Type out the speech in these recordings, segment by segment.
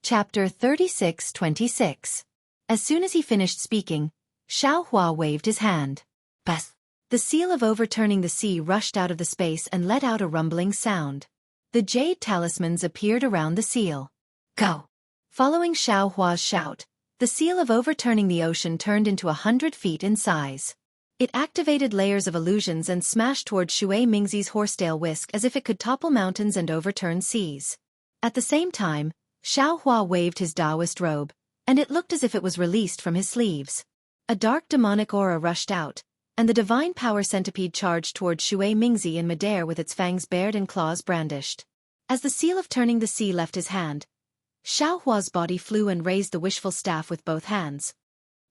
Chapter 36-26. As soon as he finished speaking, Xueqi waved his hand. Bas! The seal of overturning the sea rushed out of the space and let out a rumbling sound. The jade talismans appeared around the seal. Go! Following Xueqi's shout, the seal of overturning the ocean turned into 100 feet in size. It activated layers of illusions and smashed toward Shui Mingzi's horsetail whisk as if it could topple mountains and overturn seas. At the same time, Xueqi waved his Taoist robe, and it looked as if it was released from his sleeves. A dark demonic aura rushed out, and the divine power centipede charged toward Shui Mingzi in midair with its fangs bared and claws brandished. As the seal of turning the sea left his hand, Xueqi's body flew and raised the wishful staff with both hands.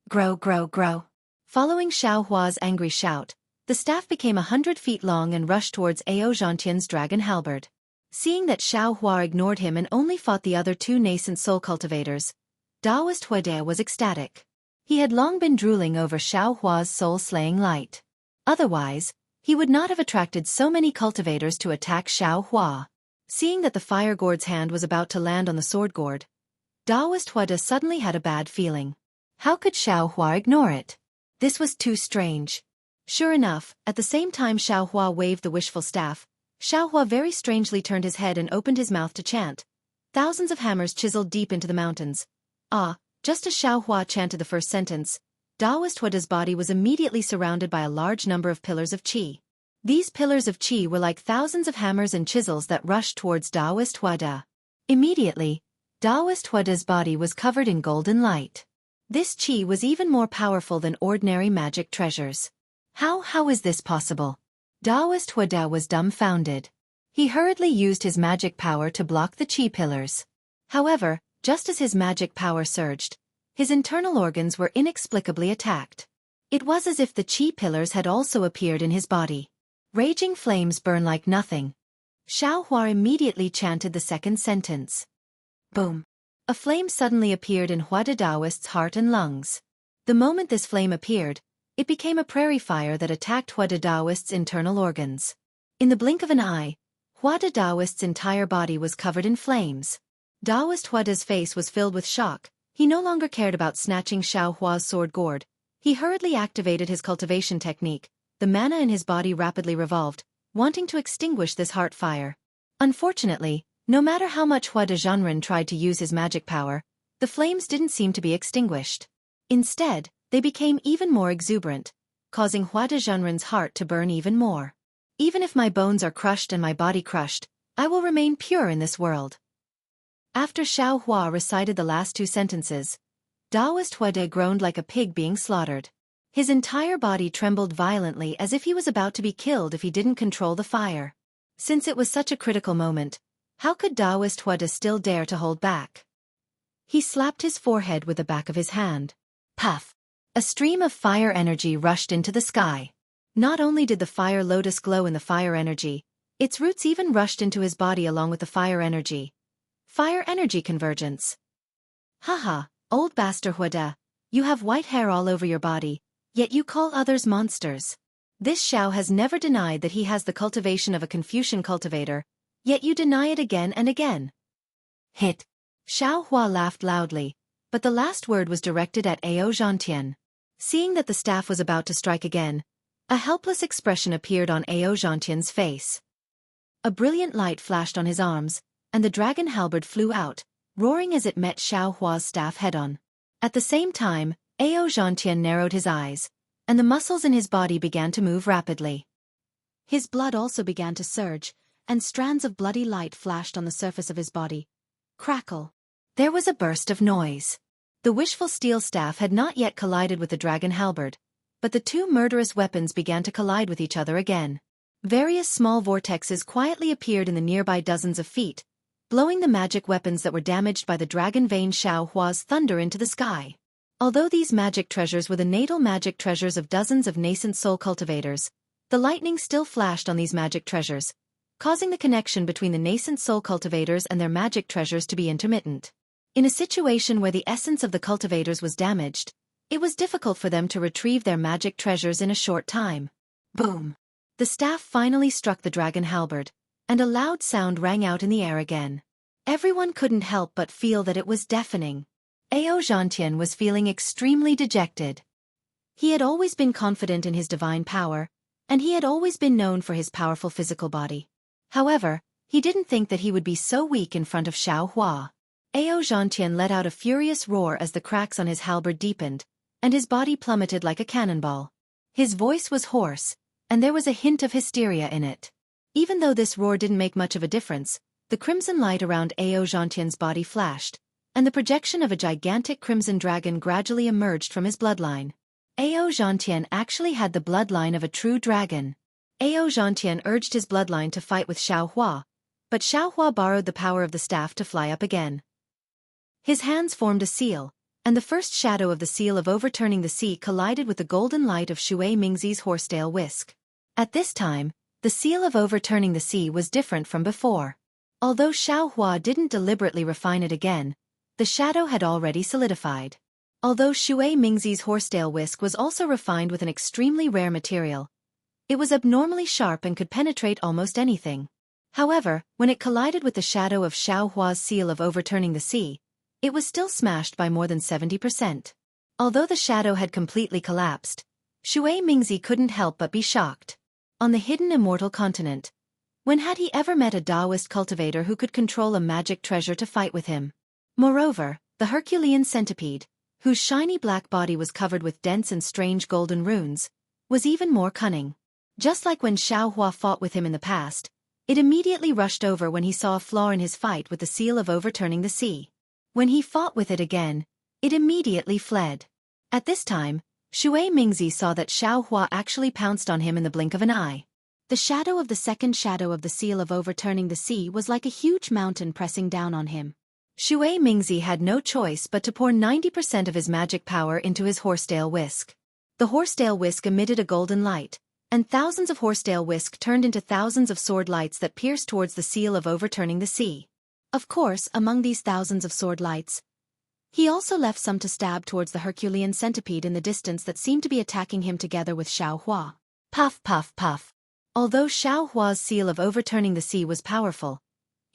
Grow, grow, grow. Following Xueqi's angry shout, the staff became 100 feet long and rushed towards Ao Zhantian's dragon halberd. Seeing that Xueqi ignored him and only fought the other two nascent soul cultivators, Taoist Huide was ecstatic. He had long been drooling over Xueqi's soul-slaying light. Otherwise, he would not have attracted so many cultivators to attack Xueqi. Seeing that the fire gourd's hand was about to land on the sword gourd, Taoist Huide suddenly had a bad feeling. How could Xueqi ignore it? This was too strange. Sure enough, at the same time Xueqi waved the wishful staff, Xueqi very strangely turned his head and opened his mouth to chant. Thousands of hammers chiseled deep into the mountains. Just as Xueqi chanted the first sentence, Taoist Huide's body was immediately surrounded by a large number of pillars of qi. These pillars of qi were like thousands of hammers and chisels that rushed towards Taoist Huide. Immediately, Taoist Huide's body was covered in golden light. This qi was even more powerful than ordinary magic treasures. How is this possible? Taoist Huide was dumbfounded. He hurriedly used his magic power to block the qi pillars. However, just as his magic power surged, his internal organs were inexplicably attacked. It was as if the qi pillars had also appeared in his body. Raging flames burn like nothing. Xueqi immediately chanted the second sentence. Boom! A flame suddenly appeared in Huide Taoist's heart and lungs. The moment this flame appeared, it became a prairie fire that attacked Huide Taoist's internal organs. In the blink of an eye, Huide Taoist's entire body was covered in flames. Taoist Huide's face was filled with shock. He no longer cared about snatching Xueqi's sword gourd. He hurriedly activated his cultivation technique. The mana in his body rapidly revolved, wanting to extinguish this heart fire. Unfortunately, no matter how much Huide Zhanren tried to use his magic power, the flames didn't seem to be extinguished. Instead, they became even more exuberant, causing Huide Zhanren's heart to burn even more. Even if my bones are crushed and my body crushed, I will remain pure in this world. After Xueqi recited the last two sentences, Taoist Huide groaned like a pig being slaughtered. His entire body trembled violently as if he was about to be killed if he didn't control the fire. Since it was such a critical moment, how could Taoist Huide still dare to hold back? He slapped his forehead with the back of his hand. Puff! A stream of fire energy rushed into the sky. Not only did the fire lotus glow in the fire energy, its roots even rushed into his body along with the fire energy. Fire energy convergence. Haha, old bastard Huide, you have white hair all over your body, yet you call others monsters. This Xiao has never denied that he has the cultivation of a Confucian cultivator, yet you deny it again and again. Hit. Xueqi laughed loudly, but the last word was directed at Ao Zhantian. Seeing that the staff was about to strike again, a helpless expression appeared on Ao Zhantian's face. A brilliant light flashed on his arms, and the dragon halberd flew out, roaring as it met Xueqi's staff head-on. At the same time, Ao Zhantian narrowed his eyes, and the muscles in his body began to move rapidly. His blood also began to surge, and strands of bloody light flashed on the surface of his body. Crackle! There was a burst of noise. The wishful steel staff had not yet collided with the dragon halberd, but the two murderous weapons began to collide with each other again. Various small vortexes quietly appeared in the nearby dozens of feet, blowing the magic weapons that were damaged by the dragon vein Xueqi's thunder into the sky. Although these magic treasures were the natal magic treasures of dozens of nascent soul cultivators, the lightning still flashed on these magic treasures, causing the connection between the nascent soul cultivators and their magic treasures to be intermittent. In a situation where the essence of the cultivators was damaged, it was difficult for them to retrieve their magic treasures in a short time. Boom! The staff finally struck the dragon halberd, and a loud sound rang out in the air again. Everyone couldn't help but feel that it was deafening. Ao Zhantian was feeling extremely dejected. He had always been confident in his divine power, and he had always been known for his powerful physical body. However, he didn't think that he would be so weak in front of Xiao Hua. Ao Zhantian let out a furious roar as the cracks on his halberd deepened, and his body plummeted like a cannonball. His voice was hoarse, and there was a hint of hysteria in it. Even though this roar didn't make much of a difference, the crimson light around Ao Zhantian's body flashed, and the projection of a gigantic crimson dragon gradually emerged from his bloodline. Ao Zhantian actually had the bloodline of a true dragon. Ao Zhantian urged his bloodline to fight with Xiao Hua, but Xiao Hua borrowed the power of the staff to fly up again. His hands formed a seal, and the first shadow of the seal of overturning the sea collided with the golden light of Xue Mingzi's horsetail whisk. At this time, the seal of overturning the sea was different from before. Although Xiao Hua didn't deliberately refine it again, the shadow had already solidified. Although Xue Mingzi's horsetail whisk was also refined with an extremely rare material, it was abnormally sharp and could penetrate almost anything. However, when it collided with the shadow of Xiao Hua's seal of overturning the sea, it was still smashed by more than 70%. Although the shadow had completely collapsed, Xue Mingzi couldn't help but be shocked. On the hidden immortal continent, when had he ever met a Taoist cultivator who could control a magic treasure to fight with him? Moreover, the Herculean centipede, whose shiny black body was covered with dense and strange golden runes, was even more cunning. Just like when Xiao Hua fought with him in the past, it immediately rushed over when he saw a flaw in his fight with the seal of overturning the sea. When he fought with it again, it immediately fled. At this time, Xue Mingzi saw that Xiao Hua actually pounced on him in the blink of an eye. The shadow of the second shadow of the seal of overturning the sea was like a huge mountain pressing down on him. Xue Mingzi had no choice but to pour 90% of his magic power into his horsetail whisk. The horsetail whisk emitted a golden light, and thousands of horsetail whisk turned into thousands of sword lights that pierced towards the seal of overturning the sea. Of course, among these thousands of sword lights, he also left some to stab towards the Herculean centipede in the distance that seemed to be attacking him together with Xiao Hua. Puff, puff, puff. Although Xiao Hua's seal of overturning the sea was powerful,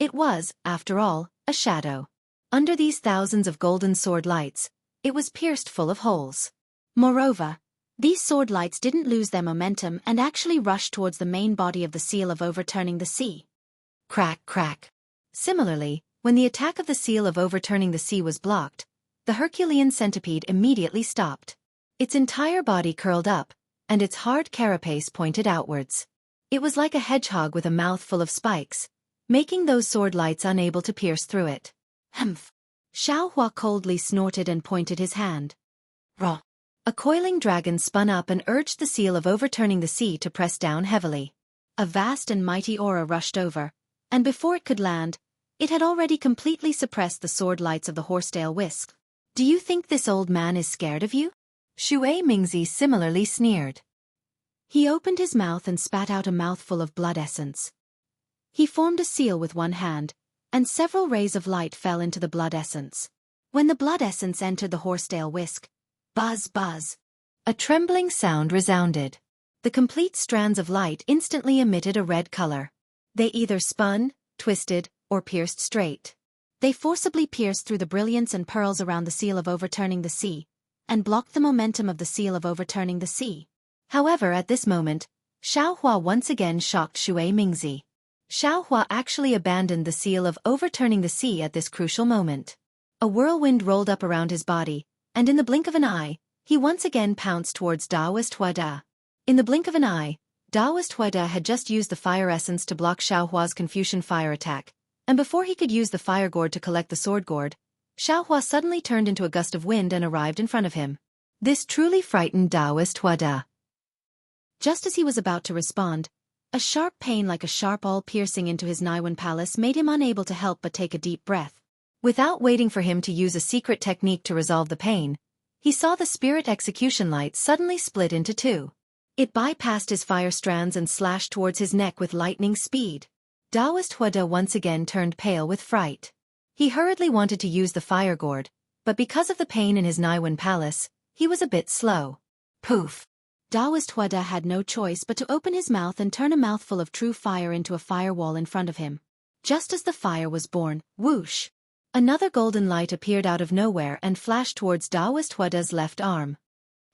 it was, after all, a shadow. Under these thousands of golden sword lights, it was pierced full of holes. Moreover, these sword lights didn't lose their momentum and actually rushed towards the main body of the seal of overturning the sea. Crack, crack. Similarly, when the attack of the seal of overturning the sea was blocked, the Herculean centipede immediately stopped. Its entire body curled up, and its hard carapace pointed outwards. It was like a hedgehog with a mouth full of spikes, making those sword lights unable to pierce through it. Humph! Xiao Hua coldly snorted and pointed his hand. Raw! A coiling dragon spun up and urged the seal of overturning the sea to press down heavily. A vast and mighty aura rushed over, and before it could land, it had already completely suppressed the sword lights of the horsetail whisk. Do you think this old man is scared of you? Xue Mingzi similarly sneered. He opened his mouth and spat out a mouthful of blood essence. He formed a seal with one hand, and several rays of light fell into the blood essence. When the blood essence entered the horsetail whisk, buzz, buzz, a trembling sound resounded. The complete strands of light instantly emitted a red color. They either spun, twisted, or pierced straight. They forcibly pierced through the brilliance and pearls around the seal of overturning the sea, and blocked the momentum of the seal of overturning the sea. However, at this moment, Xiao Hua once again shocked Xue Mingzi. Xiao Hua actually abandoned the seal of overturning the sea at this crucial moment. A whirlwind rolled up around his body, and in the blink of an eye, he once again pounced towards Taoist Huada. In the blink of an eye, Taoist Huada had just used the fire essence to block Xiao Hua's Confucian fire attack, and before he could use the fire gourd to collect the sword gourd, Xiao Hua suddenly turned into a gust of wind and arrived in front of him. This truly frightened Taoist Huada. Just as he was about to respond, a sharp pain like a sharp awl piercing into his Naiwan palace made him unable to help but take a deep breath. Without waiting for him to use a secret technique to resolve the pain, he saw the spirit execution light suddenly split into two. It bypassed his fire strands and slashed towards his neck with lightning speed. Taoist Huada once again turned pale with fright. He hurriedly wanted to use the fire gourd, but because of the pain in his Naiwan palace, he was a bit slow. Poof! Taoist Huada had no choice but to open his mouth and turn a mouthful of true fire into a firewall in front of him. Just as the fire was born, whoosh! Another golden light appeared out of nowhere and flashed towards Daoist Huada's left arm.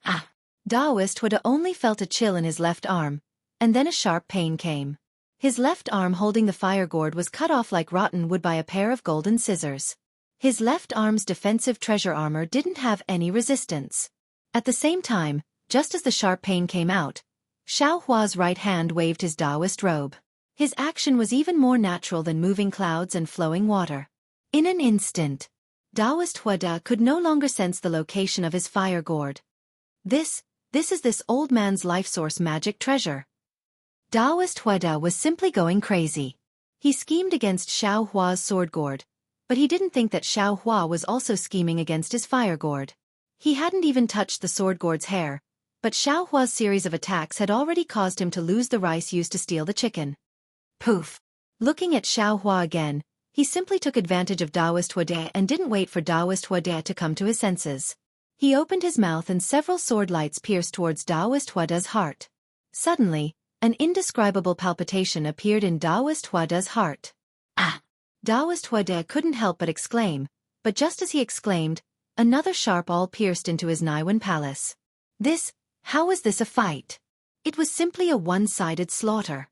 Ah! Daoist Huada only felt a chill in his left arm, and then a sharp pain came. His left arm holding the fire gourd was cut off like rotten wood by a pair of golden scissors. His left arm's defensive treasure armor didn't have any resistance. At the same time, just as the sharp pain came out, Xiao Hua's right hand waved his Daoist robe. His action was even more natural than moving clouds and flowing water. In an instant, Daoist Huada could no longer sense the location of his fire gourd. This is this old man's life source magic treasure. Daoist Huada was simply going crazy. He schemed against Xiao Hua's sword gourd, but he didn't think that Xiao Hua was also scheming against his fire gourd. He hadn't even touched the sword gourd's hair, but Xiao Hua's series of attacks had already caused him to lose the rice used to steal the chicken. Poof! Looking at Xiao Hua again, he simply took advantage of Daoist Huada and didn't wait for Daoist Huada to come to his senses. He opened his mouth and several sword lights pierced towards Daoist Huada's heart. Suddenly, an indescribable palpitation appeared in Daoist Huada's heart. Ah! Daoist Huada couldn't help but exclaim, but just as he exclaimed, another sharp awl pierced into his Naiwan palace. How was this a fight? It was simply a one-sided slaughter.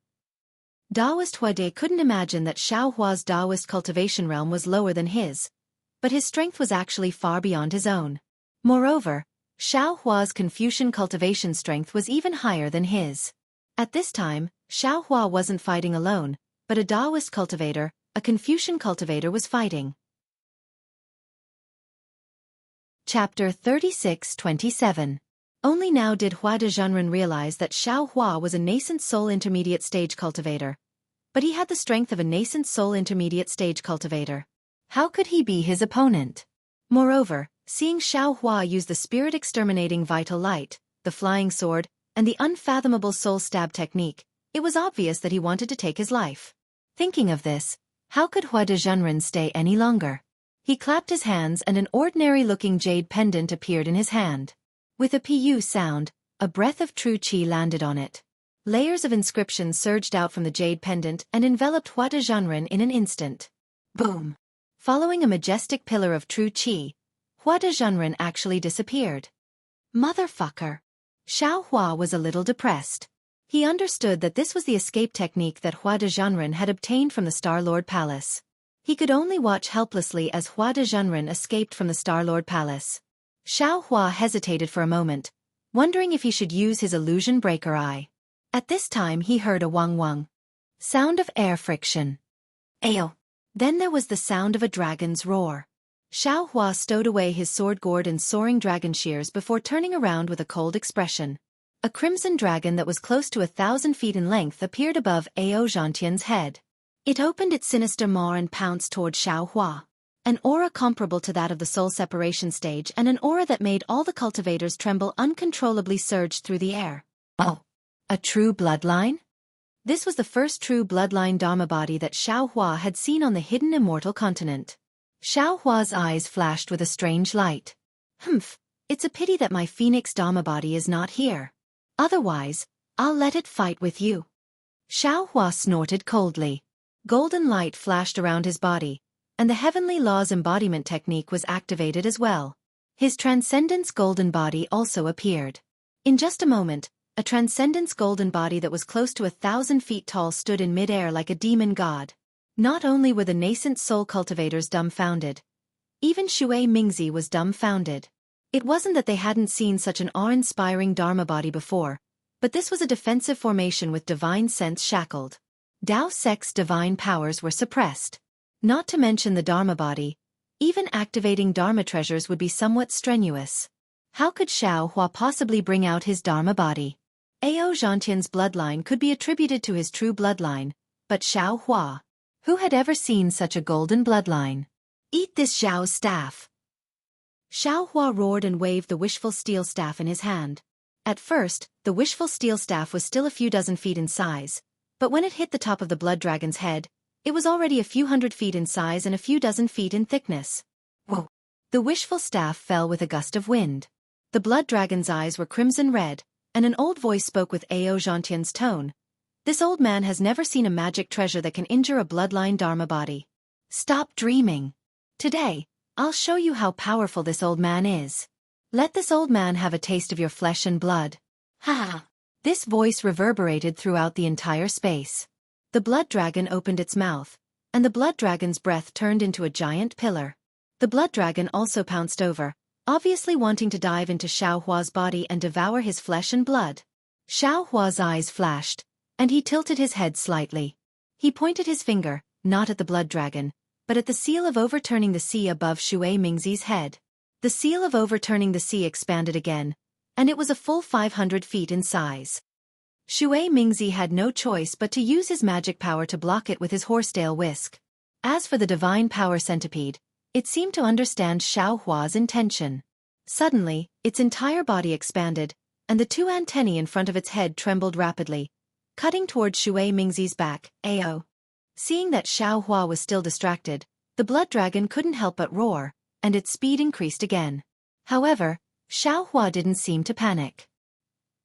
Daoist Huada couldn't imagine that Xiao Hua's Daoist cultivation realm was lower than his, but his strength was actually far beyond his own. Moreover, Xiao Hua's Confucian cultivation strength was even higher than his. At this time, Xiao Hua wasn't fighting alone, but a Daoist cultivator, a Confucian cultivator was fighting. Chapter 36-27. Only now did Huada Zhenren realize that Xiao Hua was a nascent soul intermediate stage cultivator. But he had the strength of a nascent soul intermediate stage cultivator. How could he be his opponent? Moreover, seeing Xiao Hua use the spirit-exterminating vital light, the flying sword, and the unfathomable soul stab technique, it was obvious that he wanted to take his life. Thinking of this, how could Huada Zhenren stay any longer? He clapped his hands and an ordinary-looking jade pendant appeared in his hand. With a pu sound, a breath of true qi landed on it. Layers of inscription surged out from the jade pendant and enveloped Huada Zhenren in an instant. Boom! Following a majestic pillar of true qi, Huada Zhenren actually disappeared. Motherfucker! Xiao Hua was a little depressed. He understood that this was the escape technique that Huada Zhenren had obtained from the Star-Lord Palace. He could only watch helplessly as Huada Zhenren escaped from the Star-Lord Palace. Xiao Hua hesitated for a moment, wondering if he should use his illusion breaker eye. At this time he heard a wang-wang sound of air friction. Ayo! Then there was the sound of a dragon's roar. Xiao Hua stowed away his sword gourd and soaring dragon shears before turning around with a cold expression. A crimson dragon that was close to 1,000 feet in length appeared above Ao Zhantian's head. It opened its sinister maw and pounced toward Xiao Hua. An aura comparable to that of the soul separation stage and an aura that made all the cultivators tremble uncontrollably surged through the air. Oh! A true bloodline? This was the first true bloodline Dharma body that Xiao Hua had seen on the hidden immortal continent. Xiao Hua's eyes flashed with a strange light. Humph, it's a pity that my Phoenix Dharma body is not here. Otherwise, I'll let it fight with you. Xiao Hua snorted coldly. Golden light flashed around his body, and the Heavenly Law's embodiment technique was activated as well. His Transcendence Golden Body also appeared. In just a moment, a Transcendence Golden Body that was close to 1,000 feet tall stood in mid-air like a demon god. Not only were the nascent soul cultivators dumbfounded, even Xue Mingzi was dumbfounded. It wasn't that they hadn't seen such an awe-inspiring Dharma body before, but this was a defensive formation with divine sense shackled. Dao Sec's divine powers were suppressed. Not to mention the Dharma body, even activating Dharma treasures would be somewhat strenuous. How could Xiao Hua possibly bring out his Dharma body? Ao Zhantian's bloodline could be attributed to his true bloodline, but Xiao Hua, who had ever seen such a golden bloodline? Eat this Xiao's staff! Xiao Hua roared and waved the wishful steel staff in his hand. At first, the wishful steel staff was still a few dozen feet in size, but when it hit the top of the blood dragon's head, it was already a few hundred feet in size and a few dozen feet in thickness. Whoa! The wishful staff fell with a gust of wind. The blood dragon's eyes were crimson red, and an old voice spoke with Ao Zhantian's tone. This old man has never seen a magic treasure that can injure a bloodline Dharma body. Stop dreaming. Today, I'll show you how powerful this old man is. Let this old man have a taste of your flesh and blood. Ha! This voice reverberated throughout the entire space. The blood dragon opened its mouth, and the blood dragon's breath turned into a giant pillar. The blood dragon also pounced over, obviously wanting to dive into Xiaohua's body and devour his flesh and blood. Xiaohua's eyes flashed, and he tilted his head slightly. He pointed his finger, not at the blood dragon, but at the seal of overturning the sea above Xue Mingzi's head. The seal of overturning the sea expanded again, and it was a full 500 feet in size. Xue Mingzi had no choice but to use his magic power to block it with his horsetail whisk. As for the divine power centipede, it seemed to understand Xiaohua's intention. Suddenly, its entire body expanded, and the two antennae in front of its head trembled rapidly, cutting toward Xue Mingzi's back. Ao. Seeing that Xiaohua was still distracted, the blood dragon couldn't help but roar, and its speed increased again. However, Xiaohua didn't seem to panic.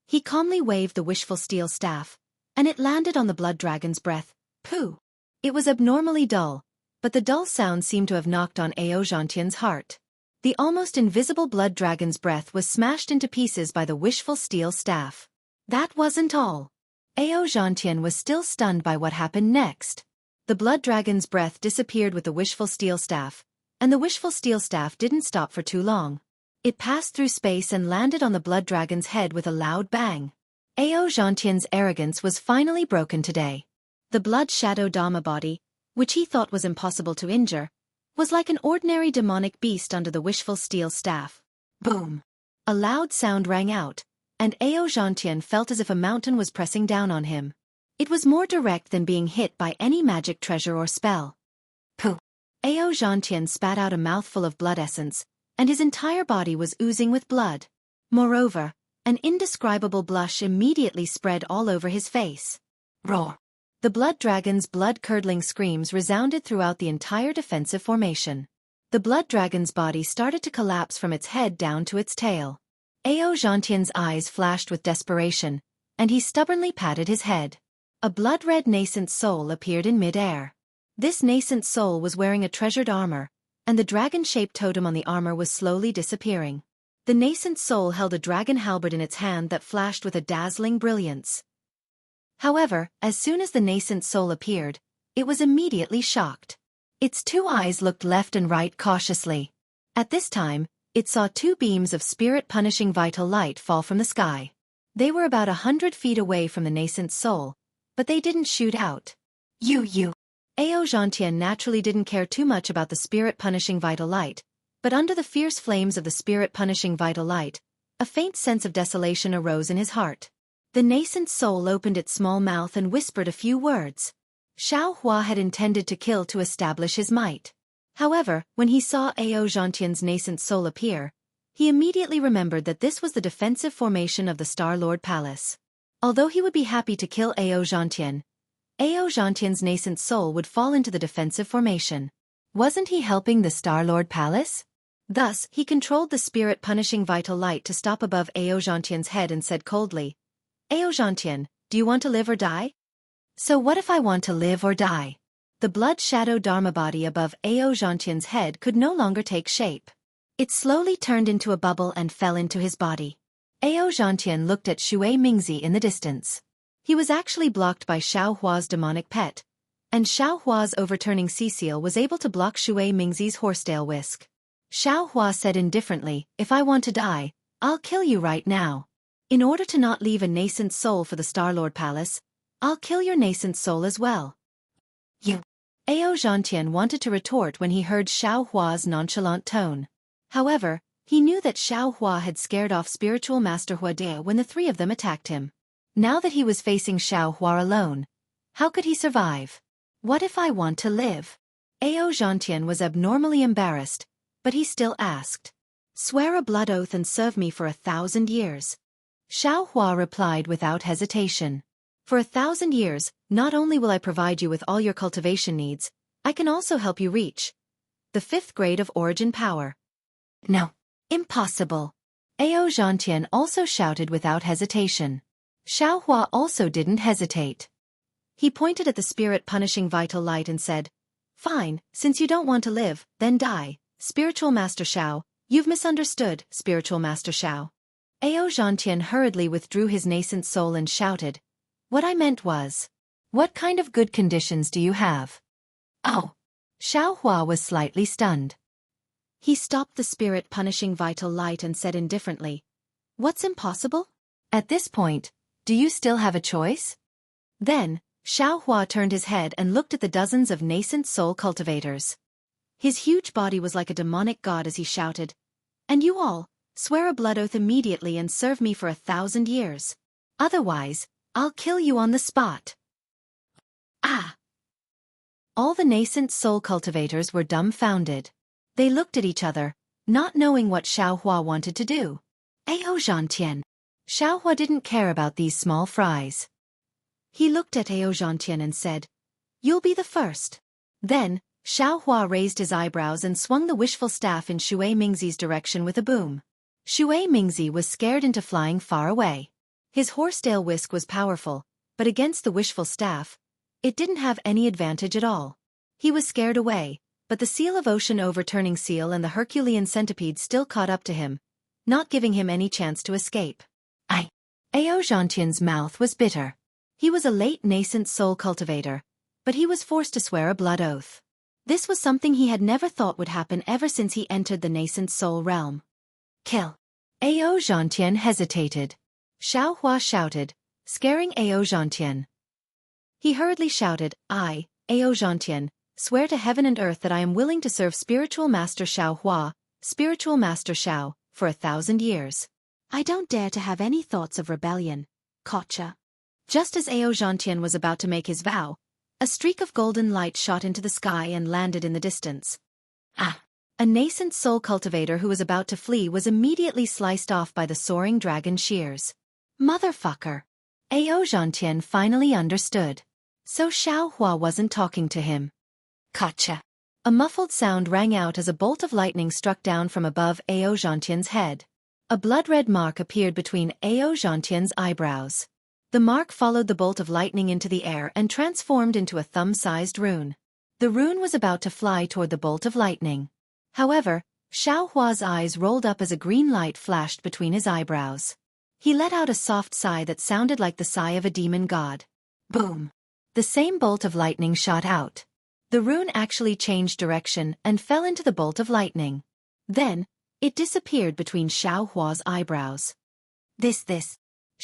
He calmly waved the wishful steel staff, and it landed on the blood dragon's breath. Pooh! It was abnormally dull, but the dull sound seemed to have knocked on Ao Zhantian's heart. The almost invisible blood dragon's breath was smashed into pieces by the wishful steel staff. That wasn't all. Ao Zhantian was still stunned by what happened next. The blood dragon's breath disappeared with the wishful steel staff, and the wishful steel staff didn't stop for too long. It passed through space and landed on the blood dragon's head with a loud bang. Ao Zhantian's arrogance was finally broken today. The blood shadow Dharma body, which he thought was impossible to injure, was like an ordinary demonic beast under the wishful steel staff. Boom! A loud sound rang out, and Ao Zhantian felt as if a mountain was pressing down on him. It was more direct than being hit by any magic treasure or spell. Pooh! Ao Zhantian spat out a mouthful of blood essence, and his entire body was oozing with blood. Moreover, an indescribable blush immediately spread all over his face. Roar! The blood dragon's blood-curdling screams resounded throughout the entire defensive formation. The blood dragon's body started to collapse from its head down to its tail. Ao Zhantian's eyes flashed with desperation, and he stubbornly patted his head. A blood-red nascent soul appeared in mid-air. This nascent soul was wearing a treasured armor, and the dragon-shaped totem on the armor was slowly disappearing. The nascent soul held a dragon halberd in its hand that flashed with a dazzling brilliance. However, as soon as the nascent soul appeared, it was immediately shocked. Its two eyes looked left and right cautiously. At this time, it saw two beams of spirit-punishing vital light fall from the sky. They were about 100 feet away from the nascent soul, but they didn't shoot out. You. Ao Zhantian naturally didn't care too much about the spirit-punishing vital light, but under the fierce flames of the spirit-punishing vital light, a faint sense of desolation arose in his heart. The nascent soul opened its small mouth and whispered a few words. Xiaohua had intended to kill to establish his might. However, when he saw Ao Zhantian's nascent soul appear, he immediately remembered that this was the defensive formation of the Star Lord Palace. Although he would be happy to kill Ao Zhantian's nascent soul would fall into the defensive formation. Wasn't he helping the Star Lord Palace? Thus, he controlled the spirit-punishing vital light to stop above Ao Zhantian's head and said coldly, Ao Zhantian, do you want to live or die? So what if I want to live or die? The blood shadow Dharma body above Ao Zhantian's head could no longer take shape. It slowly turned into a bubble and fell into his body. Ao Zhantian looked at Xue Mingzi in the distance. He was actually blocked by Xiaohua's demonic pet, and Xiaohua's overturning sea seal was able to block Xue Mingzi's horsetail whisk. Xiaohua said indifferently, if I want to die, I'll kill you right now. In order to not leave a nascent soul for the Star Lord Palace, I'll kill your nascent soul as well. You. Ao Zhantian wanted to retort when he heard Xiaohua's nonchalant tone. However, he knew that Xiaohua had scared off spiritual master Huade when the three of them attacked him. Now that he was facing Xiaohua alone, how could he survive? What if I want to live? Ao Zhantian was abnormally embarrassed, but he still asked. Swear a blood oath and serve me for 1,000 years. Xiaohua replied without hesitation. For 1,000 years, not only will I provide you with all your cultivation needs, I can also help you reach the 5th grade of origin power. No. Impossible. Ao Zhantian also shouted without hesitation. Xiaohua also didn't hesitate. He pointed at the spirit-punishing vital light and said, "Fine, since you don't want to live, then die, Spiritual Master Xiao. You've misunderstood, Spiritual Master Xiao." Ao Zhantian hurriedly withdrew his nascent soul and shouted, "What I meant was, what kind of good conditions do you have?" Oh! Xiao Hua was slightly stunned. He stopped the spirit-punishing vital light and said indifferently, "What's impossible? At this point, do you still have a choice?" Then, Xiao Hua turned his head and looked at the dozens of nascent soul cultivators. His huge body was like a demonic god as he shouted, "And you all, swear a blood oath immediately and serve me for 1,000 years. Otherwise, I'll kill you on the spot." Ah! All the nascent soul cultivators were dumbfounded. They looked at each other, not knowing what Xiao Hua wanted to do. Ao Zhantian. Xiao Hua didn't care about these small fries. He looked at Ao Zhantian and said, "You'll be the first." Then, Xiao Hua raised his eyebrows and swung the wishful staff in Xue Mingzi's direction with a boom. Xue Mingzi was scared into flying far away. His horsetail whisk was powerful, but against the wishful staff, it didn't have any advantage at all. He was scared away, but the seal of ocean overturning seal and the Herculean centipede still caught up to him, not giving him any chance to escape. Ao Zhantian's mouth was bitter. He was a late nascent soul cultivator, but he was forced to swear a blood oath. This was something he had never thought would happen ever since he entered the nascent soul realm. Kill. Ao Zhantian hesitated. Xiao Hua shouted, scaring Ao Zhantian. He hurriedly shouted, "I, Ao Zhantian, swear to heaven and earth that I am willing to serve Spiritual Master Xiao Hua, Spiritual Master Xiao, for 1,000 years. I don't dare to have any thoughts of rebellion. Gotcha." Just as Ao Zhantian was about to make his vow, a streak of golden light shot into the sky and landed in the distance. A nascent soul cultivator who was about to flee was immediately sliced off by the soaring dragon shears. Motherfucker! Ao Zhantian finally understood. So Xiao Hua wasn't talking to him. Gotcha! A muffled sound rang out as a bolt of lightning struck down from above Ao Zhantian's head. A blood-red mark appeared between Ao Zhantian's eyebrows. The mark followed the bolt of lightning into the air and transformed into a thumb-sized rune. The rune was about to fly toward the bolt of lightning. However, Xiao Hua's eyes rolled up as a green light flashed between his eyebrows. He let out a soft sigh that sounded like the sigh of a demon god. Boom! The same bolt of lightning shot out. The rune actually changed direction and fell into the bolt of lightning. Then, it disappeared between Xiao Hua's eyebrows.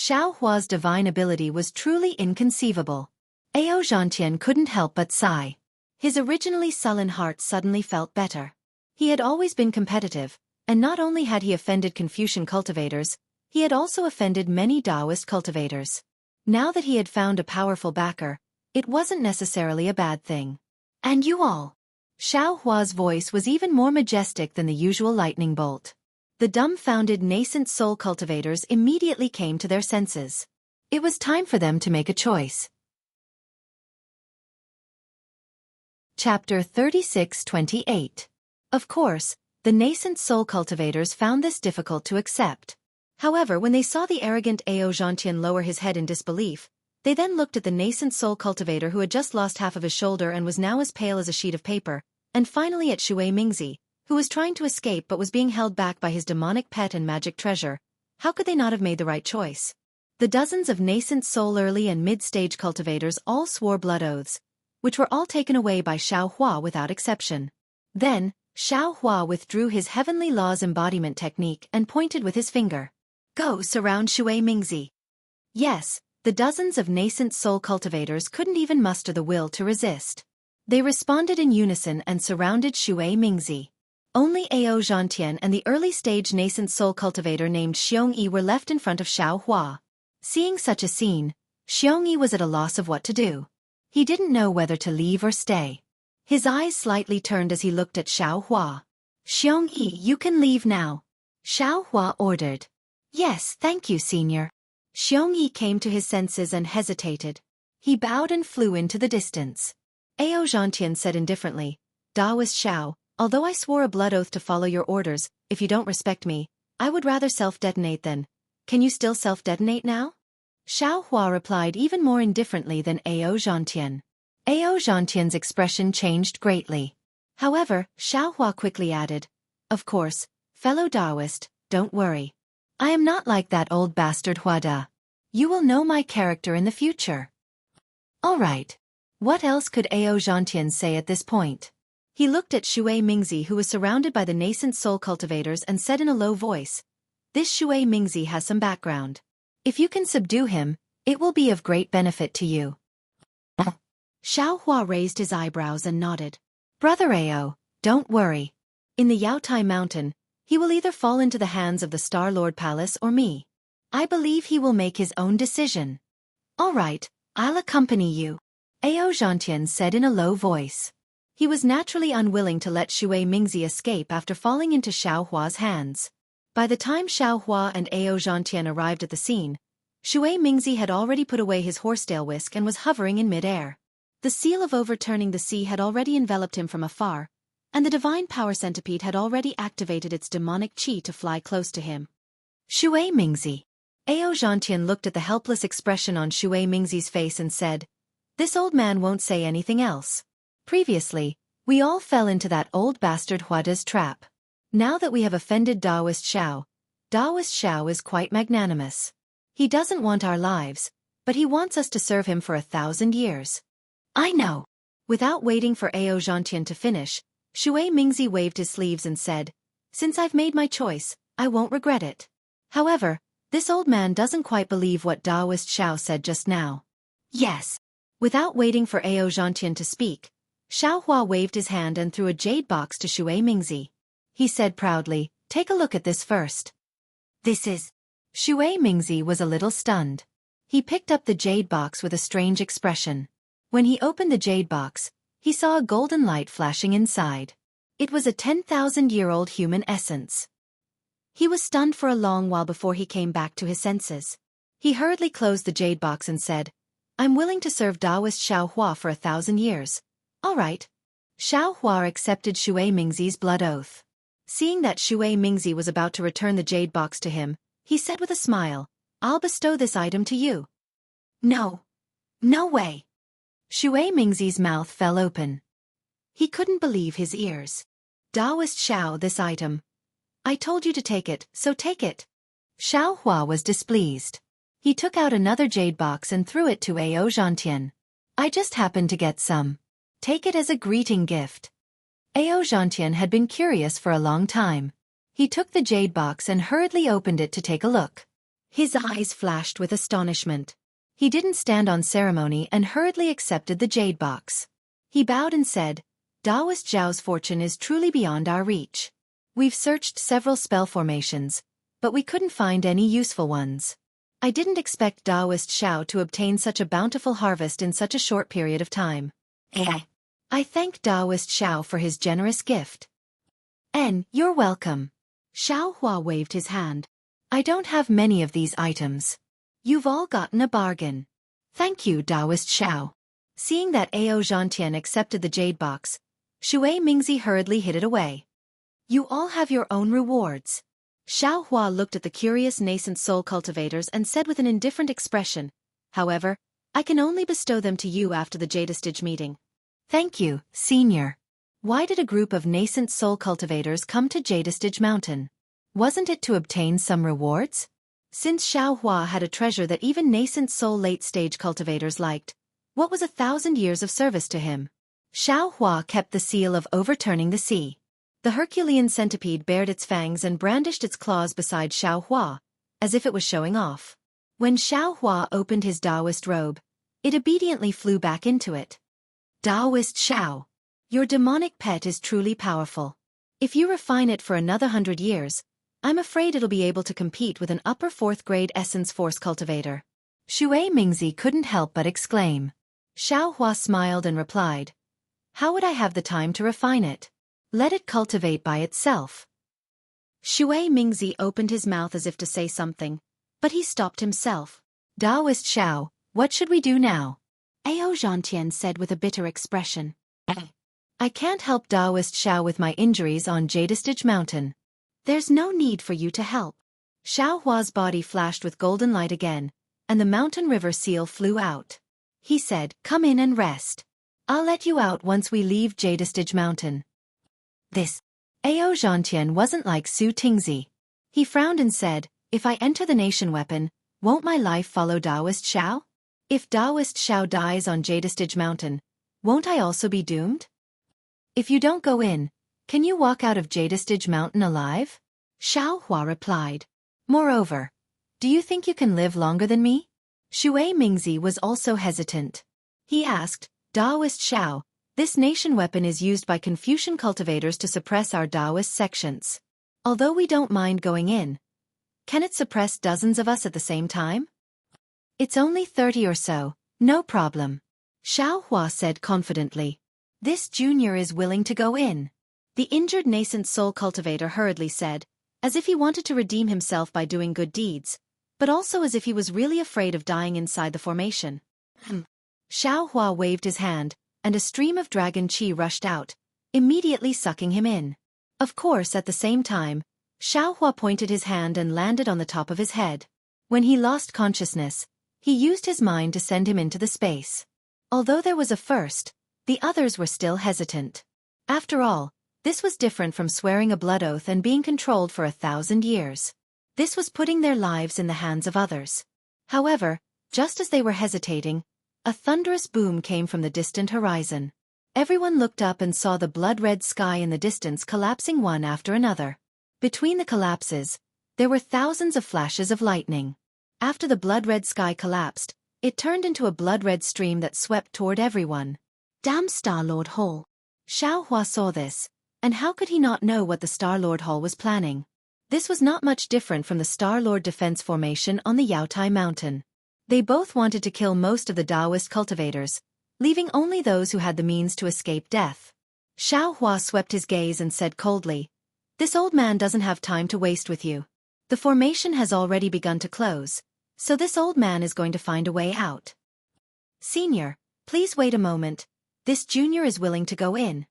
Xiao Hua's divine ability was truly inconceivable. Ao Zhantian couldn't help but sigh. His originally sullen heart suddenly felt better. He had always been competitive, and not only had he offended Confucian cultivators, he had also offended many Taoist cultivators. Now that he had found a powerful backer, it wasn't necessarily a bad thing. And you all. Xiao Hua's voice was even more majestic than the usual lightning bolt. The dumbfounded nascent soul cultivators immediately came to their senses. It was time for them to make a choice. Chapter 36-28. Of course, the nascent soul cultivators found this difficult to accept. However, when they saw the arrogant Ao Zhantian lower his head in disbelief, they then looked at the nascent soul cultivator who had just lost half of his shoulder and was now as pale as a sheet of paper, and finally at Xue Mingzi, who was trying to escape but was being held back by his demonic pet and magic treasure. How could they not have made the right choice? The dozens of nascent soul early and mid-stage cultivators all swore blood oaths, which were all taken away by Xiao Hua without exception. Then, Xiao Hua withdrew his heavenly laws embodiment technique and pointed with his finger. "Go surround Xue Mingzi." Yes, the dozens of nascent soul cultivators couldn't even muster the will to resist. They responded in unison and surrounded Xue Mingzi. Only Ao Zhantian and the early-stage nascent soul cultivator named Xueqi were left in front of Xiao Hua. Seeing such a scene, Xueqi was at a loss of what to do. He didn't know whether to leave or stay. His eyes slightly turned as he looked at Xiao Hua. "Xueqi, you can leave now," Xiao Hua ordered. "Yes, thank you, senior." Xueqi came to his senses and hesitated. He bowed and flew into the distance. Ao Zhantian said indifferently, "Taoist Xiao, although I swore a blood oath to follow your orders, if you don't respect me, I would rather self-detonate then. Can you still self-detonate now?" Xiao Hua replied even more indifferently than Ao Zhantian. Ao Zhantian's expression changed greatly. However, Xiao Hua quickly added, "Of course, fellow Taoist, don't worry. I am not like that old bastard Huada. You will know my character in the future." All right. What else could Ao Zhantian say at this point? He looked at Xue Mingzi, who was surrounded by the nascent soul cultivators, and said in a low voice, "This Xue Mingzi has some background. If you can subdue him, it will be of great benefit to you." Xiao Hua raised his eyebrows and nodded. "Brother Ao, don't worry. In the Yaotai Mountain, he will either fall into the hands of the Star Lord Palace or me. I believe he will make his own decision." "All right, I'll accompany you," Ao Zhantian said in a low voice. He was naturally unwilling to let Xue Mingzi escape after falling into Xiao Hua's hands. By the time Xiao Hua and Ao Zhantian arrived at the scene, Xue Mingzi had already put away his horsetail whisk and was hovering in mid-air. The seal of overturning the sea had already enveloped him from afar, and the divine power centipede had already activated its demonic chi to fly close to him. "Xue Mingzi." Ao Zhantian looked at the helpless expression on Xue Mingzi's face and said, "This old man won't say anything else. Previously, we all fell into that old bastard Huada's trap. Now that we have offended Taoist Xiao is quite magnanimous. He doesn't want our lives, but he wants us to serve him for 1,000 years. I know." Without waiting for Ao Zhantian to finish, Xue Mingzi waved his sleeves and said, "Since I've made my choice, I won't regret it. However, this old man doesn't quite believe what Taoist Xiao said just now." "Yes." Without waiting for Ao Zhantian to speak, Xiao Hua waved his hand and threw a jade box to Xue Mingzi. He said proudly, "Take a look at this first." "This is..." Xue Mingzi was a little stunned. He picked up the jade box with a strange expression. When he opened the jade box, he saw a golden light flashing inside. It was a 10,000-year-old human essence. He was stunned for a long while before he came back to his senses. He hurriedly closed the jade box and said, "I'm willing to serve Taoist Xiao Hua for 1,000 years. All right." Xiao Hua accepted Xue Mingzi's blood oath. Seeing that Xue Mingzi was about to return the jade box to him, he said with a smile, "I'll bestow this item to you." "No. No way." Xue Mingzi's mouth fell open. He couldn't believe his ears. "Taoist Xiao, this item. I told you to take it, so take it." Xiao Hua was displeased. He took out another jade box and threw it to Ao Zhantian. "I just happened to get some. Take it as a greeting gift." Ao Zhantian had been curious for a long time. He took the jade box and hurriedly opened it to take a look. His eyes flashed with astonishment. He didn't stand on ceremony and hurriedly accepted the jade box. He bowed and said, "Taoist Zhao's fortune is truly beyond our reach. We've searched several spell formations, but we couldn't find any useful ones. I didn't expect Taoist Xiao to obtain such a bountiful harvest in such a short period of time. I thank Taoist Xiao for his generous gift." "You're welcome." Xiao Hua waved his hand. "I don't have many of these items. You've all gotten a bargain. Thank you, Taoist Xiao." Seeing that Ao Zhantian accepted the jade box, Xue Mingzi hurriedly hid it away. "You all have your own rewards." Xiao Hua looked at the curious nascent soul cultivators and said with an indifferent expression, "However, I can only bestow them to you after the Jadestige meeting." "Thank you, Senior." Why did a group of nascent soul cultivators come to Jadestige Mountain? Wasn't it to obtain some rewards? Since Xiao Hua had a treasure that even nascent soul late-stage cultivators liked, what was 1,000 years of service to him? Xiao Hua kept the seal of overturning the sea. The Herculean centipede bared its fangs and brandished its claws beside Xiao Hua, as if it was showing off. When Xiao Hua opened his Taoist robe, it obediently flew back into it. "Taoist Xiao, your demonic pet is truly powerful. If you refine it for another 100 years, I'm afraid it'll be able to compete with an upper 4th grade essence force cultivator." Xue Mingzi couldn't help but exclaim. Xiao Hua smiled and replied, "How would I have the time to refine it? Let it cultivate by itself." Xue Mingzi opened his mouth as if to say something, but he stopped himself. "Taoist Xiao, what should we do now?" Ao Zhantian said with a bitter expression. "I can't help Taoist Xiao with my injuries on Jadestige Mountain." "There's no need for you to help." Xiao Hua's body flashed with golden light again, and the mountain river seal flew out. He said, "Come in and rest. I'll let you out once we leave Jadestige Mountain." This Ao Zhantian wasn't like Su Tingzi. He frowned and said, "If I enter the nation weapon, won't my life follow Taoist Shao? If Taoist Shao dies on Jadestige Mountain, won't I also be doomed? If you don't go in, can you walk out of Jadestige Mountain alive?" Xiao Hua replied. "Moreover, do you think you can live longer than me?" Xue Mingzi was also hesitant. He asked, "Taoist Shao, this nation weapon is used by Confucian cultivators to suppress our Taoist sections. Although we don't mind going in, can it suppress dozens of us at the same time?" "It's only 30 or so, no problem," Xiao Hua said confidently. "This junior is willing to go in." The injured nascent soul cultivator hurriedly said, as if he wanted to redeem himself by doing good deeds, but also as if he was really afraid of dying inside the formation. Xiao Hua waved his hand, and a stream of dragon qi rushed out, immediately sucking him in. Of course, at the same time, Xiao Hua pointed his hand and landed on the top of his head. When he lost consciousness, he used his mind to send him into the space. Although there was a first, the others were still hesitant. After all, this was different from swearing a blood oath and being controlled for 1,000 years. This was putting their lives in the hands of others. However, just as they were hesitating, a thunderous boom came from the distant horizon. Everyone looked up and saw the blood-red sky in the distance collapsing one after another. Between the collapses, there were thousands of flashes of lightning. After the blood-red sky collapsed, it turned into a blood-red stream that swept toward everyone. Damn Star-Lord Hall! Xiao Hua saw this, and how could he not know what the Star-Lord Hall was planning? This was not much different from the Star-Lord Defense Formation on the Yaotai Mountain. They both wanted to kill most of the Taoist cultivators, leaving only those who had the means to escape death. Xiao Hua swept his gaze and said coldly, "This old man doesn't have time to waste with you. The formation has already begun to close, so this old man is going to find a way out. Senior, please wait a moment. This junior is willing to go in."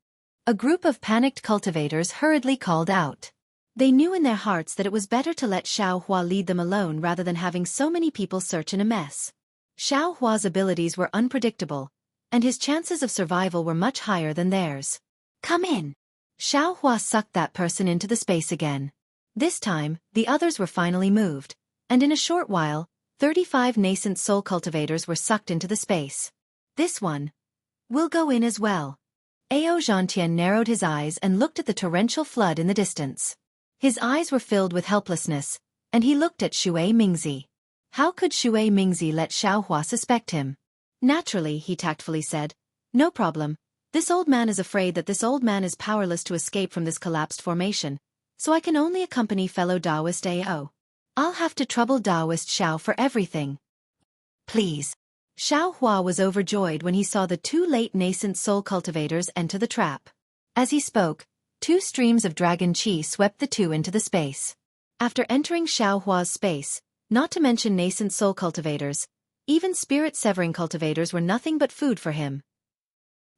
A group of panicked cultivators hurriedly called out. They knew in their hearts that it was better to let Xiao Hua lead them alone rather than having so many people search in a mess. Xiao Hua's abilities were unpredictable, and his chances of survival were much higher than theirs. "Come in." Xiao Hua sucked that person into the space again. This time, the others were finally moved, and in a short while, 35 nascent soul cultivators were sucked into the space. "This one will go in as well." Ao Zhantian narrowed his eyes and looked at the torrential flood in the distance. His eyes were filled with helplessness, and he looked at Xue Mingzi. How could Xue Mingzi let Xiao Hua suspect him? "Naturally," he tactfully said, "no problem. This old man is afraid that this old man is powerless to escape from this collapsed formation, so I can only accompany fellow Taoist Ao. I'll have to trouble Taoist Shao for everything. Please." Xiao Hua was overjoyed when he saw the two late nascent soul cultivators enter the trap. As he spoke, 2 streams of dragon qi swept the two into the space. After entering Xiao Hua's space, not to mention nascent soul cultivators, even spirit-severing cultivators were nothing but food for him.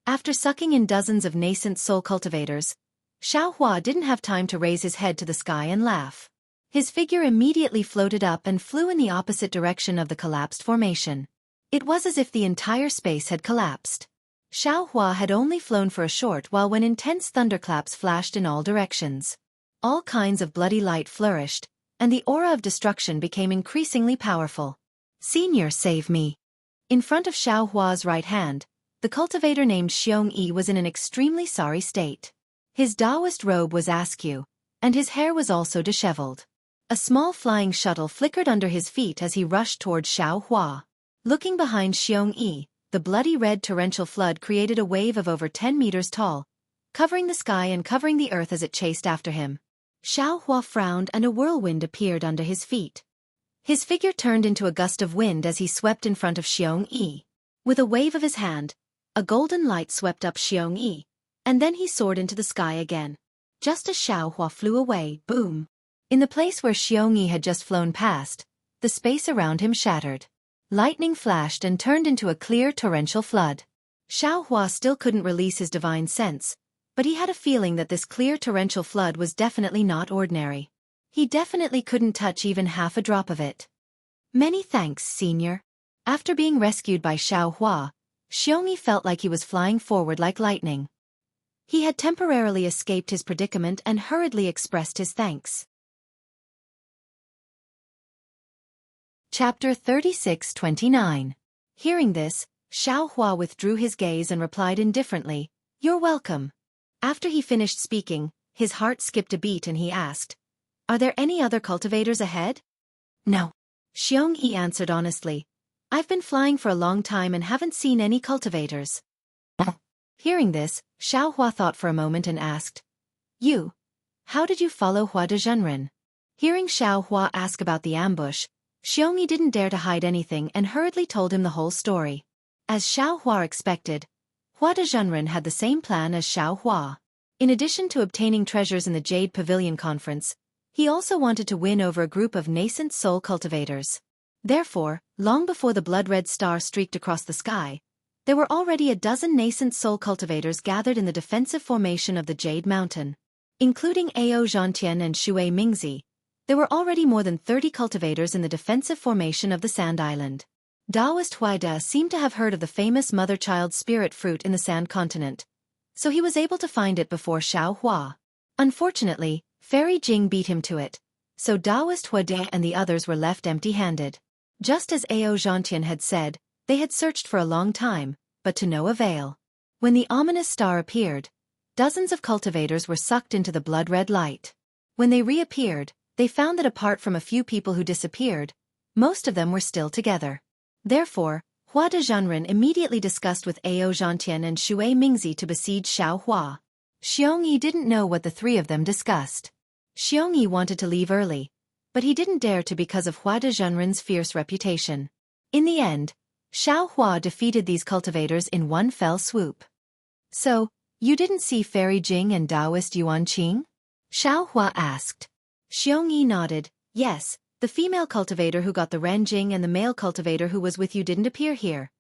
After sucking in dozens of nascent soul cultivators, Xiao Hua didn't have time to raise his head to the sky and laugh. His figure immediately floated up and flew in the opposite direction of the collapsed formation. It was as if the entire space had collapsed. Xiao Hua had only flown for a short while when intense thunderclaps flashed in all directions. All kinds of bloody light flourished, and the aura of destruction became increasingly powerful. "Senior, save me." In front of Xiao Hua's right hand, the cultivator named Xueqi was in an extremely sorry state. His Taoist robe was askew, and his hair was also disheveled. A small flying shuttle flickered under his feet as he rushed toward Xiao Hua. Looking behind Xueqi, the bloody red torrential flood created a wave of over 10 meters tall, covering the sky and covering the earth as it chased after him. Xiao Hua frowned and a whirlwind appeared under his feet. His figure turned into a gust of wind as he swept in front of Xueqi. With a wave of his hand, a golden light swept up Xueqi, and then he soared into the sky again. Just as Xiao Hua flew away, boom! In the place where Xueqi had just flown past, the space around him shattered. Lightning flashed and turned into a clear torrential flood. Xiao Hua still couldn't release his divine sense, but he had a feeling that this clear torrential flood was definitely not ordinary. He definitely couldn't touch even half a drop of it. Many thanks, senior. After being rescued by Xiao Hua, Xueqi felt like he was flying forward like lightning. He had temporarily escaped his predicament and hurriedly expressed his thanks. Chapter 36-29. Hearing this, Xiao Hua withdrew his gaze and replied indifferently, "You're welcome." After he finished speaking, his heart skipped a beat and he asked, "Are there any other cultivators ahead?" "No." Xueqi answered honestly, "I've been flying for a long time and haven't seen any cultivators." Hearing this, Xiao Hua thought for a moment and asked, How did you follow Hua de Zhenren?" Hearing Xiao Hua ask about the ambush, Xueqi didn't dare to hide anything and hurriedly told him the whole story. As Xiao Hua expected, Hua de Zhenren had the same plan as Xiao Hua. In addition to obtaining treasures in the Jade Pavilion Conference, he also wanted to win over a group of nascent soul cultivators. Therefore, long before the blood-red star streaked across the sky, there were already a dozen nascent soul cultivators gathered in the defensive formation of the Jade Mountain. Including Ao Zhantian and Shui Mingzi, there were already more than 30 cultivators in the defensive formation of the Sand Island. Taoist Huaida seemed to have heard of the famous mother-child spirit fruit in the Sand Continent, so he was able to find it before Xiao Hua. Unfortunately, Fairy Jing beat him to it, so Taoist Huaida and the others were left empty-handed. Just as Ao Zhantian had said, they had searched for a long time, but to no avail. When the ominous star appeared, dozens of cultivators were sucked into the blood-red light. When they reappeared, they found that apart from a few people who disappeared, most of them were still together. Therefore, Hua de Zhenren immediately discussed with Ao Zhantian and Shui Mingzi to besiege Xiao Hua. Xueqi didn't know what the three of them discussed. Xueqi wanted to leave early, but he didn't dare to because of Hua de Zhenren's fierce reputation. In the end, Xiao Hua defeated these cultivators in one fell swoop. "So, you didn't see Fairy Jing and Taoist Yuan Qing?" Xiao Hua asked. Xueqi nodded, "Yes, the female cultivator who got the Ren Jing and the male cultivator who was with you didn't appear here.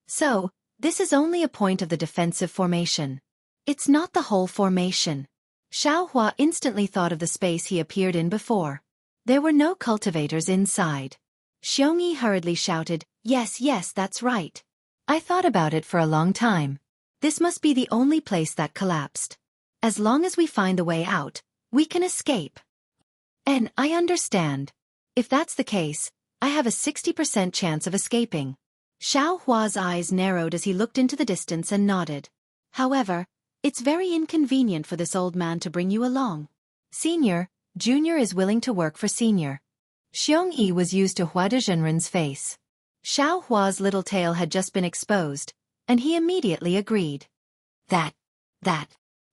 So, this is only a point of the defensive formation. It's not the whole formation." Xiao Hua instantly thought of the space he appeared in before. There were no cultivators inside. Xueqi hurriedly shouted, Yes, that's right. I thought about it for a long time. This must be the only place that collapsed. As long as we find the way out, we can escape." "And I understand. If that's the case, I have a 60% chance of escaping." Xiao Hua's eyes narrowed as he looked into the distance and nodded. "However, it's very inconvenient for this old man to bring you along. Senior, Junior is willing to work for Senior." Xueqi was used to Hua de Zhenren's face. Xiao Hua's little tail had just been exposed, and he immediately agreed. That.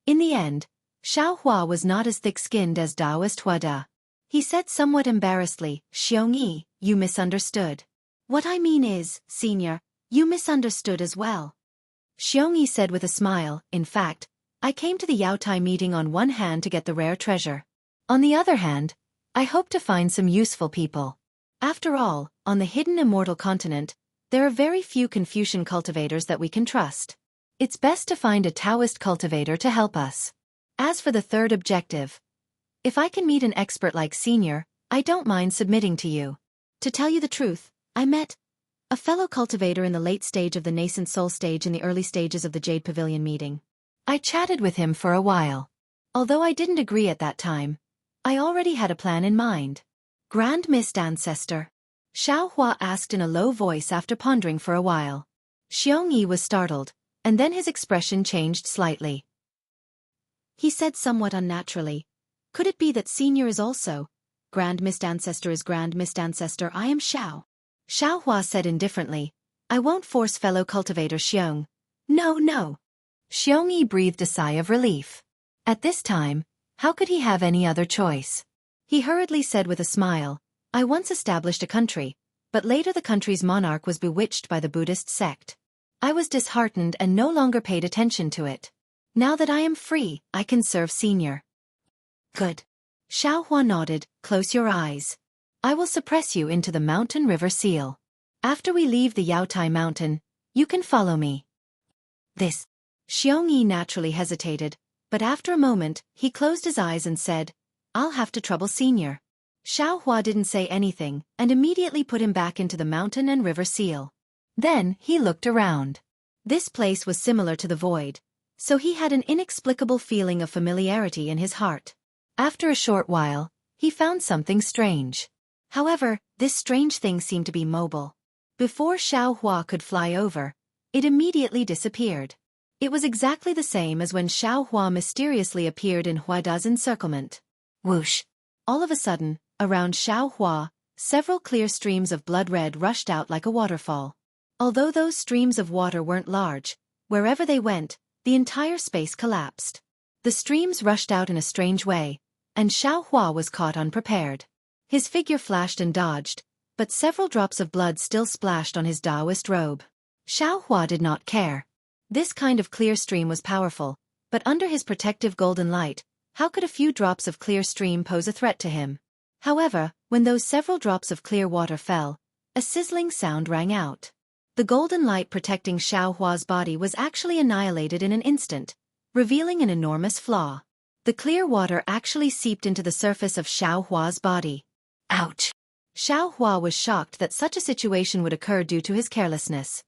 In the end, Xiao Hua was not as thick-skinned as Taoist Huada. He said somewhat embarrassedly, "Xueqi, you misunderstood." "What I mean is, Senior, you misunderstood as well." Xueqi said with a smile, "In fact, I came to the Yaotai meeting on one hand to get the rare treasure. On the other hand, I hope to find some useful people. After all, on the hidden immortal continent, there are very few Confucian cultivators that we can trust. It's best to find a Taoist cultivator to help us. As for the third objective, if I can meet an expert like Senior, I don't mind submitting to you. To tell you the truth, I met a fellow cultivator in the late stage of the nascent soul stage in the early stages of the Jade Pavilion meeting. I chatted with him for a while. Although I didn't agree at that time, I already had a plan in mind." "Grand Mist Ancestor?" Xiao Hua asked in a low voice after pondering for a while. Xueqi was startled, and then his expression changed slightly. He said somewhat unnaturally, "Could it be that Senior is also Grand Mist Ancestor is Grand Mist Ancestor? I am Xiao." Xiao Hua said indifferently, "I won't force fellow cultivator Xiong." No. Xueqi breathed a sigh of relief. At this time, how could he have any other choice? He hurriedly said with a smile, "I once established a country, but later the country's monarch was bewitched by the Buddhist sect. I was disheartened and no longer paid attention to it. Now that I am free, I can serve Senior." "Good." Xiao Hua nodded, "Close your eyes. I will suppress you into the mountain river seal. After we leave the Yaotai mountain, you can follow me." This. Xueqi naturally hesitated, but after a moment, he closed his eyes and said, "I'll have to trouble Senior." Xiaohua didn't say anything and immediately put him back into the mountain and river seal. Then he looked around. This place was similar to the void, so he had an inexplicable feeling of familiarity in his heart. After a short while, he found something strange. However, this strange thing seemed to be mobile. Before Xiaohua could fly over, it immediately disappeared. It was exactly the same as when Xiaohua mysteriously appeared in Huaida's encirclement. Whoosh! All of a sudden, around Xiaohua, several clear streams of blood red rushed out like a waterfall. Although those streams of water weren't large, wherever they went, the entire space collapsed. The streams rushed out in a strange way, and Xiaohua was caught unprepared. His figure flashed and dodged, but several drops of blood still splashed on his Taoist robe. Xiaohua did not care. This kind of clear stream was powerful, but under his protective golden light, how could a few drops of clear stream pose a threat to him? However, when those several drops of clear water fell, a sizzling sound rang out. The golden light protecting Xiaohua's body was actually annihilated in an instant, revealing an enormous flaw. The clear water actually seeped into the surface of Xiaohua's body. Ouch! Xiaohua was shocked that such a situation would occur due to his carelessness.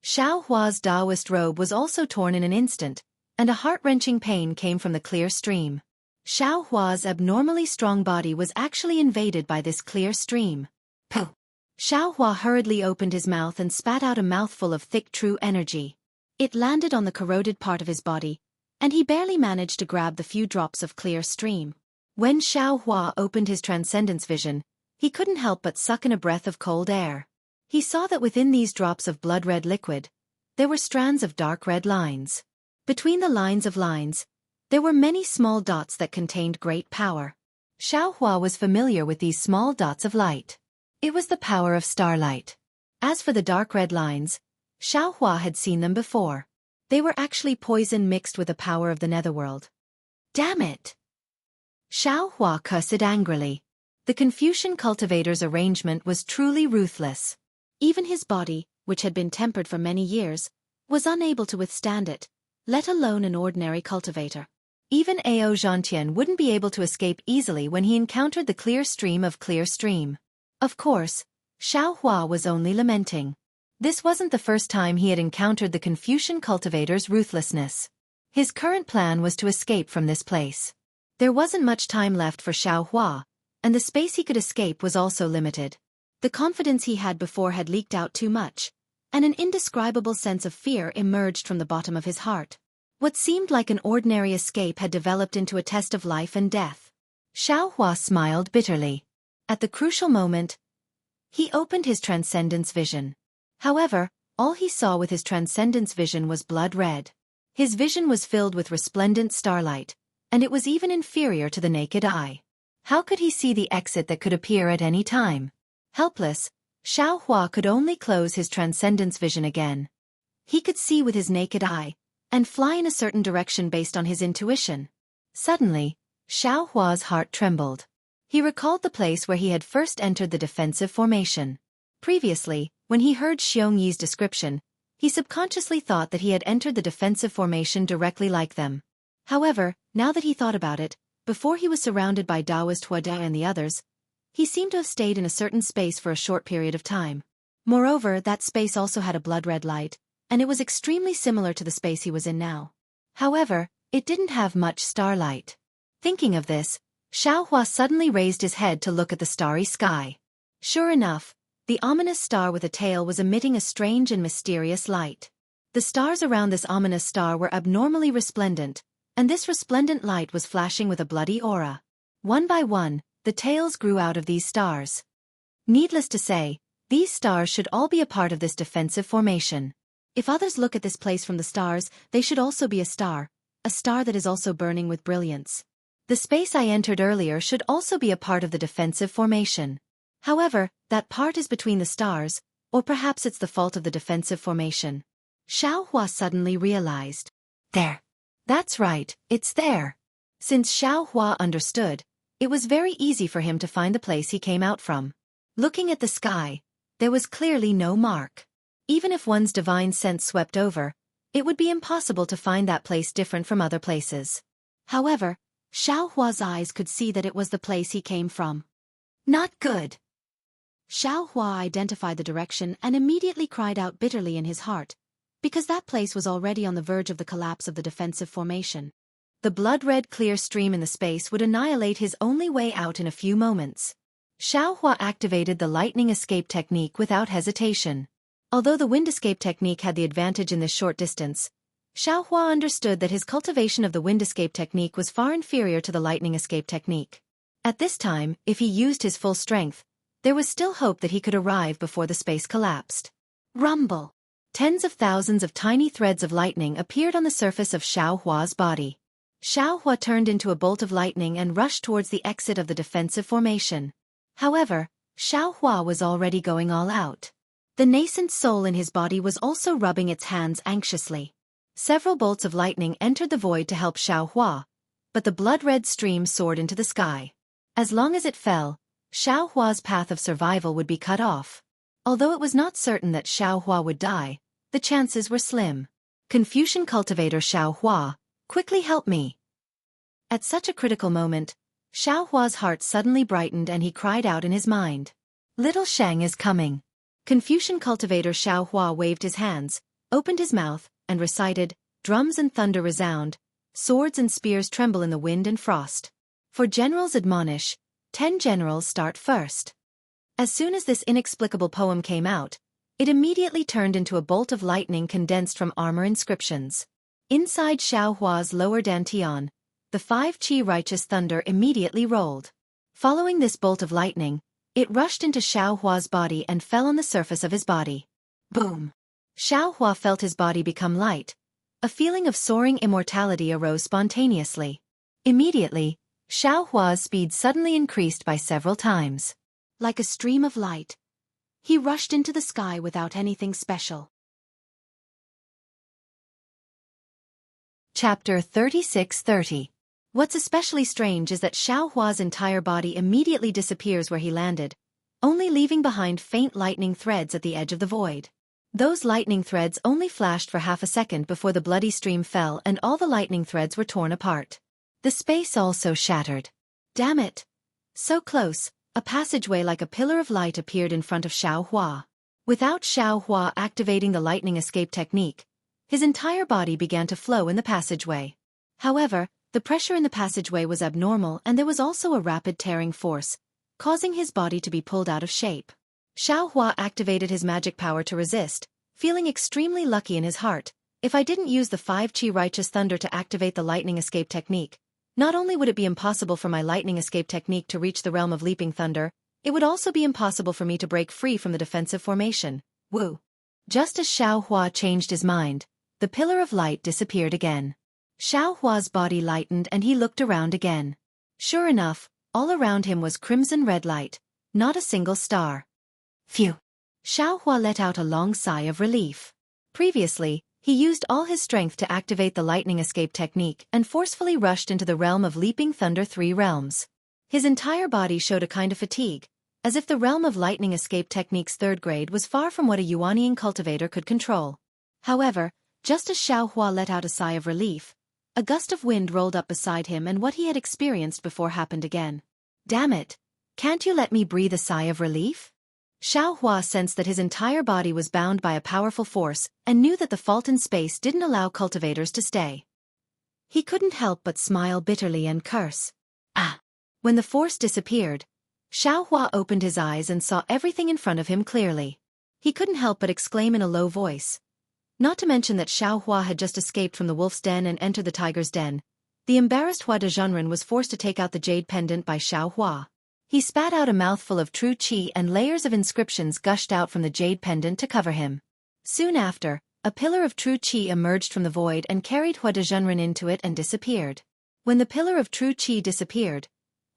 Xiaohua's Taoist robe was also torn in an instant, and a heart-wrenching pain came from the clear stream. Xiaohua's abnormally strong body was actually invaded by this clear stream. Puh! Xiaohua hurriedly opened his mouth and spat out a mouthful of thick true energy. It landed on the corroded part of his body, and he barely managed to grab the few drops of clear stream. When Xiaohua opened his transcendence vision, he couldn't help but suck in a breath of cold air. He saw that within these drops of blood-red liquid, there were strands of dark red lines. Between the lines of lines, there were many small dots that contained great power. Xiaohua was familiar with these small dots of light. It was the power of starlight. As for the dark red lines, Xiaohua had seen them before. They were actually poison mixed with the power of the netherworld. Damn it! Xiaohua cursed angrily. The Confucian cultivator's arrangement was truly ruthless. Even his body, which had been tempered for many years, was unable to withstand it, let alone an ordinary cultivator. Even Ao Zhantian wouldn't be able to escape easily when he encountered the clear stream of clear stream. Of course, Xiaohua was only lamenting. This wasn't the first time he had encountered the Confucian cultivator's ruthlessness. His current plan was to escape from this place. There wasn't much time left for Xiaohua, and the space he could escape was also limited. The confidence he had before had leaked out too much, and an indescribable sense of fear emerged from the bottom of his heart. What seemed like an ordinary escape had developed into a test of life and death. Xiaohua smiled bitterly. At the crucial moment, he opened his transcendence vision. However, all he saw with his transcendence vision was blood red. His vision was filled with resplendent starlight, and it was even inferior to the naked eye. How could he see the exit that could appear at any time? Helpless, Xiaohua could only close his transcendence vision again. He could see with his naked eye, and fly in a certain direction based on his intuition. Suddenly, Xiaohua's heart trembled. He recalled the place where he had first entered the defensive formation. Previously, when he heard Xueqi's description, he subconsciously thought that he had entered the defensive formation directly like them. However, now that he thought about it, before he was surrounded by Taoist Huada and the others, he seemed to have stayed in a certain space for a short period of time. Moreover, that space also had a blood-red light, and it was extremely similar to the space he was in now. However, it didn't have much starlight. Thinking of this, Xiaohua suddenly raised his head to look at the starry sky. Sure enough, the ominous star with a tail was emitting a strange and mysterious light. The stars around this ominous star were abnormally resplendent, and this resplendent light was flashing with a bloody aura. One by one, the tails grew out of these stars. Needless to say, these stars should all be a part of this defensive formation. If others look at this place from the stars, they should also be a star that is also burning with brilliance. The space I entered earlier should also be a part of the defensive formation. However, that part is between the stars, or perhaps it's the fault of the defensive formation. Xiaohua suddenly realized. There. That's right, it's there. Since Xiaohua understood, it was very easy for him to find the place he came out from. Looking at the sky, there was clearly no mark. Even if one's divine sense swept over, it would be impossible to find that place different from other places. However, Xiaohua's eyes could see that it was the place he came from. Not good. Xiao Hua identified the direction and immediately cried out bitterly in his heart, because that place was already on the verge of the collapse of the defensive formation. The blood-red clear stream in the space would annihilate his only way out in a few moments. Xiao Hua activated the lightning escape technique without hesitation. Although the wind escape technique had the advantage in this short distance, Xiao Hua understood that his cultivation of the wind escape technique was far inferior to the lightning escape technique. At this time, if he used his full strength, there was still hope that he could arrive before the space collapsed. Rumble! Tens of thousands of tiny threads of lightning appeared on the surface of Xiao Hua's body. Xiao Hua turned into a bolt of lightning and rushed towards the exit of the defensive formation. However, Xiao Hua was already going all out. The nascent soul in his body was also rubbing its hands anxiously. Several bolts of lightning entered the void to help Xiao Hua, but the blood-red stream soared into the sky. As long as it fell, Xiao Hua's path of survival would be cut off. Although it was not certain that Xiao Hua would die, the chances were slim. Confucian cultivator Xiao Hua, quickly help me. At such a critical moment, Xiao Hua's heart suddenly brightened and he cried out in his mind. Little Shang is coming. Confucian cultivator Xiao Hua waved his hands, opened his mouth, and recited, drums and thunder resound, swords and spears tremble in the wind and frost. For generals admonish, 10 generals start first. As soon as this inexplicable poem came out, it immediately turned into a bolt of lightning condensed from armor inscriptions. Inside Xiao Hua's lower dantian, the 5 qi righteous thunder immediately rolled. Following this bolt of lightning, it rushed into Xiao Hua's body and fell on the surface of his body. Boom! Xiao Hua felt his body become light. A feeling of soaring immortality arose spontaneously. Immediately, Xiao Hua's speed suddenly increased by several times. Like a stream of light, he rushed into the sky without anything special. Chapter 36:30. What's especially strange is that Xiao Hua's entire body immediately disappears where he landed, only leaving behind faint lightning threads at the edge of the void. Those lightning threads only flashed for half a second before the bloody stream fell and all the lightning threads were torn apart. The space also shattered. Damn it! So close, a passageway like a pillar of light appeared in front of Xiao Hua. Without Xiao Hua activating the lightning escape technique, his entire body began to flow in the passageway. However, the pressure in the passageway was abnormal and there was also a rapid tearing force, causing his body to be pulled out of shape. Xiao Hua activated his magic power to resist, feeling extremely lucky in his heart. If I didn't use the 5 qi righteous thunder to activate the lightning escape technique, not only would it be impossible for my lightning escape technique to reach the realm of leaping thunder, it would also be impossible for me to break free from the defensive formation. Woo! Just as Xiao Hua changed his mind, the pillar of light disappeared again. Xiao Hua's body lightened and he looked around again. Sure enough, all around him was crimson-red light, not a single star. Phew! Xiao Hua let out a long sigh of relief. Previously, he used all his strength to activate the lightning escape technique and forcefully rushed into the realm of leaping thunder 3 realms. His entire body showed a kind of fatigue, as if the realm of lightning escape technique's 3rd grade was far from what a Yuanian cultivator could control. However, just as Xiao Hua let out a sigh of relief, a gust of wind rolled up beside him and what he had experienced before happened again. Damn it! Can't you let me breathe a sigh of relief? Xiao Hua sensed that his entire body was bound by a powerful force and knew that the fault in space didn't allow cultivators to stay. He couldn't help but smile bitterly and curse. Ah! When the force disappeared, Xiao Hua opened his eyes and saw everything in front of him clearly. He couldn't help but exclaim in a low voice. Not to mention that Xiao Hua had just escaped from the wolf's den and entered the tiger's den. The embarrassed Hua de Zhenren was forced to take out the jade pendant by Xiao Hua. He spat out a mouthful of true qi and layers of inscriptions gushed out from the jade pendant to cover him. Soon after, a pillar of true qi emerged from the void and carried Hua de Zhenren into it and disappeared. When the pillar of true qi disappeared,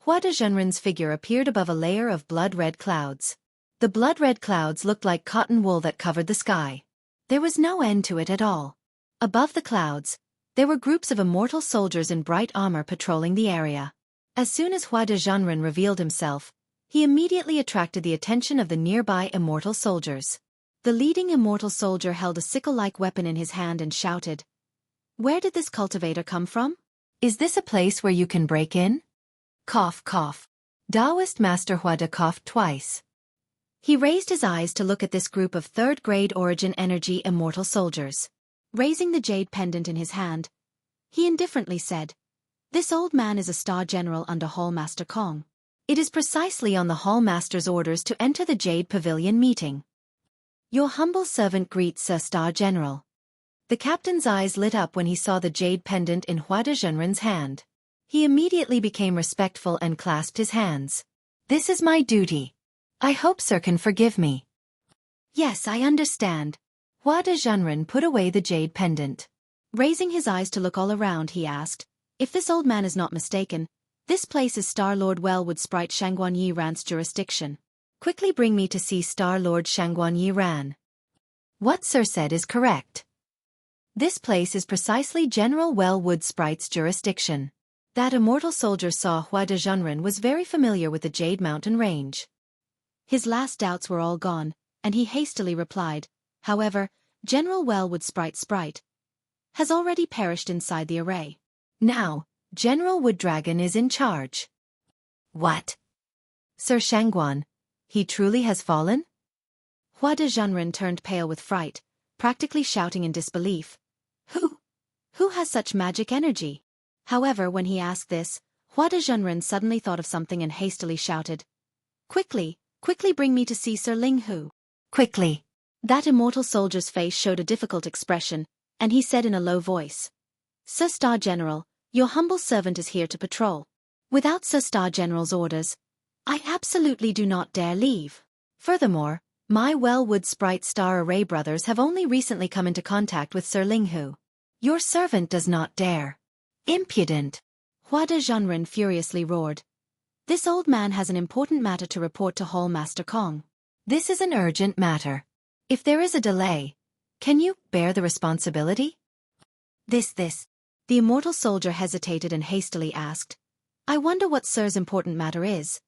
Hua de Zhenren's figure appeared above a layer of blood-red clouds. The blood-red clouds looked like cotton wool that covered the sky. There was no end to it at all. Above the clouds, there were groups of immortal soldiers in bright armor patrolling the area. As soon as Hua de Zhenren revealed himself, he immediately attracted the attention of the nearby immortal soldiers. The leading immortal soldier held a sickle-like weapon in his hand and shouted, "Where did this cultivator come from? Is this a place where you can break in?" Cough, cough. Taoist Master Huada coughed twice. He raised his eyes to look at this group of third-grade origin energy immortal soldiers. Raising the jade pendant in his hand, he indifferently said, "This old man is a Star General under Hall Master Kong. It is precisely on the Hall Master's orders to enter the Jade Pavilion meeting. Your humble servant greets Sir Star General." The captain's eyes lit up when he saw the jade pendant in Huada Zhenren's hand. He immediately became respectful and clasped his hands. "This is my duty. I hope Sir can forgive me." "Yes, I understand." Huada Zhenren put away the jade pendant. Raising his eyes to look all around, he asked, "If this old man is not mistaken, this place is Star-Lord Wellwood Sprite Shangguan Yi Ran's jurisdiction. Quickly bring me to see Star-Lord Shangguan Yi Ran." "What Sir said is correct. This place is precisely General Wellwood Sprite's jurisdiction." That immortal soldier saw Huada Zhenren was very familiar with the Jade Mountain range. His last doubts were all gone, and he hastily replied, "However, General Wellwood Sprite has already perished inside the array. Now, General Wood Dragon is in charge." "What? Sir Shangguan, he truly has fallen?" Huada Zhenren turned pale with fright, practically shouting in disbelief. Who has such magic energy?" However, when he asked this, Huada Zhenren suddenly thought of something and hastily shouted, Quickly bring me to see Sir Ling Hu. Quickly." That immortal soldier's face showed a difficult expression, and he said in a low voice, "Sir Star General, your humble servant is here to patrol. Without Sir Star General's orders, I absolutely do not dare leave. Furthermore, my Wellwood Sprite Star Array brothers have only recently come into contact with Sir Ling Hu. Your servant does not dare." "Impudent!" Huada Zhenren furiously roared. "This old man has an important matter to report to Hall Master Kong. This is an urgent matter. If there is a delay, can you bear the responsibility?" This. The immortal soldier hesitated and hastily asked, "I wonder what Sir's important matter is.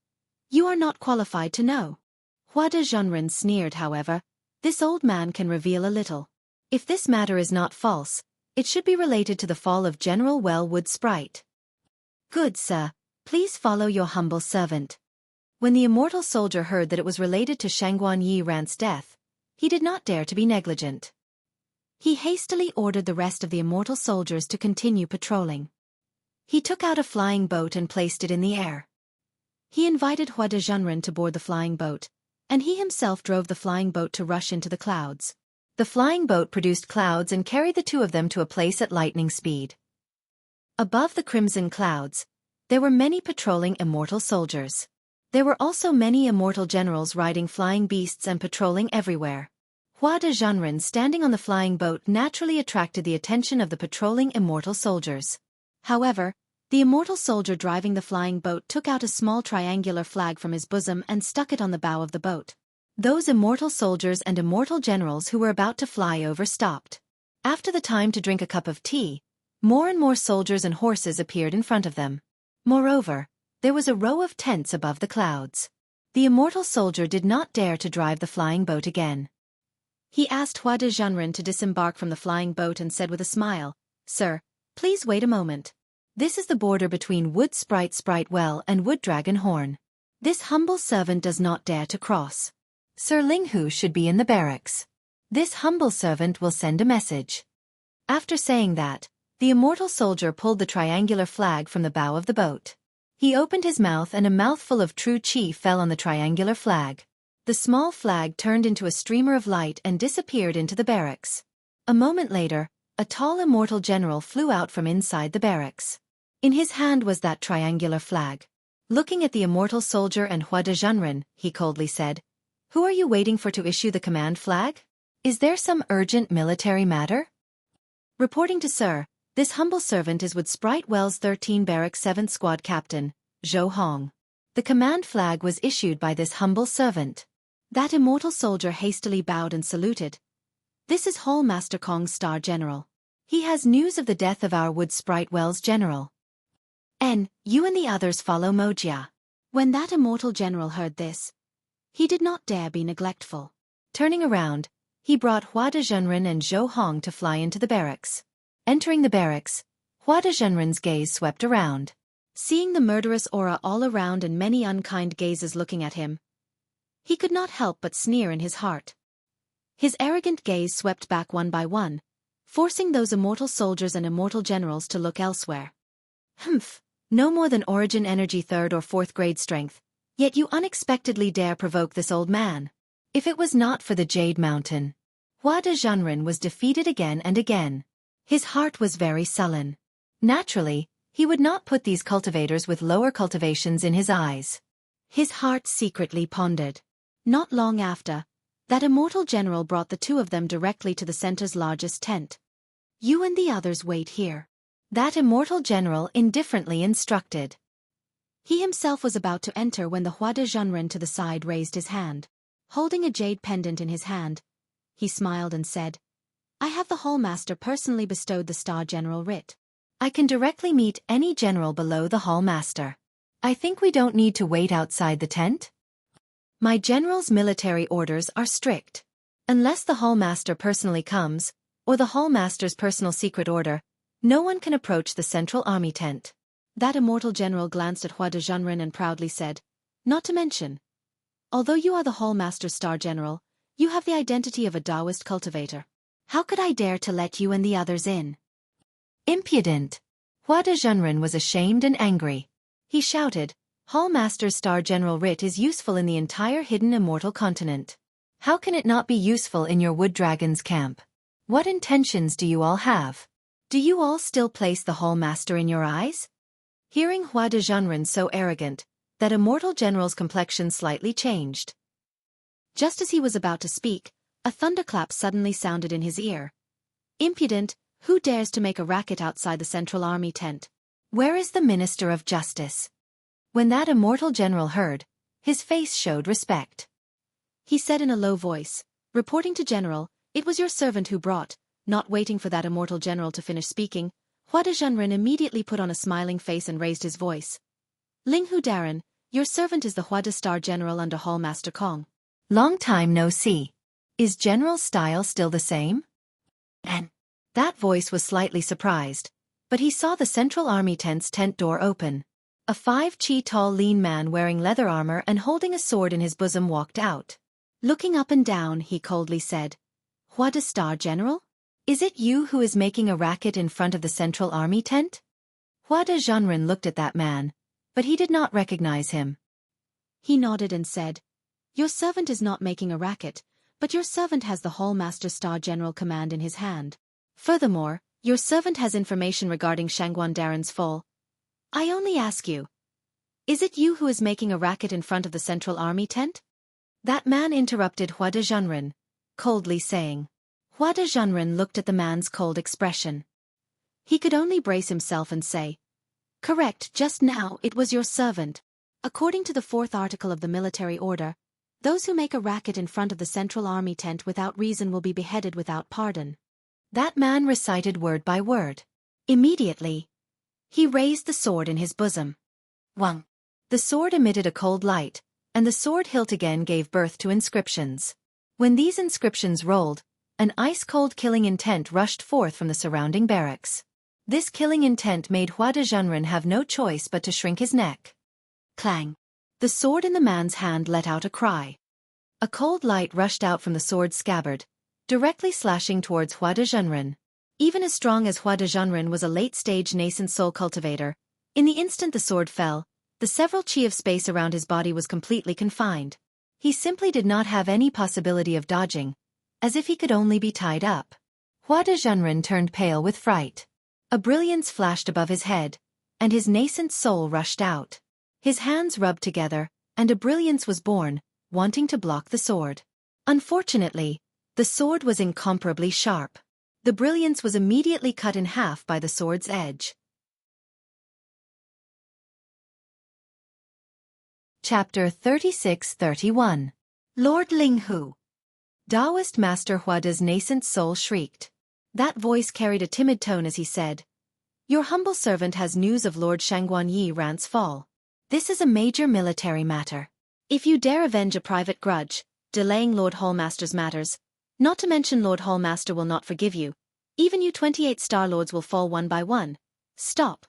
You are not qualified to know." Huada Zhenren sneered, "However, this old man can reveal a little. If this matter is not false, it should be related to the fall of General Wellwood Sprite." "Good sir, please follow your humble servant." When the immortal soldier heard that it was related to Shangguan Yi Ran's death, he did not dare to be negligent. He hastily ordered the rest of the immortal soldiers to continue patrolling. He took out a flying boat and placed it in the air. He invited Huada Zhenren to board the flying boat, and he himself drove the flying boat to rush into the clouds. The flying boat produced clouds and carried the two of them to a place at lightning speed. Above the crimson clouds, there were many patrolling immortal soldiers. There were also many immortal generals riding flying beasts and patrolling everywhere. Huada Zhenren standing on the flying boat naturally attracted the attention of the patrolling immortal soldiers. However, the immortal soldier driving the flying boat took out a small triangular flag from his bosom and stuck it on the bow of the boat. Those immortal soldiers and immortal generals who were about to fly over stopped. After the time to drink a cup of tea, more and more soldiers and horses appeared in front of them. Moreover, there was a row of tents above the clouds. The immortal soldier did not dare to drive the flying boat again. He asked Huada Zhenren to disembark from the flying boat and said with a smile, "Sir, please wait a moment. This is the border between Wood Sprite Well and Wood Dragon Horn. This humble servant does not dare to cross. Sir Ling Hu should be in the barracks. This humble servant will send a message." After saying that, the immortal soldier pulled the triangular flag from the bow of the boat. He opened his mouth and a mouthful of true qi fell on the triangular flag. The small flag turned into a streamer of light and disappeared into the barracks. A moment later, a tall immortal general flew out from inside the barracks. In his hand was that triangular flag. Looking at the immortal soldier and Huada Zhenren, he coldly said, "Who are you waiting for to issue the command flag? Is there some urgent military matter?" "Reporting to Sir, this humble servant is with Sprite Wells 13 Barracks 7th Squad Captain, Zhou Hong. The command flag was issued by this humble servant." That immortal soldier hastily bowed and saluted. "This is Hall Master Kong's Star General. He has news of the death of our Wood Sprite Wells General. You and the others follow Mojia." When that immortal general heard this, he did not dare be neglectful. Turning around, he brought Huada Zhenren and Zhou Hong to fly into the barracks. Entering the barracks, Huada Zhenren's gaze swept around. Seeing the murderous aura all around and many unkind gazes looking at him, he could not help but sneer in his heart. His arrogant gaze swept back one by one, forcing those immortal soldiers and immortal generals to look elsewhere. Humph, no more than origin energy 3rd or 4th grade strength, yet you unexpectedly dare provoke this old man. If it was not for the Jade Mountain, Hua de Zhenren was defeated again and again. His heart was very sullen. Naturally, he would not put these cultivators with lower cultivations in his eyes. His heart secretly pondered. Not long after, that immortal general brought the two of them directly to the center's largest tent. You and the others wait here. That immortal general indifferently instructed. He himself was about to enter when the Hua de Zhenren to the side raised his hand. Holding a jade pendant in his hand, he smiled and said, I have the Hall Master personally bestowed the Star General writ. I can directly meet any general below the Hall Master. I think we don't need to wait outside the tent? My general's military orders are strict. Unless the Hall Master personally comes, or the Hall Master's personal secret order, no one can approach the central army tent. That immortal general glanced at Hua de Zhenren and proudly said, Not to mention, although you are the Hall Master's Star General, you have the identity of a Taoist cultivator. How could I dare to let you and the others in? Impudent! Hua de Zhenren was ashamed and angry. He shouted, Hall Master's Star General writ is useful in the entire hidden immortal continent. How can it not be useful in your wood dragon's camp? What intentions do you all have? Do you all still place the Hall Master in your eyes? Hearing Hua de Zhenren so arrogant, that immortal general's complexion slightly changed. Just as he was about to speak, a thunderclap suddenly sounded in his ear. Impudent, who dares to make a racket outside the central army tent? Where is the Minister of Justice? When that immortal general heard, his face showed respect. He said in a low voice, reporting to General, it was your servant who brought. Not waiting for that immortal general to finish speaking, Hua de Zhenren immediately put on a smiling face and raised his voice. Ling Hu Darren, your servant is the Hua de Star General under Hall Master Kong. Long time no see. Is General's style still the same? And that voice was slightly surprised, but he saw the central army tent's tent door open. A 5 chi tall lean man wearing leather armor and holding a sword in his bosom walked out. Looking up and down, he coldly said, Hua de Star General? Is it you who is making a racket in front of the central army tent? Hua de Zhenren looked at that man, but he did not recognize him. He nodded and said, Your servant is not making a racket, but your servant has the Hall Master Star General command in his hand. Furthermore, your servant has information regarding Shangguan Darren's fall. I only ask you, is it you who is making a racket in front of the central army tent? That man interrupted Hua de Zhenren, coldly saying. Hua de Zhenren looked at the man's cold expression. He could only brace himself and say, Correct, just now it was your servant. According to the 4th article of the military order, those who make a racket in front of the central army tent without reason will be beheaded without pardon. That man recited word by word. Immediately, he raised the sword in his bosom. Wang. The sword emitted a cold light, and the sword hilt again gave birth to inscriptions. When these inscriptions rolled, an ice-cold killing intent rushed forth from the surrounding barracks. This killing intent made Hua de Zhenren have no choice but to shrink his neck. Clang! The sword in the man's hand let out a cry. A cold light rushed out from the sword's scabbard, directly slashing towards Hua de Zhenren. Even as strong as Hua de Zhenren was a late-stage nascent soul cultivator, in the instant the sword fell, the several chi of space around his body was completely confined. He simply did not have any possibility of dodging, as if he could only be tied up. Hua de Zhenren turned pale with fright. A brilliance flashed above his head, and his nascent soul rushed out. His hands rubbed together, and a brilliance was born, wanting to block the sword. Unfortunately, the sword was incomparably sharp. The brilliance was immediately cut in half by the sword's edge. Chapter 36-31. Lord Linghu. Taoist Master Hua De's nascent soul shrieked. That voice carried a timid tone as he said, Your humble servant has news of Lord Shangguan Yi Ran's fall. This is a major military matter. If you dare avenge a private grudge, delaying Lord Hallmaster's matters, not to mention Lord Hallmaster will not forgive you, even you 28 Star Lords will fall one by one. Stop.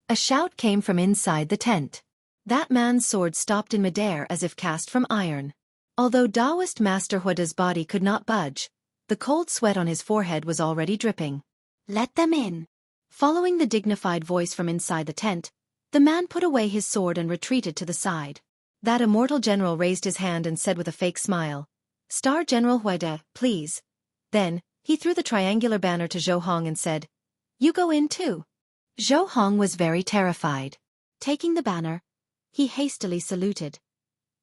A shout came from inside the tent. That man's sword stopped in midair as if cast from iron. Although Taoist Master Huada's body could not budge, the cold sweat on his forehead was already dripping. "Let them in." Following the dignified voice from inside the tent, the man put away his sword and retreated to the side. That immortal general raised his hand and said with a fake smile, "Star General Huada, please." Then, he threw the triangular banner to Zhou Hong and said, "You go in too." Zhou Hong was very terrified. Taking the banner, he hastily saluted.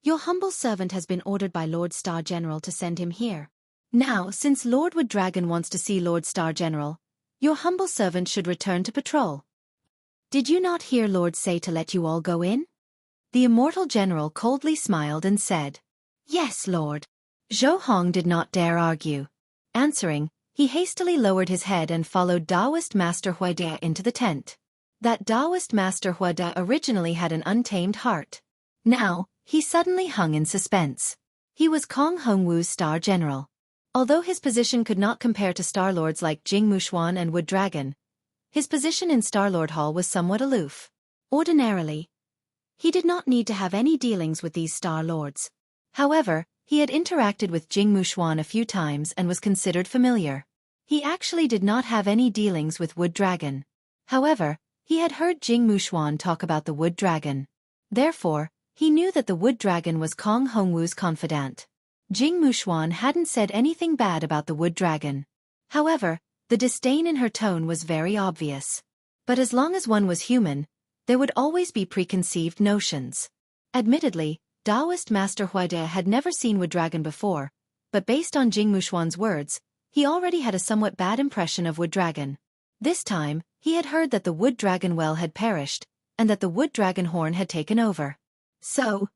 "Your humble servant has been ordered by Lord Star General to send him here. Now, since Lord Wood Dragon wants to see Lord Star General, your humble servant should return to patrol." "Did you not hear Lord say to let you all go in?" The immortal general coldly smiled and said, "Yes, Lord." Zhou Hong did not dare argue. Answering, he hastily lowered his head and followed Taoist Master Huada into the tent. That Taoist Master Huada originally had an untamed heart. Now, he suddenly hung in suspense. He was Kong Hongwu's Star General. Although his position could not compare to Star Lords like Jing Mushuan and Wood Dragon, his position in Star Lord Hall was somewhat aloof. Ordinarily, he did not need to have any dealings with these Star Lords. However, he had interacted with Jing Mushuan a few times and was considered familiar. He actually did not have any dealings with Wood Dragon. However, he had heard Jing Mushuan talk about the Wood Dragon. Therefore, he knew that the Wood Dragon was Kong Hongwu's confidant. Jing Mushuan hadn't said anything bad about the Wood Dragon. However, the disdain in her tone was very obvious. But as long as one was human, there would always be preconceived notions. Admittedly, Taoist Master Huada had never seen Wood Dragon before, but based on Jing Mushuan's words, he already had a somewhat bad impression of Wood Dragon. This time, he had heard that the Wood Dragon well had perished, and that the Wood Dragon horn had taken over. So,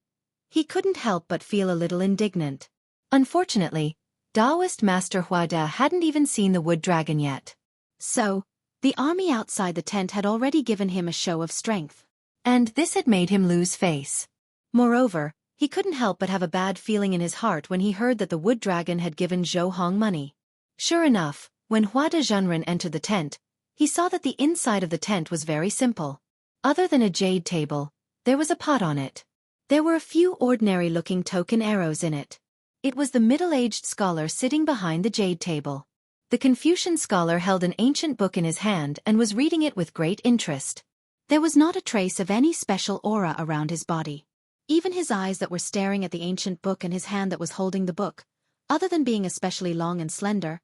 he couldn't help but feel a little indignant. Unfortunately, Taoist Master Huada hadn't even seen the Wood Dragon yet. So, the army outside the tent had already given him a show of strength. And this had made him lose face. Moreover, he couldn't help but have a bad feeling in his heart when he heard that the Wood Dragon had given Zhou Hong money. Sure enough, when Huada Zhenren entered the tent, he saw that the inside of the tent was very simple. Other than a jade table, there was a pot on it. There were a few ordinary-looking token arrows in it. It was the middle-aged scholar sitting behind the jade table. The Confucian scholar held an ancient book in his hand and was reading it with great interest. There was not a trace of any special aura around his body. Even his eyes that were staring at the ancient book and his hand that was holding the book, other than being especially long and slender,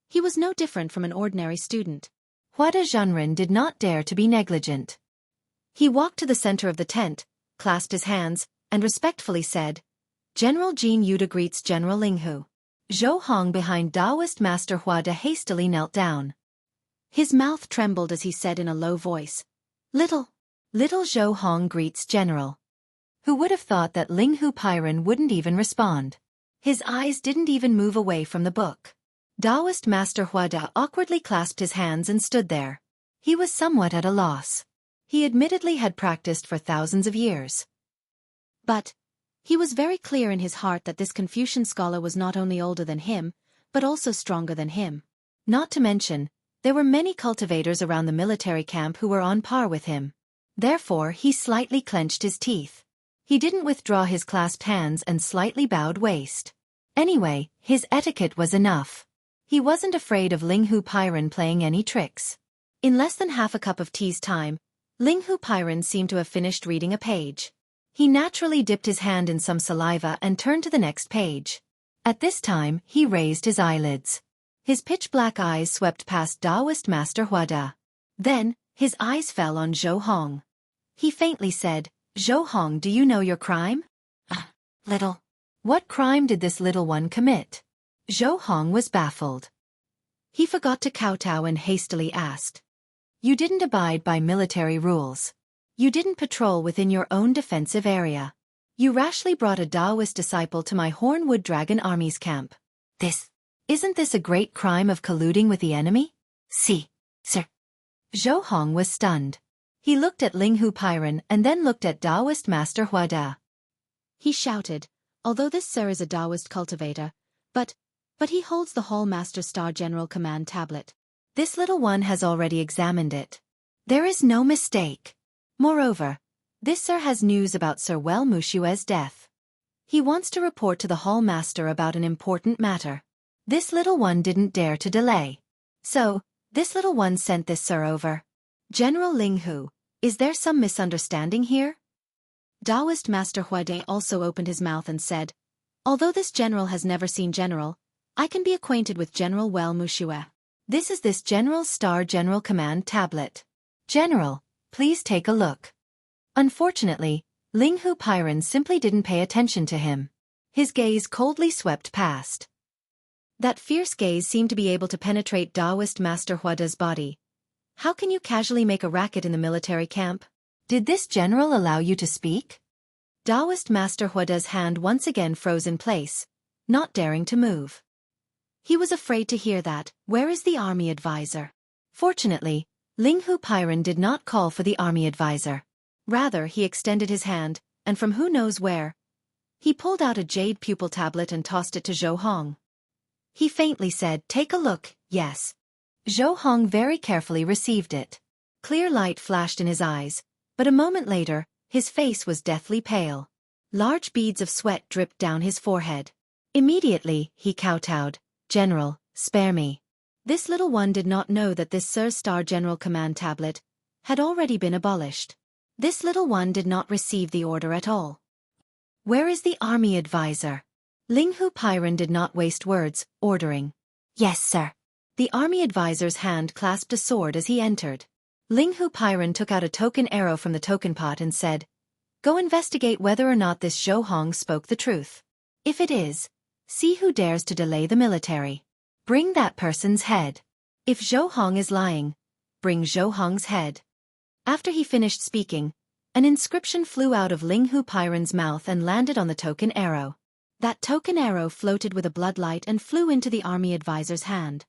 he was no different from an ordinary student. Huada Zhenren did not dare to be negligent. He walked to the center of the tent, clasped his hands, and respectfully said, "General Jin Yuda greets General Linghu." Zhou Hong behind Taoist Master Huada hastily knelt down. His mouth trembled as he said in a low voice, Little Zhou Hong greets General." Who would have thought that Linghu Pyron wouldn't even respond? His eyes didn't even move away from the book. Taoist Master Huada awkwardly clasped his hands and stood there. He was somewhat at a loss. He admittedly had practiced for thousands of years. But he was very clear in his heart that this Confucian scholar was not only older than him, but also stronger than him. Not to mention, there were many cultivators around the military camp who were on par with him. Therefore, he slightly clenched his teeth. He didn't withdraw his clasped hands and slightly bowed waist. Anyway, his etiquette was enough. He wasn't afraid of Linghu Pyron playing any tricks. In less than half a cup of tea's time, Linghu Pyron seemed to have finished reading a page. He naturally dipped his hand in some saliva and turned to the next page. At this time, he raised his eyelids. His pitch-black eyes swept past Taoist Master Huada. Then, his eyes fell on Zhou Hong. He faintly said, "Zhou Hong, do you know your crime?" Little." What crime did this little one commit? Zhou Hong was baffled. He forgot to kowtow and hastily asked. "You didn't abide by military rules. You didn't patrol within your own defensive area. You rashly brought a Taoist disciple to my Hornwood Dragon Army's camp. Isn't this a great crime of colluding with the enemy?" "Si, sir." Zhou Hong was stunned. He looked at Linghu Pyron and then looked at Taoist Master Huada. He shouted, "Although this sir is a Taoist cultivator, but he holds the Hall Master Star General Command tablet. This little one has already examined it. There is no mistake. Moreover, this sir has news about Sir Well Mushue's death. He wants to report to the hall master about an important matter. This little one didn't dare to delay. So, this little one sent this sir over. General Ling Hu, is there some misunderstanding here? Taoist Master Huade also opened his mouth and said, although this general has never seen General, I can be acquainted with General Well Mushue. This is this General's Star General Command tablet. General, please take a look. Unfortunately, Ling Hu Pyron simply didn't pay attention to him. His gaze coldly swept past. That fierce gaze seemed to be able to penetrate Taoist Master Huada's body. How can you casually make a racket in the military camp? Did this general allow you to speak? Taoist Master Huada's hand once again froze in place, not daring to move. He was afraid to hear that. Where is the army advisor? Fortunately, Ling Hu Pyron did not call for the army advisor. Rather, he extended his hand, and from who knows where, he pulled out a jade pupil tablet and tossed it to Zhou Hong. He faintly said, take a look, yes. Zhou Hong very carefully received it. Clear light flashed in his eyes, but a moment later, his face was deathly pale. Large beads of sweat dripped down his forehead. Immediately, he kowtowed, General, spare me. This little one did not know that this Sir Star General Command tablet had already been abolished. This little one did not receive the order at all. Where is the army advisor? Ling Hu Pyron did not waste words, ordering. Yes, sir. The army advisor's hand clasped a sword as he entered. Ling Hu Pyron took out a token arrow from the token pot and said, go investigate whether or not this Zhou Hong spoke the truth. If it is, see who dares to delay the military. Bring that person's head. If Zhou Hong is lying, bring Zhou Hong's head. After he finished speaking, an inscription flew out of Ling Hu Pyron's mouth and landed on the token arrow. That token arrow floated with a bloodlight and flew into the army advisor's hand.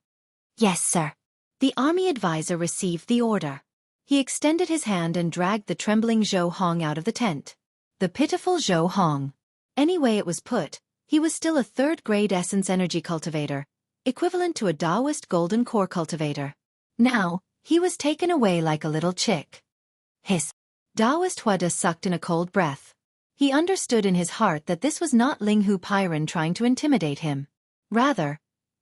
Yes, sir. The army advisor received the order. He extended his hand and dragged the trembling Zhou Hong out of the tent. The pitiful Zhou Hong. Any way it was put, he was still a third-grade essence energy cultivator, equivalent to a Taoist golden core cultivator. Now, he was taken away like a little chick. Hiss. Taoist Huada sucked in a cold breath. He understood in his heart that this was not Ling Hu Pyron trying to intimidate him. Rather,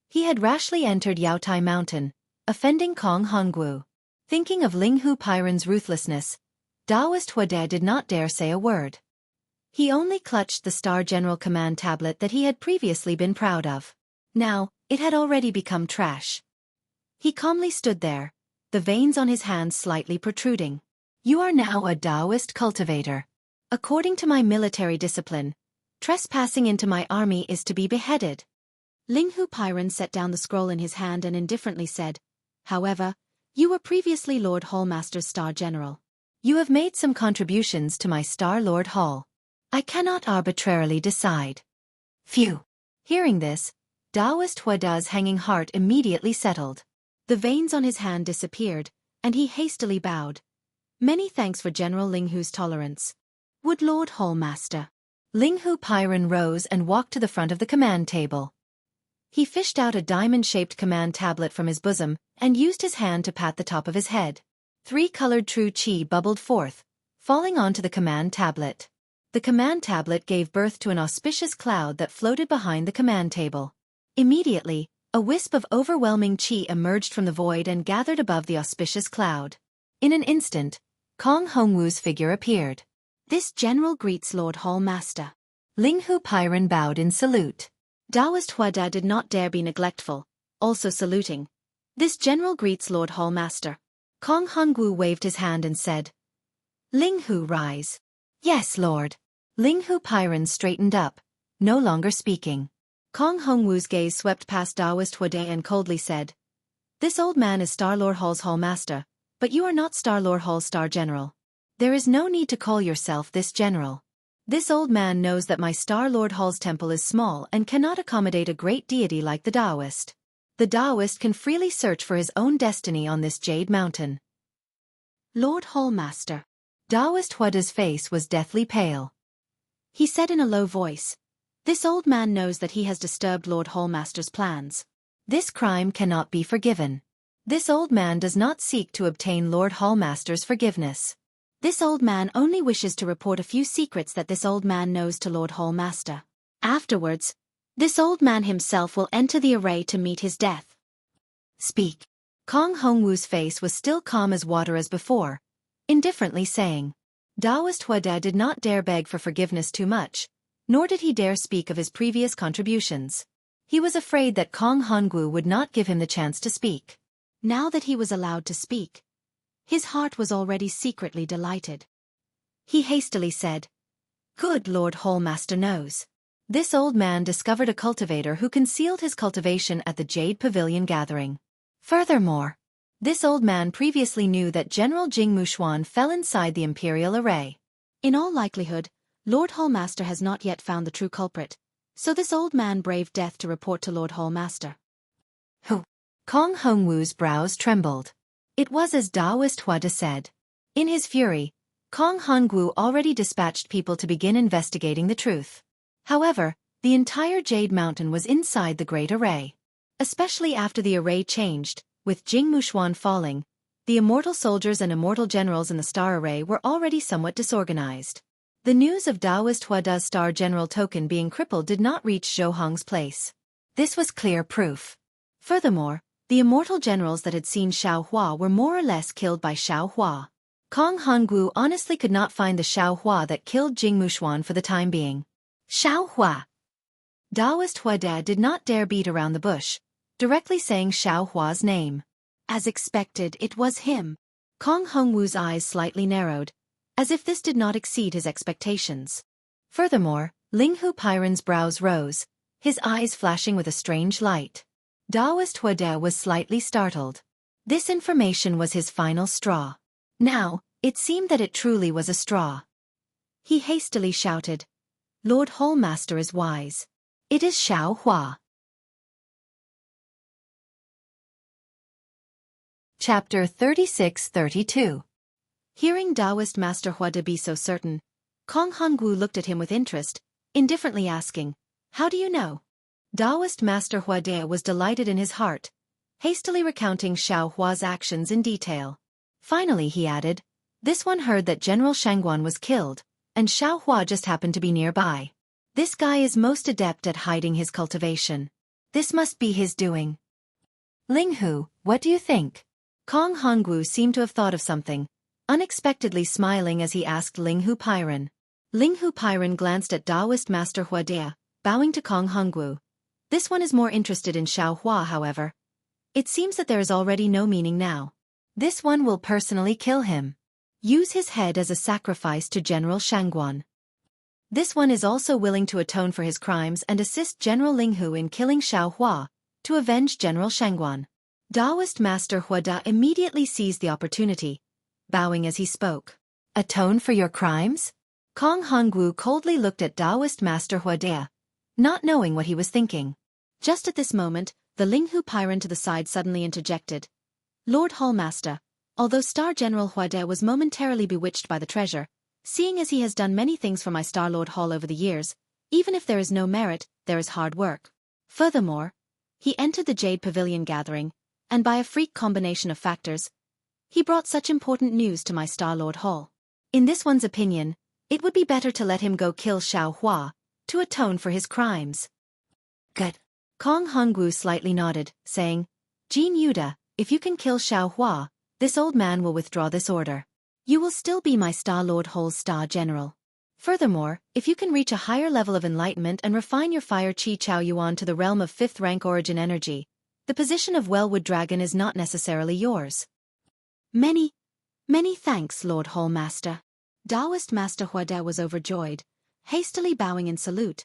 he had rashly entered Yaotai Mountain, offending Kong Hongwu. Thinking of Ling Hu Pyron's ruthlessness, Taoist Huada did not dare say a word. He only clutched the Star General Command tablet that he had previously been proud of. Now, it had already become trash. He calmly stood there, the veins on his hands slightly protruding. You are now a Taoist cultivator. According to my military discipline, trespassing into my army is to be beheaded. Ling Hu Pyron set down the scroll in his hand and indifferently said, however, you were previously Lord Hallmaster's Star General. You have made some contributions to my Star Lord Hall. I cannot arbitrarily decide. Phew. Hearing this, Taoist Huada's hanging heart immediately settled. The veins on his hand disappeared, and he hastily bowed. Many thanks for General Ling Hu's tolerance. Would Lord Hallmaster? Ling Hu Pyron rose and walked to the front of the command table. He fished out a diamond-shaped command tablet from his bosom and used his hand to pat the top of his head. 3 colored true chi bubbled forth, falling onto the command tablet. The command tablet gave birth to an auspicious cloud that floated behind the command table. Immediately, a wisp of overwhelming chi emerged from the void and gathered above the auspicious cloud. In an instant, Kong Hongwu's figure appeared. This general greets Lord Hallmaster. Ling Hu Pyron bowed in salute. Taoist Huada did not dare be neglectful, also saluting. This general greets Lord Hallmaster. Kong Hongwu waved his hand and said, Ling Hu, rise. Yes, Lord. Ling Hu Pyron straightened up, no longer speaking. Kong Hongwu's gaze swept past Taoist Huada and coldly said, this old man is Star-Lord Hall's Hallmaster, but you are not Star-Lord Hall's Star General. There is no need to call yourself this general. This old man knows that my Star-Lord Hall's temple is small and cannot accommodate a great deity like the Taoist. The Taoist can freely search for his own destiny on this Jade Mountain. Lord Hallmaster. Taoist Huada's face was deathly pale. He said in a low voice, this old man knows that he has disturbed Lord Hallmaster's plans. This crime cannot be forgiven. This old man does not seek to obtain Lord Hallmaster's forgiveness. This old man only wishes to report a few secrets that this old man knows to Lord Hall Master. Afterwards, this old man himself will enter the array to meet his death. Speak. Kong Hongwu's face was still calm as water as before, indifferently saying. Daoist Huada did not dare beg for forgiveness too much, nor did he dare speak of his previous contributions. He was afraid that Kong Hongwu would not give him the chance to speak. Now that he was allowed to speak, his heart was already secretly delighted. He hastily said, "Good Lord Hall Master knows. This old man discovered a cultivator who concealed his cultivation at the Jade Pavilion gathering. Furthermore, this old man previously knew that General Jing Mushuan fell inside the Imperial Array. In all likelihood, Lord Hall Master has not yet found the true culprit, so this old man braved death to report to Lord Hall Master." Kong Hongwu's brows trembled. It was as Daoist Huada said. In his fury, Kong Hongwu already dispatched people to begin investigating the truth. However, the entire Jade Mountain was inside the Great Array. Especially after the array changed, with Jing Mushuan falling, the immortal soldiers and immortal generals in the Star Array were already somewhat disorganized. The news of Daoist Huada's Star General token being crippled did not reach Zhou Hong's place. This was clear proof. Furthermore, the immortal generals that had seen Xiao Hua were more or less killed by Xiao Hua. Kong Hongwu honestly could not find the Xiao Hua that killed Jing Mushuan for the time being. Xiao Hua. Daoist Huada did not dare beat around the bush, directly saying Xiao Hua's name. As expected, it was him. Kong Hongwu's eyes slightly narrowed, as if this did not exceed his expectations. Furthermore, Linghu Pyron's brows rose, his eyes flashing with a strange light. Daoist Huada was slightly startled. This information was his final straw. Now, it seemed that it truly was a straw. He hastily shouted, "Lord Hall Master is wise. It is Xiao Hua." Chapter 36-32. Hearing Daoist Master Huada be so certain, Kong Hongwu looked at him with interest, indifferently asking, "How do you know?" Daoist Master Huada was delighted in his heart, hastily recounting Xiao Hua's actions in detail. Finally he added, "This one heard that General Shangguan was killed, and Xiao Hua just happened to be nearby. This guy is most adept at hiding his cultivation. This must be his doing." "Linghu, what do you think?" Kong Hongwu seemed to have thought of something, unexpectedly smiling as he asked Linghu Pyron. Linghu Pyron glanced at Daoist Master Huada, bowing to Kong Hongwu. This one is more interested in Xiao Hua, however. It seems that there is already no meaning now. This one will personally kill him. Use his head as a sacrifice to General Shangguan. This one is also willing to atone for his crimes and assist General Linghu in killing Xiao Hua, to avenge General Shangguan. Daoist Master Huada immediately seized the opportunity, bowing as he spoke. "Atone for your crimes?" Kong Hongwu coldly looked at Daoist Master Huada, not knowing what he was thinking. Just at this moment, the Linghu Pyron to the side suddenly interjected. "Lord Hall Master, although Star General Huada was momentarily bewitched by the treasure, seeing as he has done many things for my Star Lord Hall over the years, even if there is no merit, there is hard work. Furthermore, he entered the Jade Pavilion gathering, and by a freak combination of factors, he brought such important news to my Star Lord Hall. In this one's opinion, it would be better to let him go kill Xiao Hua, to atone for his crimes." "Good." Kong Hongwu slightly nodded, saying, "Jin Yuda, if you can kill Xiao Hua, this old man will withdraw this order. You will still be my Star Lord Hall's Star General. Furthermore, if you can reach a higher level of enlightenment and refine your fire Qi Chao Yuan to the realm of 5th rank origin energy, the position of Wellwood Dragon is not necessarily yours." Many thanks, Lord Hall Master." Daoist Master Huada was overjoyed, hastily bowing in salute.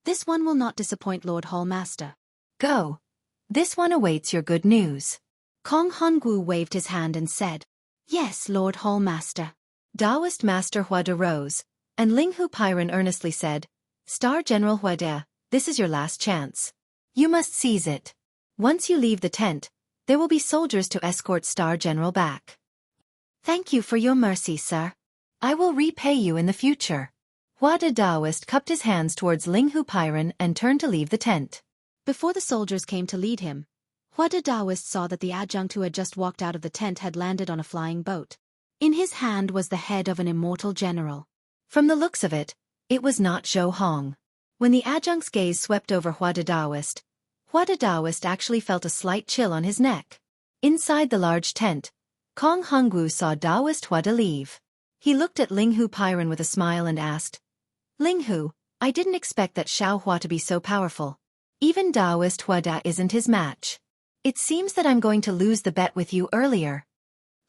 "This one will not disappoint Lord Hall Master. Go. This one awaits your good news." Kong Hongwu waved his hand and said, "Yes, Lord Hall Master." Daoist Master Huada rose, and Linghu Pyron earnestly said, "Star General Huada, this is your last chance. You must seize it. Once you leave the tent, there will be soldiers to escort Star General back." "Thank you for your mercy, sir. I will repay you in the future." Huada Daoist cupped his hands towards Linghu Pyron and turned to leave the tent. Before the soldiers came to lead him, Huada Daoist saw that the adjunct who had just walked out of the tent had landed on a flying boat. In his hand was the head of an immortal general. From the looks of it, it was not Zhou Hong. When the adjunct's gaze swept over Hua de Daoist actually felt a slight chill on his neck. Inside the large tent, Kong Hongwu saw Daoist Hua de leave. He looked at Ling Hu Pairen with a smile and asked, Ling Hu, I didn't expect that Xiao Hua to be so powerful. Even Daoist Hua Da isn't his match. It seems that I'm going to lose the bet with you earlier.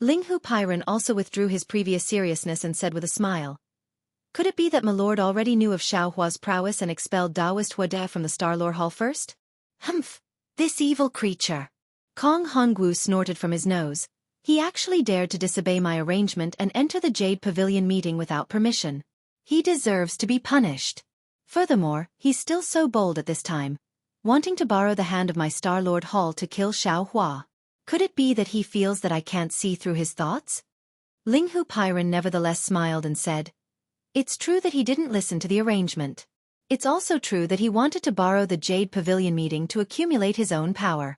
Ling Hu Pairen also withdrew his previous seriousness and said with a smile, could it be that my lord already knew of Xiao Hua's prowess and expelled Daoist Hua Da from the Star-Lord Hall first? Humph! This evil creature! Kong Hongwu snorted from his nose. He actually dared to disobey my arrangement and enter the Jade Pavilion meeting without permission. He deserves to be punished. Furthermore, he's still so bold at this time, wanting to borrow the hand of my Star-Lord Hall to kill Xiao Hua. Could it be that he feels that I can't see through his thoughts? Ling Hu Pairen nevertheless smiled and said, it's true that he didn't listen to the arrangement. It's also true that he wanted to borrow the Jade Pavilion meeting to accumulate his own power.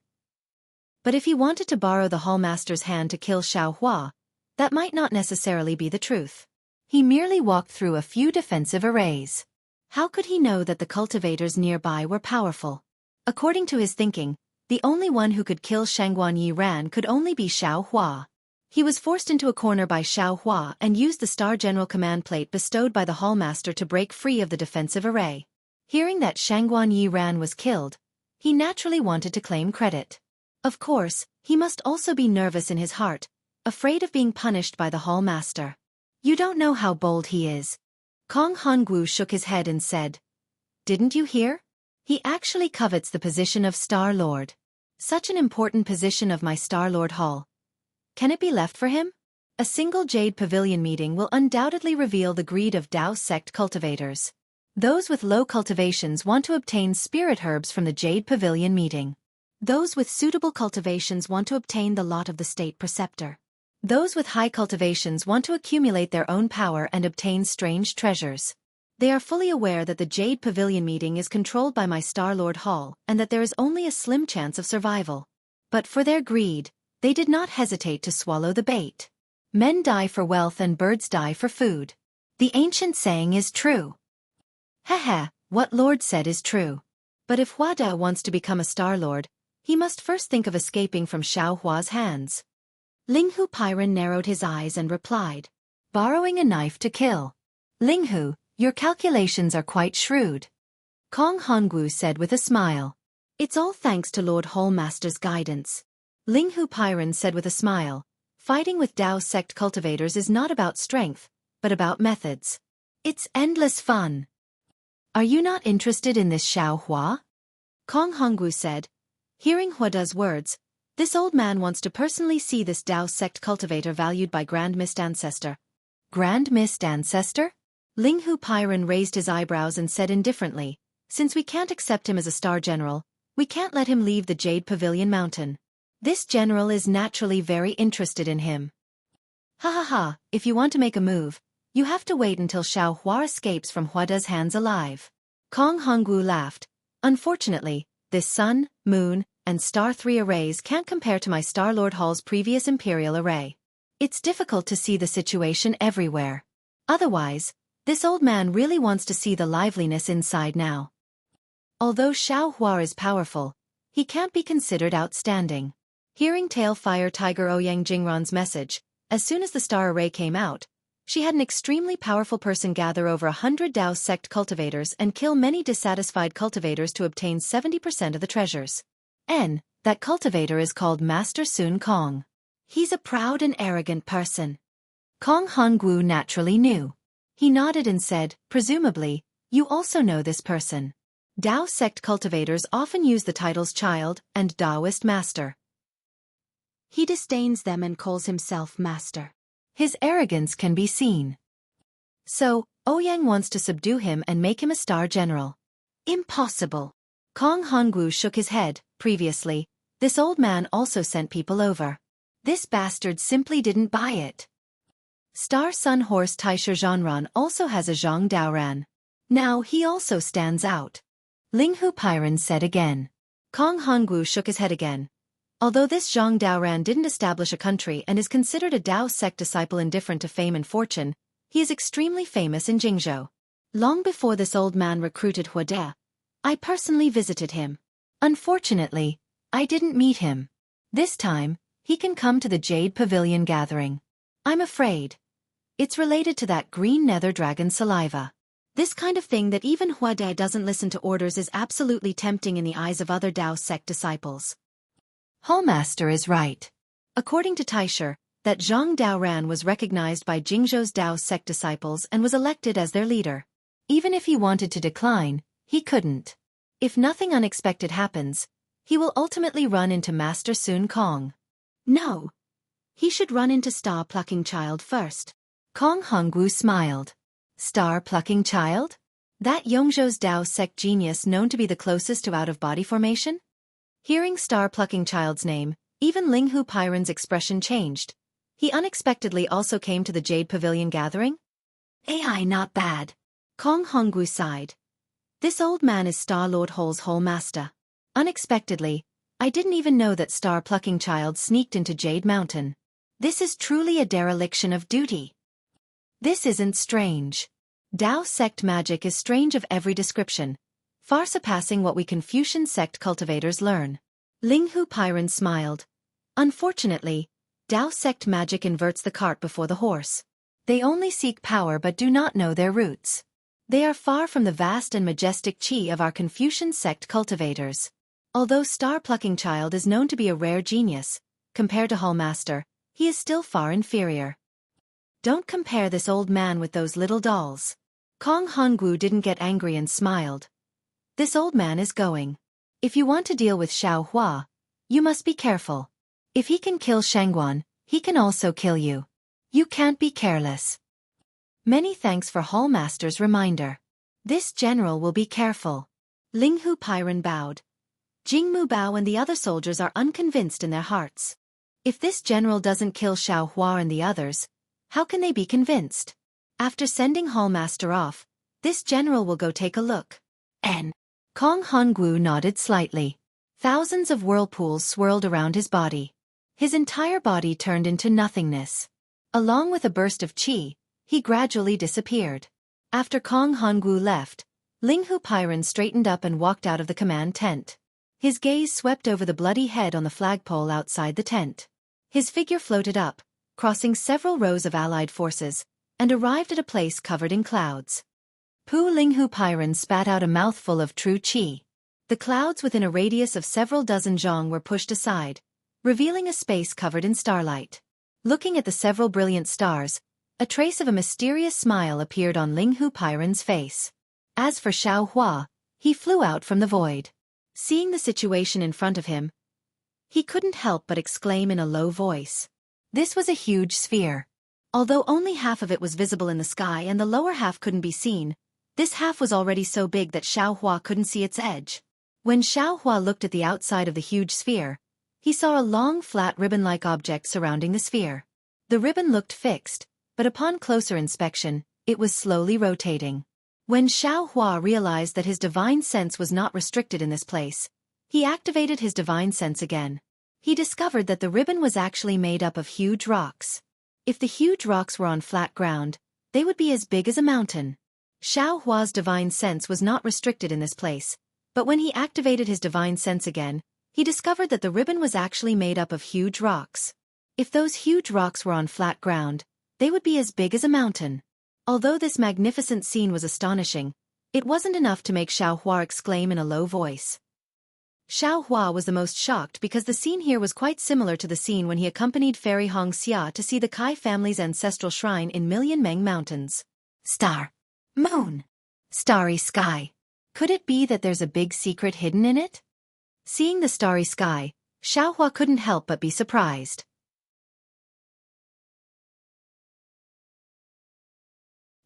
But if he wanted to borrow the Hallmaster's hand to kill Xiao Hua, that might not necessarily be the truth. He merely walked through a few defensive arrays. How could he know that the cultivators nearby were powerful? According to his thinking, the only one who could kill Shangguan Yi Ran could only be Xiao Hua. He was forced into a corner by Xiao Hua and used the Star General command plate bestowed by the Hallmaster to break free of the defensive array. Hearing that Shangguan Yi Ran was killed, he naturally wanted to claim credit. Of course, he must also be nervous in his heart, afraid of being punished by the Hallmaster. You don't know how bold he is. Kong Hongwu shook his head and said, didn't you hear? He actually covets the position of Star Lord. Such an important position of my Star Lord Hall. Can it be left for him? A single Jade Pavilion meeting will undoubtedly reveal the greed of Dao sect cultivators. Those with low cultivations want to obtain spirit herbs from the Jade Pavilion meeting. Those with suitable cultivations want to obtain the lot of the state preceptor. Those with high cultivations want to accumulate their own power and obtain strange treasures. They are fully aware that the Jade Pavilion meeting is controlled by my Star-Lord Hall and that there is only a slim chance of survival. But for their greed, they did not hesitate to swallow the bait. Men die for wealth and birds die for food. The ancient saying is true. Haha, what Lord said is true. But if Hua Da wants to become a Star-Lord, he must first think of escaping from Xiao Hua's hands. Ling Hu Pairen narrowed his eyes and replied, borrowing a knife to kill. Ling Hu, your calculations are quite shrewd. Kong Hongwu said with a smile. It's all thanks to Lord Hallmaster's guidance. Ling Hu Pairen said with a smile, fighting with Dao sect cultivators is not about strength, but about methods. It's endless fun. Are you not interested in this Xiao Hua? Kong Hongwu said. Hearing Hua Da's words, this old man wants to personally see this Dao sect cultivator valued by Grand Mist Ancestor. Grand Mist Ancestor? Ling Hu Pairen raised his eyebrows and said indifferently, since we can't accept him as a Star General, we can't let him leave the Jade Pavilion Mountain. This general is naturally very interested in him. Ha ha ha, if you want to make a move, you have to wait until Xiao Hua escapes from Hua Da's hands alive. Kong Hongwu laughed. Unfortunately, this Sun, Moon, and Star 3 arrays can't compare to my Star-Lord Hall's previous Imperial array. It's difficult to see the situation everywhere. Otherwise, this old man really wants to see the liveliness inside now. Although Xiao Hua is powerful, he can't be considered outstanding. Hearing Tailfire Tiger Ouyang Jingran's message, as soon as the star array came out, she had an extremely powerful person gather over 100 Dao sect cultivators and kill many dissatisfied cultivators to obtain 70% of the treasures. That cultivator is called Master Sun Kong. He's a proud and arrogant person. Kong Hongwu naturally knew. He nodded and said, presumably, you also know this person. Dao sect cultivators often use the titles Child and Daoist Master. He disdains them and calls himself Master. His arrogance can be seen. So, Ouyang wants to subdue him and make him a Star General. Impossible. Kong Hongwu shook his head. Previously, this old man also sent people over. This bastard simply didn't buy it. Star Sun Horse Taisher Zhanran also has a Zhang Daoran. Now he also stands out. Ling Hu Pairen said again. Kong Hongwu shook his head again. Although this Zhang Daoran didn't establish a country and is considered a Dao sect disciple indifferent to fame and fortune, he is extremely famous in Jingzhou. Long before this old man recruited Huade, I personally visited him. Unfortunately, I didn't meet him. This time, he can come to the Jade Pavilion gathering. I'm afraid. It's related to that green nether dragon saliva. This kind of thing that even Huade doesn't listen to orders is absolutely tempting in the eyes of other Dao sect disciples. Hallmaster is right. According to Taisher, that Zhang Daoran was recognized by Jingzhou's Dao sect disciples and was elected as their leader. Even if he wanted to decline, he couldn't. If nothing unexpected happens, he will ultimately run into Master Sun Kong. No. He should run into Star-Plucking Child first. Kong Hongwu smiled. Star-Plucking Child? That Yongzhou's Dao sect genius known to be the closest to out-of-body formation? Hearing Star-Plucking Child's name, even Linghu Pyron's expression changed. He unexpectedly also came to the Jade Pavilion gathering? AI not bad. Kong Hongwu sighed. This old man is Star-Lord Hole's whole master. Unexpectedly, I didn't even know that Star-Plucking Child sneaked into Jade Mountain. This is truly a dereliction of duty. This isn't strange. Dao sect magic is strange of every description, far surpassing what we Confucian sect cultivators learn. Linghu Pyron smiled. Unfortunately, Dao sect magic inverts the cart before the horse. They only seek power but do not know their roots. They are far from the vast and majestic qi of our Confucian sect cultivators. Although Star-Plucking Child is known to be a rare genius, compared to Hallmaster, he is still far inferior. Don't compare this old man with those little dolls. Kong Hongwu didn't get angry and smiled. This old man is going. If you want to deal with Xiao Hua, you must be careful. If he can kill Shangguan, he can also kill you. You can't be careless. Many thanks for Hallmaster's reminder. This general will be careful. Linghu Pyron bowed. Jingmu Bao and the other soldiers are unconvinced in their hearts. If this general doesn't kill Xiao Hua and the others, how can they be convinced? After sending Hallmaster off, this general will go take a look. Kong Hongwu nodded slightly. Thousands of whirlpools swirled around his body. His entire body turned into nothingness. Along with a burst of qi, he gradually disappeared. After Kong Hongwu left, Linghu Pyron straightened up and walked out of the command tent. His gaze swept over the bloody head on the flagpole outside the tent. His figure floated up, crossing several rows of allied forces, and arrived at a place covered in clouds. Linghu Pyron spat out a mouthful of true qi. The clouds within a radius of several dozen zhang were pushed aside, revealing a space covered in starlight. Looking at the several brilliant stars, a trace of a mysterious smile appeared on Linghu Pyron's face. As for Xiao Hua, he flew out from the void. Seeing the situation in front of him, he couldn't help but exclaim in a low voice. This was a huge sphere. Although only half of it was visible in the sky and the lower half couldn't be seen, this half was already so big that Xiao Hua couldn't see its edge. When Xiao Hua looked at the outside of the huge sphere, he saw a long flat ribbon-like object surrounding the sphere. The ribbon looked fixed, but upon closer inspection, it was slowly rotating. When Xiao Hua realized that his divine sense was not restricted in this place, he activated his divine sense again. He discovered that the ribbon was actually made up of huge rocks. If the huge rocks were on flat ground, they would be as big as a mountain. Xiao Hua's divine sense was not restricted in this place, but when he activated his divine sense again, he discovered that the ribbon was actually made up of huge rocks. If those huge rocks were on flat ground, they would be as big as a mountain. Although this magnificent scene was astonishing, it wasn't enough to make Xiao Hua exclaim in a low voice. Xiao Hua was the most shocked because the scene here was quite similar to the scene when he accompanied Fairy Hong Xia to see the Kai family's ancestral shrine in Million Meng Mountains. Star. Moon. Starry sky. Could it be that there's a big secret hidden in it? Seeing the starry sky, Xiao Hua couldn't help but be surprised.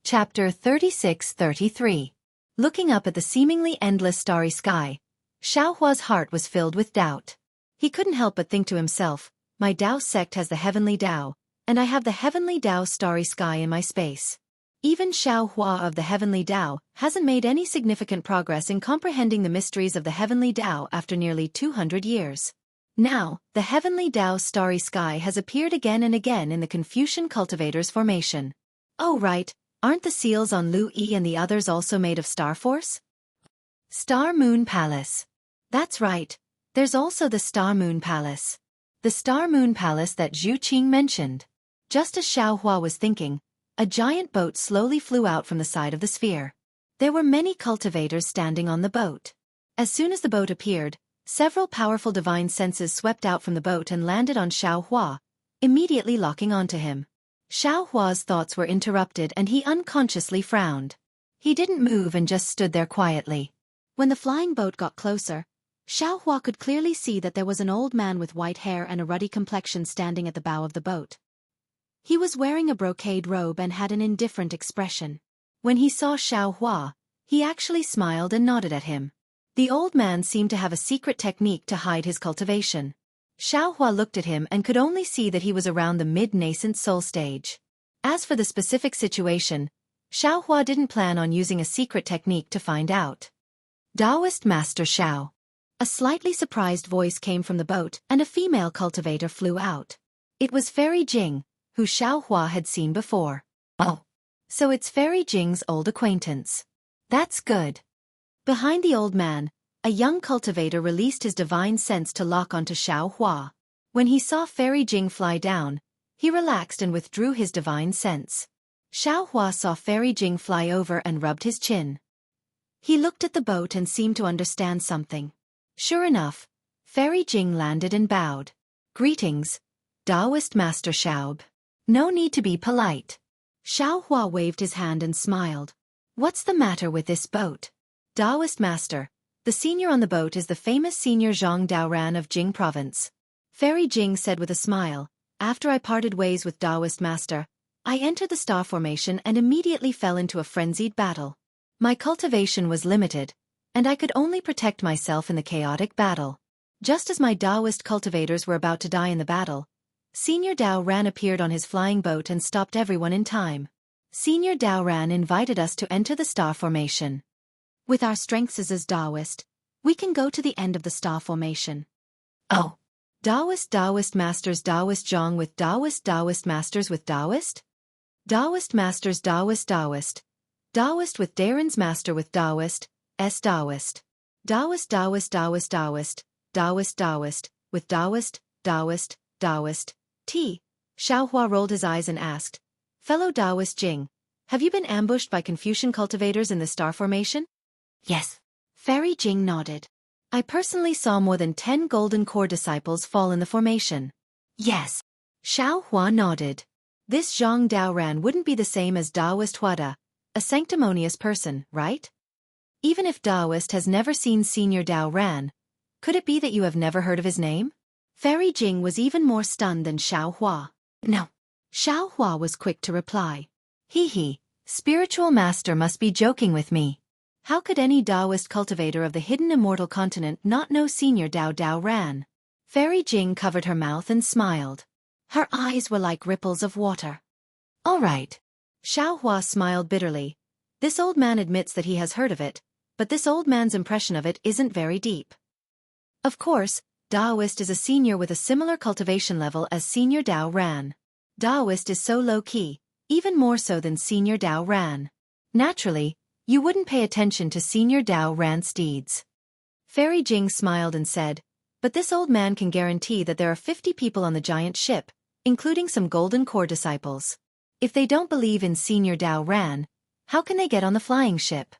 Chapter 36-33. Looking up at the seemingly endless starry sky, Xiao Hua's heart was filled with doubt. He couldn't help but think to himself, my Dao sect has the heavenly Dao, and I have the heavenly Dao starry sky in my space. Even Xiao Hua of the heavenly Dao hasn't made any significant progress in comprehending the mysteries of the heavenly Dao after nearly 200 years. Now, the heavenly Tao starry sky has appeared again and again in the Confucian cultivator's formation. Oh right, aren't the seals on Lu Yi and the others also made of Star Force? Star Moon Palace. That's right, there's also the Star Moon Palace. The Star Moon Palace that Xueqi mentioned. Just as Xiaohua was thinking, a giant boat slowly flew out from the side of the sphere. There were many cultivators standing on the boat. As soon as the boat appeared, several powerful divine senses swept out from the boat and landed on Xiaohua, immediately locking onto him. Xiaohua's thoughts were interrupted and he unconsciously frowned. He didn't move and just stood there quietly. When the flying boat got closer, Xiaohua could clearly see that there was an old man with white hair and a ruddy complexion standing at the bow of the boat. He was wearing a brocade robe and had an indifferent expression. When he saw Xiaohua, he actually smiled and nodded at him. The old man seemed to have a secret technique to hide his cultivation. Xiaohua looked at him and could only see that he was around the mid-nascent soul stage. As for the specific situation, Xiaohua didn't plan on using a secret technique to find out. Taoist Master Xiao. A slightly surprised voice came from the boat and a female cultivator flew out. It was Fairy Jing, who Xiaohua had seen before. Oh. So it's Fairy Jing's old acquaintance. That's good. Behind the old man, a young cultivator released his divine sense to lock onto Xiaohua. When he saw Fairy Jing fly down, he relaxed and withdrew his divine sense. Xiaohua saw Fairy Jing fly over and rubbed his chin. He looked at the boat and seemed to understand something. Sure enough, Fairy Jing landed and bowed. Greetings, Taoist Master Xiao. No need to be polite. Xiaohua waved his hand and smiled. What's the matter with this boat? Taoist Master, the senior on the boat is the famous senior Zhang Daoran of Jing Province. Fairy Jing said with a smile, after I parted ways with Taoist Master, I entered the star formation and immediately fell into a frenzied battle. My cultivation was limited, and I could only protect myself in the chaotic battle. Just as my Taoist cultivators were about to die in the battle, Senior Daoran appeared on his flying boat and stopped everyone in time. Senior Daoran invited us to enter the star formation. With our strengths as Taoist, we can go to the end of the star formation. Oh. Taoist Masters Taoist Zhang with Taoist Masters with Taoist? Taoist Masters Taoist Taoist with Darren's Master with Taoist, Taoist. Taoist with Taoist. T. Xiaohua rolled his eyes and asked, Fellow Taoist Jing, have you been ambushed by Confucian cultivators in the star formation? Yes. Fairy Jing nodded. I personally saw more than 10 golden core disciples fall in the formation. Yes. Xiaohua nodded. This Zhang Daoran wouldn't be the same as Taoist Huada, a sanctimonious person, right? Even if Taoist has never seen Senior Daoran, could it be that you have never heard of his name? Fairy Jing was even more stunned than Xiaohua. No. Xiaohua was quick to reply. Hee, spiritual master must be joking with me. How could any Taoist cultivator of the hidden immortal continent not know Senior Daoran? Fairy Jing covered her mouth and smiled. Her eyes were like ripples of water. All right. Xiaohua smiled bitterly. This old man admits that he has heard of it, but this old man's impression of it isn't very deep. Of course, Taoist is a senior with a similar cultivation level as Senior Daoran. Taoist is so low-key, even more so than Senior Daoran. Naturally, you wouldn't pay attention to Senior Daoran's deeds. Fairy Jing smiled and said, but this old man can guarantee that there are 50 people on the giant ship, including some golden core disciples. If they don't believe in Senior Daoran, how can they get on the flying ship?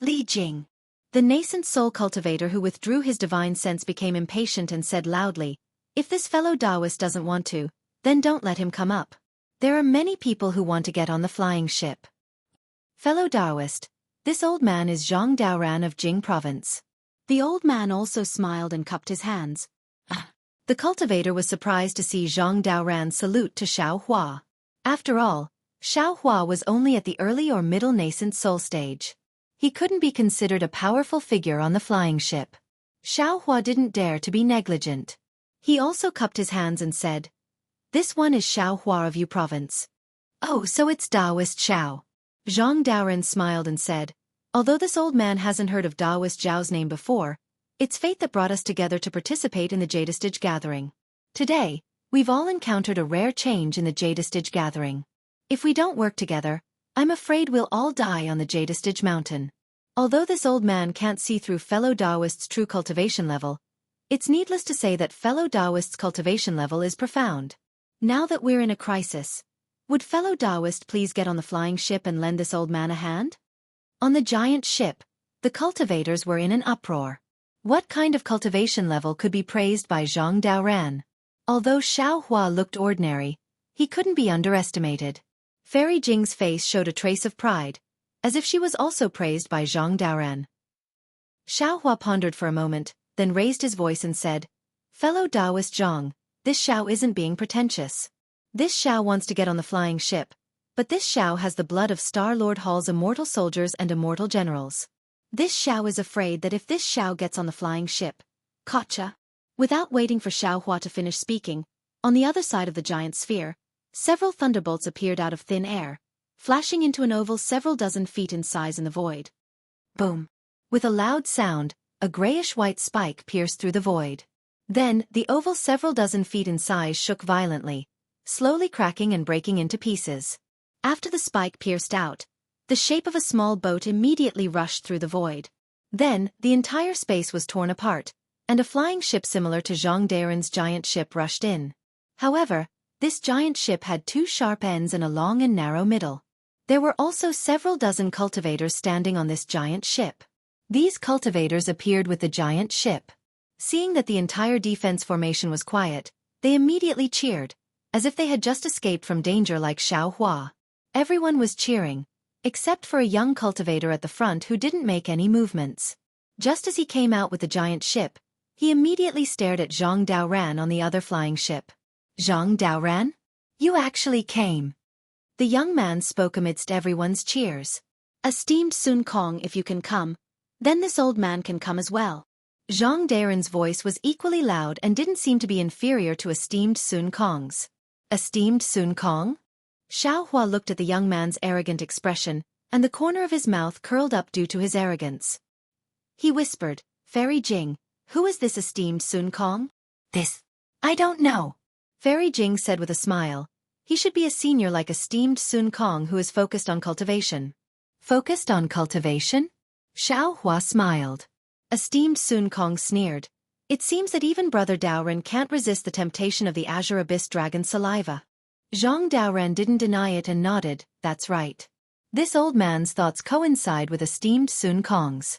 Li Jing. The nascent soul cultivator who withdrew his divine sense became impatient and said loudly, if this fellow Taoist doesn't want to, then don't let him come up. There are many people who want to get on the flying ship. Fellow Taoist, this old man is Zhang Daoran of Jing Province. The old man also smiled and cupped his hands. The cultivator was surprised to see Zhang Daoran salute to Xiaohua. After all, Xiaohua was only at the early or middle nascent soul stage. He couldn't be considered a powerful figure on the flying ship. Xiaohua didn't dare to be negligent. He also cupped his hands and said, this one is Xiaohua of Yu Province. Oh, so it's Taoist Xiao. Zhang Daoran smiled and said, although this old man hasn't heard of Taoist Zhao's name before, It's fate that brought us together to participate in the Jadestige gathering. Today, we've all encountered a rare change in the Jadestige gathering. If we don't work together, I'm afraid we'll all die on the Jadestige mountain. Although this old man can't see through fellow Taoists' true cultivation level, it's needless to say that fellow Taoists' cultivation level is profound. Now that we're in a crisis, would fellow Taoist please get on the flying ship and lend this old man a hand? On the giant ship, the cultivators were in an uproar. What kind of cultivation level could be praised by Zhang Daoran? Although Xiao Hua looked ordinary, he couldn't be underestimated. Fairy Jing's face showed a trace of pride, as if she was also praised by Zhang Daoran. Xiao Hua pondered for a moment, then raised his voice and said, "Fellow Taoist Zhang, this Xiao isn't being pretentious. This Xiao wants to get on the flying ship, but this Xiao has the blood of Star-Lord Hall's immortal soldiers and immortal generals. This Xiao is afraid that if this Xiao gets on the flying ship, gotcha." Without waiting for Xiao Hua to finish speaking, on the other side of the giant sphere, several thunderbolts appeared out of thin air, flashing into an oval several dozen feet in size in the void. Boom! With a loud sound, a grayish-white spike pierced through the void. Then, the oval several dozen feet in size shook violently, slowly cracking and breaking into pieces. After the spike pierced out, the shape of a small boat immediately rushed through the void. Then, the entire space was torn apart, and a flying ship similar to Zhang Daoran's giant ship rushed in. However, this giant ship had two sharp ends and a long and narrow middle. There were also several dozen cultivators standing on this giant ship. These cultivators appeared with the giant ship. Seeing that the entire defense formation was quiet, they immediately cheered, as if they had just escaped from danger like Xiao Hua. Everyone was cheering, except for a young cultivator at the front who didn't make any movements. Just as he came out with the giant ship, he immediately stared at Zhang Daoran on the other flying ship. "Zhang Daoran? You actually came." The young man spoke amidst everyone's cheers. "Esteemed Sun Kong, if you can come, then this old man can come as well." Zhang Daoran's voice was equally loud and didn't seem to be inferior to esteemed Sun Kong's. Esteemed Sun Kong? Xiao Hua looked at the young man's arrogant expression, and the corner of his mouth curled up due to his arrogance. He whispered, "Fairy Jing, who is this esteemed Sun Kong?" "This, I don't know," Fairy Jing said with a smile. He should be a senior like esteemed Sun Kong who is focused on cultivation. Focused on cultivation? Xiao Hua smiled. Esteemed Sun Kong sneered. "It seems that even Brother Daoran can't resist the temptation of the Azure Abyss Dragon saliva." Zhang Daoran didn't deny it and nodded, "That's right. This old man's thoughts coincide with esteemed Sun Kong's."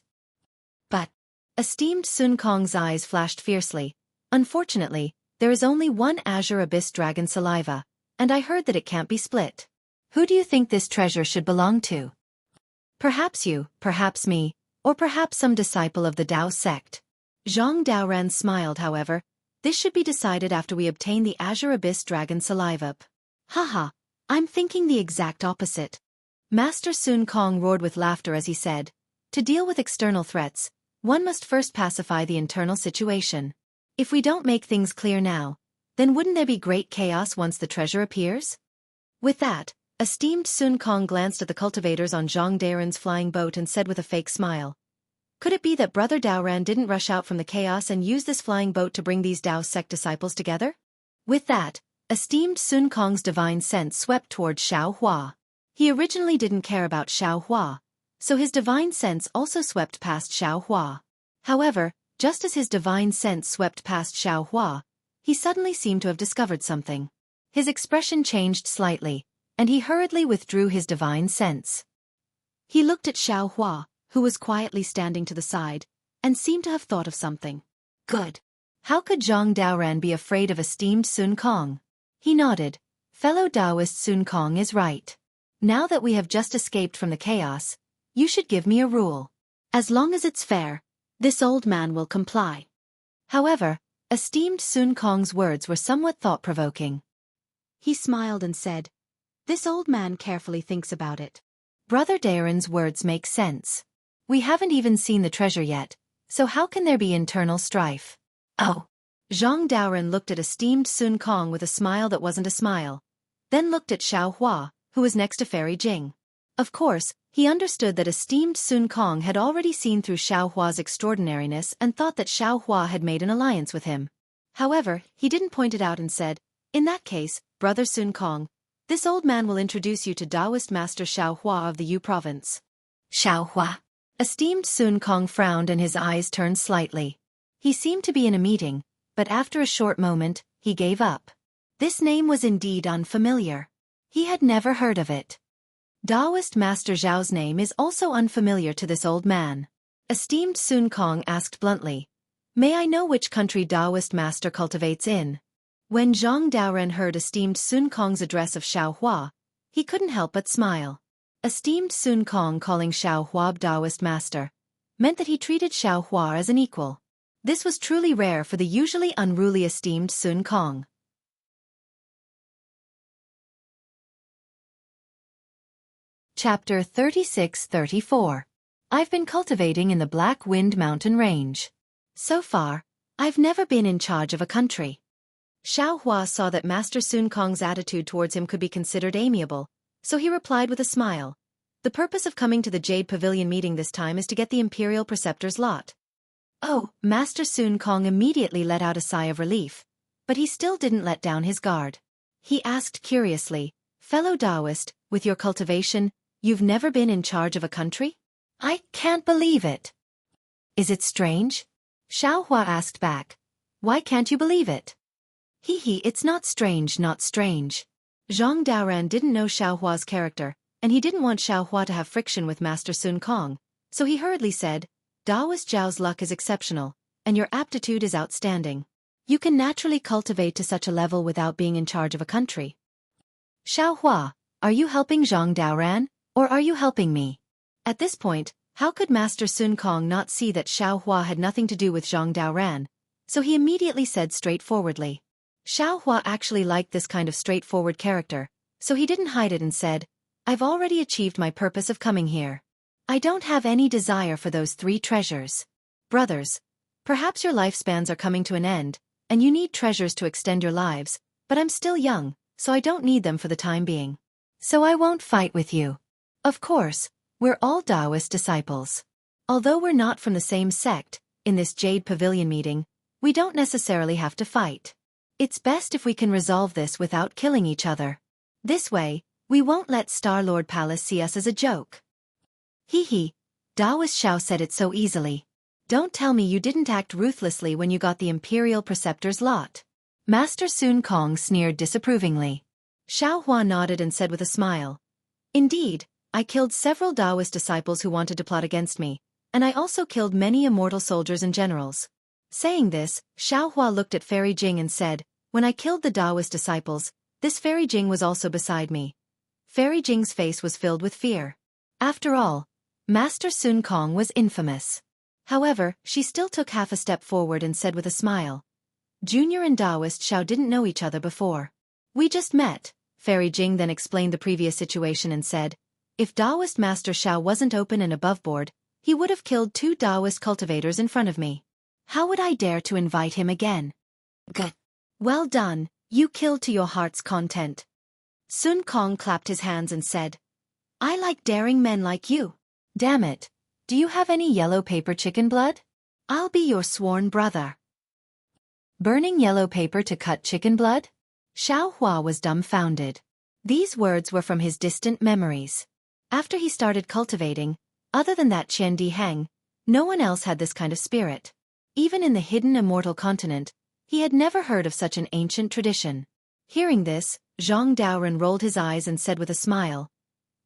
But, esteemed Sun Kong's eyes flashed fiercely. "Unfortunately, there is only one Azure Abyss Dragon saliva, and I heard that it can't be split. Who do you think this treasure should belong to? Perhaps you, perhaps me, or perhaps some disciple of the Dao sect." Zhang Daoran smiled, "However, this should be decided after we obtain the Azure Abyss Dragon saliva." "Haha, I'm thinking the exact opposite." Master Sun Kong roared with laughter as he said, "To deal with external threats, one must first pacify the internal situation. If we don't make things clear now, then wouldn't there be great chaos once the treasure appears?" With that, esteemed Sun Kong glanced at the cultivators on Zhang Daoran's flying boat and said with a fake smile, "Could it be that Brother Daoran didn't rush out from the chaos and use this flying boat to bring these Dao sect disciples together?" With that, esteemed Sun Kong's divine sense swept towards Xiao Hua. He originally didn't care about Xiao Hua, so his divine sense also swept past Xiao Hua. However, just as his divine sense swept past Xiao Hua, he suddenly seemed to have discovered something. His expression changed slightly, and he hurriedly withdrew his divine sense. He looked at Xiao Hua, who was quietly standing to the side, and seemed to have thought of something. "Good. How could Zhang Daoran be afraid of esteemed Sun Kong?" He nodded. "Fellow Taoist Sun Kong is right. Now that we have just escaped from the chaos, you should give me a rule. As long as it's fair, this old man will comply." However, esteemed Sun Kong's words were somewhat thought-provoking. He smiled and said, "This old man carefully thinks about it. Brother Daoran's words make sense. We haven't even seen the treasure yet, so how can there be internal strife?" "Oh." Zhang Daoran looked at esteemed Sun Kong with a smile that wasn't a smile, then looked at Xiao Hua, who was next to Fairy Jing. Of course, He understood that esteemed Sun Kong had already seen through Xiao Hua's extraordinariness and thought that Xiao Hua had made an alliance with him. However, he didn't point it out and said, "In that case, brother Sun Kong, this old man will introduce you to Taoist master Xiao Hua of the Yu province." Xiao Hua. Esteemed Sun Kong frowned and his eyes turned slightly. He seemed to be in a meeting, but after a short moment, he gave up. This name was indeed unfamiliar. He had never heard of it. Taoist Master Zhao's name is also unfamiliar to this old man. Esteemed Sun Kong asked bluntly, "May I know which country Taoist Master cultivates in?" When Zhang Daoren heard esteemed Sun Kong's address of Xiao Hua, he couldn't help but smile. Esteemed Sun Kong calling Xiao Hua Taoist Master meant that he treated Xiao Hua as an equal. This was truly rare for the usually unruly esteemed Sun Kong. Chapter 36-34. I've been cultivating in the Black Wind Mountain Range. So far, I've never been in charge of a country. Xiao Hua saw that Master Sun Kong's attitude towards him could be considered amiable, so he replied with a smile. "The purpose of coming to the Jade Pavilion meeting this time is to get the Imperial Preceptor's lot." Oh, Master Sun Kong immediately let out a sigh of relief, but he still didn't let down his guard. He asked curiously, "Fellow Taoist, with your cultivation, you've never been in charge of a country? I can't believe it." "Is it strange?" Xiao Hua asked back. "Why can't you believe it?" It's not strange, not strange. Zhang Daoren didn't know Xiao Hua's character, and he didn't want Xiao Hua to have friction with Master Sun Kong, so he hurriedly said, "Taoist Zhao's luck is exceptional, and your aptitude is outstanding. You can naturally cultivate to such a level without being in charge of a country." "Xiao Hua, are you helping Zhang Daoren, or are you helping me?" At this point, how could Master Sun Kong not see that Xiao Hua had nothing to do with Zhang Daoren? So he immediately said straightforwardly. Xiao Hua actually liked this kind of straightforward character, so he didn't hide it and said, "I've already achieved my purpose of coming here. I don't have any desire for those 3 treasures. Brothers, perhaps your lifespans are coming to an end, and you need treasures to extend your lives, but I'm still young, so I don't need them for the time being. So I won't fight with you. Of course, we're all Taoist disciples. Although we're not from the same sect, in this Jade Pavilion meeting, we don't necessarily have to fight. It's best if we can resolve this without killing each other. This way, we won't let Star-Lord Palace see us as a joke." Taoist Xiao said it so easily. "Don't tell me you didn't act ruthlessly when you got the Imperial Preceptor's lot." Master Sun Kong sneered disapprovingly. Xiao Hua nodded and said with a smile, "Indeed, I killed several Taoist disciples who wanted to plot against me, and I also killed many immortal soldiers and generals." Saying this, Xiao Hua looked at Fairy Jing and said, "When I killed the Taoist disciples, this Fairy Jing was also beside me." Fairy Jing's face was filled with fear. After all, Master Sun Kong was infamous. However, she still took half a step forward and said with a smile, "Junior and Taoist Xiao didn't know each other before. We just met." Fairy Jing then explained the previous situation and said, "If Taoist Master Xiao wasn't open and above board, he would have killed 2 Taoist cultivators in front of me. How would I dare to invite him again?" "Good. Well done, you killed to your heart's content." Sun Kong clapped his hands and said, "I like daring men like you. Damn it, do you have any yellow paper chicken blood? I'll be your sworn brother." Burning yellow paper to cut chicken blood? Xiao Hua was dumbfounded. These words were from his distant memories. After he started cultivating, other than that Qian Di Heng, no one else had this kind of spirit. Even in the hidden immortal continent, he had never heard of such an ancient tradition. Hearing this, Zhang Daoren rolled his eyes and said with a smile,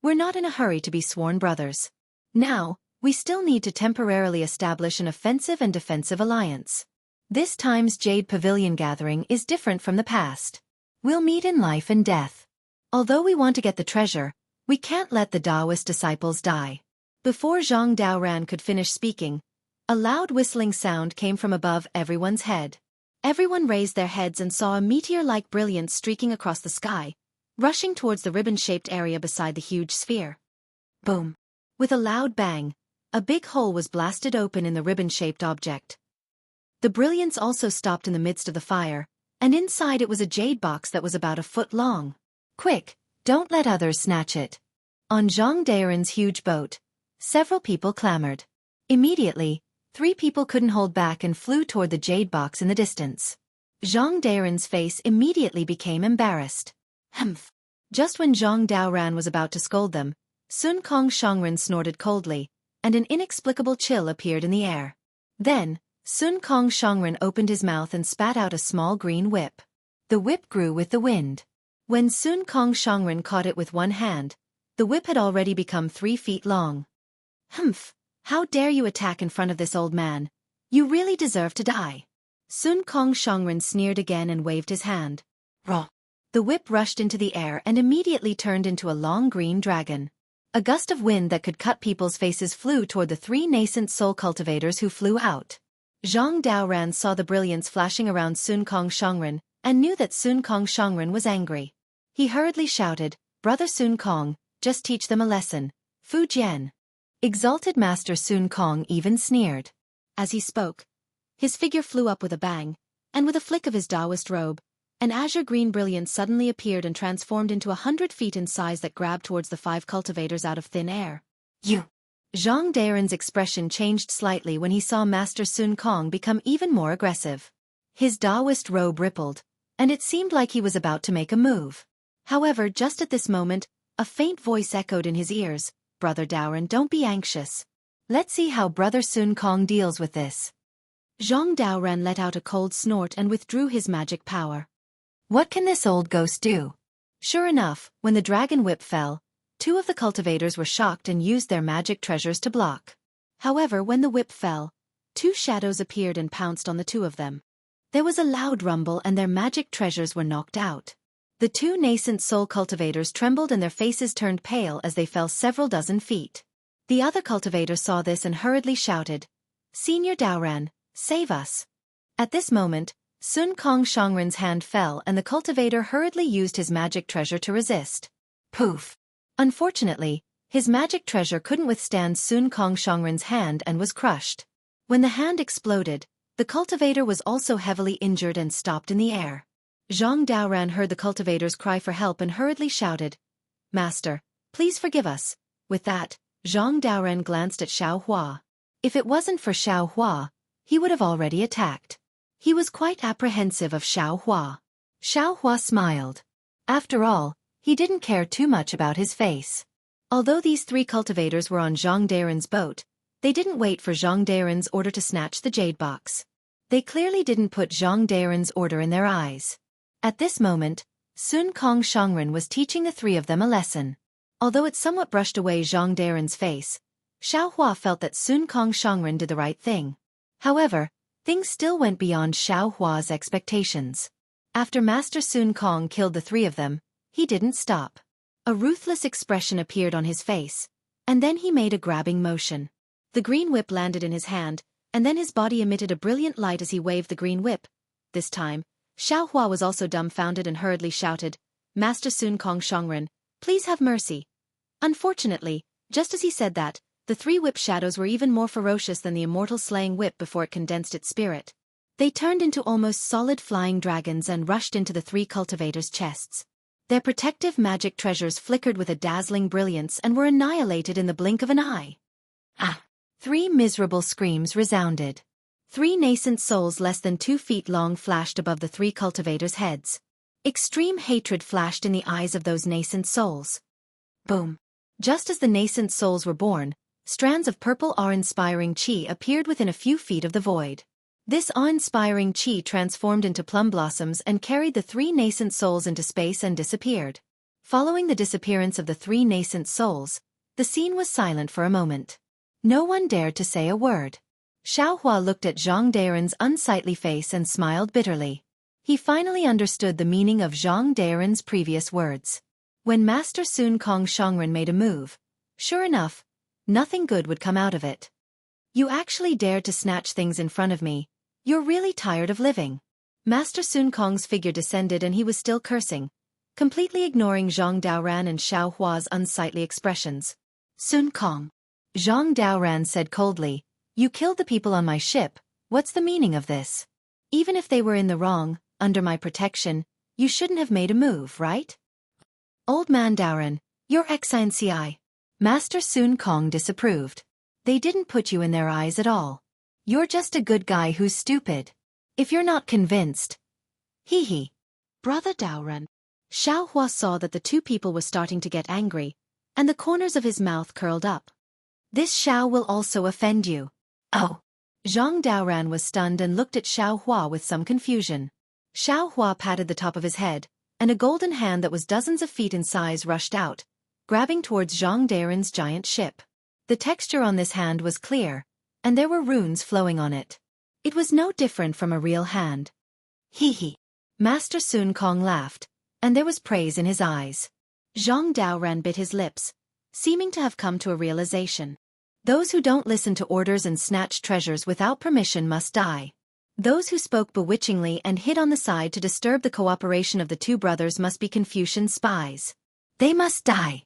"We're not in a hurry to be sworn brothers. Now, we still need to temporarily establish an offensive and defensive alliance. This time's Jade Pavilion gathering is different from the past. We'll meet in life and death. Although we want to get the treasure, we can't let the Taoist disciples die." Before Zhang Daoren could finish speaking, a loud whistling sound came from above everyone's head. Everyone raised their heads and saw a meteor-like brilliance streaking across the sky, rushing towards the ribbon-shaped area beside the huge sphere. Boom! With a loud bang, a big hole was blasted open in the ribbon-shaped object. The brilliance also stopped in the midst of the fire, and inside it was a jade box that was about a foot long. "Quick, don't let others snatch it." On Zhang Daren's huge boat, several people clamored. Immediately, 3 people couldn't hold back and flew toward the jade box in the distance. Zhang Daren's face immediately became embarrassed. Humph. Just when Zhang Daoran was about to scold them, Sun Kong Shangren snorted coldly, and an inexplicable chill appeared in the air. Then, Sun Kong Shangren opened his mouth and spat out a small green whip. The whip grew with the wind. When Sun Kong Shangren caught it with one hand, the whip had already become 3 feet long. Humph! How dare you attack in front of this old man? You really deserve to die. Sun Kong Shangren sneered again and waved his hand. Raw! The whip rushed into the air and immediately turned into a long green dragon. A gust of wind that could cut people's faces flew toward the 3 nascent soul cultivators who flew out. Zhang Daoran saw the brilliance flashing around Sun Kong Shangren and knew that Sun Kong Shangren was angry. He hurriedly shouted, "Brother Sun Kong, just teach them a lesson, Fu Jian." Exalted Master Sun Kong even sneered. As he spoke, his figure flew up with a bang, and with a flick of his Taoist robe, an azure green brilliance suddenly appeared and transformed into 100 feet in size that grabbed towards the 5 cultivators out of thin air. You! Zhang Daren's expression changed slightly when he saw Master Sun Kong become even more aggressive. His Taoist robe rippled, and it seemed like he was about to make a move. However, just at this moment, a faint voice echoed in his ears, "Brother Daoran, don't be anxious. Let's see how Brother Sun Kong deals with this." Zhang Daoran let out a cold snort and withdrew his magic power. What can this old ghost do? Sure enough, when the dragon whip fell, 2 of the cultivators were shocked and used their magic treasures to block. However, when the whip fell, 2 shadows appeared and pounced on the 2 of them. There was a loud rumble and their magic treasures were knocked out. The 2 nascent soul cultivators trembled and their faces turned pale as they fell several dozen feet. The other cultivator saw this and hurriedly shouted, "Senior Daoran, save us." At this moment, Sun Kong Shangren's hand fell and the cultivator hurriedly used his magic treasure to resist. Poof! Unfortunately, his magic treasure couldn't withstand Sun Kong Shangren's hand and was crushed. When the hand exploded, the cultivator was also heavily injured and stopped in the air. Zhang Daoran heard the cultivators cry for help and hurriedly shouted, "Master, please forgive us." With that, Zhang Daoran glanced at Xiao Hua. If it wasn't for Xiao Hua, he would have already attacked. He was quite apprehensive of Xiao Hua. Xiao Hua smiled. After all, he didn't care too much about his face. Although these 3 cultivators were on Zhang Daren's boat, they didn't wait for Zhang Daren's order to snatch the jade box. They clearly didn't put Zhang Daren's order in their eyes. At this moment, Sun Kong Shangren was teaching the 3 of them a lesson. Although it somewhat brushed away Zhang Daren's face, Xiao Hua felt that Sun Kong Shangren did the right thing. However, things still went beyond Xiao Hua's expectations. After Master Sun Kong killed the 3 of them, he didn't stop. A ruthless expression appeared on his face, and then he made a grabbing motion. The green whip landed in his hand, and then his body emitted a brilliant light as he waved the green whip. This time, Xiao Hua was also dumbfounded and hurriedly shouted, "Master Sun Kong Shangren, please have mercy." Unfortunately, just as he said that, the 3 whip shadows were even more ferocious than the immortal slaying whip before it condensed its spirit. They turned into almost solid flying dragons and rushed into the 3 cultivators' chests. Their protective magic treasures flickered with a dazzling brilliance and were annihilated in the blink of an eye. Ah! 3 miserable screams resounded. 3 nascent souls less than 2 feet long flashed above the 3 cultivators' heads. Extreme hatred flashed in the eyes of those nascent souls. Boom! Just as the nascent souls were born, strands of purple awe-inspiring chi appeared within a few feet of the void. This awe-inspiring chi transformed into plum blossoms and carried the 3 nascent souls into space and disappeared. Following the disappearance of the 3 nascent souls, the scene was silent for a moment. No one dared to say a word. Xiao Hua looked at Zhang Daren's unsightly face and smiled bitterly. He finally understood the meaning of Zhang Daren's previous words. When Master Sun Kong Shangren made a move, sure enough, nothing good would come out of it. "You actually dared to snatch things in front of me. You're really tired of living." Master Sun Kong's figure descended and he was still cursing, completely ignoring Zhang Daoran and Xiao Hua's unsightly expressions. "Sun Kong," Zhang Daoran said coldly, "you killed the people on my ship. What's the meaning of this? Even if they were in the wrong, under my protection, you shouldn't have made a move, right?" "Old man Daoran, your Excellency, Master Sun Kong disapproved. They didn't put you in their eyes at all. You're just a good guy who's stupid. If you're not convinced. Hee hee. Brother Daoran. Xiao Hua saw that the two people were starting to get angry, and the corners of his mouth curled up. This Xiao will also offend you. Oh. Zhang Daoran was stunned and looked at Xiao Hua with some confusion. Xiao Hua patted the top of his head, and a golden hand that was dozens of feet in size rushed out, grabbing towards Zhang Daoran's giant ship. The texture on this hand was clear, and there were runes flowing on it. It was no different from a real hand. Hee hee. Master Sun Kong laughed, and there was praise in his eyes. Zhang Daoran bit his lips, seeming to have come to a realization. Those who don't listen to orders and snatch treasures without permission must die. Those who spoke bewitchingly and hid on the side to disturb the cooperation of the two brothers must be Confucian spies. They must die.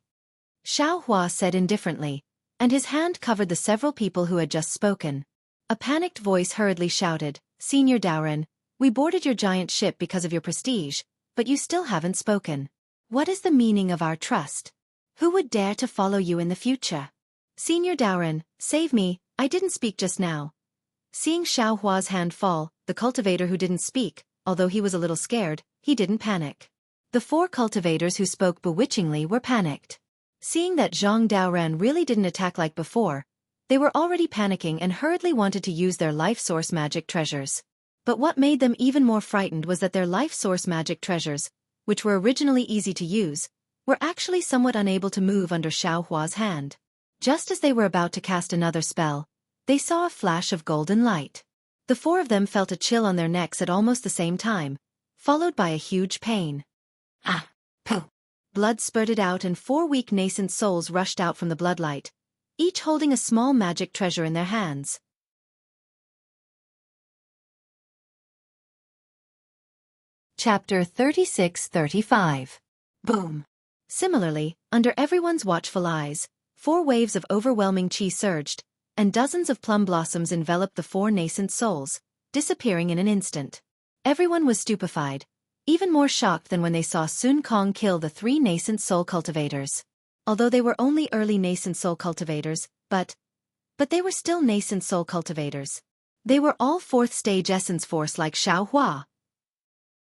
Xiao Hua said indifferently, and his hand covered the several people who had just spoken. A panicked voice hurriedly shouted, Senior Daoran, we boarded your giant ship because of your prestige, but you still haven't spoken. What is the meaning of our trust? Who would dare to follow you in the future? Senior Daoran, save me, I didn't speak just now. Seeing Xiao Hua's hand fall, the cultivator who didn't speak, although he was a little scared, he didn't panic. The four cultivators who spoke bewitchingly were panicked. Seeing that Zhang Daoran really didn't attack like before, they were already panicking and hurriedly wanted to use their life source magic treasures. But what made them even more frightened was that their life source magic treasures, which were originally easy to use, were actually somewhat unable to move under Xiao Hua's hand. Just as they were about to cast another spell, they saw a flash of golden light. The four of them felt a chill on their necks at almost the same time, followed by a huge pain. Ah! Pooh! Blood spurted out and four weak nascent souls rushed out from the bloodlight, each holding a small magic treasure in their hands. Chapter 36-35. Boom! Similarly, under everyone's watchful eyes, 4 waves of overwhelming qi surged, and dozens of plum blossoms enveloped the 4 nascent souls, disappearing in an instant. Everyone was stupefied, even more shocked than when they saw Sun Kong kill the 3 nascent soul cultivators. Although they were only early nascent soul cultivators, but they were still nascent soul cultivators. They were all 4th stage essence force like Xiao Hua.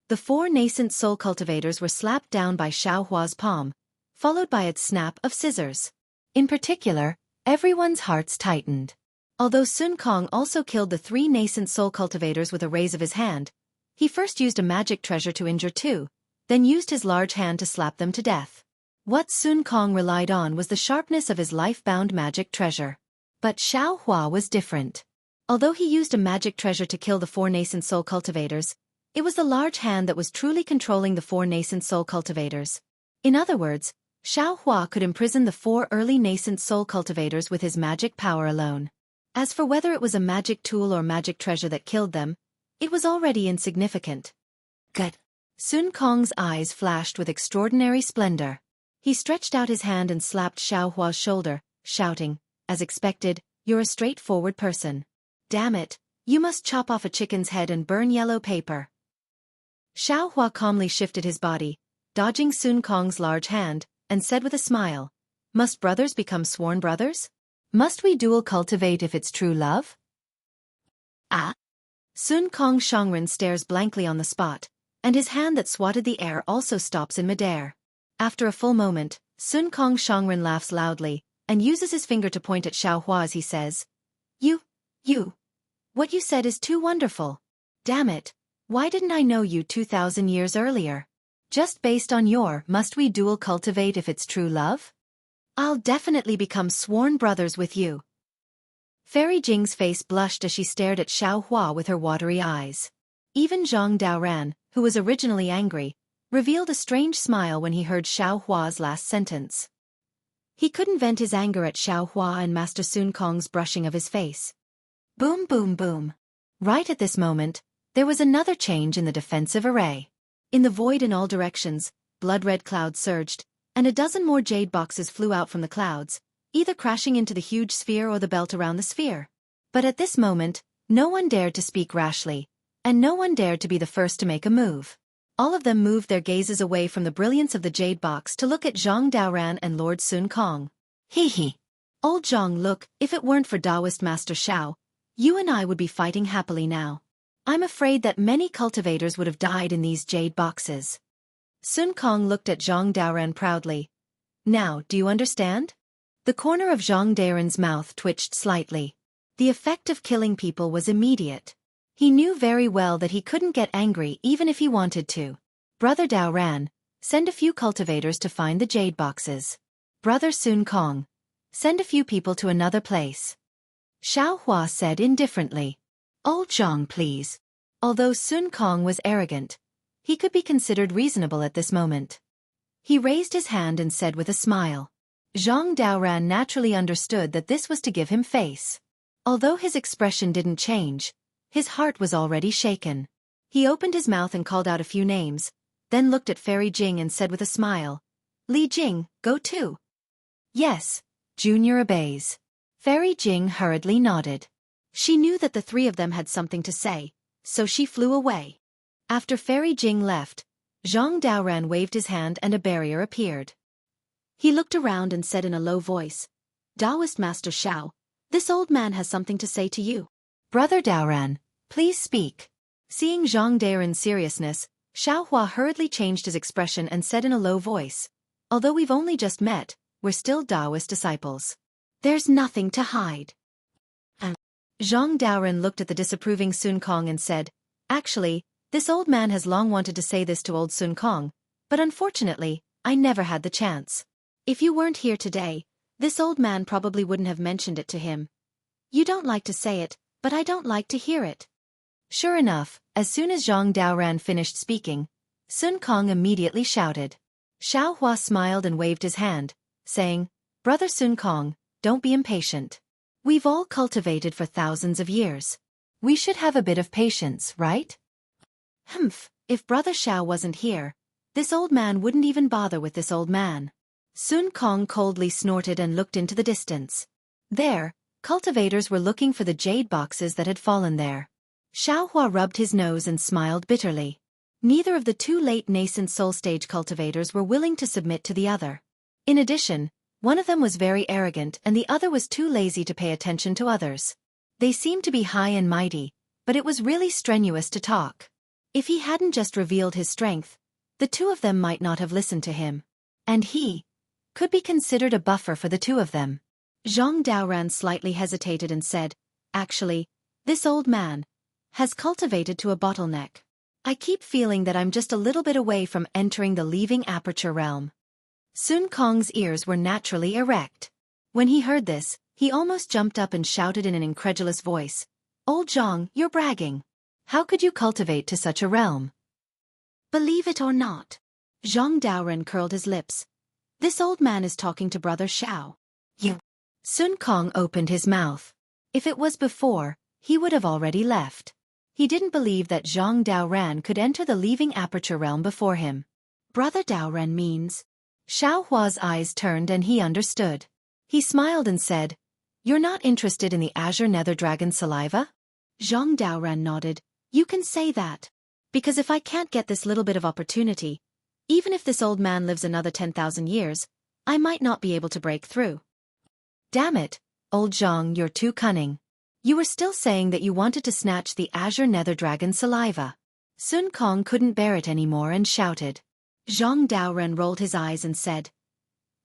The 4 nascent soul cultivators were slapped down by Xiao Hua's palm, followed by its snap of scissors. In particular, everyone's hearts tightened. Although Sun Kong also killed the 3 nascent soul cultivators with a raise of his hand, he first used a magic treasure to injure 2, then used his large hand to slap them to death. What Sun Kong relied on was the sharpness of his life-bound magic treasure. But Xiao Hua was different. Although he used a magic treasure to kill the 4 nascent soul cultivators, it was the large hand that was truly controlling the 4 nascent soul cultivators. In other words, Xiao Hua could imprison the 4 early nascent soul cultivators with his magic power alone. As for whether it was a magic tool or magic treasure that killed them, it was already insignificant. Good. Sun Kong's eyes flashed with extraordinary splendor. He stretched out his hand and slapped Xiao Hua's shoulder, shouting, as expected, "You're a straightforward person. Damn it, you must chop off a chicken's head and burn yellow paper." Xiao Hua calmly shifted his body, dodging Sun Kong's large hand, and said with a smile, "Must brothers become sworn brothers? Must we dual cultivate if it's true love?" Ah! Sun Kong Shangren stares blankly on the spot, and his hand that swatted the air also stops in midair. After a full moment, Sun Kong Shangren laughs loudly, and uses his finger to point at Xiao Hua as he says, You, what you said is too wonderful. Damn it, why didn't I know you 2,000 years earlier? Just based on your must we dual cultivate if it's true love? I'll definitely become sworn brothers with you. Fairy Jing's face blushed as she stared at Xiao Hua with her watery eyes. Even Zhang Daoran, who was originally angry, revealed a strange smile when he heard Xiao Hua's last sentence. He couldn't vent his anger at Xiao Hua and Master Sun Kong's brushing of his face. Boom boom boom. Right at this moment, there was another change in the defensive array. In the void in all directions, blood-red clouds surged, and a dozen more jade boxes flew out from the clouds, either crashing into the huge sphere or the belt around the sphere. But at this moment, no one dared to speak rashly, and no one dared to be the first to make a move. All of them moved their gazes away from the brilliance of the jade box to look at Zhang Daoran and Lord Sun Kong. Hee hee. Old Zhang, look, if it weren't for Taoist Master Xiao, you and I would be fighting happily now. I'm afraid that many cultivators would have died in these jade boxes. Sun Kong looked at Zhang Daoran proudly. Now, do you understand? The corner of Zhang Daoran's mouth twitched slightly. The effect of killing people was immediate. He knew very well that he couldn't get angry even if he wanted to. Brother Daoran, send a few cultivators to find the jade boxes. Brother Sun Kong, send a few people to another place. Xiao Hua said indifferently. Old Zhang, please. Although Sun Kong was arrogant, he could be considered reasonable at this moment. He raised his hand and said with a smile. Zhang Daoran naturally understood that this was to give him face. Although his expression didn't change, his heart was already shaken. He opened his mouth and called out a few names, then looked at Fairy Jing and said with a smile, Li Jing, go too. Yes, Junior obeys. Fairy Jing hurriedly nodded. She knew that the three of them had something to say, so she flew away. After Fairy Jing left, Zhang Daoran waved his hand and a barrier appeared. He looked around and said in a low voice, Taoist Master Xiao, this old man has something to say to you. Brother Daoran, please speak. Seeing Zhang Daoran's seriousness, Xiao Hua hurriedly changed his expression and said in a low voice, although we've only just met, we're still Taoist disciples. There's nothing to hide. Zhang Daoran looked at the disapproving Sun Kong and said, actually, this old man has long wanted to say this to old Sun Kong, but unfortunately, I never had the chance. If you weren't here today, this old man probably wouldn't have mentioned it to him. You don't like to say it, but I don't like to hear it. Sure enough, as soon as Zhang Daoran finished speaking, Sun Kong immediately shouted. Xiao Hua smiled and waved his hand, saying, Brother Sun Kong, don't be impatient. We've all cultivated for thousands of years. We should have a bit of patience, right? Humph, if Brother Xiao wasn't here, this old man wouldn't even bother with this old man. Sun Kong coldly snorted and looked into the distance. There, cultivators were looking for the jade boxes that had fallen there. Xiao Hua rubbed his nose and smiled bitterly. Neither of the two late nascent soul stage cultivators were willing to submit to the other. In addition, one of them was very arrogant and the other was too lazy to pay attention to others. They seemed to be high and mighty, but it was really strenuous to talk. If he hadn't just revealed his strength, the two of them might not have listened to him. And he could be considered a buffer for the two of them. Zhang Daoran slightly hesitated and said, actually, this old man has cultivated to a bottleneck. I keep feeling that I'm just a little bit away from entering the leaving aperture realm. Sun Kong's ears were naturally erect. When he heard this, he almost jumped up and shouted in an incredulous voice, Old Zhang, you're bragging. How could you cultivate to such a realm? Believe it or not. Zhang Daoran curled his lips. This old man is talking to Brother Xiao. You. Sun Kong opened his mouth. If it was before, he would have already left. He didn't believe that Zhang Daoran could enter the leaving aperture realm before him. Brother Daoran means. Xiao Hua's eyes turned and he understood. He smiled and said, You're not interested in the Azure Nether Dragon saliva? Zhang Daoran nodded. You can say that. Because if I can't get this little bit of opportunity, even if this old man lives another 10,000 years, I might not be able to break through. Damn it, old Zhang, you're too cunning. You were still saying that you wanted to snatch the Azure Nether Dragon saliva. Sun Kong couldn't bear it anymore and shouted. Zhang Daoran rolled his eyes and said,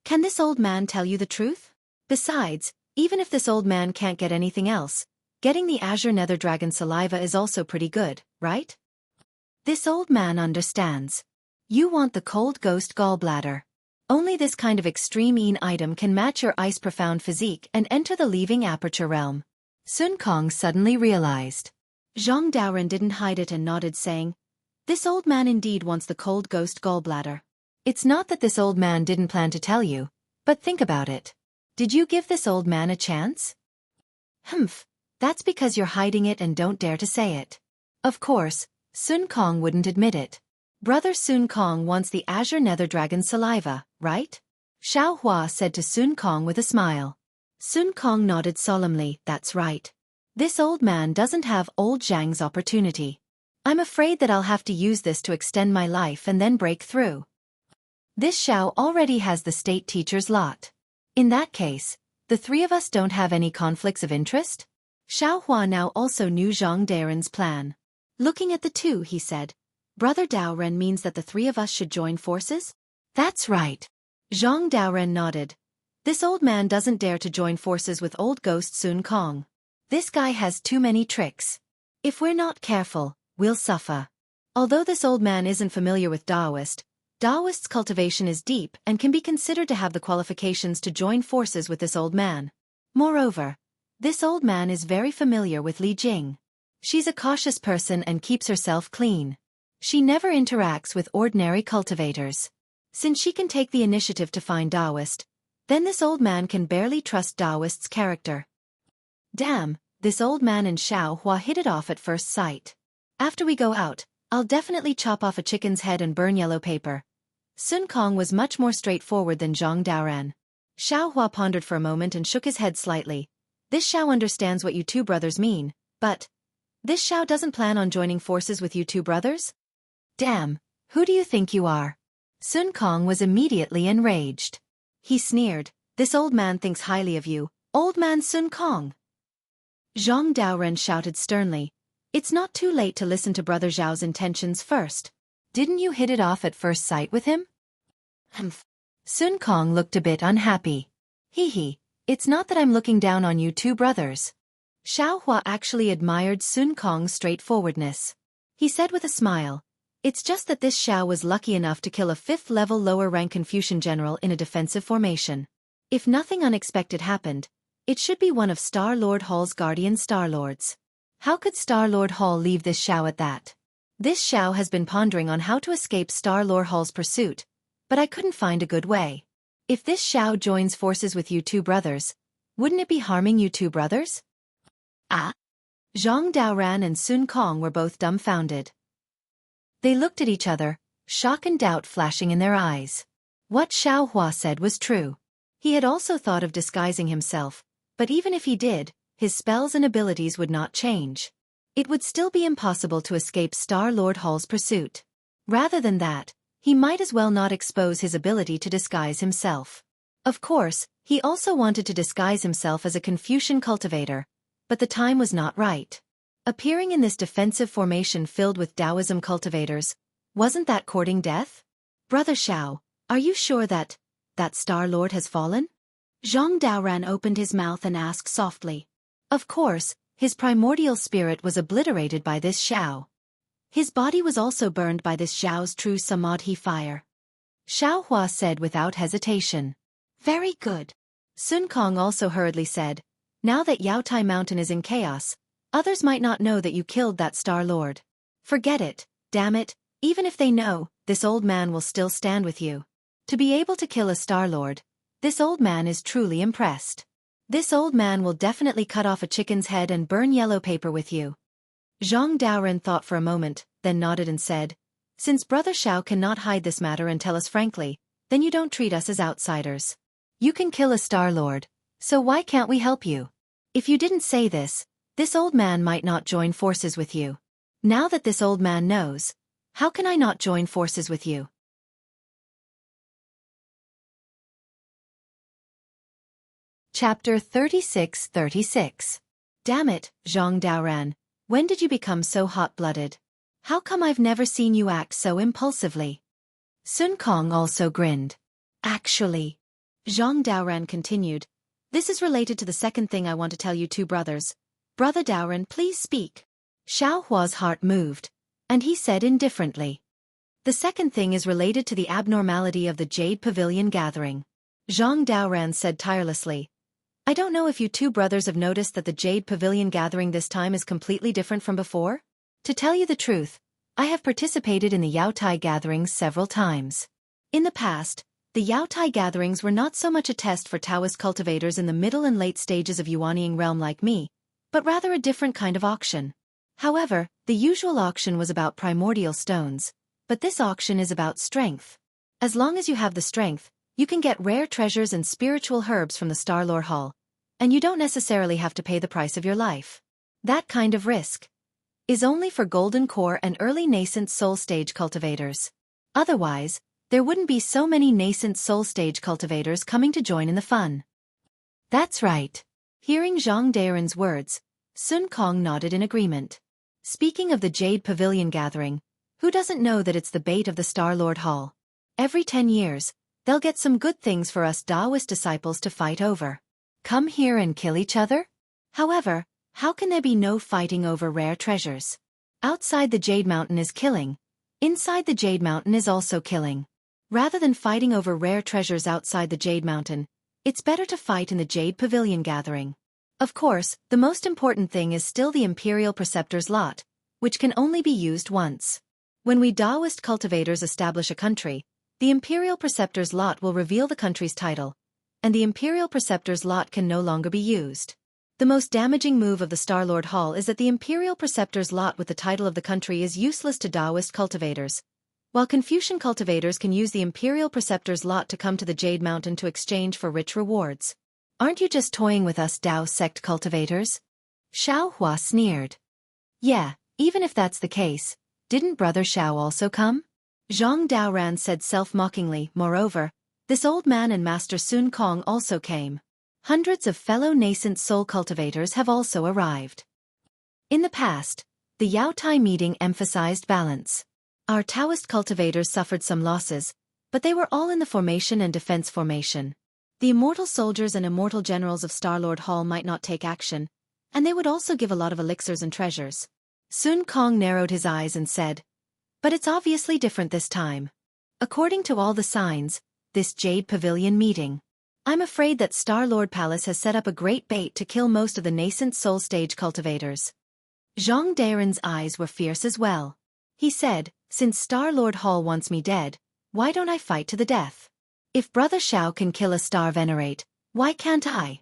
Can this old man tell you the truth? Besides, even if this old man can't get anything else, getting the Azure Nether Dragon saliva is also pretty good, right? This old man understands. You want the cold ghost gallbladder. Only this kind of extreme item can match your ice-profound physique and enter the leaving aperture realm. Sun Kong suddenly realized. Zhang Daoran didn't hide it and nodded saying, This old man indeed wants the cold ghost gallbladder. It's not that this old man didn't plan to tell you, but think about it. Did you give this old man a chance? Humph, that's because you're hiding it and don't dare to say it. Of course, Sun Kong wouldn't admit it. Brother Sun Kong wants the Azure Nether Dragon saliva, right? Xiao Hua said to Sun Kong with a smile. Sun Kong nodded solemnly, that's right. This old man doesn't have old Zhang's opportunity. I'm afraid that I'll have to use this to extend my life and then break through. This Xiao already has the state teacher's lot. In that case, the three of us don't have any conflicts of interest? Xiaohua now also knew Zhang Daren's plan. Looking at the two, he said, Brother Daoren means that the three of us should join forces? That's right. Zhang Daoren nodded. This old man doesn't dare to join forces with old ghost Sun Kong. This guy has too many tricks. If we're not careful, we'll suffer. Although this old man isn't familiar with Taoist's cultivation is deep and can be considered to have the qualifications to join forces with this old man. Moreover, this old man is very familiar with Li Jing. She's a cautious person and keeps herself clean. She never interacts with ordinary cultivators. Since she can take the initiative to find Taoist, then this old man can barely trust Taoist's character. Damn, this old man and Xiaohua hit it off at first sight. After we go out, I'll definitely chop off a chicken's head and burn yellow paper. Sun Kong was much more straightforward than Zhang Daoren. Xiaohua pondered for a moment and shook his head slightly. This Xiao understands what you two brothers mean, but this Xiao doesn't plan on joining forces with you two brothers? Damn, who do you think you are? Sun Kong was immediately enraged. He sneered, this old man thinks highly of you, old man Sun Kong. Zhang Daoren shouted sternly, it's not too late to listen to Brother Zhao's intentions first. Didn't you hit it off at first sight with him? Humph. Sun Kong looked a bit unhappy. Hee, it's not that I'm looking down on you two brothers. Xiaohua actually admired Sun Kong's straightforwardness. He said with a smile, it's just that this Xiao was lucky enough to kill a 5th-level lower-rank Confucian general in a defensive formation. If nothing unexpected happened, it should be one of Star-Lord Hall's guardian Star-Lords. How could Star-Lord Hall leave this Xiao at that? This Xiao has been pondering on how to escape Star-Lord Hall's pursuit, but I couldn't find a good way. If this Xiao joins forces with you two brothers, wouldn't it be harming you two brothers? Ah? Zhang Daoren and Sun Kong were both dumbfounded. They looked at each other, shock and doubt flashing in their eyes. What Xiaohua said was true. He had also thought of disguising himself, but even if he did, his spells and abilities would not change. It would still be impossible to escape Star-Lord Hall's pursuit. Rather than that, he might as well not expose his ability to disguise himself. Of course, he also wanted to disguise himself as a Confucian cultivator, but the time was not right. Appearing in this defensive formation filled with Taoism cultivators, wasn't that courting death? Brother Xiao, are you sure that Star-Lord has fallen? Zhang Daoren opened his mouth and asked softly. Of course, his primordial spirit was obliterated by this Xiao. His body was also burned by this Xiao's true samadhi fire. Xiaohua said without hesitation. Very good. Sun Kong also hurriedly said, now that Yaotai Mountain is in chaos, others might not know that you killed that Star-Lord. Forget it, damn it, even if they know, this old man will still stand with you. To be able to kill a Star-Lord, this old man is truly impressed. This old man will definitely cut off a chicken's head and burn yellow paper with you. Zhang Daoren thought for a moment, then nodded and said, since Brother Xiao cannot hide this matter and tell us frankly, then you don't treat us as outsiders. You can kill a Star-Lord, so why can't we help you? If you didn't say this old man might not join forces with you. Now that this old man knows, how can I not join forces with you? Chapter 36-36. Damn it, Zhang Daoren, when did you become so hot-blooded? How come I've never seen you act so impulsively? Sun Kong also grinned. Actually, Zhang Daoren continued, this is related to the second thing I want to tell you two brothers. Brother Daoren, please speak. Xiaohua's heart moved, and he said indifferently. The second thing is related to the abnormality of the Jade Pavilion gathering. Zhang Daoren said tirelessly. I don't know if you two brothers have noticed that the Jade Pavilion gathering this time is completely different from before? To tell you the truth, I have participated in the Yaotai gatherings several times. In the past, the Yaotai gatherings were not so much a test for Taoist cultivators in the middle and late stages of Yuanying realm like me, but rather a different kind of auction. However, the usual auction was about primordial stones, but this auction is about strength. As long as you have the strength, you can get rare treasures and spiritual herbs from the Star-Lord Hall, and you don't necessarily have to pay the price of your life. That kind of risk is only for golden core and early nascent soul stage cultivators. Otherwise, there wouldn't be so many nascent soul stage cultivators coming to join in the fun. That's right. Hearing Zhang Daren's words, Sun Kong nodded in agreement. Speaking of the Jade Pavilion gathering, who doesn't know that it's the bait of the Star-Lord Hall? Every 10 years, they'll get some good things for us Taoist disciples to fight over. Come here and kill each other? However, how can there be no fighting over rare treasures? Outside the Jade Mountain is killing. Inside the Jade Mountain is also killing. Rather than fighting over rare treasures outside the Jade Mountain, it's better to fight in the Jade Pavilion gathering. Of course, the most important thing is still the Imperial Preceptor's lot, which can only be used once. When we Taoist cultivators establish a country, the Imperial Preceptor's lot will reveal the country's title, and the Imperial Preceptor's lot can no longer be used. The most damaging move of the Star-Lord Hall is that the Imperial Preceptor's lot with the title of the country is useless to Taoist cultivators, while Confucian cultivators can use the Imperial Preceptor's lot to come to the Jade Mountain to exchange for rich rewards. Aren't you just toying with us Tao sect cultivators? Xiao Hua sneered. Yeah, even if that's the case, didn't Brother Xiao also come? Zhang Daoran said self-mockingly. Moreover, this old man and Master Sun Kong also came. Hundreds of fellow nascent soul cultivators have also arrived. In the past, the Yao Tai meeting emphasized balance. Our Taoist cultivators suffered some losses, but they were all in the formation and defense formation. The immortal soldiers and immortal generals of Star-Lord Hall might not take action, and they would also give a lot of elixirs and treasures. Sun Kong narrowed his eyes and said, but it's obviously different this time. According to all the signs, this Jade Pavilion meeting. I'm afraid that Star-Lord Palace has set up a great bait to kill most of the nascent soul stage cultivators. Zhang Daren's eyes were fierce as well. He said, since Star-Lord Hall wants me dead, why don't I fight to the death? If Brother Xiao can kill a Star Venerate, why can't I?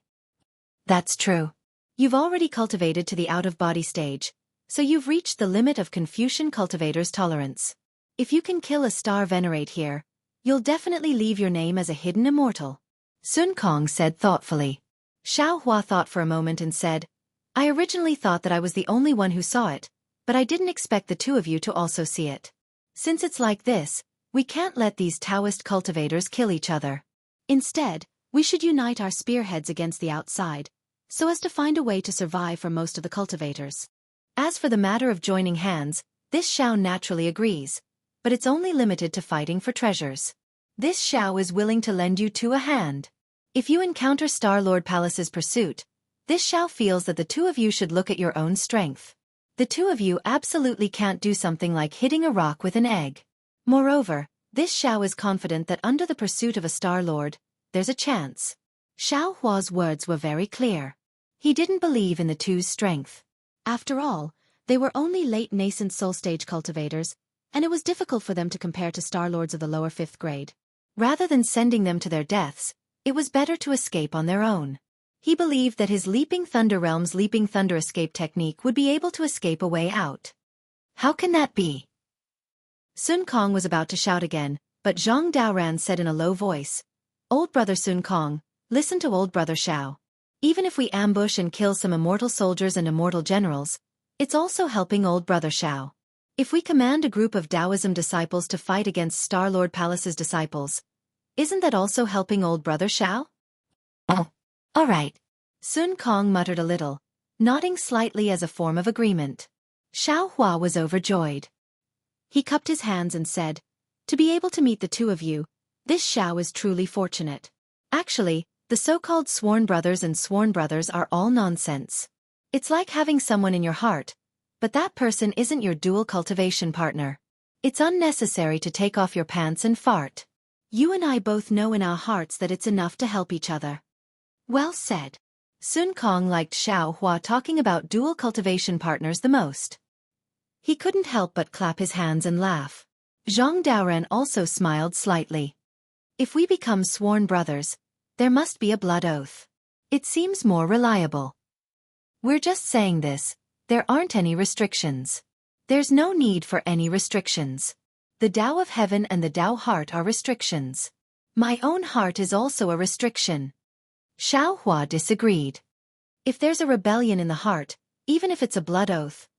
That's true. You've already cultivated to the out-of-body stage, so you've reached the limit of Confucian cultivators' tolerance. If you can kill a Star Venerate here, you'll definitely leave your name as a hidden immortal. Sun Kong said thoughtfully. Xiao Hua thought for a moment and said, I originally thought that I was the only one who saw it, but I didn't expect the two of you to also see it. Since it's like this, we can't let these Taoist cultivators kill each other. Instead, we should unite our spearheads against the outside, so as to find a way to survive for most of the cultivators. As for the matter of joining hands, this Xiao naturally agrees, but it's only limited to fighting for treasures. This Xiao is willing to lend you two a hand. If you encounter Star-Lord Palace's pursuit, this Xiao feels that the two of you should look at your own strength. The two of you absolutely can't do something like hitting a rock with an egg. Moreover, this Xiao is confident that under the pursuit of a Star-Lord, there's a chance. Xiao Hua's words were very clear. He didn't believe in the two's strength. After all, they were only late nascent soul stage cultivators, and it was difficult for them to compare to Star-Lords of the lower 5th grade. Rather than sending them to their deaths, it was better to escape on their own. He believed that his Leaping Thunder Realm's Leaping Thunder escape technique would be able to escape a way out. How can that be? Sun Kong was about to shout again, but Zhang Daoran said in a low voice, Old Brother Sun Kong, listen to Old Brother Xiao. Even if we ambush and kill some immortal soldiers and immortal generals, it's also helping Old Brother Xiao. If we command a group of Taoism disciples to fight against Star-Lord Palace's disciples, isn't that also helping Old Brother Xiao? Oh, all right. Sun Kong muttered a little, nodding slightly as a form of agreement. Xiao Hua was overjoyed. He cupped his hands and said, to be able to meet the two of you, this Xiao is truly fortunate. Actually, the so-called sworn brothers and sworn brothers are all nonsense. It's like having someone in your heart, but that person isn't your dual cultivation partner. It's unnecessary to take off your pants and fart. You and I both know in our hearts that it's enough to help each other. Well said. Sun Kong liked Xiao Hua talking about dual cultivation partners the most. He couldn't help but clap his hands and laugh. Zhang Daoran also smiled slightly. If we become sworn brothers, there must be a blood oath. It seems more reliable. We're just saying this, there aren't any restrictions. There's no need for any restrictions. The Tao of Heaven and the Tao Heart are restrictions. My own heart is also a restriction. Xiao Hua disagreed. If there's a rebellion in the heart, even if it's a blood oath,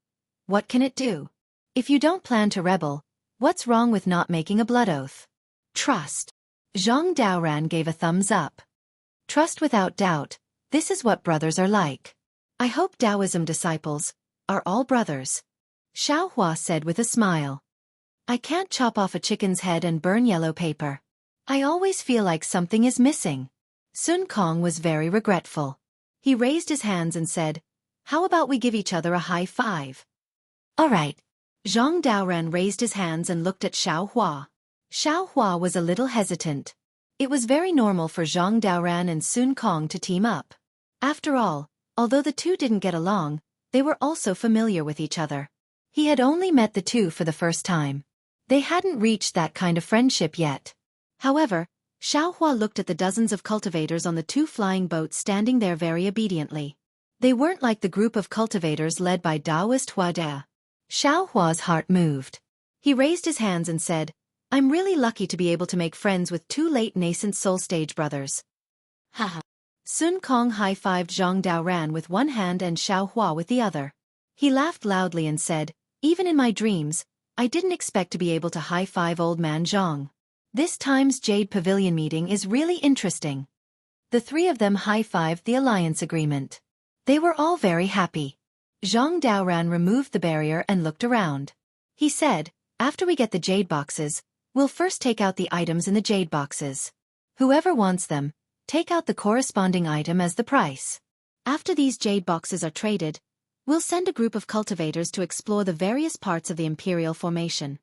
what can it do? If you don't plan to rebel, what's wrong with not making a blood oath? Trust. Zhang Daoran gave a thumbs up. Trust without doubt, This is what brothers are like. I hope Taoism disciples are all brothers. Xiaohua said with a smile. I can't chop off a chicken's head and burn yellow paper. I always feel like something is missing. Sun Kong was very regretful. He raised his hands and said, how about we give each other a high five? All right. Zhang Daoran raised his hands and looked at Xiaohua. Xiaohua was a little hesitant. It was very normal for Zhang Daoran and Sun Kong to team up. After all, although the two didn't get along, they were also familiar with each other. He had only met the two for the first time. They hadn't reached that kind of friendship yet. However, Xiaohua looked at the dozens of cultivators on the two flying boats standing there very obediently. They weren't like the group of cultivators led by Taoist Huada. Xiaohua's heart moved. He raised his hands and said, I'm really lucky to be able to make friends with two late nascent soul stage brothers. Haha. Sun Kong high-fived Zhang Daoran with one hand and Xiaohua with the other. He laughed loudly and said, even in my dreams, I didn't expect to be able to high-five old man Zhang. This time's Jade Pavilion meeting is really interesting. The three of them high-fived the alliance agreement. They were all very happy. Zhang Daoran removed the barrier and looked around. He said, after we get the jade boxes, we'll first take out the items in the jade boxes. Whoever wants them, take out the corresponding item as the price. After these jade boxes are traded, we'll send a group of cultivators to explore the various parts of the Imperial Formation.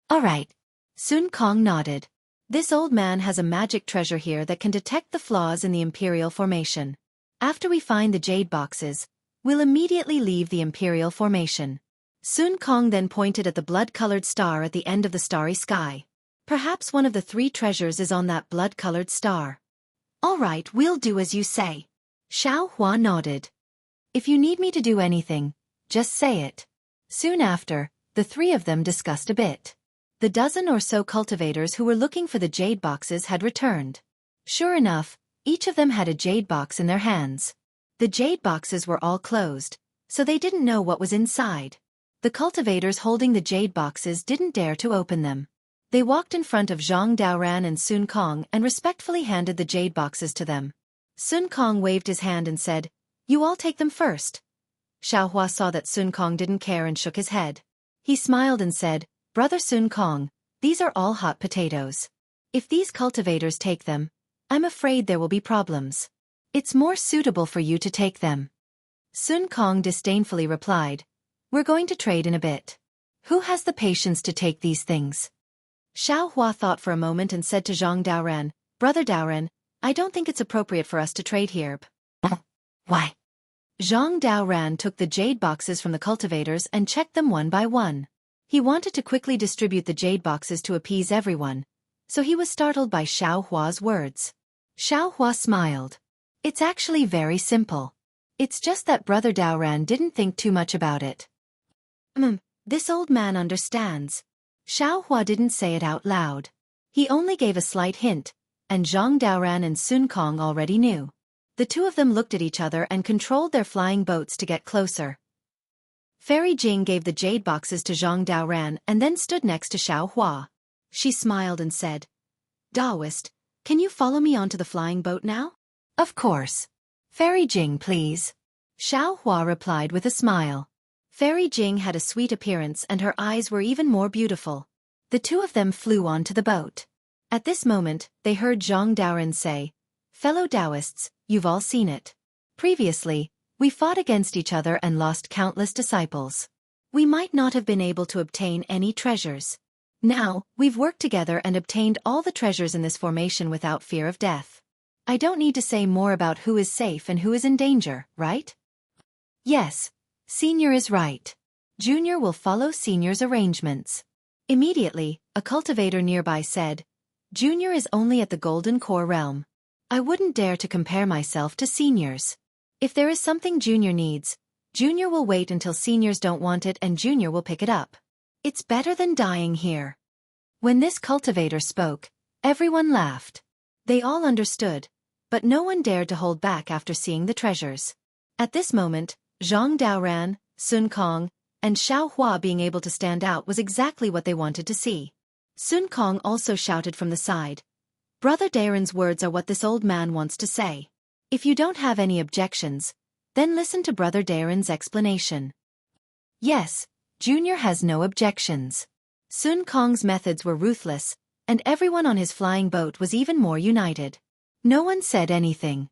All right. Sun Kong nodded. This old man has a magic treasure here that can detect the flaws in the Imperial Formation. After we find the jade boxes, we'll immediately leave the Imperial Formation. Sun Kong then pointed at the blood-colored star at the end of the starry sky. Perhaps one of the three treasures is on that blood-colored star. All right, we'll do as you say. Xiaohua nodded. If you need me to do anything, just say it. Soon after, the three of them discussed a bit. The dozen or so cultivators who were looking for the jade boxes had returned. Sure enough, each of them had a jade box in their hands. The jade boxes were all closed, so they didn't know what was inside. The cultivators holding the jade boxes didn't dare to open them. They walked in front of Zhang Daoran and Sun Kong and respectfully handed the jade boxes to them. Sun Kong waved his hand and said, you all take them first. Xiaohua saw that Sun Kong didn't care and shook his head. He smiled and said, Brother Sun Kong, these are all hot potatoes. If these cultivators take them, I'm afraid there will be problems. It's more suitable for you to take them. Sun Kong disdainfully replied, we're going to trade in a bit. Who has the patience to take these things? Xiaohua thought for a moment and said to Zhang Daoran, Brother Daoran, I don't think it's appropriate for us to trade here. Why? Zhang Daoran took the jade boxes from the cultivators and checked them one by one. He wanted to quickly distribute the jade boxes to appease everyone, so he was startled by Xiaohua's words. Xiaohua smiled. It's actually very simple. It's just that Brother Daoran didn't think too much about it. This old man understands. Xiaohua didn't say it out loud. He only gave a slight hint, and Zhang Daoran and Sun Kong already knew. The two of them looked at each other and controlled their flying boats to get closer. Fairy Jing gave the jade boxes to Zhang Daoran and then stood next to Xiaohua. She smiled and said, Taoist, can you follow me onto the flying boat now? Of course. Fairy Jing, please. Xiaohua replied with a smile. Fairy Jing had a sweet appearance and her eyes were even more beautiful. The two of them flew onto the boat. At this moment, they heard Zhang Daoran say, Fellow Taoists, you've all seen it. Previously, we fought against each other and lost countless disciples. We might not have been able to obtain any treasures. Now, we've worked together and obtained all the treasures in this formation without fear of death. I don't need to say more about who is safe and who is in danger, right? Yes, Senior is right. Junior will follow Senior's arrangements. Immediately, a cultivator nearby said, Junior is only at the Golden Core realm. I wouldn't dare to compare myself to Seniors. If there is something Junior needs, Junior will wait until Seniors don't want it and Junior will pick it up. It's better than dying here. When this cultivator spoke, everyone laughed. They all understood, but no one dared to hold back after seeing the treasures. At this moment, Zhang Daoran, Sun Kong, and Xiaohua being able to stand out was exactly what they wanted to see. Sun Kong also shouted from the side, Brother Daoran's words are what this old man wants to say. If you don't have any objections, then listen to Brother Darren's explanation. Yes, Junior has no objections. Sun Kong's methods were ruthless, and everyone on his flying boat was even more united. No one said anything.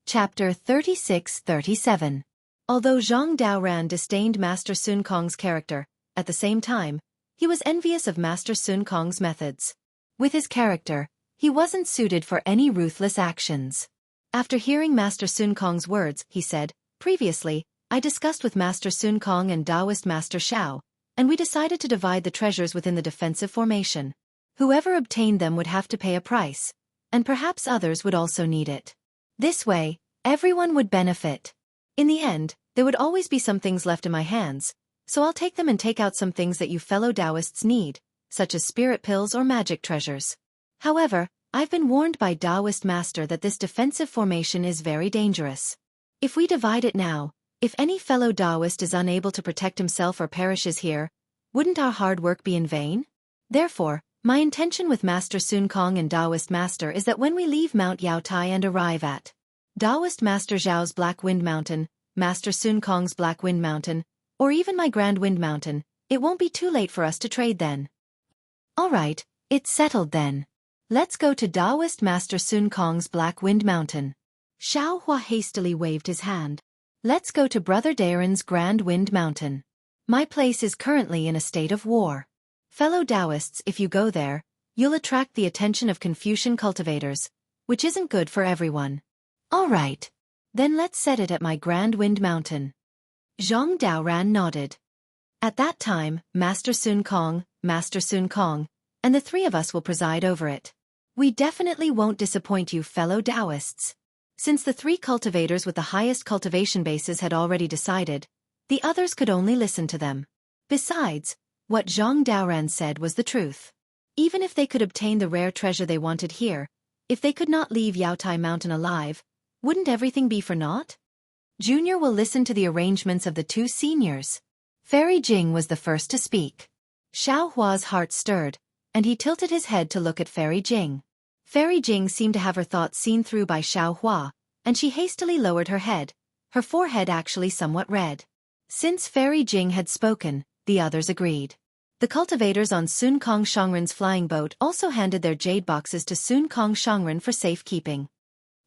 Chapter 36-37. Although Zhang Daoran disdained Master Sun Kong's character, at the same time, he was envious of Master Sun Kong's methods. With his character, he wasn't suited for any ruthless actions. After hearing Master Sun Kong's words, he said, "Previously, I discussed with Master Sun Kong and Taoist Master Xiao, and we decided to divide the treasures within the defensive formation. Whoever obtained them would have to pay a price, and perhaps others would also need it. This way, everyone would benefit. In the end, there would always be some things left in my hands, so I'll take them and take out some things that you fellow Taoists need, such as spirit pills or magic treasures. However, I've been warned by Taoist Master that this defensive formation is very dangerous. If we divide it now, if any fellow Taoist is unable to protect himself or perishes here, wouldn't our hard work be in vain? Therefore, my intention with Master Sun Kong and Taoist Master is that when we leave Mount Yaotai and arrive at Taoist Master Zhao's Black Wind Mountain, Master Sun Kong's Black Wind Mountain, or even my Grand Wind Mountain, it won't be too late for us to trade then." "All right, it's settled then. Let's go to Taoist Master Sun Kong's Black Wind Mountain." Xiao Hua hastily waved his hand. "Let's go to Brother Darren's Grand Wind Mountain. My place is currently in a state of war. Fellow Taoists, if you go there, you'll attract the attention of Confucian cultivators, which isn't good for everyone." "All right. Then let's set it at my Grand Wind Mountain." Zhang Daoran nodded. "At that time, Master Sun Kong, and the three of us will preside over it. We definitely won't disappoint you fellow Taoists." Since the three cultivators with the highest cultivation bases had already decided, the others could only listen to them. Besides, what Zhang Daoran said was the truth. Even if they could obtain the rare treasure they wanted here, if they could not leave Yaotai Mountain alive, wouldn't everything be for naught? Junior will listen to the arrangements of the two seniors. Fairy Jing was the first to speak. Xiao Hua's heart stirred, and he tilted his head to look at Fairy Jing. Fairy Jing seemed to have her thoughts seen through by Xiao Hua, and she hastily lowered her head, her forehead actually somewhat red. Since Fairy Jing had spoken, the others agreed. The cultivators on Sun Kong Shangren's flying boat also handed their jade boxes to Sun Kong Shangren for safekeeping.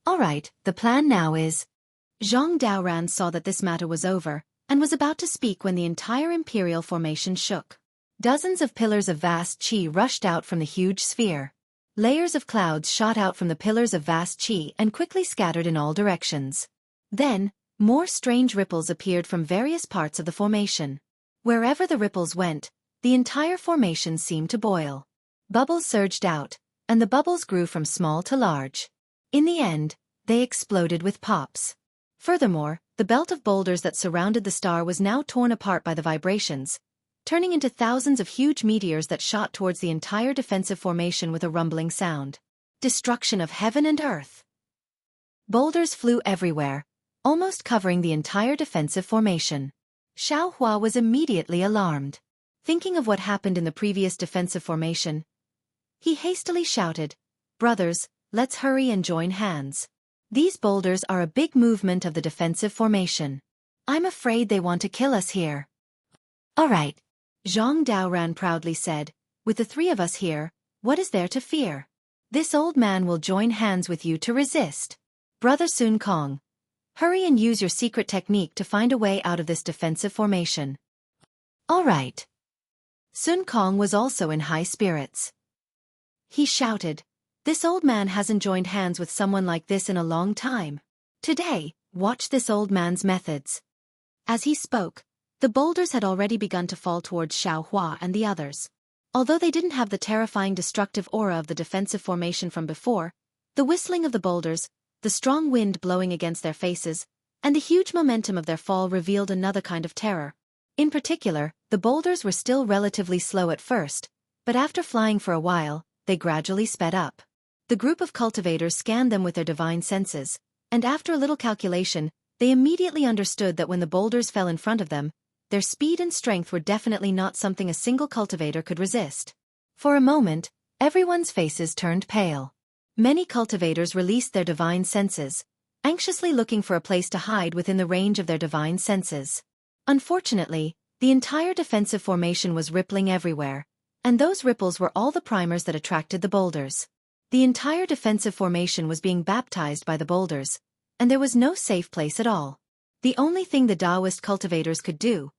"All right, the plan now is..." Zhang Daoran saw that this matter was over, and was about to speak when the entire imperial formation shook. Dozens of pillars of vast qi rushed out from the huge sphere. Layers of clouds shot out from the pillars of vast qi and quickly scattered in all directions. Then, more strange ripples appeared from various parts of the formation. Wherever the ripples went, the entire formation seemed to boil. Bubbles surged out, and the bubbles grew from small to large. In the end, they exploded with pops. Furthermore, the belt of boulders that surrounded the star was now torn apart by the vibrations, turning into thousands of huge meteors that shot towards the entire defensive formation with a rumbling sound. Destruction of heaven and earth. Boulders flew everywhere, almost covering the entire defensive formation. Xiao Hua was immediately alarmed. Thinking of what happened in the previous defensive formation, he hastily shouted, "Brothers, let's hurry and join hands. These boulders are a big movement of the defensive formation. I'm afraid they want to kill us here." "All right," Zhang Daoran proudly said, "with the three of us here, what is there to fear? This old man will join hands with you to resist. Brother Sun Kong, hurry and use your secret technique to find a way out of this defensive formation." "All right." Sun Kong was also in high spirits. He shouted, "This old man hasn't joined hands with someone like this in a long time. Today, watch this old man's methods." As he spoke, the boulders had already begun to fall towards Xiao Hua and the others. Although they didn't have the terrifying destructive aura of the defensive formation from before, the whistling of the boulders, the strong wind blowing against their faces, and the huge momentum of their fall revealed another kind of terror. In particular, the boulders were still relatively slow at first, but after flying for a while, they gradually sped up. The group of cultivators scanned them with their divine senses, and after a little calculation, they immediately understood that when the boulders fell in front of them, their speed and strength were definitely not something a single cultivator could resist. For a moment, Everyone's faces turned pale. Many cultivators released their divine senses, anxiously looking for a place to hide within the range of their divine senses. Unfortunately, the entire defensive formation was rippling everywhere, and those ripples were all the primers that attracted the boulders. The entire defensive formation was being baptized by the boulders, and there was no safe place at all. The only thing the Taoist cultivators could do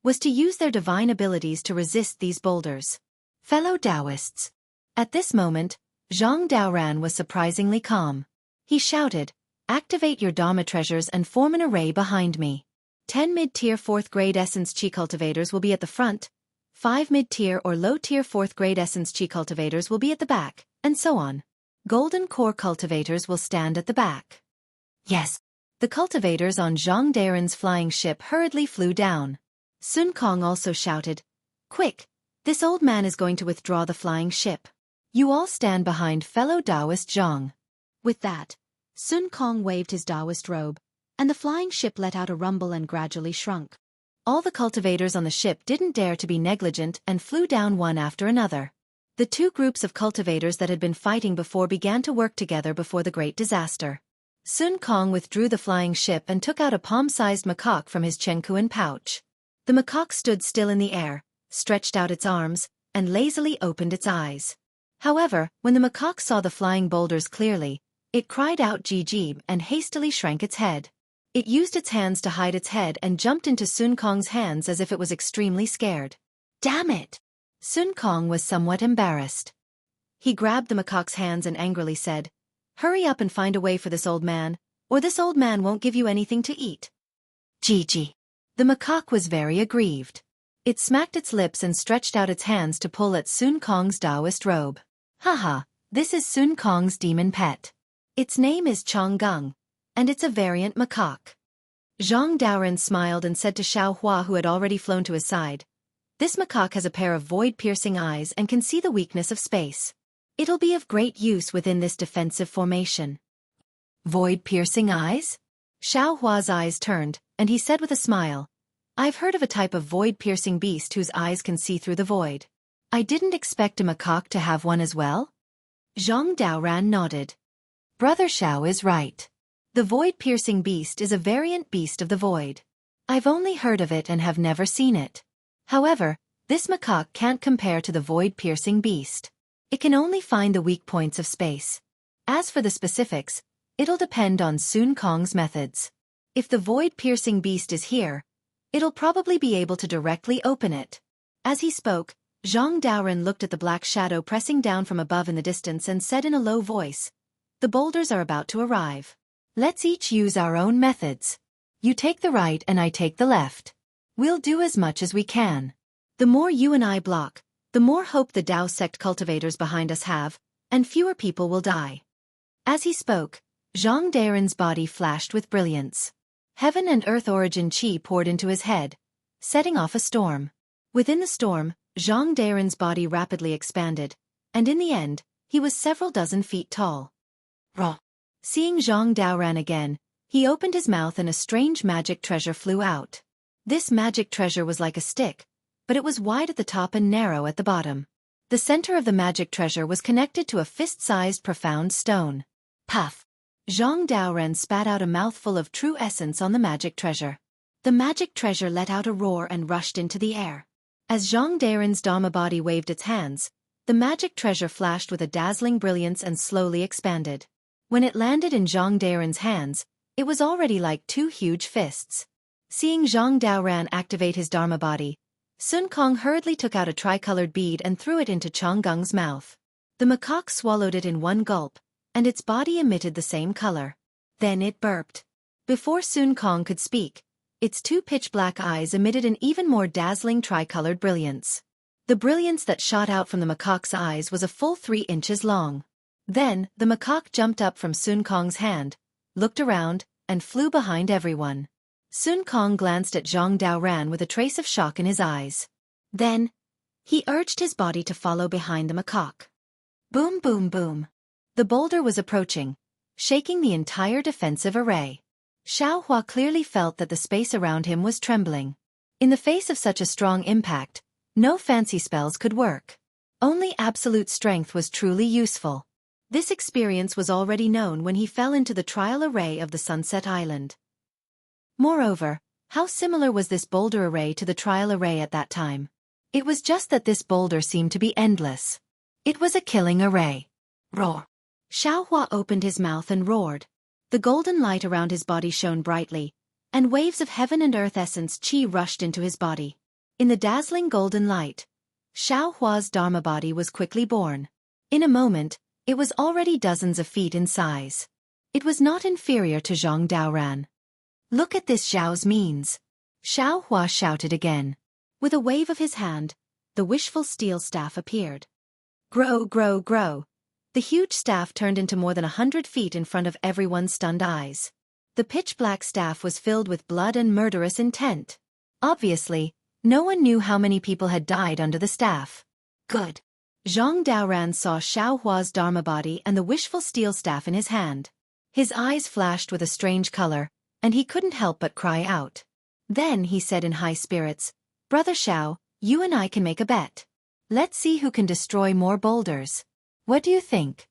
was to use their divine abilities to resist these boulders. Fellow Taoists. At this moment, Zhang Daoran was surprisingly calm. He shouted, "Activate your Dharma treasures and form an array behind me. 10 mid-tier 4th grade essence Qi cultivators will be at the front, 5 mid-tier or low-tier 4th grade essence Qi cultivators will be at the back, and so on. Golden core cultivators will stand at the back." Yes. The cultivators on Zhang Daoran's flying ship hurriedly flew down. Sun Kong also shouted, "Quick! This old man is going to withdraw the flying ship. You all stand behind fellow Taoist Zhang." With that, Sun Kong waved his Taoist robe, and the flying ship let out a rumble and gradually shrunk. All the cultivators on the ship didn't dare to be negligent and flew down one after another. The two groups of cultivators that had been fighting before began to work together before the great disaster. Sun Kong withdrew the flying ship and took out a palm-sized macaque from his Chengkuan pouch. The macaque stood still in the air, stretched out its arms, and lazily opened its eyes. However, when the macaque saw the flying boulders clearly, it cried out "Jijib" and hastily shrank its head. It used its hands to hide its head and jumped into Sun Kong's hands as if it was extremely scared. Damn it! Sun Kong was somewhat embarrassed. He grabbed the macaque's hands and angrily said, "Hurry up and find a way for this old man, or this old man won't give you anything to eat." Gigi. The macaque was very aggrieved. It smacked its lips and stretched out its hands to pull at Sun Kong's Taoist robe. Haha, this is Sun Kong's demon pet. Its name is Chonggung, and it's a variant macaque. Zhang Daoran smiled and said to Xiao Hua, who had already flown to his side, "This macaque has a pair of void-piercing eyes and can see the weakness of space. It'll be of great use within this defensive formation." Void-piercing eyes? Xiao Hua's eyes turned, and he said with a smile, "I've heard of a type of void-piercing beast whose eyes can see through the void. I didn't expect a macaque to have one as well." Zhang Daoran nodded. Brother Xiao is right. The void-piercing beast is a variant beast of the void. I've only heard of it and have never seen it. However, this macaque can't compare to the void-piercing beast. It can only find the weak points of space. As for the specifics, it'll depend on Sun Kong's methods. If the void-piercing beast is here, it'll probably be able to directly open it. As he spoke, Zhang Daoran looked at the black shadow pressing down from above in the distance and said in a low voice, "The boulders are about to arrive. Let's each use our own methods. You take the right and I take the left. We'll do as much as we can. The more you and I block, the more hope the Tao sect cultivators behind us have, and fewer people will die." As he spoke, Zhang Daoran's body flashed with brilliance. Heaven and earth origin qi poured into his head, setting off a storm. Within the storm, Zhang Daoran's body rapidly expanded, and in the end, he was several dozen feet tall. Raw. Seeing Zhang Daoran again, he opened his mouth and a strange magic treasure flew out. This magic treasure was like a stick, but it was wide at the top and narrow at the bottom. The center of the magic treasure was connected to a fist-sized profound stone. Puff! Zhang Daoran spat out a mouthful of true essence on the magic treasure. The magic treasure let out a roar and rushed into the air. As Zhang Daoran's Dharma body waved its hands, the magic treasure flashed with a dazzling brilliance and slowly expanded. When it landed in Zhang Daoran's hands, it was already like two huge fists. Seeing Zhang Daoran activate his Dharma body, Sun Kong hurriedly took out a tricolored bead and threw it into Chonggung's mouth. The macaque swallowed it in one gulp, and its body emitted the same color. Then it burped. Before Sun Kong could speak, its two pitch-black eyes emitted an even more dazzling tricolored brilliance. The brilliance that shot out from the macaque's eyes was a full 3 inches long. Then, the macaque jumped up from Sun Kong's hand, looked around, and flew behind everyone. Sun Kong glanced at Zhang Daoran with a trace of shock in his eyes. Then, he urged his body to follow behind the macaque. Boom, boom, boom. The boulder was approaching, shaking the entire defensive array. Xiao Hua clearly felt that the space around him was trembling. In the face of such a strong impact, no fancy spells could work. Only absolute strength was truly useful. This experience was already known when he fell into the trial array of the Sunset Island. Moreover, how similar was this boulder array to the trial array at that time? It was just that this boulder seemed to be endless. It was a killing array. Roar! Xiaohua opened his mouth and roared. The golden light around his body shone brightly, and waves of heaven and earth essence qi rushed into his body. In the dazzling golden light, Xiaohua's Dharma body was quickly born. In a moment, it was already dozens of feet in size. It was not inferior to Zhang Daoran. Look at this Zhao's means. Xiaohua shouted again. With a wave of his hand, the wishful steel staff appeared. Grow, grow, grow. The huge staff turned into more than 100 feet in front of everyone's stunned eyes. The pitch-black staff was filled with blood and murderous intent. Obviously, no one knew how many people had died under the staff. Good. Zhang Daoran saw Xiaohua's Dharma body and the wishful steel staff in his hand. His eyes flashed with a strange color, and he couldn't help but cry out. Then he said in high spirits, Brother Xiao, you and I can make a bet. Let's see who can destroy more boulders. What do you think?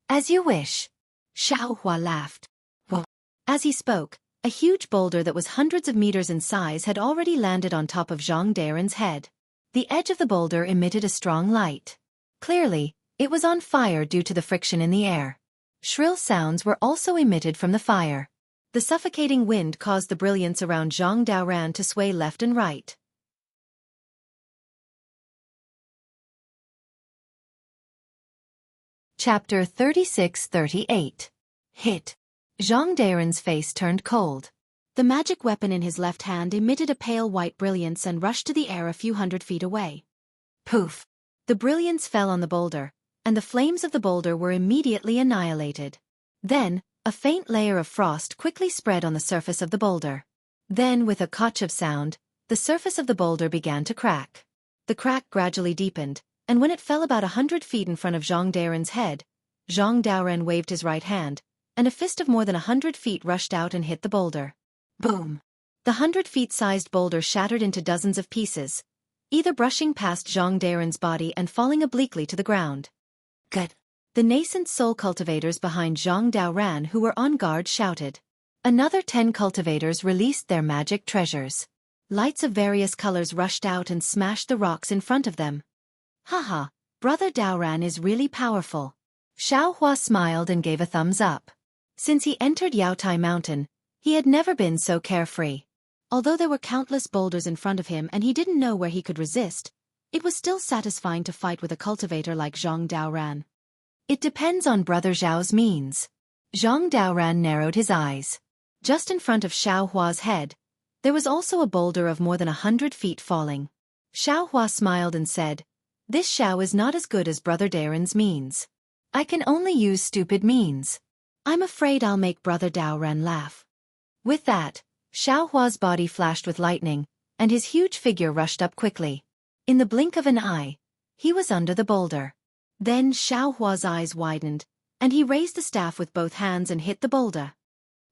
As you wish. Xiaohua laughed. Whoa. As he spoke, a huge boulder that was hundreds of meters in size had already landed on top of Zhang Daoran's head. The edge of the boulder emitted a strong light. Clearly, it was on fire due to the friction in the air. Shrill sounds were also emitted from the fire. The suffocating wind caused the brilliance around Zhang Daoran to sway left and right. Chapter 36-38. Hit. Zhang Daoran's face turned cold. The magic weapon in his left hand emitted a pale white brilliance and rushed to the air a few hundred feet away. Poof! The brilliance fell on the boulder, and the flames of the boulder were immediately annihilated. Then, a faint layer of frost quickly spread on the surface of the boulder. Then, with a kotch of sound, the surface of the boulder began to crack. The crack gradually deepened, and when it fell about 100 feet in front of Zhang Daoran's head, Zhang Daoran waved his right hand, and a fist of more than 100 feet rushed out and hit the boulder. Boom! The 100-feet-sized boulder shattered into dozens of pieces, either brushing past Zhang Daoran's body and falling obliquely to the ground. Good! The nascent soul cultivators behind Zhang Daoran who were on guard shouted. Another 10 cultivators released their magic treasures. Lights of various colors rushed out and smashed the rocks in front of them. Haha, Brother Daoran is really powerful. Xiaohua smiled and gave a thumbs up. Since he entered Yaotai Mountain, he had never been so carefree. Although there were countless boulders in front of him and he didn't know where he could resist, it was still satisfying to fight with a cultivator like Zhang Daoran. It depends on Brother Zhao's means. Zhang Daoran narrowed his eyes. Just in front of Xiaohua's head, there was also a boulder of more than 100 feet falling. Xiaohua smiled and said, This Xiao is not as good as Brother Daoran's means. I can only use stupid means. I'm afraid I'll make Brother Daoran laugh. With that, Xiaohua's body flashed with lightning, and his huge figure rushed up quickly. In the blink of an eye, he was under the boulder. Then Xiaohua's eyes widened, and he raised the staff with both hands and hit the boulder.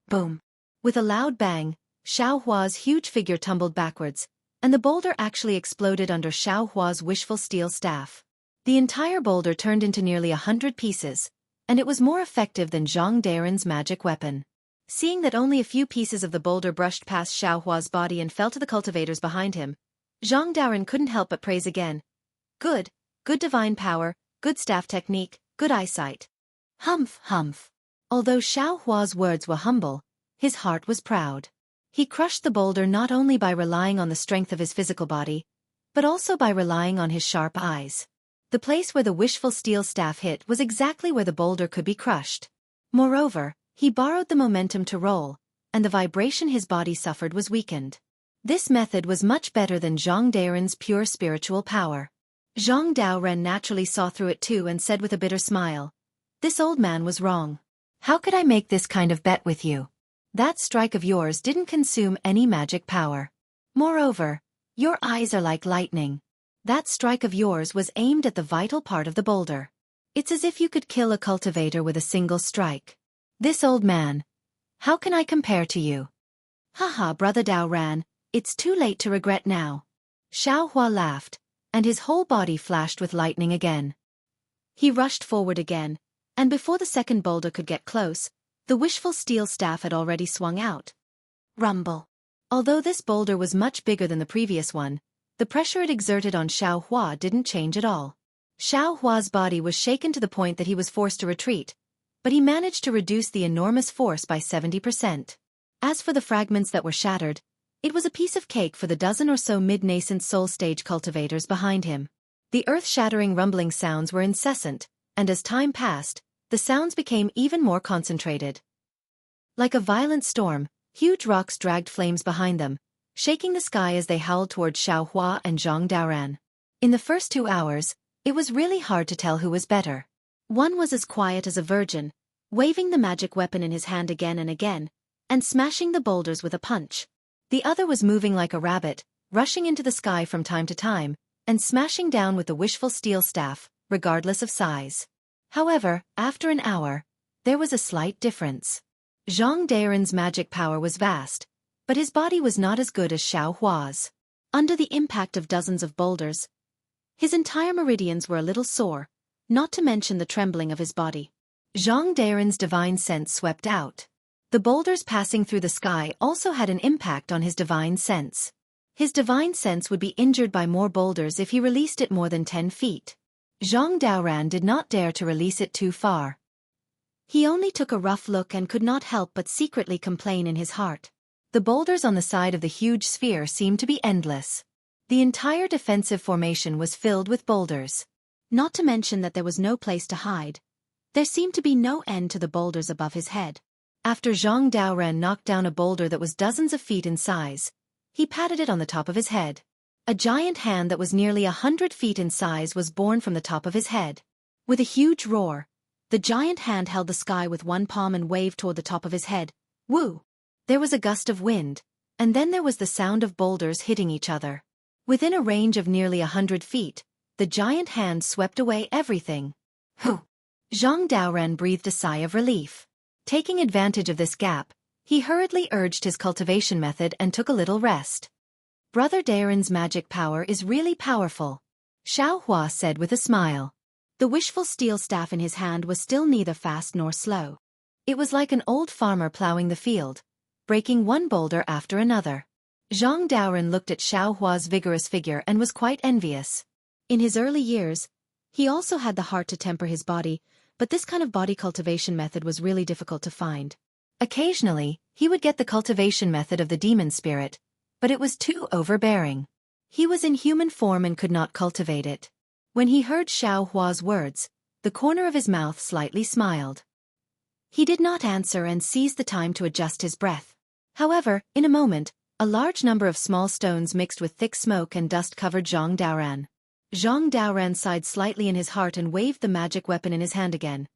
Boom! With a loud bang, Xiaohua's huge figure tumbled backwards, and the boulder actually exploded under Xiaohua's wishful steel staff. The entire boulder turned into nearly 100 pieces, and it was more effective than Zhang Daoran's magic weapon. Seeing that only a few pieces of the boulder brushed past Xiaohua's body and fell to the cultivators behind him, Zhang Daoran couldn't help but praise again. Good divine power, good staff technique, good eyesight. Humph, humph. Although Xiaohua's words were humble, his heart was proud. He crushed the boulder not only by relying on the strength of his physical body, but also by relying on his sharp eyes. The place where the wishful steel staff hit was exactly where the boulder could be crushed. Moreover, he borrowed the momentum to roll, and the vibration his body suffered was weakened. This method was much better than Zhang Daoran's pure spiritual power. Zhang Daoran naturally saw through it too and said with a bitter smile, This old man was wrong. How could I make this kind of bet with you? That strike of yours didn't consume any magic power. Moreover, your eyes are like lightning. That strike of yours was aimed at the vital part of the boulder. It's as if you could kill a cultivator with a single strike. This old man. How can I compare to you? Haha, Brother Daoran, it's too late to regret now. Xiaohua laughed, and his whole body flashed with lightning again. He rushed forward again, and before the second boulder could get close, the wishful steel staff had already swung out. Rumble. Although this boulder was much bigger than the previous one, the pressure it exerted on Xiao Hua didn't change at all. Xiao Hua's body was shaken to the point that he was forced to retreat, but he managed to reduce the enormous force by 70%. As for the fragments that were shattered, it was a piece of cake for the dozen or so mid-nascent soul stage cultivators behind him. The earth-shattering rumbling sounds were incessant, and as time passed, the sounds became even more concentrated. Like a violent storm, huge rocks dragged flames behind them, shaking the sky as they howled toward Xiao Hua and Zhang Daoran. In the first 2 hours, it was really hard to tell who was better. One was as quiet as a virgin, waving the magic weapon in his hand again and again, and smashing the boulders with a punch. The other was moving like a rabbit, rushing into the sky from time to time, and smashing down with the wishful steel staff, regardless of size. However, after an hour, there was a slight difference. Zhang Daoran's magic power was vast, but his body was not as good as Xiao Hua's. Under the impact of dozens of boulders, his entire meridians were a little sore, not to mention the trembling of his body. Zhang Daoran's divine sense swept out. The boulders passing through the sky also had an impact on his divine sense. His divine sense would be injured by more boulders if he released it more than 10 feet. Zhang Daoran did not dare to release it too far. He only took a rough look and could not help but secretly complain in his heart. The boulders on the side of the huge sphere seemed to be endless. The entire defensive formation was filled with boulders. Not to mention that there was no place to hide. There seemed to be no end to the boulders above his head. After Zhang Daoran knocked down a boulder that was dozens of feet in size, he patted it on the top of his head. A giant hand that was nearly 100 feet in size was born from the top of his head. With a huge roar, the giant hand held the sky with one palm and waved toward the top of his head. Woo! There was a gust of wind, and then there was the sound of boulders hitting each other. Within a range of nearly 100 feet, the giant hand swept away everything. Hoo! Zhang Daoran breathed a sigh of relief. Taking advantage of this gap, he hurriedly urged his cultivation method and took a little rest. Brother Daoran's magic power is really powerful, Xiao Hua said with a smile. The wishful steel staff in his hand was still neither fast nor slow. It was like an old farmer plowing the field, breaking one boulder after another. Zhang Daoran looked at Xiao Hua's vigorous figure and was quite envious. In his early years, he also had the heart to temper his body, but this kind of body cultivation method was really difficult to find. Occasionally, he would get the cultivation method of the demon spirit, but it was too overbearing. He was in human form and could not cultivate it. When he heard Xiao Hua's words, the corner of his mouth slightly smiled. He did not answer and seized the time to adjust his breath. However, in a moment, a large number of small stones mixed with thick smoke and dust covered Zhang Daoran. Zhang Daoran sighed slightly in his heart and waved the magic weapon in his hand again.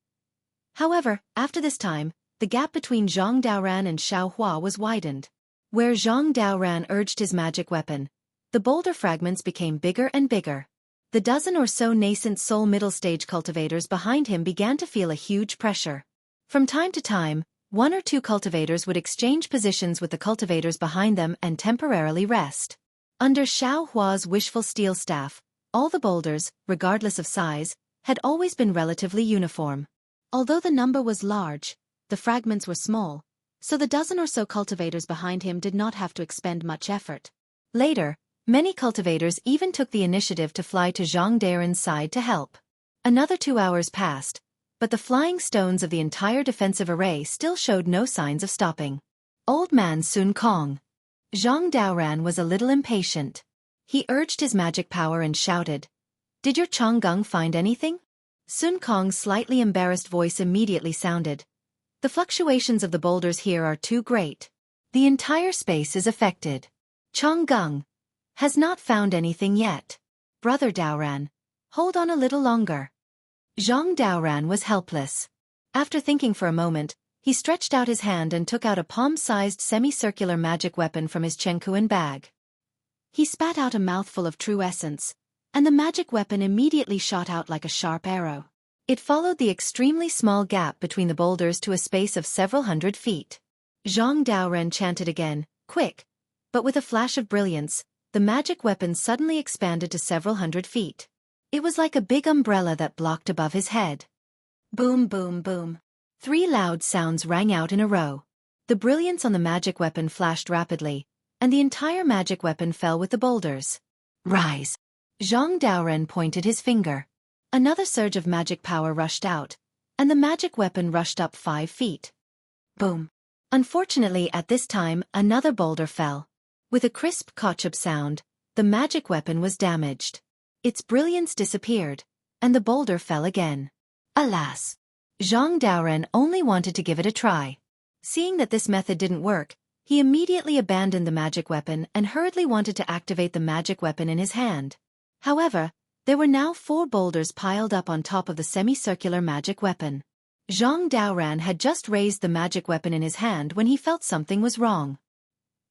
However, after this time, the gap between Zhang Daoran and Xiao Hua was widened. Where Zhang Daoran urged his magic weapon, the boulder fragments became bigger and bigger. The dozen or so nascent soul middle stage cultivators behind him began to feel a huge pressure. From time to time, one or two cultivators would exchange positions with the cultivators behind them and temporarily rest. Under Xiao Hua's wishful steel staff, all the boulders, regardless of size, had always been relatively uniform. Although the number was large, the fragments were small, so the dozen or so cultivators behind him did not have to expend much effort. Later, many cultivators even took the initiative to fly to Zhang Daoran's side to help. Another 2 hours passed, but the flying stones of the entire defensive array still showed no signs of stopping. Old man Sun Kong. Zhang Daoran was a little impatient. He urged his magic power and shouted, "Did your Changgung find anything?" Sun Kong's slightly embarrassed voice immediately sounded. "The fluctuations of the boulders here are too great. The entire space is affected. Changgung has not found anything yet. Brother Daoran, hold on a little longer." Zhang Daoran was helpless. After thinking for a moment, he stretched out his hand and took out a palm-sized semicircular magic weapon from his Chengkuan bag. He spat out a mouthful of true essence, and the magic weapon immediately shot out like a sharp arrow. It followed the extremely small gap between the boulders to a space of several hundred feet. Zhang Daoran chanted again, "Quick!" But with a flash of brilliance, the magic weapon suddenly expanded to several hundred feet. It was like a big umbrella that blocked above his head. Boom, boom, boom. 3 loud sounds rang out in a row. The brilliance on the magic weapon flashed rapidly, and the entire magic weapon fell with the boulders. Rise! Zhang Daoren pointed his finger. Another surge of magic power rushed out, and the magic weapon rushed up 5 feet. Boom! Unfortunately, at this time, another boulder fell. With a crisp kochub sound, the magic weapon was damaged. Its brilliance disappeared, and the boulder fell again. Alas! Zhang Daoren only wanted to give it a try. Seeing that this method didn't work, he immediately abandoned the magic weapon and hurriedly wanted to activate the magic weapon in his hand. However, there were now 4 boulders piled up on top of the semicircular magic weapon. Zhang Daoren had just raised the magic weapon in his hand when he felt something was wrong.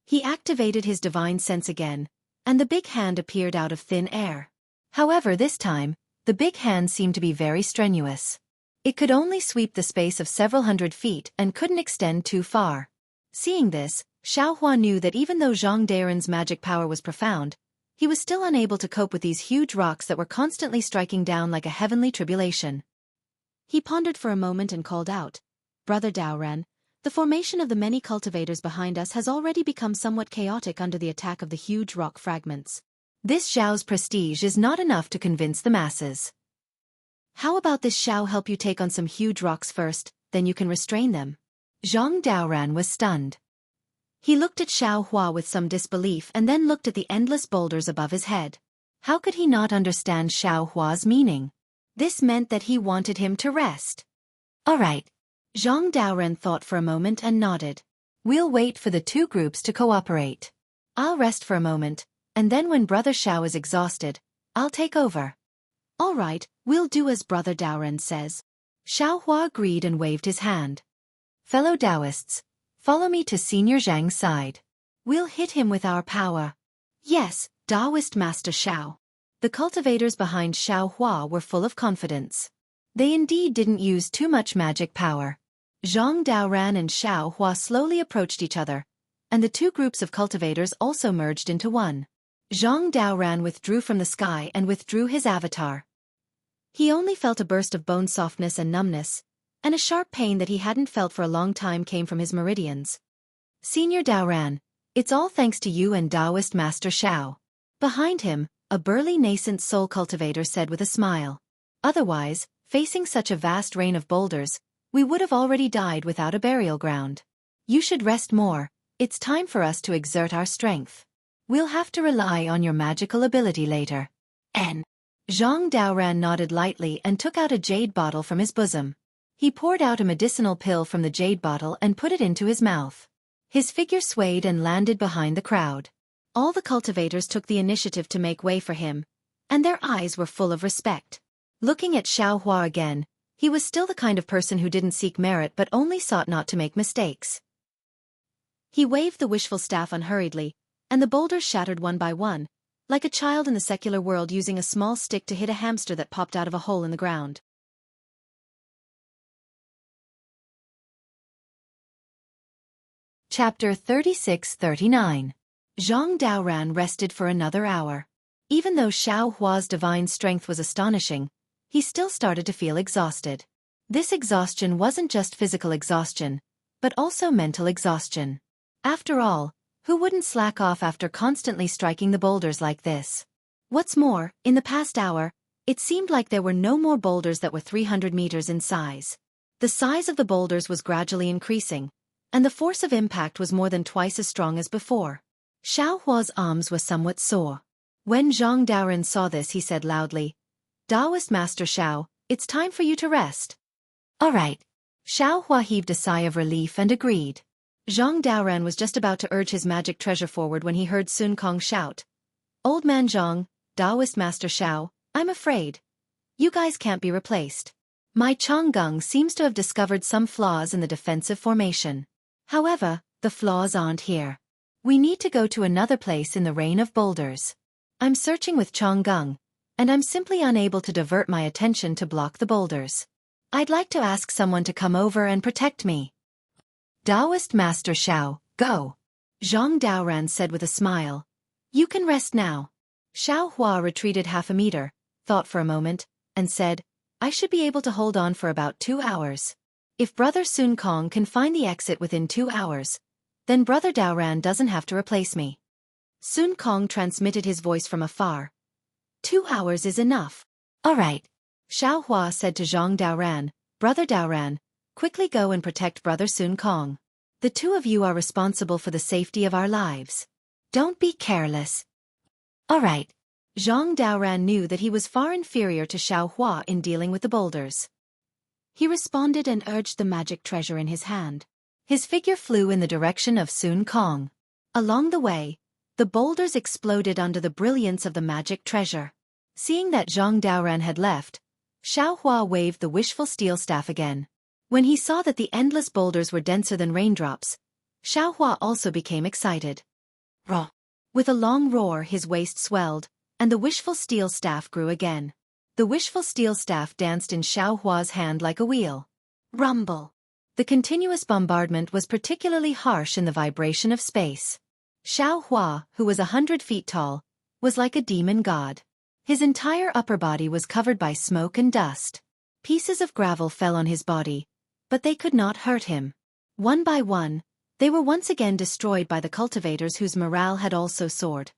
He activated his divine sense again, and the big hand appeared out of thin air. However, this time, the big hand seemed to be very strenuous. It could only sweep the space of several hundred feet and couldn't extend too far. Seeing this, Xiaohua knew that even though Zhang Daoren's magic power was profound, he was still unable to cope with these huge rocks that were constantly striking down like a heavenly tribulation. He pondered for a moment and called out, "Brother Daoren, the formation of the many cultivators behind us has already become somewhat chaotic under the attack of the huge rock fragments. This Xiao's prestige is not enough to convince the masses. How about this Xiao help you take on some huge rocks first, then you can restrain them?" Zhang Daoren was stunned. He looked at Xiaohua with some disbelief and then looked at the endless boulders above his head. How could he not understand Xiaohua's meaning? This meant that he wanted him to rest. All right. Zhang Daoren thought for a moment and nodded. We'll wait for the 2 groups to cooperate. I'll rest for a moment, and then when Brother Xiao is exhausted, I'll take over. All right, we'll do as Brother Daoren says. Xiaohua agreed and waved his hand. Fellow Taoists, follow me to Senior Zhang's side. We'll hit him with our power. Yes, Taoist Master Xiao. The cultivators behind Xiaohua were full of confidence. They indeed didn't use too much magic power. Zhang Daoren and Xiaohua slowly approached each other, and the 2 groups of cultivators also merged into one. Zhang Daoren withdrew from the sky and withdrew his avatar. He only felt a burst of bone softness and numbness, and a sharp pain that he hadn't felt for a long time came from his meridians. Senior Daoren, it's all thanks to you and Taoist Master Xiao. Behind him, a burly nascent soul cultivator said with a smile. Otherwise, facing such a vast rain of boulders, we would have already died without a burial ground. You should rest more, it's time for us to exert our strength. We'll have to rely on your magical ability later. Zhang Daoren nodded lightly and took out a jade bottle from his bosom. He poured out a medicinal pill from the jade bottle and put it into his mouth. His figure swayed and landed behind the crowd. All the cultivators took the initiative to make way for him, and their eyes were full of respect. Looking at Xiaohua again, he was still the kind of person who didn't seek merit but only sought not to make mistakes. He waved the wishful staff unhurriedly, and the boulders shattered one by one, like a child in the secular world using a small stick to hit a hamster that popped out of a hole in the ground. Chapter 36-39. Zhang Daoren rested for another hour. Even though Xiaohua's divine strength was astonishing, he still started to feel exhausted. This exhaustion wasn't just physical exhaustion, but also mental exhaustion. After all, who wouldn't slack off after constantly striking the boulders like this? What's more, in the past hour, it seemed like there were no more boulders that were 300 meters in size. The size of the boulders was gradually increasing, and the force of impact was more than twice as strong as before. Xiaohua's arms were somewhat sore. When Zhang Daoren saw this, he said loudly, "Taoist Master Xiao, it's time for you to rest." All right. Xiaohua heaved a sigh of relief and agreed. Zhang Daoren was just about to urge his magic treasure forward when he heard Sun Kong shout, "Old man Zhang, Taoist Master Xiao, I'm afraid you guys can't be replaced. My Changgung seems to have discovered some flaws in the defensive formation. However, the flaws aren't here. We need to go to another place in the rain of boulders. I'm searching with Changgung, and I'm simply unable to divert my attention to block the boulders. I'd like to ask someone to come over and protect me." "Taoist Master Xiao, go," Zhang Daoren said with a smile, You can rest now. Xiao Hua retreated half a meter, thought for a moment, and said, I should be able to hold on for about 2 hours. If Brother Sun Kong can find the exit within 2 hours, then Brother Daoran doesn't have to replace me. Sun Kong transmitted his voice from afar. 2 hours is enough. All right. Xiao Hua said to Zhang Daoran, Brother Daoran, quickly go and protect Brother Sun Kong. The two of you are responsible for the safety of our lives. Don't be careless. All right. Zhang Daoran knew that he was far inferior to Xiao Hua in dealing with the boulders. He responded and urged the magic treasure in his hand. His figure flew in the direction of Sun Kong. Along the way, the boulders exploded under the brilliance of the magic treasure. Seeing that Zhang Daoran had left, Xiao Hua waved the wishful steel staff again. When he saw that the endless boulders were denser than raindrops, Xiao Hua also became excited. Roar! With a long roar, his waist swelled, and the wishful steel staff grew again. The wishful steel staff danced in Xiao Hua's hand like a wheel. Rumble! The continuous bombardment was particularly harsh in the vibration of space. Xiao Hua, who was 100 feet tall, was like a demon god. His entire upper body was covered by smoke and dust. Pieces of gravel fell on his body, but they could not hurt him. One by one, they were once again destroyed by the cultivators whose morale had also soared.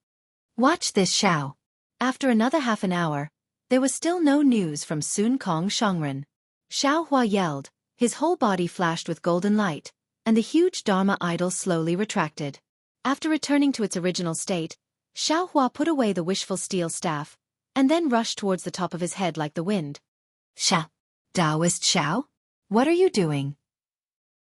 Watch this, Xiao. After another half an hour, there was still no news from Sun Kong Shangren. Xiao Hua yelled, his whole body flashed with golden light, and the huge Dharma idol slowly retracted. After returning to its original state, Xiao Hua put away the wishful steel staff, and then rushed towards the top of his head like the wind. Xiao! Taoist Xiao? What are you doing?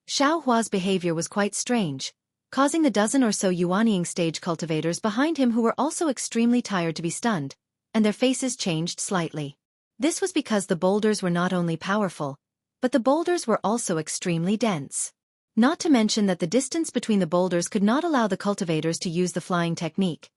Xiao Hua's behavior was quite strange, causing the dozen or so Yuanying stage cultivators behind him who were also extremely tired to be stunned, and their faces changed slightly. This was because the boulders were not only powerful, but the boulders were also extremely dense. Not to mention that the distance between the boulders could not allow the cultivators to use the flying technique.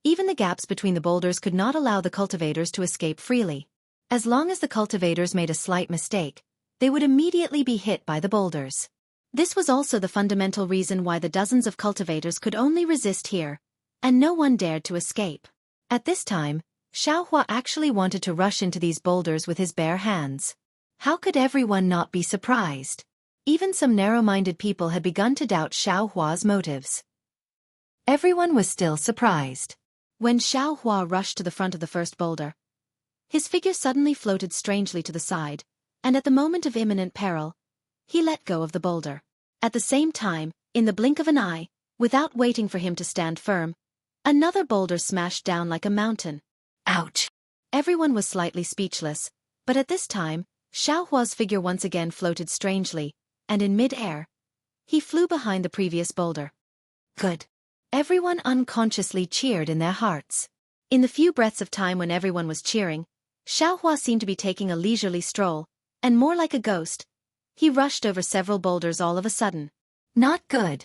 Even the gaps between the boulders could not allow the cultivators to escape freely. As long as the cultivators made a slight mistake, they would immediately be hit by the boulders. This was also the fundamental reason why the dozens of cultivators could only resist here, and no one dared to escape. At this time, Xiao Hua actually wanted to rush into these boulders with his bare hands. How could everyone not be surprised? Even some narrow-minded people had begun to doubt Xiao Hua's motives. Everyone was still surprised. When Xiao Hua rushed to the front of the first boulder, his figure suddenly floated strangely to the side, and at the moment of imminent peril, he let go of the boulder. At the same time, in the blink of an eye, without waiting for him to stand firm, another boulder smashed down like a mountain. Ouch! Everyone was slightly speechless, but at this time, Xiao Hua's figure once again floated strangely, and in mid-air, he flew behind the previous boulder. Good! Everyone unconsciously cheered in their hearts. In the few breaths of time when everyone was cheering, Xiao Hua seemed to be taking a leisurely stroll, and more like a ghost, he rushed over several boulders all of a sudden. Not good.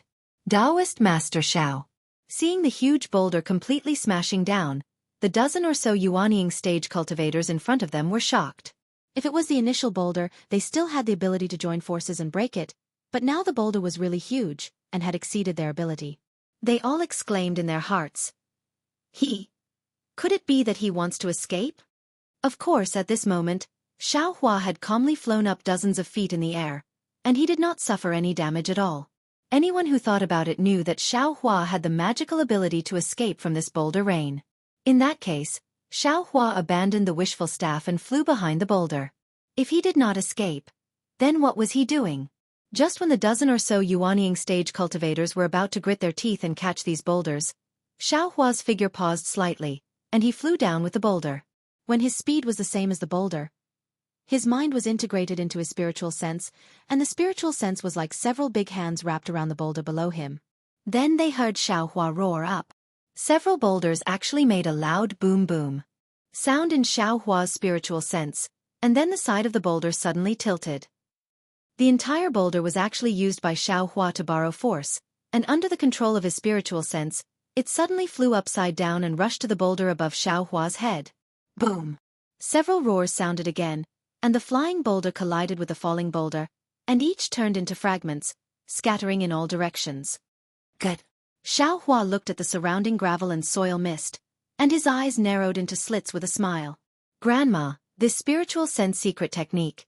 Taoist Master Xiao. Seeing the huge boulder completely smashing down, the dozen or so Yuanying stage cultivators in front of them were shocked. If it was the initial boulder, they still had the ability to join forces and break it, but now the boulder was really huge, and had exceeded their ability. They all exclaimed in their hearts. Could it be that he wants to escape? Of course, at this moment, Xiao Hua had calmly flown up dozens of feet in the air, and he did not suffer any damage at all. Anyone who thought about it knew that Xiao Hua had the magical ability to escape from this boulder rain. In that case, Xiao Hua abandoned the wishful staff and flew behind the boulder. If he did not escape, then what was he doing? Just when the dozen or so Yuanying stage cultivators were about to grit their teeth and catch these boulders, Xiao Hua's figure paused slightly, and he flew down with the boulder. When his speed was the same as the boulder, his mind was integrated into his spiritual sense, and the spiritual sense was like several big hands wrapped around the boulder below him. Then they heard Xiao Hua roar up. Several boulders actually made a loud boom-boom sound in Xiao Hua's spiritual sense, and then the side of the boulder suddenly tilted. The entire boulder was actually used by Xiao Hua to borrow force, and under the control of his spiritual sense, it suddenly flew upside down and rushed to the boulder above Xiao Hua's head. Boom! Several roars sounded again, and the flying boulder collided with the falling boulder, and each turned into fragments, scattering in all directions. Good! Xiao Hua looked at the surrounding gravel and soil mist, and his eyes narrowed into slits with a smile. Grandma, this spiritual sense secret technique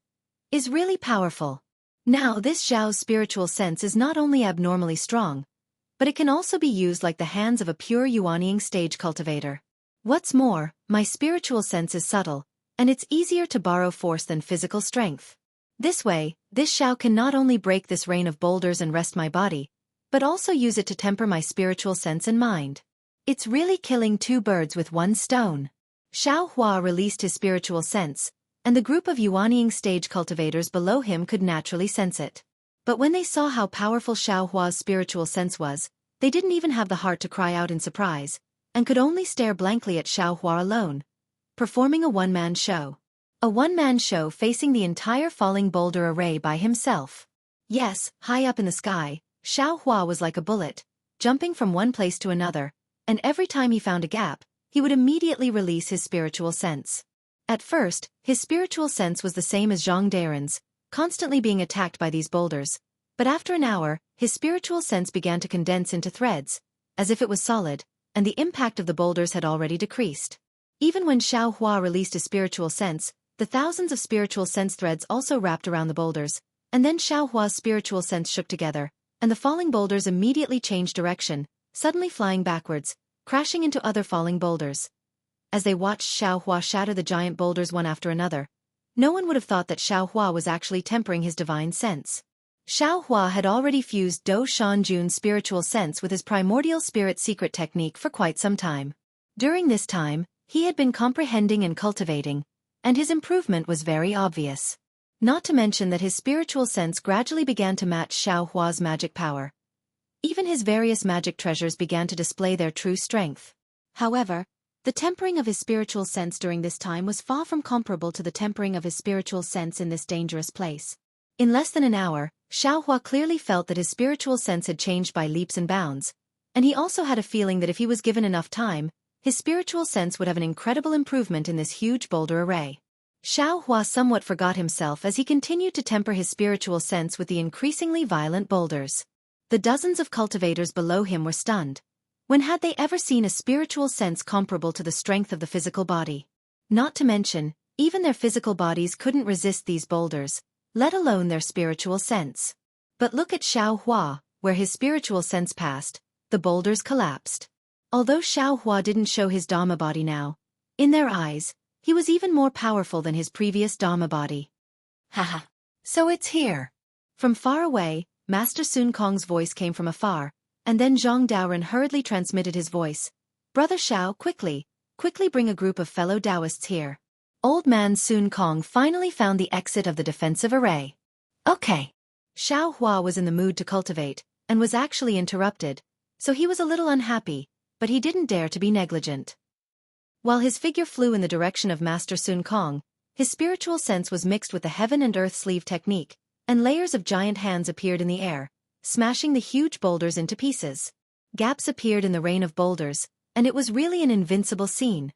is really powerful. Now this Xiao's spiritual sense is not only abnormally strong, but it can also be used like the hands of a pure Yuanying stage cultivator. What's more, my spiritual sense is subtle, and it's easier to borrow force than physical strength. This way, this Xiao can not only break this rain of boulders and rest my body, but also use it to temper my spiritual sense and mind. It's really killing two birds with one stone. Xiao Hua released his spiritual sense, and the group of Yuanying stage cultivators below him could naturally sense it. But when they saw how powerful Xiao Hua's spiritual sense was, they didn't even have the heart to cry out in surprise, and could only stare blankly at Xiao Hua alone, performing a one-man show. A one-man show facing the entire falling boulder array by himself. Yes, high up in the sky, Xiao Hua was like a bullet, jumping from one place to another, and every time he found a gap, he would immediately release his spiritual sense. At first, his spiritual sense was the same as Zhang Daren's, constantly being attacked by these boulders, but after an hour, his spiritual sense began to condense into threads, as if it was solid, and the impact of the boulders had already decreased. Even when Xiao Hua released his spiritual sense, the thousands of spiritual sense threads also wrapped around the boulders, and then Xiao Hua's spiritual sense shook together, and the falling boulders immediately changed direction, suddenly flying backwards, crashing into other falling boulders. As they watched Xiao Hua shatter the giant boulders one after another, no one would have thought that Xiao Hua was actually tempering his divine sense. Xiao Hua had already fused Do Shan Jun's spiritual sense with his primordial spirit secret technique for quite some time. During this time, he had been comprehending and cultivating, and his improvement was very obvious. Not to mention that his spiritual sense gradually began to match Xiao Hua's magic power. Even his various magic treasures began to display their true strength. However, the tempering of his spiritual sense during this time was far from comparable to the tempering of his spiritual sense in this dangerous place. In less than an hour, Xiao Hua clearly felt that his spiritual sense had changed by leaps and bounds, and he also had a feeling that if he was given enough time, his spiritual sense would have an incredible improvement in this huge boulder array. Xiao Hua somewhat forgot himself as he continued to temper his spiritual sense with the increasingly violent boulders. The dozens of cultivators below him were stunned. When had they ever seen a spiritual sense comparable to the strength of the physical body? Not to mention, even their physical bodies couldn't resist these boulders, let alone their spiritual sense. But look at Xiao Hua, where his spiritual sense passed, the boulders collapsed. Although Xiao Hua didn't show his Dhamma body now, in their eyes, he was even more powerful than his previous Dhamma body. Haha. So it's here. From far away, Master Sun Kong's voice came from afar, and then Zhang Daoren hurriedly transmitted his voice. Brother Xiao, quickly bring a group of fellow Taoists here. Old man Sun Kong finally found the exit of the defensive array. Okay. Xiao Hua was in the mood to cultivate, and was actually interrupted, so he was a little unhappy, but he didn't dare to be negligent. While his figure flew in the direction of Master Sun Kong, his spiritual sense was mixed with the heaven and earth sleeve technique, and layers of giant hands appeared in the air, smashing the huge boulders into pieces. Gaps appeared in the rain of boulders, and it was really an invincible scene.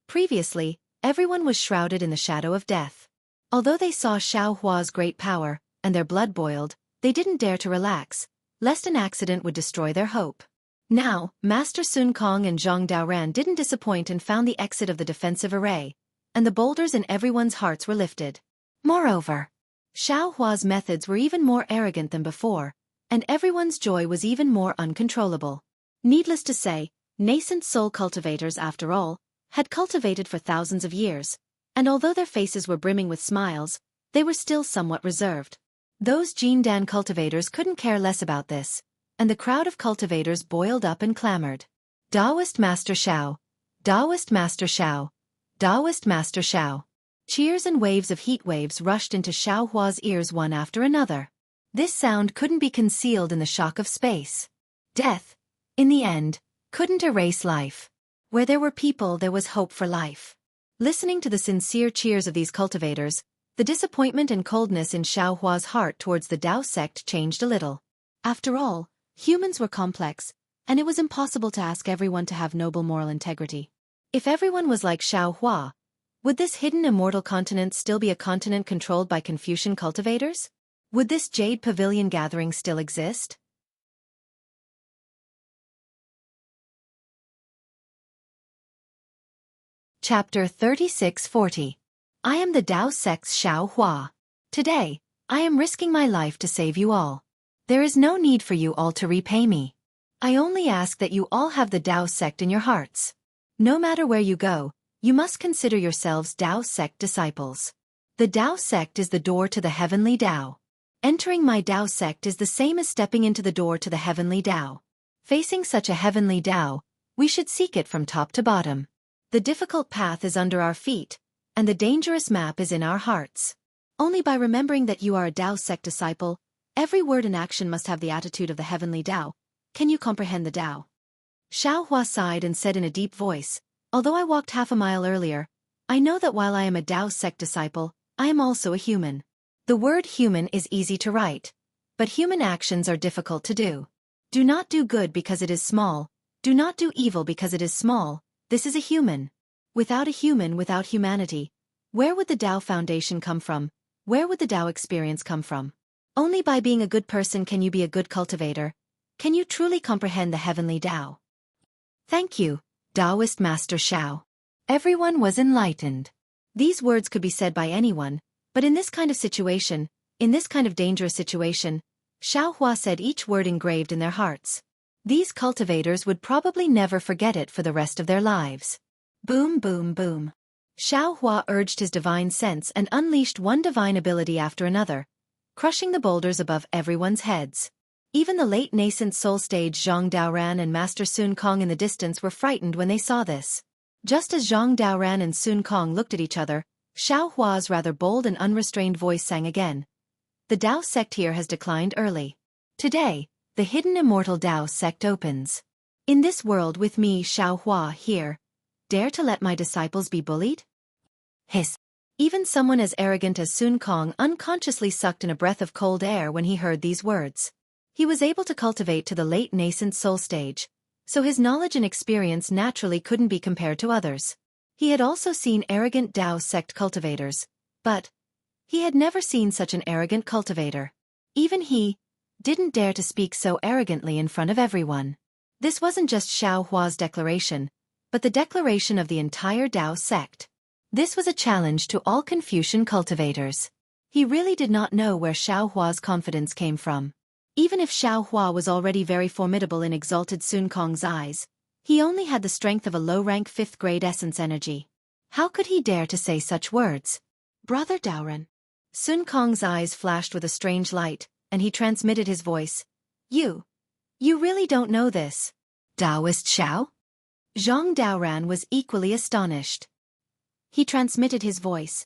Previously, everyone was shrouded in the shadow of death. Although they saw Xiao Hua's great power, and their blood boiled, they didn't dare to relax, lest an accident would destroy their hope. Now, Master Sun Kong and Zhang Daoren didn't disappoint and found the exit of the defensive array, and the boulders in everyone's hearts were lifted. Moreover, Xiao Hua's methods were even more arrogant than before, and everyone's joy was even more uncontrollable. Needless to say, nascent soul cultivators, after all, had cultivated for thousands of years, and although their faces were brimming with smiles, they were still somewhat reserved. Those Jindan cultivators couldn't care less about this, and the crowd of cultivators boiled up and clamored. Taoist Master Xiao! Taoist Master Xiao! Taoist Master Xiao! Cheers and waves of heat waves rushed into Xiao Hua's ears one after another. This sound couldn't be concealed in the shock of space. Death, in the end, couldn't erase life. Where there were people, there was hope for life. Listening to the sincere cheers of these cultivators, the disappointment and coldness in Xiao Hua's heart towards the Tao sect changed a little. After all, humans were complex, and it was impossible to ask everyone to have noble moral integrity. If everyone was like Xiao Hua, would this hidden immortal continent still be a continent controlled by Confucian cultivators? Would this Jade Pavilion gathering still exist? Chapter 3640. I am the Tao sect's Xiao Hua. Today, I am risking my life to save you all. There is no need for you all to repay me. I only ask that you all have the Tao sect in your hearts. No matter where you go, you must consider yourselves Tao sect disciples. The Tao sect is the door to the heavenly Tao. Entering my Tao sect is the same as stepping into the door to the heavenly Tao. Facing such a heavenly Tao, we should seek it from top to bottom. The difficult path is under our feet, and the dangerous map is in our hearts. Only by remembering that you are a Tao sect disciple, every word and action must have the attitude of the heavenly Tao. Can you comprehend the Tao? Xiao Hua sighed and said in a deep voice, although I walked half a mile earlier, I know that while I am a Tao sect disciple, I am also a human. The word human is easy to write, but human actions are difficult to do. Do not do good because it is small. Do not do evil because it is small. This is a human. Without a human, without humanity, where would the Tao foundation come from? Where would the Tao experience come from? Only by being a good person can you be a good cultivator. Can you truly comprehend the heavenly Tao? Thank you, Taoist Master Xiao. Everyone was enlightened. These words could be said by anyone, but in this kind of situation, in this kind of dangerous situation, Xiao Hua said each word engraved in their hearts. These cultivators would probably never forget it for the rest of their lives. Boom, boom, boom. Xiao Hua urged his divine sense and unleashed one divine ability after another, crushing the boulders above everyone's heads. Even the late nascent soul stage Zhang Daoran and Master Sun Kong in the distance were frightened when they saw this. Just as Zhang Daoran and Sun Kong looked at each other, Xiao Hua's rather bold and unrestrained voice sang again. The Tao sect here has declined early. Today, the hidden immortal Tao sect opens. In this world with me Xiao Hua here, dare to let my disciples be bullied? Hiss. Even someone as arrogant as Sun Kong unconsciously sucked in a breath of cold air when he heard these words. He was able to cultivate to the late nascent soul stage, so his knowledge and experience naturally couldn't be compared to others. He had also seen arrogant Tao sect cultivators, but he had never seen such an arrogant cultivator. Even he didn't dare to speak so arrogantly in front of everyone. This wasn't just Xiao Hua's declaration, but the declaration of the entire Tao sect. This was a challenge to all Confucian cultivators. He really did not know where Xiao Hua's confidence came from. Even if Xiao Hua was already very formidable in exalted Sun Kong's eyes, he only had the strength of a low-rank 5th grade essence energy. How could he dare to say such words? Brother Daoran. Sun Kong's eyes flashed with a strange light, and he transmitted his voice. You really don't know this. Taoist Xiao? Zhang Daoran was equally astonished. He transmitted his voice.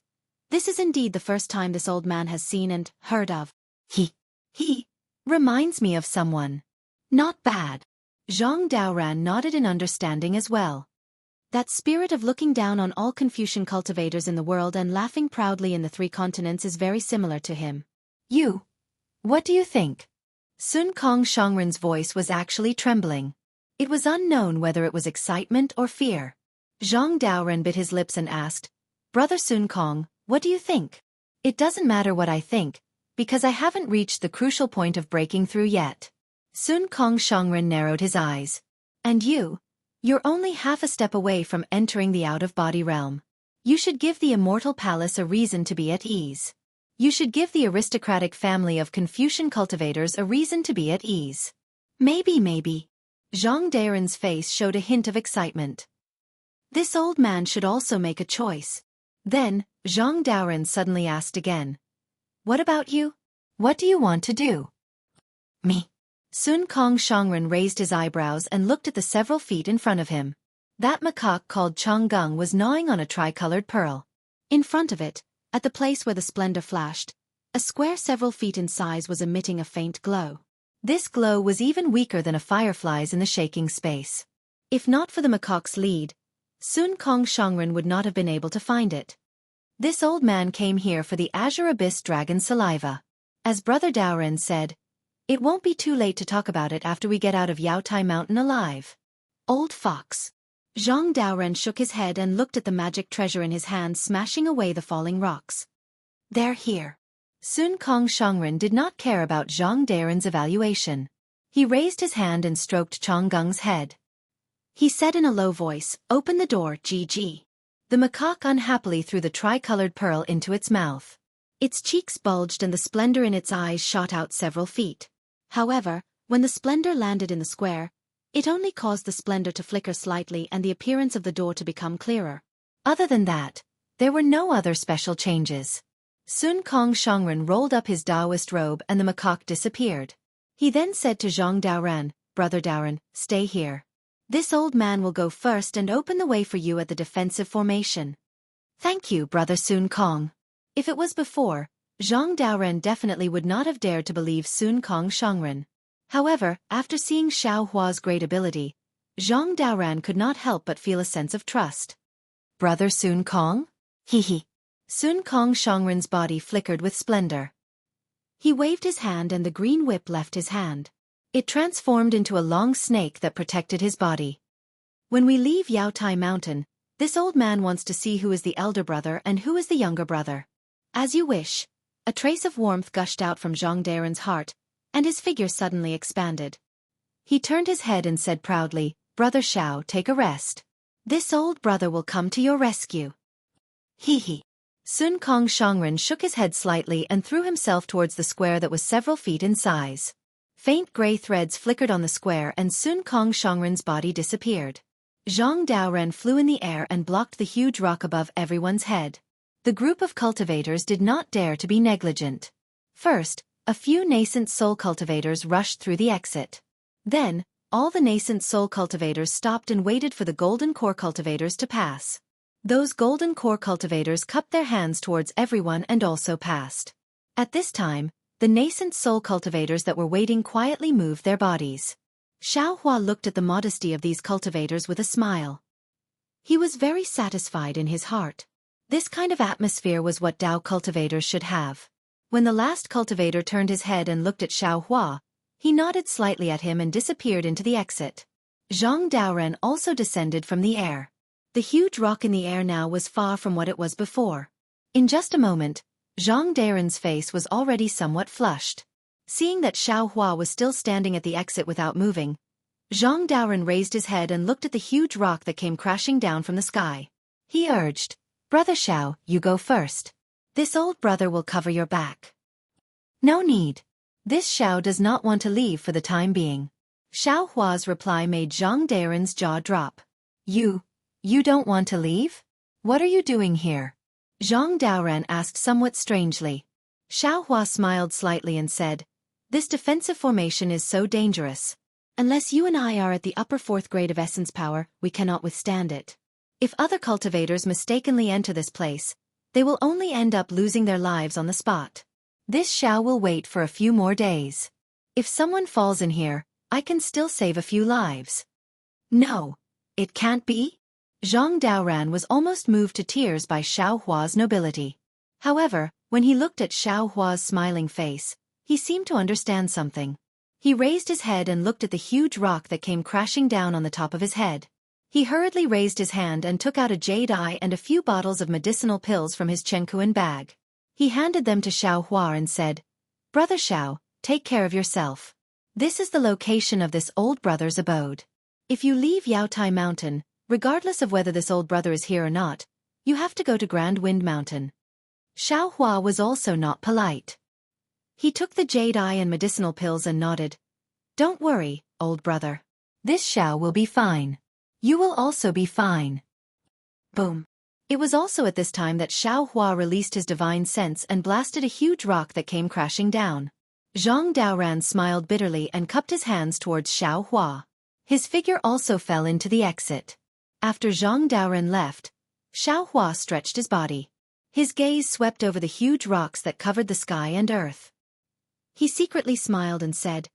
This is indeed the first time this old man has seen and heard of. He reminds me of someone. Not bad. Zhang Daoran nodded in understanding as well. That spirit of looking down on all Confucian cultivators in the world and laughing proudly in the 3 continents is very similar to him. What do you think? Sun Kong Shangren's voice was actually trembling. It was unknown whether it was excitement or fear. Zhang Daoran bit his lips and asked, Brother Sun Kong, what do you think? It doesn't matter what I think, because I haven't reached the crucial point of breaking through yet. Sun Kong Shangren narrowed his eyes. And you're only half a step away from entering the out-of-body realm. You should give the immortal palace a reason to be at ease. You should give the aristocratic family of Confucian cultivators a reason to be at ease. Maybe. Zhang Daoran's face showed a hint of excitement. This old man should also make a choice. Then, Zhang Daoran suddenly asked again. What about you? What do you want to do? Me. Sun Kong Shangren raised his eyebrows and looked at the several feet in front of him. That macaque called Changgung was gnawing on a tricolored pearl. In front of it, at the place where the splendor flashed, a square several feet in size was emitting a faint glow. This glow was even weaker than a firefly's in the shaking space. If not for the macaque's lead, Sun Kong Shangren would not have been able to find it. This old man came here for the Azure Abyss Dragon saliva. As Brother Daoran said, it won't be too late to talk about it after we get out of Yaotai Mountain alive. Old fox. Zhang Daoran shook his head and looked at the magic treasure in his hand smashing away the falling rocks. They're here. Sun Kong Shangren did not care about Zhang Daoran's evaluation. He raised his hand and stroked Changgung's head. He said in a low voice, Open the door, GG. The macaque unhappily threw the tricolored pearl into its mouth. Its cheeks bulged and the splendor in its eyes shot out several feet. However, when the splendor landed in the square, it only caused the splendor to flicker slightly and the appearance of the door to become clearer. Other than that, there were no other special changes. Sun Kong Shongren rolled up his Taoist robe and the macaque disappeared. He then said to Zhang Daoran, "Brother Daoran, stay here. This old man will go first and open the way for you at the defensive formation." "Thank you, Brother Sun Kong." If it was before, Zhang Daoran definitely would not have dared to believe Sun Kong Shongren. However, after seeing Xiao Hua's great ability, Zhang Daoran could not help but feel a sense of trust. "Brother Sun Kong?" He. Sun Kong Shongren's body flickered with splendor. He waved his hand and the green whip left his hand. It transformed into a long snake that protected his body. "When we leave Yaotai Mountain, this old man wants to see who is the elder brother and who is the younger brother." "As you wish." A trace of warmth gushed out from Zhang Daoran's heart, and his figure suddenly expanded. He turned his head and said proudly, "Brother Xiao, take a rest. This old brother will come to your rescue." He. Sun Kong Shongren shook his head slightly and threw himself towards the square that was several feet in size. Faint gray threads flickered on the square and Sun Kong Shongren's body disappeared. Zhang Daoran flew in the air and blocked the huge rock above everyone's head. The group of cultivators did not dare to be negligent. First, a few nascent soul cultivators rushed through the exit. Then, all the nascent soul cultivators stopped and waited for the golden core cultivators to pass. Those golden core cultivators cupped their hands towards everyone and also passed. At this time, the nascent soul cultivators that were waiting quietly moved their bodies. Xiao Hua looked at the modesty of these cultivators with a smile. He was very satisfied in his heart. This kind of atmosphere was what Dao cultivators should have. When the last cultivator turned his head and looked at Xiao Hua, he nodded slightly at him and disappeared into the exit. Zhang Daoran also descended from the air. The huge rock in the air now was far from what it was before. In just a moment, Zhang Daoran's face was already somewhat flushed. Seeing that Xiao Hua was still standing at the exit without moving, Zhang Daoran raised his head and looked at the huge rock that came crashing down from the sky. He urged, "Brother Xiao, you go first. This old brother will cover your back." "No need. This Xiao does not want to leave for the time being." Xiao Hua's reply made Zhang Daoran's jaw drop. You don't want to leave? What are you doing here?" Zhang Daoran asked somewhat strangely. Xiao Hua smiled slightly and said, "This defensive formation is so dangerous. Unless you and I are at the upper 4th grade of essence power, we cannot withstand it. If other cultivators mistakenly enter this place, they will only end up losing their lives on the spot. This Xiao will wait for a few more days. If someone falls in here, I can still save a few lives." "No, it can't be." Zhang Daoran was almost moved to tears by Xiao Hua's nobility. However, when he looked at Xiao Hua's smiling face, he seemed to understand something. He raised his head and looked at the huge rock that came crashing down on the top of his head. He hurriedly raised his hand and took out a jade eye and a few bottles of medicinal pills from his Chengkuan bag. He handed them to Xiao Hua and said, "Brother Xiao, take care of yourself. This is the location of this old brother's abode. If you leave Yaotai Mountain, regardless of whether this old brother is here or not, you have to go to Grand Wind Mountain." Xiao Hua was also not polite. He took the jade eye and medicinal pills and nodded. "Don't worry, old brother. This Xiao will be fine. You will also be fine." Boom. It was also at this time that Xiao Hua released his divine sense and blasted a huge rock that came crashing down. Zhang Daoran smiled bitterly and cupped his hands towards Xiao Hua. His figure also fell into the exit. After Zhang Daoran left, Xiao Hua stretched his body. His gaze swept over the huge rocks that covered the sky and earth. He secretly smiled and said,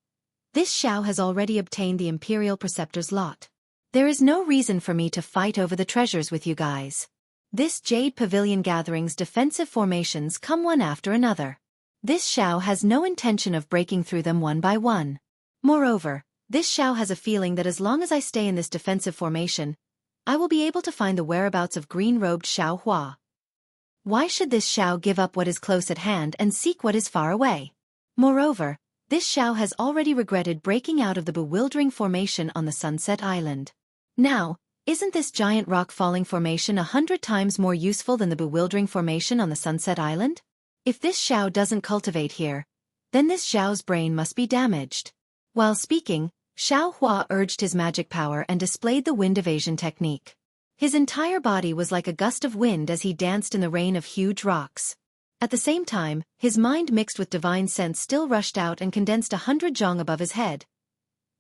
"This Xiao has already obtained the Imperial Preceptor's lot. There is no reason for me to fight over the treasures with you guys. This Jade Pavilion gathering's defensive formations come one after another. This Xiao has no intention of breaking through them one by one. Moreover, this Xiao has a feeling that as long as I stay in this defensive formation, I will be able to find the whereabouts of green-robed Xiao Hua. Why should this Xiao give up what is close at hand and seek what is far away? Moreover, this Xiao has already regretted breaking out of the bewildering formation on the Sunset Island. Now, Isn't this giant rock falling formation 100 times more useful than the bewildering formation on the Sunset Island? If this Xiao doesn't cultivate here, then this Xiao's brain must be damaged. While speaking, Xiao Hua urged his magic power and displayed the wind evasion technique. His entire body was like a gust of wind as he danced in the rain of huge rocks. At the same time, his mind mixed with divine sense still rushed out and condensed 100 zhong above his head.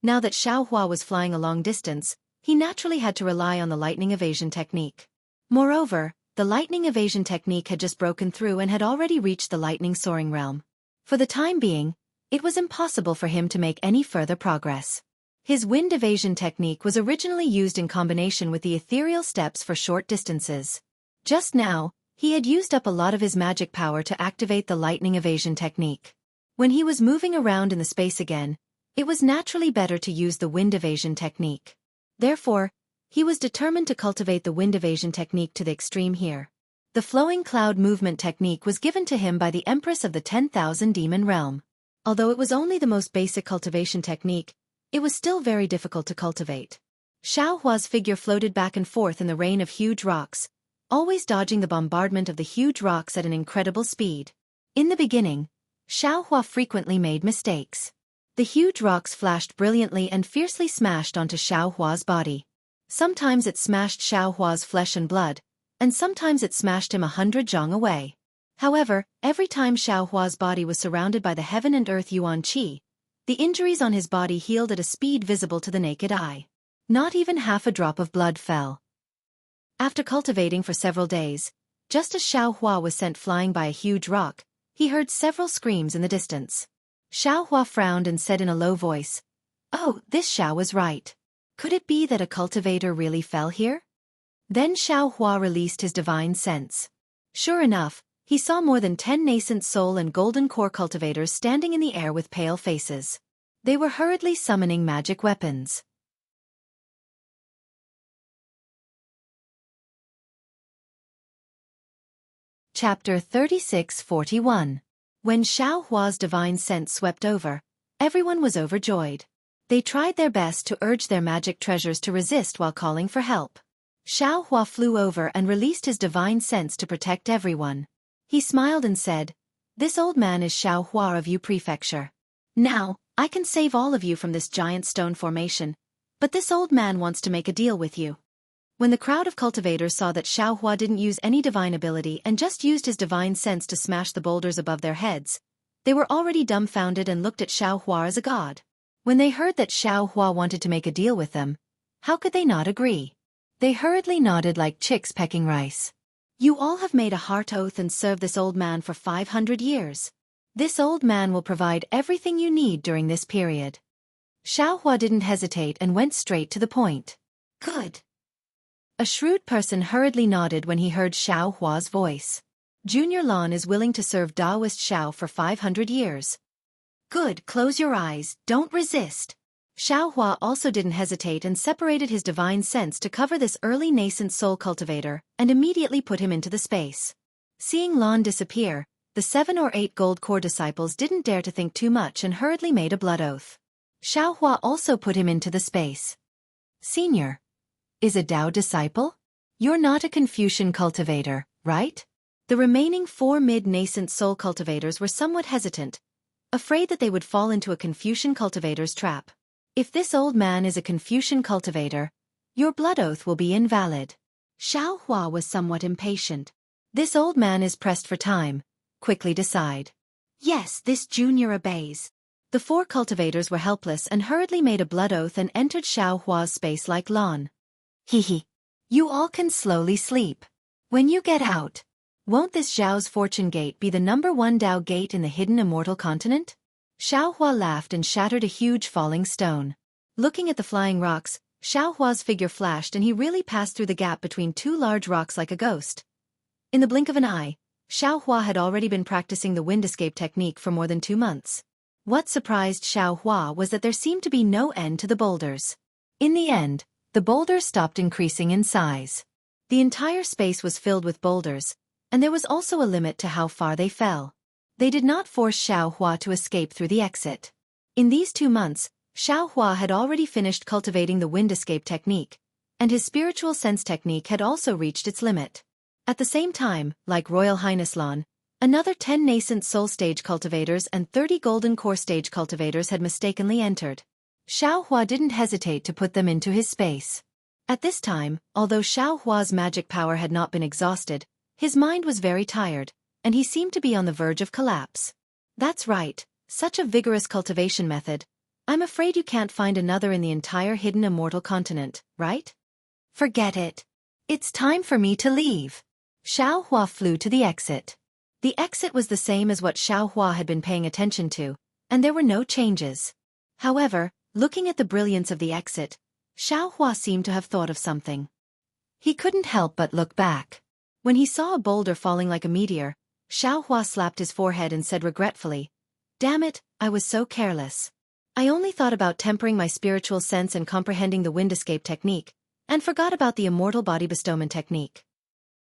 Now that Xiao Hua was flying a long distance, he naturally had to rely on the lightning evasion technique. Moreover, the lightning evasion technique had just broken through and had already reached the lightning soaring realm. For the time being, it was impossible for him to make any further progress. His wind evasion technique was originally used in combination with the ethereal steps for short distances. Just now, he had used up a lot of his magic power to activate the lightning evasion technique. When he was moving around in the space again, it was naturally better to use the wind evasion technique. Therefore, he was determined to cultivate the wind evasion technique to the extreme here. The flowing cloud movement technique was given to him by the Empress of the 10,000 Demon Realm. Although it was only the most basic cultivation technique, it was still very difficult to cultivate. Xiao Hua's figure floated back and forth in the rain of huge rocks, always dodging the bombardment of the huge rocks at an incredible speed. In the beginning, Xiao Hua frequently made mistakes. The huge rocks flashed brilliantly and fiercely smashed onto Xiao Hua's body. Sometimes it smashed Xiao Hua's flesh and blood, and sometimes it smashed him 100 zhong away. However, every time Xiao Hua's body was surrounded by the heaven and earth yuan qi, the injuries on his body healed at a speed visible to the naked eye. Not even half a drop of blood fell. After cultivating for several days, just as Xiao Hua was sent flying by a huge rock, he heard several screams in the distance. Xiao Hua frowned and said in a low voice, "Oh, this Xiao was right. Could it be that a cultivator really fell here?" Then Xiao Hua released his divine sense. Sure enough, he saw more than 10 nascent soul and golden core cultivators standing in the air with pale faces. They were hurriedly summoning magic weapons. Chapter 36-41. When Xiao Hua's divine sense swept over, everyone was overjoyed. They tried their best to urge their magic treasures to resist while calling for help. Xiao Hua flew over and released his divine sense to protect everyone. He smiled and said, "This old man is Xiao Hua of Yu Prefecture. Now, I can save all of you from this giant stone formation, but this old man wants to make a deal with you." When the crowd of cultivators saw that Xiao Hua didn't use any divine ability and just used his divine sense to smash the boulders above their heads, they were already dumbfounded and looked at Xiao Hua as a god. When they heard that Xiao Hua wanted to make a deal with them, how could they not agree? They hurriedly nodded like chicks pecking rice. "You all have made a heart oath and served this old man for 500 years. This old man will provide everything you need during this period." Xiao Hua didn't hesitate and went straight to the point. "Good." A shrewd person hurriedly nodded when he heard Xiao Hua's voice. "Junior Lan is willing to serve Daoist Xiao for 500 years. Good, close your eyes, don't resist." Xiao Hua also didn't hesitate and separated his divine sense to cover this early nascent soul cultivator and immediately put him into the space. Seeing Lan disappear, the 7 or 8 gold core disciples didn't dare to think too much and hurriedly made a blood oath. Xiao Hua also put him into the space. "Senior, is a Dao disciple? You're not a Confucian cultivator, right?" The remaining 4 mid-nascent soul cultivators were somewhat hesitant, afraid that they would fall into a Confucian cultivator's trap. "If this old man is a Confucian cultivator, your blood oath will be invalid." Xiao Hua was somewhat impatient. "This old man is pressed for time. Quickly decide." "Yes, this junior obeys." The 4 cultivators were helpless and hurriedly made a blood oath and entered Xiao Hua's space like Lan. "Hehe. You all can slowly sleep. When you get out, won't this Zhao's fortune gate be the #1 Dao gate in the hidden immortal continent?" Xiao Hua laughed and shattered a huge falling stone. Looking at the flying rocks, Xiao Hua's figure flashed and he really passed through the gap between 2 large rocks like a ghost. In the blink of an eye, Xiao Hua had already been practicing the wind escape technique for more than 2 months. What surprised Xiao Hua was that there seemed to be no end to the boulders. In the end, the boulders stopped increasing in size. The entire space was filled with boulders, and there was also a limit to how far they fell. They did not force Xiao Hua to escape through the exit. In these 2 months, Xiao Hua had already finished cultivating the wind escape technique, and his spiritual sense technique had also reached its limit. At the same time, like Royal Highness Lan, another 10 nascent soul stage cultivators and 30 golden core stage cultivators had mistakenly entered. Xiao Hua didn't hesitate to put them into his space. At this time, although Xiao Hua's magic power had not been exhausted, his mind was very tired, and he seemed to be on the verge of collapse. That's right, such a vigorous cultivation method. I'm afraid you can't find another in the entire hidden immortal continent, right? Forget it. It's time for me to leave. Xiao Hua flew to the exit. The exit was the same as what Xiao Hua had been paying attention to, and there were no changes. However, looking at the brilliance of the exit, Xiao Hua seemed to have thought of something. He couldn't help but look back. When he saw a boulder falling like a meteor, Xiao Hua slapped his forehead and said regretfully, "Damn it, I was so careless. I only thought about tempering my spiritual sense and comprehending the wind escape technique, and forgot about the immortal body bestowment technique."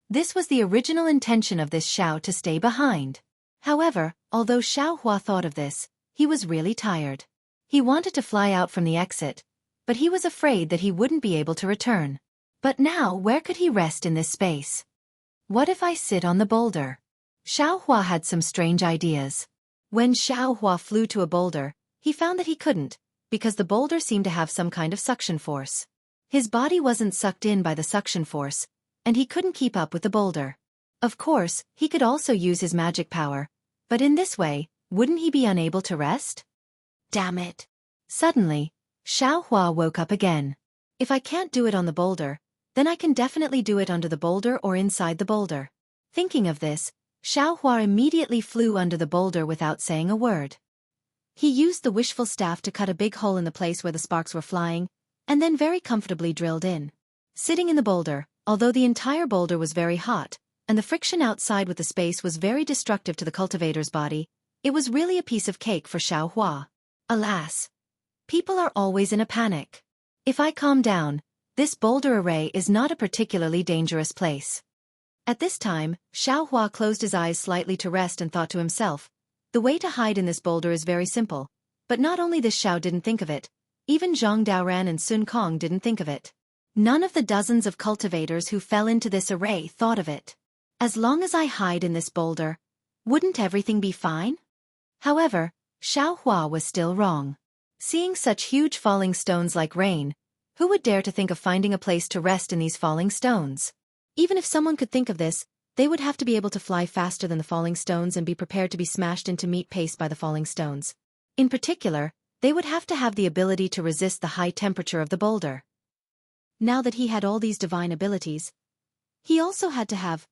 This was the original intention of this Xiao to stay behind. However, although Xiao Hua thought of this, he was really tired. He wanted to fly out from the exit, but he was afraid that he wouldn't be able to return. But now where could he rest in this space? What if I sit on the boulder? Xiao Hua had some strange ideas. When Xiao Hua flew to a boulder, he found that he couldn't, because the boulder seemed to have some kind of suction force. His body wasn't sucked in by the suction force, and he couldn't keep up with the boulder. Of course, he could also use his magic power, but in this way, wouldn't he be unable to rest? Damn it. Suddenly, Xiao Hua woke up again. If I can't do it on the boulder, then I can definitely do it under the boulder or inside the boulder. Thinking of this, Xiao Hua immediately flew under the boulder without saying a word. He used the wishful staff to cut a big hole in the place where the sparks were flying, and then very comfortably drilled in. Sitting in the boulder, although the entire boulder was very hot, and the friction outside with the space was very destructive to the cultivator's body, it was really a piece of cake for Xiao Hua. Alas! People are always in a panic. If I calm down, this boulder array is not a particularly dangerous place. At this time, Xiao Hua closed his eyes slightly to rest and thought to himself, the way to hide in this boulder is very simple. But not only this Xiao didn't think of it, even Zhang Daoran and Sun Kong didn't think of it. None of the dozens of cultivators who fell into this array thought of it. As long as I hide in this boulder, wouldn't everything be fine? However, Xiao Hua was still wrong. Seeing such huge falling stones like rain, who would dare to think of finding a place to rest in these falling stones? Even if someone could think of this, they would have to be able to fly faster than the falling stones and be prepared to be smashed into meat paste by the falling stones. In particular, they would have to have the ability to resist the high temperature of the boulder. Now that he had all these divine abilities, he also had to have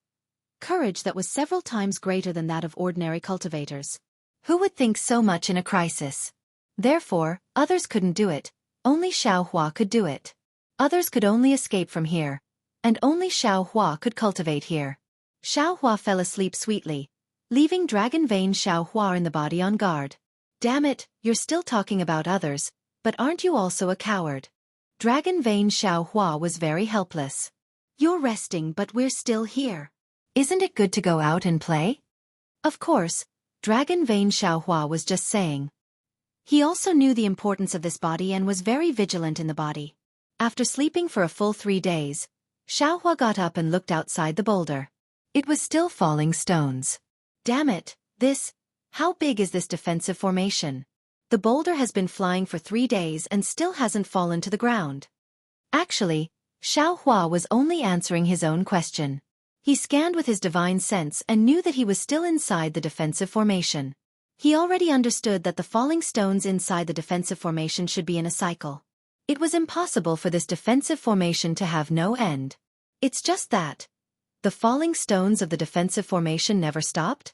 courage that was several times greater than that of ordinary cultivators. Who would think so much in a crisis? Therefore, others couldn't do it, only Xiao Hua could do it. Others could only escape from here, and only Xiao Hua could cultivate here. Xiao Hua fell asleep sweetly, leaving Dragon Vein Xiao Hua in the body on guard. Damn it, you're still talking about others, but aren't you also a coward? Dragon Vein Xiao Hua was very helpless. You're resting but we're still here. Isn't it good to go out and play? Of course, Dragon Vein Xiao Hua was just saying. He also knew the importance of this body and was very vigilant in the body. After sleeping for a full 3 days, Xiao Hua got up and looked outside the boulder. It was still falling stones. Damn it, how big is this defensive formation? The boulder has been flying for 3 days and still hasn't fallen to the ground. Actually, Xiao Hua was only answering his own question. He scanned with his divine sense and knew that he was still inside the defensive formation. He already understood that the falling stones inside the defensive formation should be in a cycle. It was impossible for this defensive formation to have no end. It's just that the falling stones of the defensive formation never stopped?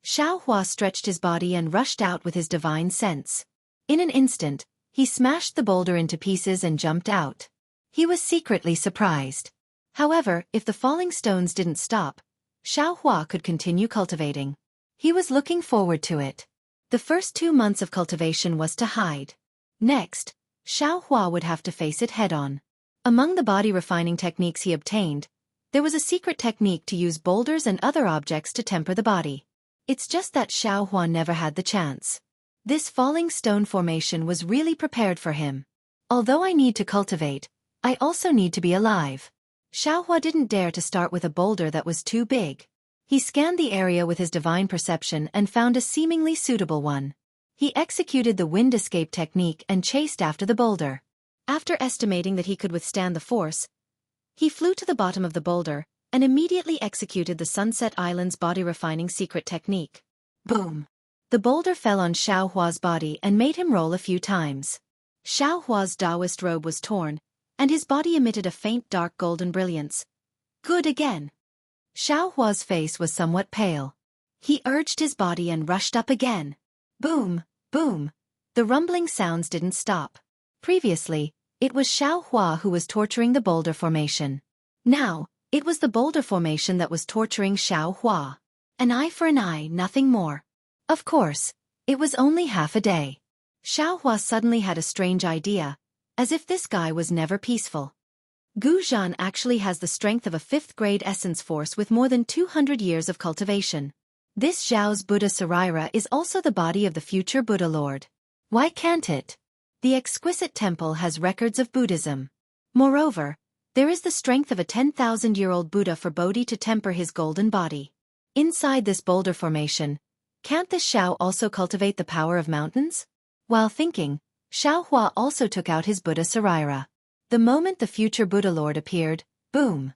Xiao Hua stretched his body and rushed out with his divine sense. In an instant, he smashed the boulder into pieces and jumped out. He was secretly surprised. However, if the falling stones didn't stop, Xiao Hua could continue cultivating. He was looking forward to it. The first 2 months of cultivation was to hide. Next, Xiao Hua would have to face it head-on. Among the body refining techniques he obtained, there was a secret technique to use boulders and other objects to temper the body. It's just that Xiao Hua never had the chance. This falling stone formation was really prepared for him. Although I need to cultivate, I also need to be alive. Xiaohua didn't dare to start with a boulder that was too big. He scanned the area with his divine perception and found a seemingly suitable one. He executed the wind escape technique and chased after the boulder. After estimating that he could withstand the force, he flew to the bottom of the boulder and immediately executed the Sunset Island's body-refining secret technique. Boom! The boulder fell on Xiaohua's body and made him roll a few times. Xiaohua's Taoist robe was torn, and his body emitted a faint dark golden brilliance. Good again! Xiaohua's face was somewhat pale. He urged his body and rushed up again. Boom! Boom! The rumbling sounds didn't stop. Previously, it was Xiaohua who was torturing the boulder formation. Now, it was the boulder formation that was torturing Xiaohua. An eye for an eye, nothing more. Of course, it was only half a day. Xiaohua suddenly had a strange idea, as if this guy was never peaceful. Gu Zhan actually has the strength of a 5th-grade essence force with more than 200 years of cultivation. This Zhao's Buddha Sarira is also the body of the future Buddha Lord. Why can't it? The exquisite temple has records of Buddhism. Moreover, there is the strength of a 10,000-year-old Buddha for Bodhi to temper his golden body. Inside this boulder formation, can't this Xiao also cultivate the power of mountains? While thinking, Xiaohua also took out his Buddha Sarira. The moment the future Buddha Lord appeared, boom!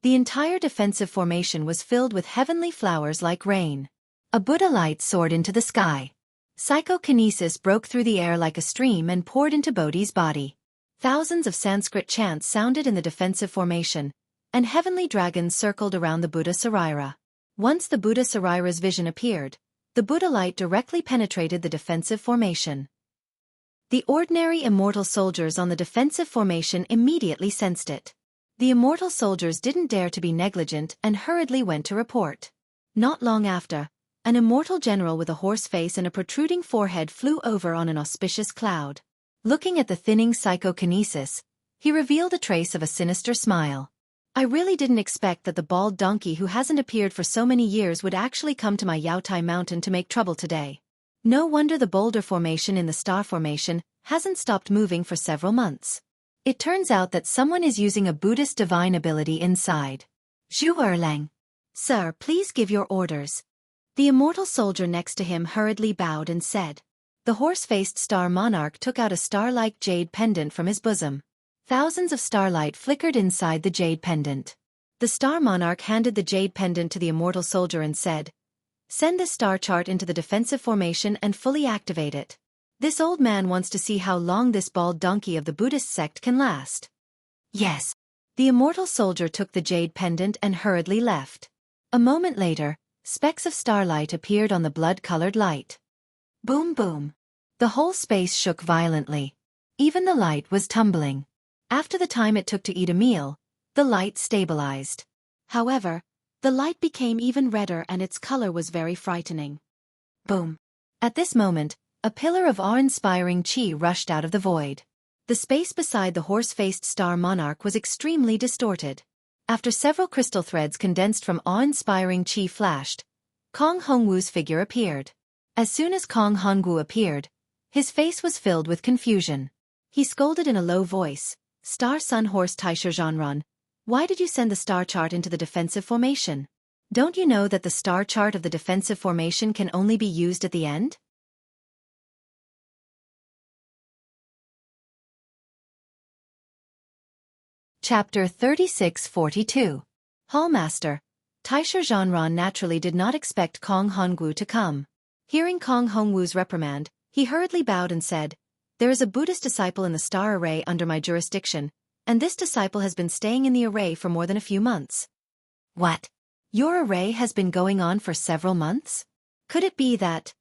The entire defensive formation was filled with heavenly flowers like rain. A Buddha light soared into the sky. Psychokinesis broke through the air like a stream and poured into Bodhi's body. Thousands of Sanskrit chants sounded in the defensive formation, and heavenly dragons circled around the Buddha Sarira. Once the Buddha Sarira's vision appeared, the Buddha light directly penetrated the defensive formation. The ordinary immortal soldiers on the defensive formation immediately sensed it. The immortal soldiers didn't dare to be negligent and hurriedly went to report. Not long after, an immortal general with a horse face and a protruding forehead flew over on an auspicious cloud. Looking at the thinning psychokinesis, he revealed a trace of a sinister smile. I really didn't expect that the bald donkey who hasn't appeared for so many years would actually come to my Yaotai mountain to make trouble today. No wonder the boulder formation in the star formation hasn't stopped moving for several months. It turns out that someone is using a Buddhist divine ability inside. Zhu Erlang. Sir, please give your orders. The immortal soldier next to him hurriedly bowed and said. The horse-faced star monarch took out a star-like jade pendant from his bosom. Thousands of starlight flickered inside the jade pendant. The star monarch handed the jade pendant to the immortal soldier and said, "Send this star chart into the defensive formation and fully activate it. This old man wants to see how long this bald donkey of the Buddhist sect can last." Yes. The immortal soldier took the jade pendant and hurriedly left. A moment later, specks of starlight appeared on the blood-colored light. Boom boom. The whole space shook violently. Even the light was tumbling. After the time it took to eat a meal, the light stabilized. However, the light became even redder and its color was very frightening. Boom. At this moment, a pillar of awe-inspiring chi rushed out of the void. The space beside the horse-faced star monarch was extremely distorted. After several crystal threads condensed from awe-inspiring chi flashed, Kong Hongwu's figure appeared. As soon as Kong Hongwu appeared, his face was filled with confusion. He scolded in a low voice, "Star Sun Horse Taisha Zhanran, why did you send the star chart into the defensive formation? Don't you know that the star chart of the defensive formation can only be used at the end?" Chapter 3642. Hallmaster. Taisha Zhanran naturally did not expect Kong Hongwu to come. Hearing Kong Hongwu's reprimand, he hurriedly bowed and said, "There is a Buddhist disciple in the star array under my jurisdiction, and this disciple has been staying in the array for more than a few months." What? Your array has been going on for several months? Could it be that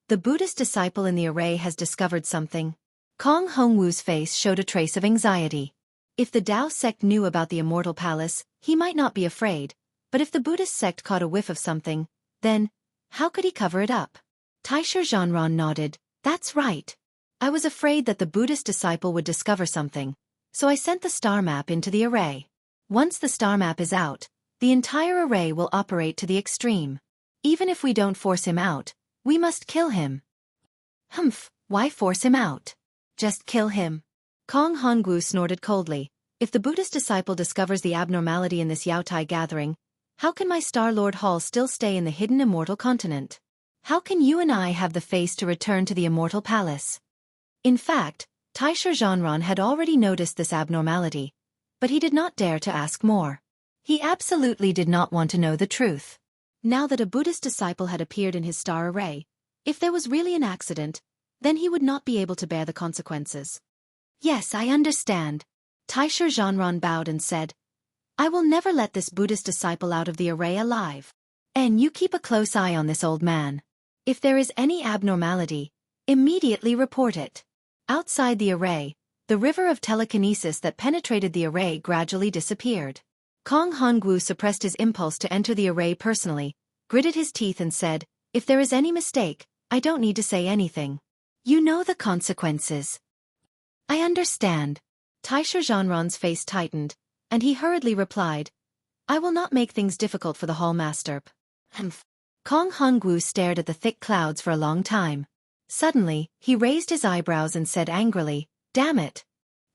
the Buddhist disciple in the array has discovered something? Kong Hongwu's face showed a trace of anxiety. If the Tao sect knew about the Immortal Palace, he might not be afraid, but if the Buddhist sect caught a whiff of something, then, how could he cover it up? Taisha Zhanran nodded. "That's right. I was afraid that the Buddhist disciple would discover something, so I sent the star map into the array. Once the star map is out, the entire array will operate to the extreme. Even if we don't force him out, we must kill him." Humph, why force him out? Just kill him. Kong Hongwu snorted coldly. If the Buddhist disciple discovers the abnormality in this Yaotai gathering, how can my Star-Lord Hall still stay in the hidden immortal continent? How can you and I have the face to return to the immortal palace? In fact, Taisher Zhanran had already noticed this abnormality, but he did not dare to ask more. He absolutely did not want to know the truth. Now that a Buddhist disciple had appeared in his star array, if there was really an accident, then he would not be able to bear the consequences. Yes, I understand. Taisher Zhanran bowed and said, I will never let this Buddhist disciple out of the array alive. And you keep a close eye on this old man. If there is any abnormality, immediately report it. Outside the array, the river of telekinesis that penetrated the array gradually disappeared. Kong Hongwu suppressed his impulse to enter the array personally, gritted his teeth and said, if there is any mistake, I don't need to say anything. You know the consequences. I understand. Taisher Zhanran's face tightened, and he hurriedly replied, I will not make things difficult for the hall master. Kong Hongwu stared at the thick clouds for a long time. Suddenly, he raised his eyebrows and said angrily, damn it.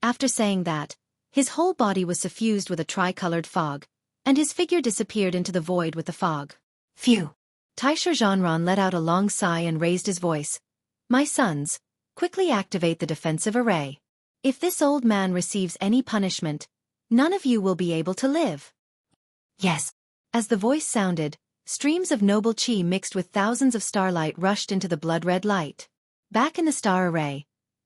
After saying that, his whole body was suffused with a tricolored fog, and his figure disappeared into the void with the fog. Phew. Taisher Zhanran let out a long sigh and raised his voice. My sons, quickly activate the defensive array. If this old man receives any punishment, none of you will be able to live. Yes. As the voice sounded, streams of noble chi mixed with thousands of starlight rushed into the blood-red light. Back in the star array,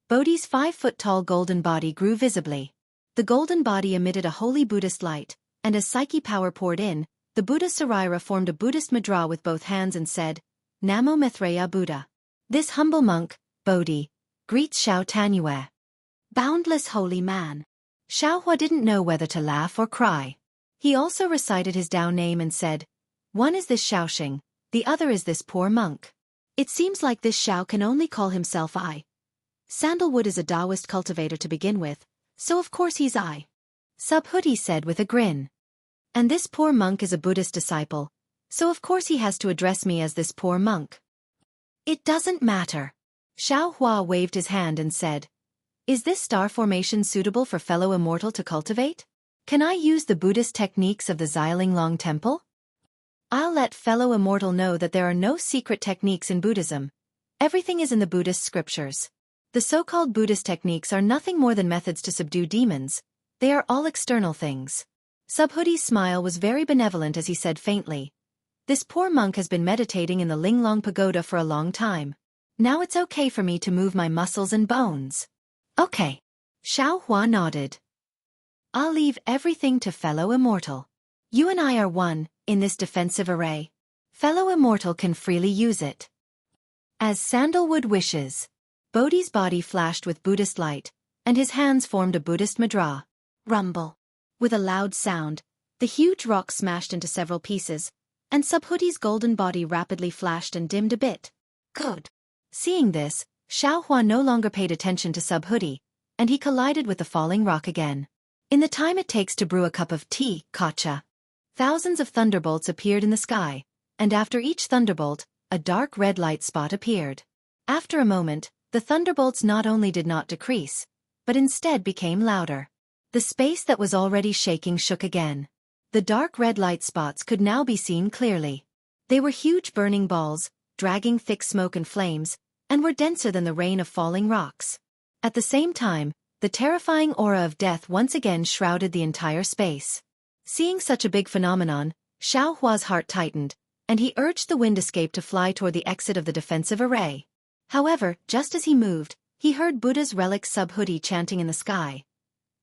Bodhi's 5-foot-tall golden body grew visibly. The golden body emitted a holy Buddhist light, and as psyche power poured in, the Buddha Sarira formed a Buddhist mudra with both hands and said, Namo Maitreya Buddha. This humble monk, Bodhi, greets Xiao Tanyue. Boundless holy man. Xiaohua didn't know whether to laugh or cry. He also recited his Tao name and said, one is this Xiaoxing, the other is this poor monk. It seems like this Xiao can only call himself I. Sandalwood is a Taoist cultivator to begin with, so of course he's I. Subhuti said with a grin. And this poor monk is a Buddhist disciple, so of course he has to address me as this poor monk. It doesn't matter. Xiaohua waved his hand and said, is this star formation suitable for fellow immortal to cultivate? Can I use the Buddhist techniques of the Xiaolinglong temple? I'll let fellow immortal know that there are no secret techniques in Buddhism. Everything is in the Buddhist scriptures. The so-called Buddhist techniques are nothing more than methods to subdue demons. They are all external things. Subhuti's smile was very benevolent as he said faintly, this poor monk has been meditating in the Linglong Pagoda for a long time. Now it's okay for me to move my muscles and bones. Okay. Xiaohua nodded. I'll leave everything to fellow immortal. You and I are one, in this defensive array. Fellow immortal can freely use it. As Sandalwood wishes. Bodhi's body flashed with Buddhist light, and his hands formed a Buddhist mudra. Rumble. With a loud sound, the huge rock smashed into several pieces, and Subhuti's golden body rapidly flashed and dimmed a bit. Good. Seeing this, Xiaohua no longer paid attention to Subhuti, and he collided with the falling rock again. In the time it takes to brew a cup of tea, Kacha. Thousands of thunderbolts appeared in the sky, and after each thunderbolt, a dark red light spot appeared. After a moment, the thunderbolts not only did not decrease, but instead became louder. The space that was already shaking shook again. The dark red light spots could now be seen clearly. They were huge burning balls, dragging thick smoke and flames, and were denser than the rain of falling rocks. At the same time, the terrifying aura of death once again shrouded the entire space. Seeing such a big phenomenon, Xiaohua's heart tightened, and he urged the wind escape to fly toward the exit of the defensive array. However, just as he moved, he heard Buddha's relic Subhuti chanting in the sky.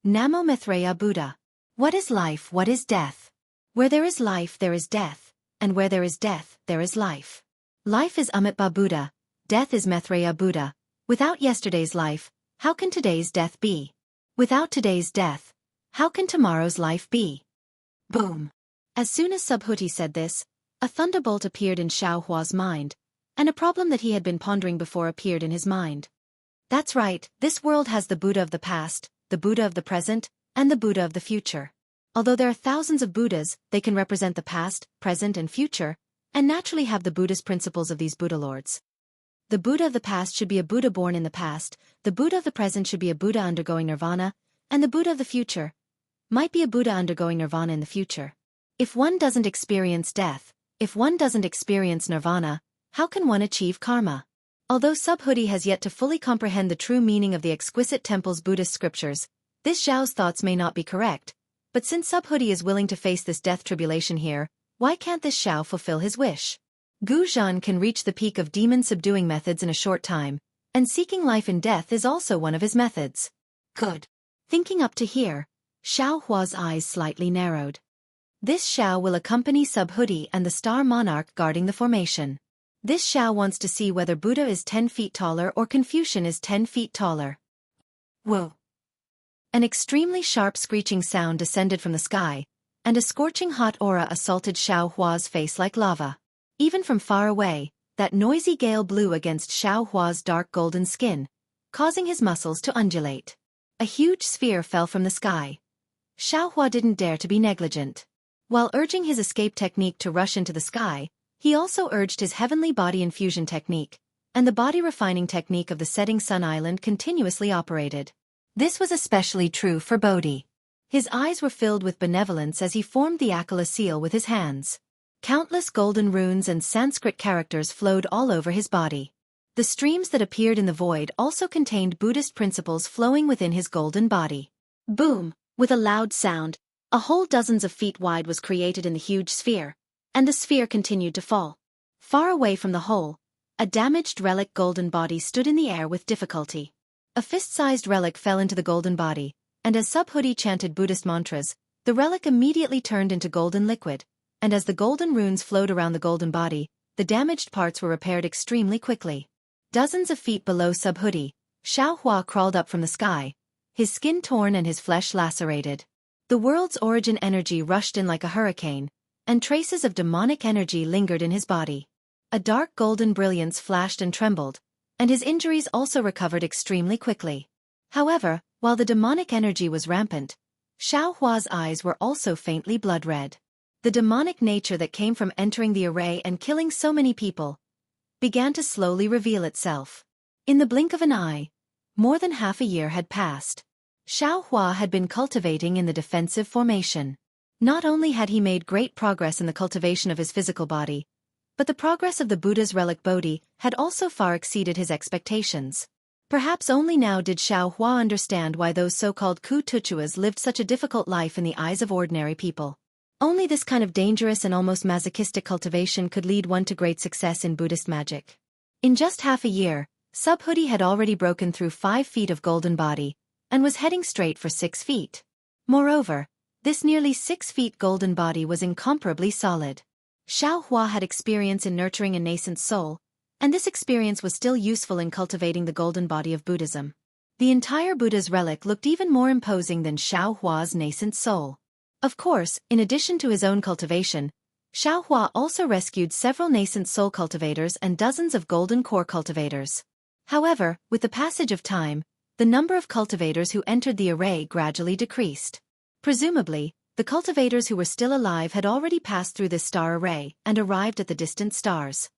Namo Maitreya Buddha. What is life, what is death? Where there is life there is death, and where there is death there is life. Life is Amitabha Buddha, death is Maitreya Buddha. Without yesterday's life, how can today's death be? Without today's death, how can tomorrow's life be? Boom! As soon as Subhuti said this, a thunderbolt appeared in Xiaohua's mind, and a problem that he had been pondering before appeared in his mind. That's right, this world has the Buddha of the past, the Buddha of the present, and the Buddha of the future. Although there are thousands of Buddhas, they can represent the past, present, and future, and naturally have the Buddhist principles of these Buddha lords. The Buddha of the past should be a Buddha born in the past, the Buddha of the present should be a Buddha undergoing nirvana, and the Buddha of the future, might be a Buddha undergoing nirvana in the future. If one doesn't experience death, if one doesn't experience nirvana, how can one achieve karma? Although Subhuti has yet to fully comprehend the true meaning of the exquisite temple's Buddhist scriptures, this Zhao's thoughts may not be correct, but since Subhuti is willing to face this death tribulation here, why can't this Zhao fulfill his wish? Gu Zhan can reach the peak of demon-subduing methods in a short time, and seeking life in death is also one of his methods. Good. Thinking up to here, Xiao Hua's eyes slightly narrowed. This Xiao will accompany Subhuti and the star monarch guarding the formation. This Xiao wants to see whether Buddha is 10 feet taller or Confucian is 10 feet taller. Whoa! An extremely sharp screeching sound descended from the sky, and a scorching hot aura assaulted Xiao Hua's face like lava. Even from far away, that noisy gale blew against Xiao Hua's dark golden skin, causing his muscles to undulate. A huge sphere fell from the sky. Xiao Hua didn't dare to be negligent. While urging his escape technique to rush into the sky, he also urged his heavenly body infusion technique, and the body refining technique of the setting sun island continuously operated. This was especially true for Bodhi. His eyes were filled with benevolence as he formed the Akala seal with his hands. Countless golden runes and Sanskrit characters flowed all over his body. The streams that appeared in the void also contained Buddhist principles flowing within his golden body. Boom! With a loud sound, a hole dozens of feet wide was created in the huge sphere, and the sphere continued to fall. Far away from the hole, a damaged relic golden body stood in the air with difficulty. A fist-sized relic fell into the golden body, and as Subhuti chanted Buddhist mantras, the relic immediately turned into golden liquid, and as the golden runes flowed around the golden body, the damaged parts were repaired extremely quickly. Dozens of feet below Subhuti, Xiao Hua crawled up from the sky, his skin torn and his flesh lacerated. The world's origin energy rushed in like a hurricane, and traces of demonic energy lingered in his body. A dark golden brilliance flashed and trembled, and his injuries also recovered extremely quickly. However, while the demonic energy was rampant, Xiao Hua's eyes were also faintly blood-red. The demonic nature that came from entering the array and killing so many people began to slowly reveal itself. In the blink of an eye, more than half a year had passed. Xiao Hua had been cultivating in the defensive formation. Not only had he made great progress in the cultivation of his physical body, but the progress of the Buddha's relic Bodhi had also far exceeded his expectations. Perhaps only now did Xiao Hua understand why those so-called Ku Tuchuas lived such a difficult life in the eyes of ordinary people. Only this kind of dangerous and almost masochistic cultivation could lead one to great success in Buddhist magic. In just half a year, Subhuti had already broken through 5 feet of golden body, and was heading straight for 6 feet. Moreover, this nearly 6 feet golden body was incomparably solid. Xiao Hua had experience in nurturing a nascent soul, and this experience was still useful in cultivating the golden body of Buddhism. The entire Buddha's relic looked even more imposing than Xiao Hua's nascent soul. Of course, in addition to his own cultivation, Xiao Hua also rescued several nascent soul cultivators and dozens of golden core cultivators. However, with the passage of time, the number of cultivators who entered the array gradually decreased. Presumably, the cultivators who were still alive had already passed through this star array and arrived at the distant stars.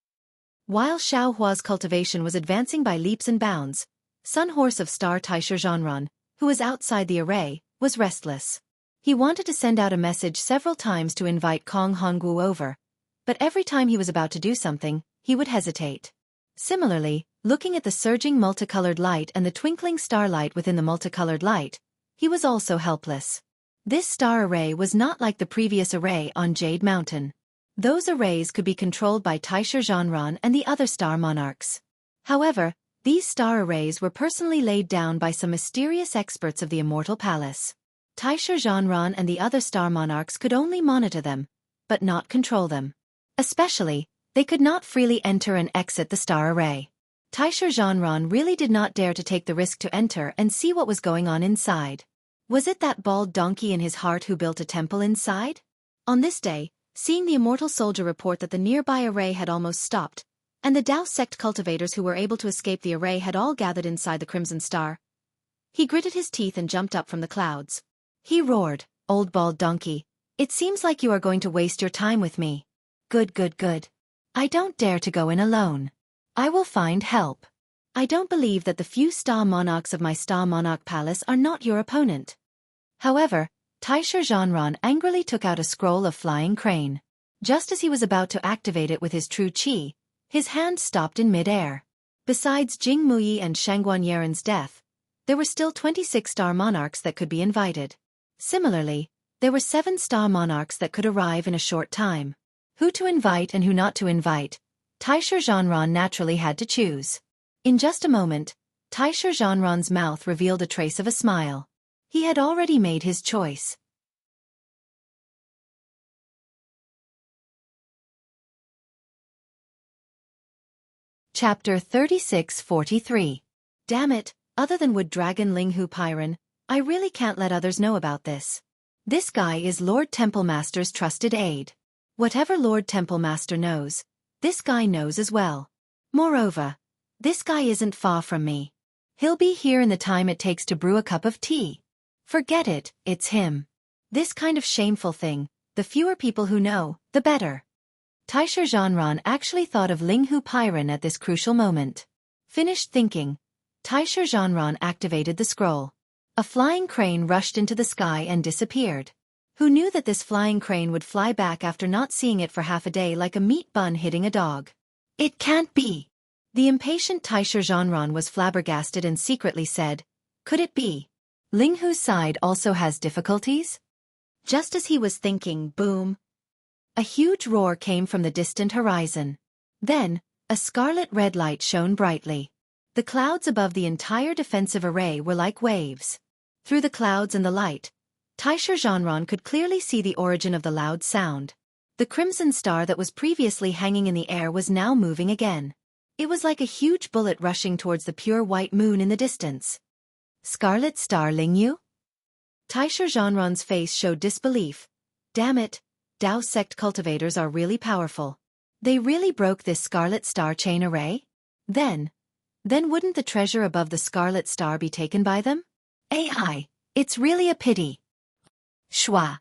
While Xiao Hua's cultivation was advancing by leaps and bounds, Sun Horse of Star Taisher Zhanran, who was outside the array, was restless. He wanted to send out a message several times to invite Kong Honggu over, but every time he was about to do something, he would hesitate. Similarly, looking at the surging multicolored light and the twinkling starlight within the multicolored light, he was also helpless. This star array was not like the previous array on Jade Mountain. Those arrays could be controlled by Taisher Zhanran and the other star monarchs. However, these star arrays were personally laid down by some mysterious experts of the Immortal Palace. Taisher Zhanran and the other star monarchs could only monitor them, but not control them. Especially, they could not freely enter and exit the star array. Taisher Zhanran really did not dare to take the risk to enter and see what was going on inside. Was it that bald donkey in his heart who built a temple inside? On this day, seeing the immortal soldier report that the nearby array had almost stopped, and the Tao sect cultivators who were able to escape the array had all gathered inside the Crimson Star, he gritted his teeth and jumped up from the clouds. He roared, "Old bald donkey, it seems like you are going to waste your time with me. Good, good, good. I don't dare to go in alone. I will find help. I don't believe that the few star monarchs of my star monarch palace are not your opponent. However, Taisha Zhanran angrily took out a scroll of flying crane. Just as he was about to activate it with his true qi, his hand stopped in mid-air. Besides Jing Muyi and Shangguan Yaren's death, there were still 26 star monarchs that could be invited. Similarly, there were 7 star monarchs that could arrive in a short time. Who to invite and who not to invite, Taisha Zhanran naturally had to choose. In just a moment, Taisha Zhanran's mouth revealed a trace of a smile. He had already made his choice. Chapter 36-43. Damn it, other than Wood Dragon Linghu Pyron, I really can't let others know about this. This guy is Lord Temple Master's trusted aide. Whatever Lord Temple Master knows, this guy knows as well. Moreover, this guy isn't far from me. He'll be here in the time it takes to brew a cup of tea. Forget it, it's him. This kind of shameful thing, the fewer people who know, the better. Taisha Zhanran actually thought of Linghu Pyron at this crucial moment. Finished thinking, Taisha Zhanran activated the scroll. A flying crane rushed into the sky and disappeared. Who knew that this flying crane would fly back after not seeing it for half a day like a meat bun hitting a dog? It can't be! The impatient Taisha Zhanran was flabbergasted and secretly said, could it be? Linghu's side also has difficulties? Just as he was thinking, boom! A huge roar came from the distant horizon. Then, a scarlet red light shone brightly. The clouds above the entire defensive array were like waves. Through the clouds and the light, Taisha Zhanran could clearly see the origin of the loud sound. The crimson star that was previously hanging in the air was now moving again. It was like a huge bullet rushing towards the pure white moon in the distance. Scarlet Star Lingyu? Taisha Zhanran's face showed disbelief. Damn it, Dao sect cultivators are really powerful. They really broke this Scarlet Star chain array? Then wouldn't the treasure above the Scarlet Star be taken by them? AI, it's really a pity. Shwa.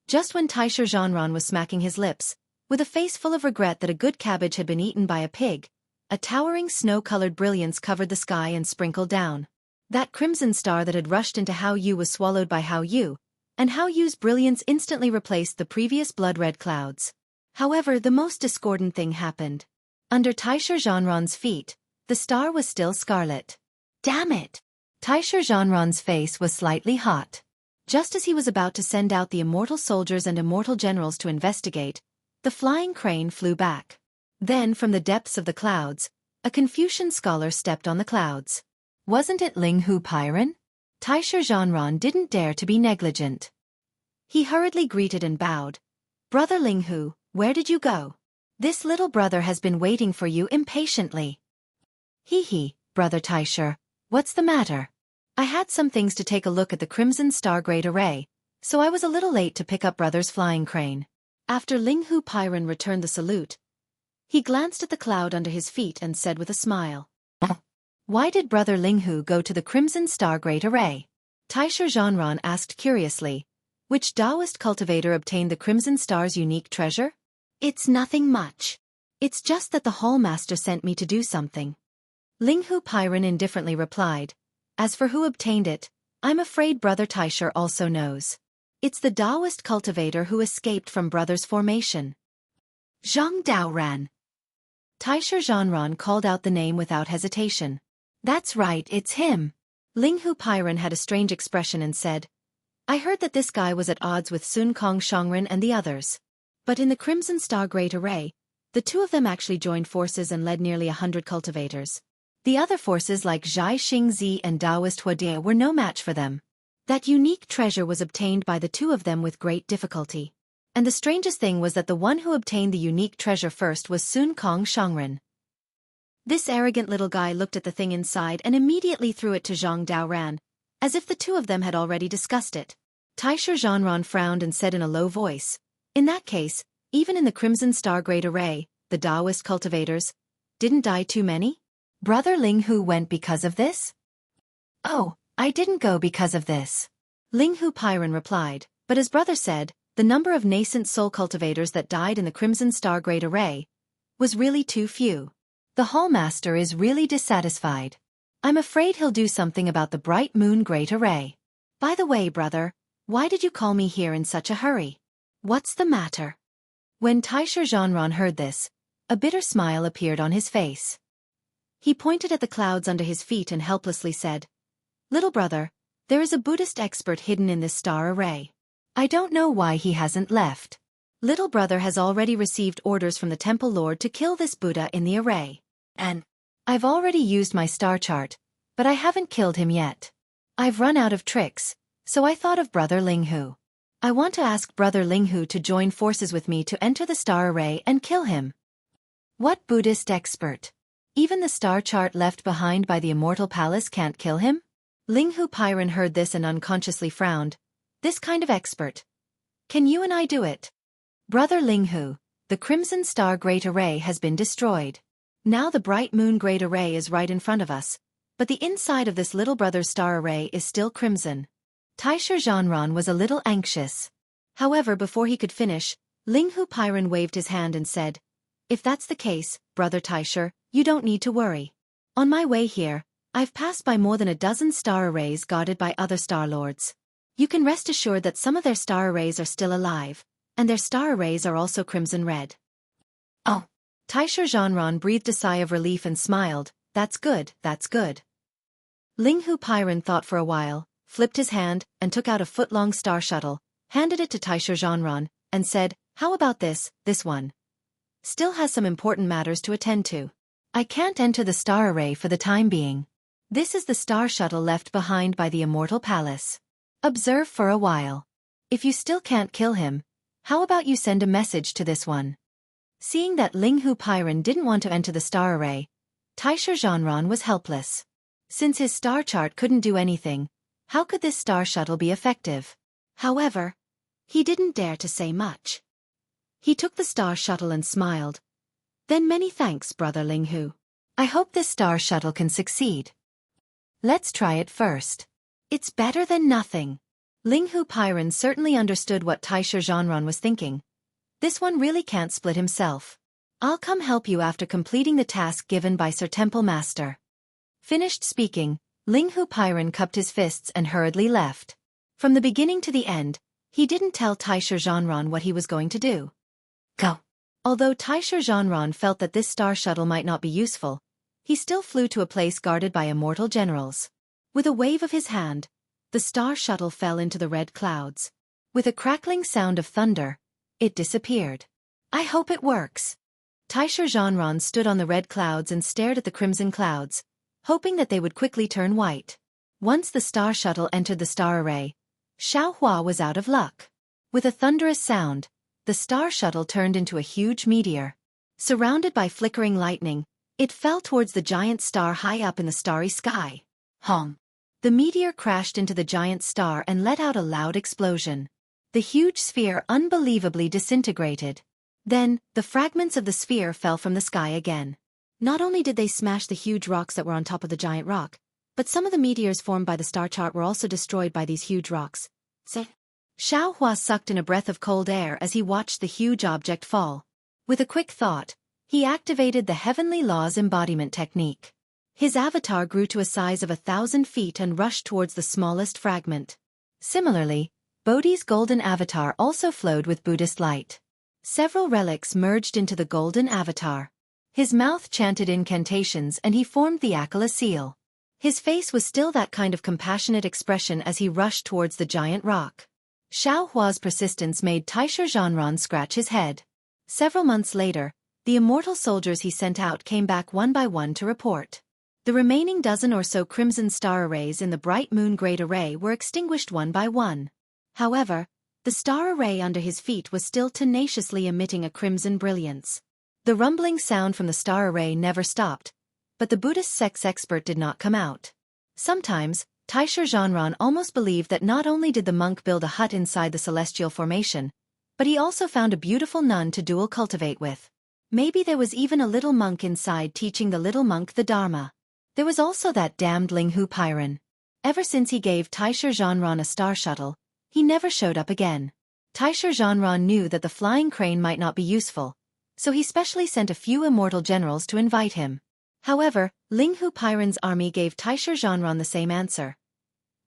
Just when Taisha Zhanran was smacking his lips, with a face full of regret that a good cabbage had been eaten by a pig, a towering snow-colored brilliance covered the sky and sprinkled down. That crimson star that had rushed into Hao Yu was swallowed by Hao Yu, and Hao Yu's brilliance instantly replaced the previous blood-red clouds. However, the most discordant thing happened. Under Taisha Zhanran's feet, the star was still scarlet. Damn it! Taisha Zhanran's face was slightly hot. Just as he was about to send out the immortal soldiers and immortal generals to investigate, the flying crane flew back. Then, from the depths of the clouds, a Confucian scholar stepped on the clouds. Wasn't it Linghu Pyron? Taisha Zhanran didn't dare to be negligent. He hurriedly greeted and bowed. Brother Linghu, where did you go? This little brother has been waiting for you impatiently. Hee, Brother Taisha, what's the matter? I had some things to take a look at the Crimson Star Great Array, so I was a little late to pick up Brother's flying crane. After Linghu Pyron returned the salute, he glanced at the cloud under his feet and said with a smile. Why did Brother Linghu go to the Crimson Star Great Array? Taisha Zhanran asked curiously. Which Taoist cultivator obtained the Crimson Star's unique treasure? It's nothing much. It's just that the Hall Master sent me to do something. Linghu Pyron indifferently replied. As for who obtained it, I'm afraid Brother Taisha also knows. It's the Taoist cultivator who escaped from Brother's formation. Zhang Daoran. Taisha Zhanran called out the name without hesitation. That's right, it's him. Linghu Pyron had a strange expression and said, I heard that this guy was at odds with Sun Kong Shongren and the others. But in the Crimson Star Great Array, the two of them actually joined forces and led nearly 100 cultivators. The other forces like Zhai Xingzi and Taoist Huadia were no match for them. That unique treasure was obtained by the two of them with great difficulty. And the strangest thing was that the one who obtained the unique treasure first was Sun Kong Shongren. This arrogant little guy looked at the thing inside and immediately threw it to Zhang Daoran, as if the two of them had already discussed it. Taisha Zhanran frowned and said in a low voice, in that case, even in the Crimson Star Great Array, the Taoist cultivators didn't die too many? Brother Linghu went because of this? Oh, I didn't go because of this. Linghu Pyron replied, but as brother said, the number of nascent soul cultivators that died in the Crimson Star Great Array was really too few. The Hall Master is really dissatisfied. I'm afraid he'll do something about the Bright Moon Great Array. By the way, brother, Why did you call me here in such a hurry? What's the matter? When Taisha Zhanran heard this, a bitter smile appeared on his face. He pointed at the clouds under his feet and helplessly said, "Little brother, there is a Buddhist expert hidden in this star array. I don't know why he hasn't left. Little brother has already received orders from the temple lord to kill this Buddha in the array. And I've already used my star chart, but I haven't killed him yet. I've run out of tricks, so I thought of Brother Linghu. I want to ask Brother Linghu to join forces with me to enter the star array and kill him." What Buddhist expert? Even the star chart left behind by the immortal palace can't kill him? Linghu Pyron heard this and unconsciously frowned. This kind of expert. Can you and I do it? Brother Linghu, the Crimson Star Great Array has been destroyed. Now the Bright Moon Great Array is right in front of us, but the inside of this little brother's star array is still crimson. Taisha Zhanran was a little anxious. However, before he could finish, Linghu Pyron waved his hand and said, "If that's the case, Brother Taisha, you don't need to worry. On my way here, I've passed by more than a dozen star arrays guarded by other star lords. You can rest assured that some of their star arrays are still alive, and their star arrays are also crimson red." Oh! Taisha Zhanran breathed a sigh of relief and smiled. That's good, that's good. Linghu Pyron thought for a while, flipped his hand, and took out a foot-long star shuttle, handed it to Taisha Zhanran, and said, "How about this one? Still has some important matters to attend to. I can't enter the star array for the time being. This is the star shuttle left behind by the immortal palace. Observe for a while. If you still can't kill him, how about you send a message to this one?" Seeing that Linghu Pyron didn't want to enter the star array, Taisha Zhanran was helpless. Since his star chart couldn't do anything, how could this star shuttle be effective? However, he didn't dare to say much. He took the star shuttle and smiled. "Then many thanks, Brother Linghu. I hope this star shuttle can succeed. Let's try it first. It's better than nothing." Linghu Pyron certainly understood what Taisha Zhanran was thinking. This one really can't split himself. I'll come help you after completing the task given by Sir Temple Master. Finished speaking, Linghu Pyron cupped his fists and hurriedly left. From the beginning to the end, he didn't tell Taisha Zhanran what he was going to do. Go. Although Taisha Zhanran felt that this star shuttle might not be useful, he still flew to a place guarded by immortal generals. With a wave of his hand, the star shuttle fell into the red clouds. With a crackling sound of thunder, it disappeared. "I hope it works." Taisha Zhanran stood on the red clouds and stared at the crimson clouds, hoping that they would quickly turn white. Once the star shuttle entered the star array, Xueqi was out of luck. With a thunderous sound, the star shuttle turned into a huge meteor. Surrounded by flickering lightning, it fell towards the giant star high up in the starry sky. Hong! The meteor crashed into the giant star and let out a loud explosion. The huge sphere unbelievably disintegrated. Then, the fragments of the sphere fell from the sky again. Not only did they smash the huge rocks that were on top of the giant rock, but some of the meteors formed by the star chart were also destroyed by these huge rocks. Xueqi sucked in a breath of cold air as he watched the huge object fall. With a quick thought, he activated the Heavenly Law's embodiment technique. His avatar grew to a size of 1,000 feet and rushed towards the smallest fragment. Similarly, Bodhi's golden avatar also flowed with Buddhist light. Several relics merged into the golden avatar. His mouth chanted incantations and he formed the Akala seal. His face was still that kind of compassionate expression as he rushed towards the giant rock. Xueqi's persistence made Taisha Zhanran scratch his head. Several months later, the immortal soldiers he sent out came back one by one to report. The remaining dozen or so crimson star arrays in the Bright Moon Great Array were extinguished one by one. However, the star array under his feet was still tenaciously emitting a crimson brilliance. The rumbling sound from the star array never stopped, but the Buddhist sex expert did not come out. Sometimes, Taisha Zhanran almost believed that not only did the monk build a hut inside the celestial formation, but he also found a beautiful nun to dual cultivate with. Maybe there was even a little monk inside teaching the little monk the Dharma. There was also that damned Linghu Pyron. Ever since he gave Taisha Zhanran a star shuttle, he never showed up again. Taisha Zhanran knew that the flying crane might not be useful, so he specially sent a few immortal generals to invite him. However, Linghu Pyron's army gave Taisha Zhanran the same answer.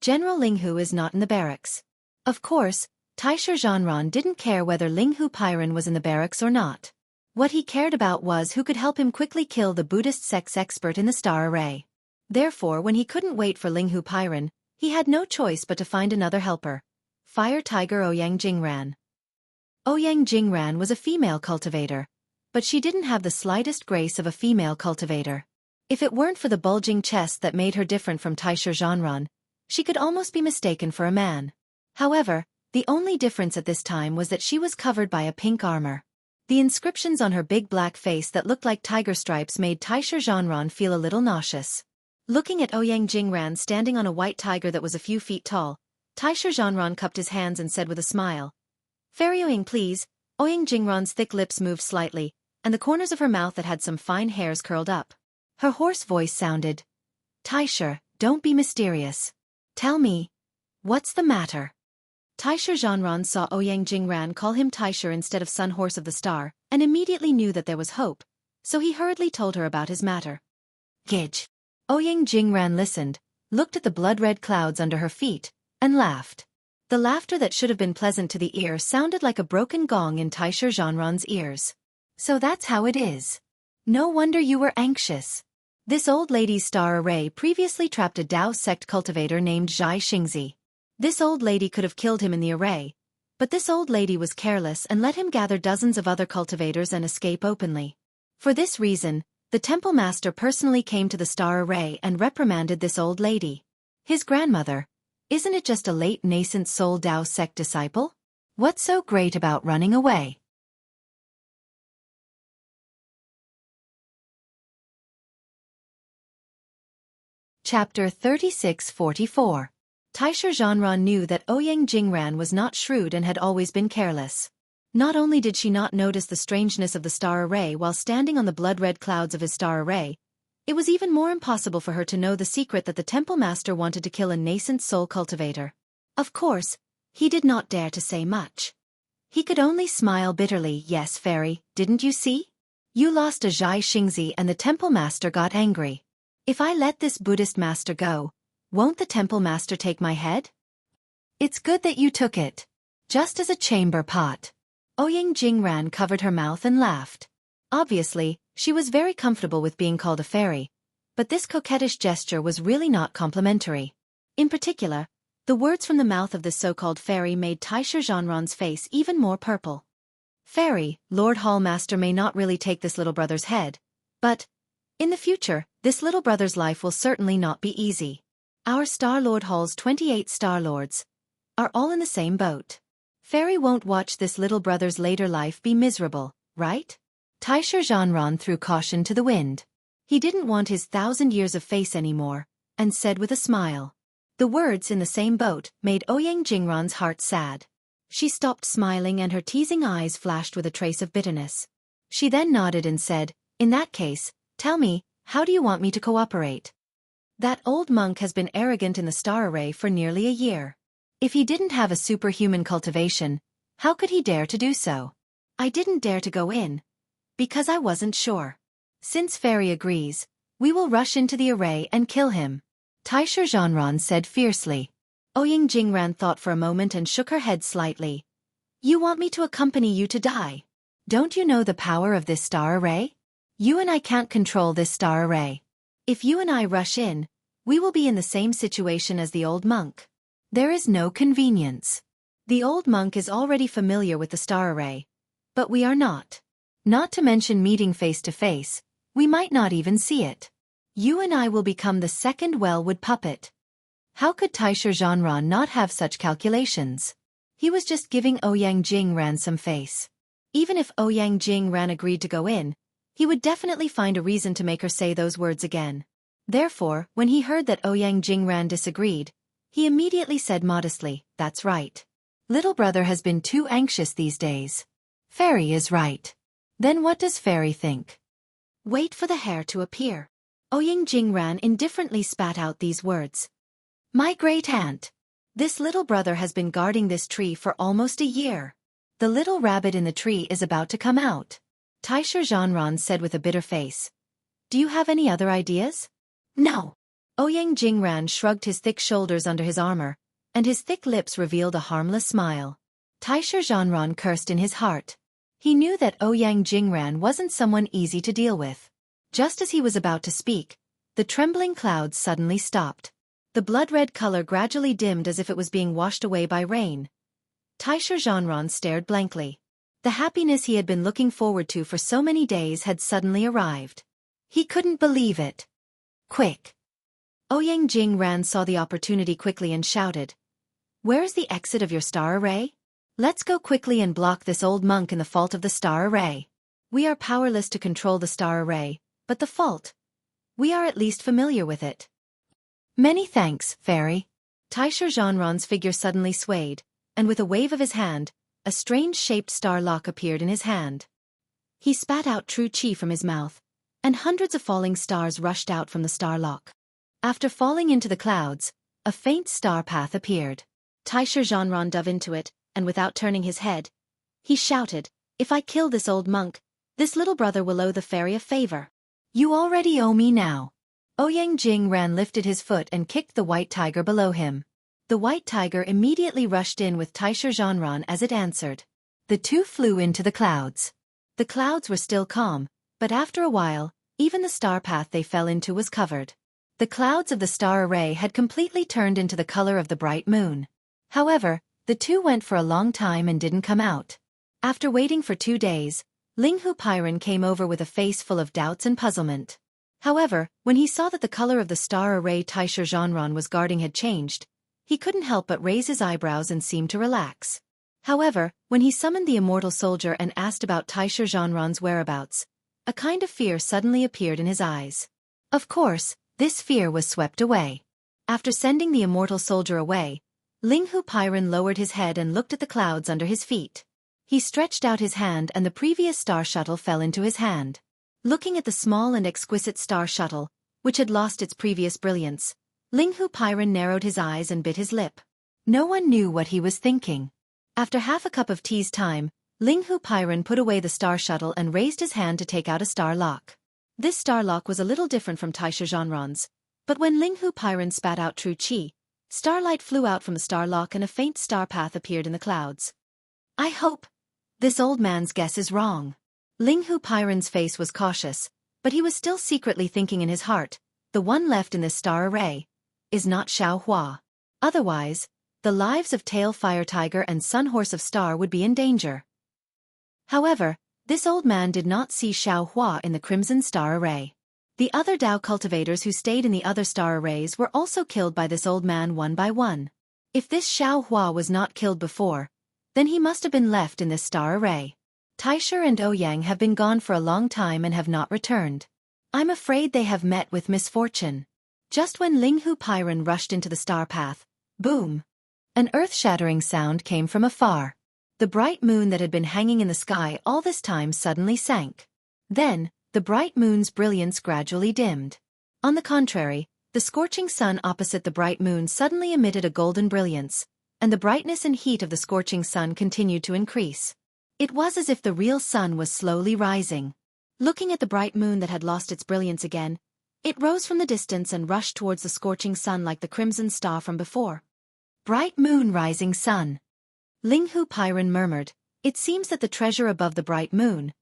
General Linghu is not in the barracks. Of course, Taisher Zhanran didn't care whether Linghu Pairan was in the barracks or not. What he cared about was who could help him quickly kill the Buddhist sex expert in the star array. Therefore, when he couldn't wait for Linghu Pairan, he had no choice but to find another helper. Fire Tiger Ouyang Jingran. Ouyang Jingran was a female cultivator, but she didn't have the slightest grace of a female cultivator. If it weren't for the bulging chest that made her different from Taisher Zhanran, she could almost be mistaken for a man. However, the only difference at this time was that she was covered by a pink armor. The inscriptions on her big black face that looked like tiger stripes made Taisher Zhanran feel a little nauseous. Looking at Ouyang Jingran standing on a white tiger that was a few feet tall, Taisher Zhanran cupped his hands and said with a smile, "Fairy Ouyang, please." Ouyang Jingran's thick lips moved slightly, and the corners of her mouth that had some fine hairs curled up. Her hoarse voice sounded, "Taisher, don't be mysterious. Tell me, what's the matter?" Taisher Zhanran saw Ouyang Jingran call him Taisher instead of Sun Horse of the Star, and immediately knew that there was hope, so he hurriedly told her about his matter. Gidge. Ouyang Jingran listened, looked at the blood-red clouds under her feet, and laughed. The laughter that should have been pleasant to the ear sounded like a broken gong in Taisher Zhanran's ears. "So that's how it is. No wonder you were anxious." This old lady's star array previously trapped a Dao sect cultivator named Zhai Xingzi. This old lady could have killed him in the array, but this old lady was careless and let him gather dozens of other cultivators and escape openly. For this reason, the temple master personally came to the star array and reprimanded this old lady. His grandmother, isn't it just a late nascent soul Dao sect disciple? What's so great about running away? Chapter 3644. Taisher Zhanran knew that Ouyang Jingran was not shrewd and had always been careless. Not only did she not notice the strangeness of the star array while standing on the blood-red clouds of his star array, it was even more impossible for her to know the secret that the temple master wanted to kill a nascent soul cultivator. Of course, he did not dare to say much. He could only smile bitterly. "Yes, fairy, didn't you see? You lost a Zhai Xingzi and the temple master got angry. If I let this Buddhist master go, won't the temple master take my head? It's good that you took it. Just as a chamber pot." Ouyang Jingran covered her mouth and laughed. Obviously, she was very comfortable with being called a fairy, but this coquettish gesture was really not complimentary. In particular, the words from the mouth of this so-called fairy made Taisher Zhanran's face even more purple. "Fairy, Lord Hallmaster may not really take this little brother's head, but, in the future, this little brother's life will certainly not be easy. Our Star Lord Hall's 28 Star Lords are all in the same boat. Fairy won't watch this little brother's later life be miserable, right?" Taisher Zhanran threw caution to the wind. He didn't want his 1,000 years of face anymore, and said with a smile. The words "in the same boat" made Ouyang Jingran's heart sad. She stopped smiling and her teasing eyes flashed with a trace of bitterness. She then nodded and said, "In that case, tell me, how do you want me to cooperate? That old monk has been arrogant in the star array for nearly a year. If he didn't have a superhuman cultivation, how could he dare to do so? I didn't dare to go in, because I wasn't sure. Since Fairy agrees, we will rush into the array and kill him," Taisher Zhanran said fiercely. Ouyang Jingran thought for a moment and shook her head slightly. "You want me to accompany you to die? Don't you know the power of this star array? You and I can't control this star array. If you and I rush in, we will be in the same situation as the old monk. There is no convenience. The old monk is already familiar with the star array, but we are not. Not to mention meeting face to face, we might not even see it. You and I will become the second Wellwood puppet." How could Taisher Zhanran not have such calculations? He was just giving Ouyang Jingran some face. Even if Ouyang Jingran agreed to go in, he would definitely find a reason to make her say those words again. Therefore, when he heard that Ouyang Jingran disagreed, he immediately said modestly, "That's right. Little brother has been too anxious these days. Fairy is right. Then what does Fairy think?" "Wait for the hair to appear." Ouyang Jingran indifferently spat out these words. "My great aunt. This little brother has been guarding this tree for almost a year. The little rabbit in the tree is about to come out," Taisher Zhanran said with a bitter face. "Do you have any other ideas?" "No." Ouyang Jingran shrugged his thick shoulders under his armor, and his thick lips revealed a harmless smile. Taisha Zhanran cursed in his heart. He knew that Ouyang Jingran wasn't someone easy to deal with. Just as he was about to speak, the trembling clouds suddenly stopped. The blood-red color gradually dimmed as if it was being washed away by rain. Taisha Zhanran stared blankly. The happiness he had been looking forward to for so many days had suddenly arrived. He couldn't believe it. Quick! Ouyang Jingran saw the opportunity quickly and shouted, "Where is the exit of your star array? Let's go quickly and block this old monk in the fault of the star array. We are powerless to control the star array, but the fault. We are at least familiar with it." "Many thanks, fairy." Taisha Zhanran's figure suddenly swayed, and with a wave of his hand, a strange-shaped star lock appeared in his hand. He spat out true qi from his mouth, and hundreds of falling stars rushed out from the star lock. After falling into the clouds, a faint star path appeared. Taisha Zhanran dove into it, and without turning his head, he shouted, "If I kill this old monk, this little brother will owe the fairy a favor. You already owe me now." Ouyang Jingran lifted his foot and kicked the white tiger below him. The white tiger immediately rushed in with Taisha Zhanran as it answered. The two flew into the clouds. The clouds were still calm, but after a while, even the star path they fell into was covered. The clouds of the star array had completely turned into the color of the bright moon. However, the two went for a long time and didn't come out. After waiting for 2 days, Linghu Pairan came over with a face full of doubts and puzzlement. However, when he saw that the color of the star array Taisha Zhanran was guarding had changed, he couldn't help but raise his eyebrows and seem to relax. However, when he summoned the immortal soldier and asked about Taisha Zhanran's whereabouts, a kind of fear suddenly appeared in his eyes. Of course, this fear was swept away. After sending the immortal soldier away, Linghu Pairan lowered his head and looked at the clouds under his feet. He stretched out his hand and the previous star shuttle fell into his hand. Looking at the small and exquisite star shuttle, which had lost its previous brilliance, Linghu Pairan narrowed his eyes and bit his lip. No one knew what he was thinking. After half a cup of tea's time, Linghu Pairan put away the star shuttle and raised his hand to take out a star lock. This star lock was a little different from Taisha Zhanran's, but when Linghu Pairan spat out true qi, starlight flew out from the star lock and a faint star path appeared in the clouds. "I hope this old man's guess is wrong." Linghu Pairan's face was cautious, but he was still secretly thinking in his heart, the one left in this star array is not Xueqi. Otherwise, the lives of Tail Fire Tiger and Sun Horse of Star would be in danger. However, this old man did not see Xueqi in the Crimson Star Array. The other Dao cultivators who stayed in the other star arrays were also killed by this old man one by one. If this Xueqi was not killed before, then he must have been left in this star array. Taisha and Ouyang have been gone for a long time and have not returned. I'm afraid they have met with misfortune. Just when Linghu Pairan rushed into the star path, boom! An earth-shattering sound came from afar. The bright moon that had been hanging in the sky all this time suddenly sank. Then, the bright moon's brilliance gradually dimmed. On the contrary, the scorching sun opposite the bright moon suddenly emitted a golden brilliance, and the brightness and heat of the scorching sun continued to increase. It was as if the real sun was slowly rising. Looking at the bright moon that had lost its brilliance again, it rose from the distance and rushed towards the scorching sun like the crimson star from before. Bright moon, rising sun. Linghu Pairan murmured, "It seems that the treasure above the bright moon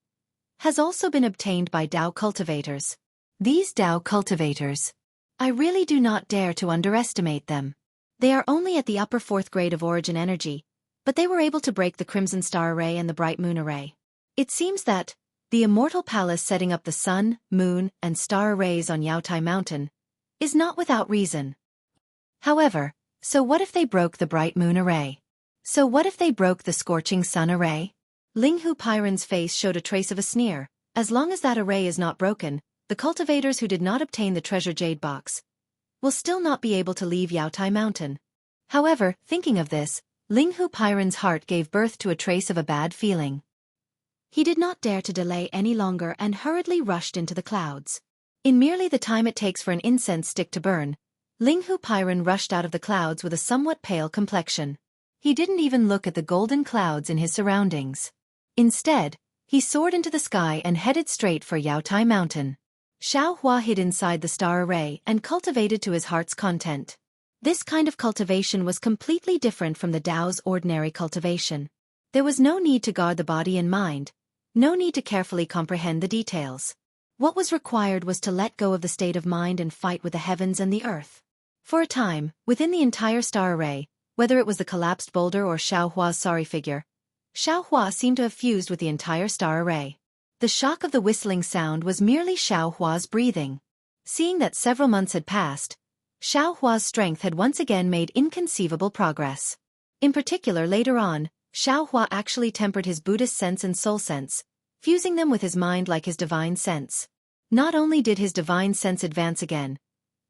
has also been obtained by Dao cultivators. These Dao cultivators, I really do not dare to underestimate them. They are only at the upper 4th grade of origin energy, but they were able to break the Crimson Star Array and the Bright Moon Array. It seems that the Immortal Palace setting up the Sun, Moon, and Star Arrays on Yaotai Mountain is not without reason. However, so what if they broke the Bright Moon Array? So what if they broke the Scorching Sun Array?" Linghu Pairan's face showed a trace of a sneer. As long as that array is not broken, the cultivators who did not obtain the treasure jade box will still not be able to leave Yaotai Mountain. However, thinking of this, Linghu Pairan's heart gave birth to a trace of a bad feeling. He did not dare to delay any longer and hurriedly rushed into the clouds. In merely the time it takes for an incense stick to burn, Linghu Pairan rushed out of the clouds with a somewhat pale complexion. He didn't even look at the golden clouds in his surroundings. Instead, he soared into the sky and headed straight for Yaotai Mountain. Xueqi hid inside the star array and cultivated to his heart's content. This kind of cultivation was completely different from the Tao's ordinary cultivation. There was no need to guard the body and mind, no need to carefully comprehend the details. What was required was to let go of the state of mind and fight with the heavens and the earth. For a time, within the entire star array, whether it was the collapsed boulder or Xiaohua's sorry figure, Xiaohua seemed to have fused with the entire star array. The shock of the whistling sound was merely Xiaohua's breathing. Seeing that several months had passed, Xiaohua's strength had once again made inconceivable progress. In particular, later on, Xiaohua actually tempered his Buddhist sense and soul sense, fusing them with his mind like his divine sense. Not only did his divine sense advance again,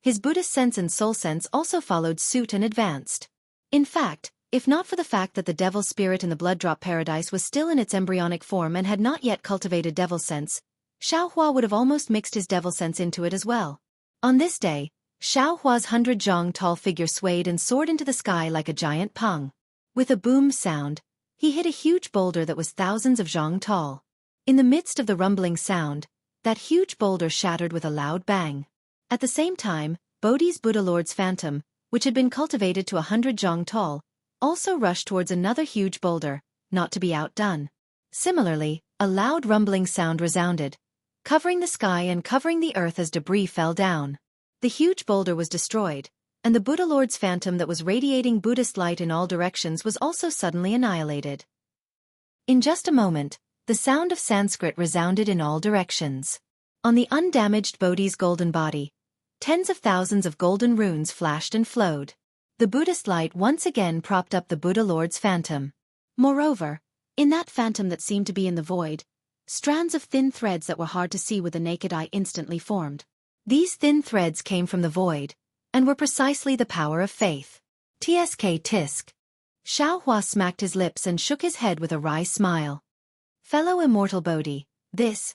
his Buddhist sense and soul sense also followed suit and advanced. In fact, if not for the fact that the devil spirit in the blood drop paradise was still in its embryonic form and had not yet cultivated devil sense, Xiaohua would have almost mixed his devil sense into it as well. On this day, Xiaohua's 100 zhang tall figure swayed and soared into the sky like a giant pung. With a boom sound, he hit a huge boulder that was thousands of zhang tall. In the midst of the rumbling sound, that huge boulder shattered with a loud bang. At the same time, Bodhi's Buddha Lord's phantom, which had been cultivated to 100 zhang tall, also rushed towards another huge boulder, not to be outdone. Similarly, a loud rumbling sound resounded, covering the sky and covering the earth as debris fell down. The huge boulder was destroyed, and the Buddha Lord's phantom that was radiating Buddhist light in all directions was also suddenly annihilated. In just a moment, the sound of Sanskrit resounded in all directions. On the undamaged Bodhi's golden body, tens of thousands of golden runes flashed and flowed. The Buddhist light once again propped up the Buddha Lord's phantom. Moreover, in that phantom that seemed to be in the void, strands of thin threads that were hard to see with the naked eye instantly formed. These thin threads came from the void, and were precisely the power of faith. Tsk tisk. Xiaohua smacked his lips and shook his head with a wry smile. Fellow immortal Bodhi, this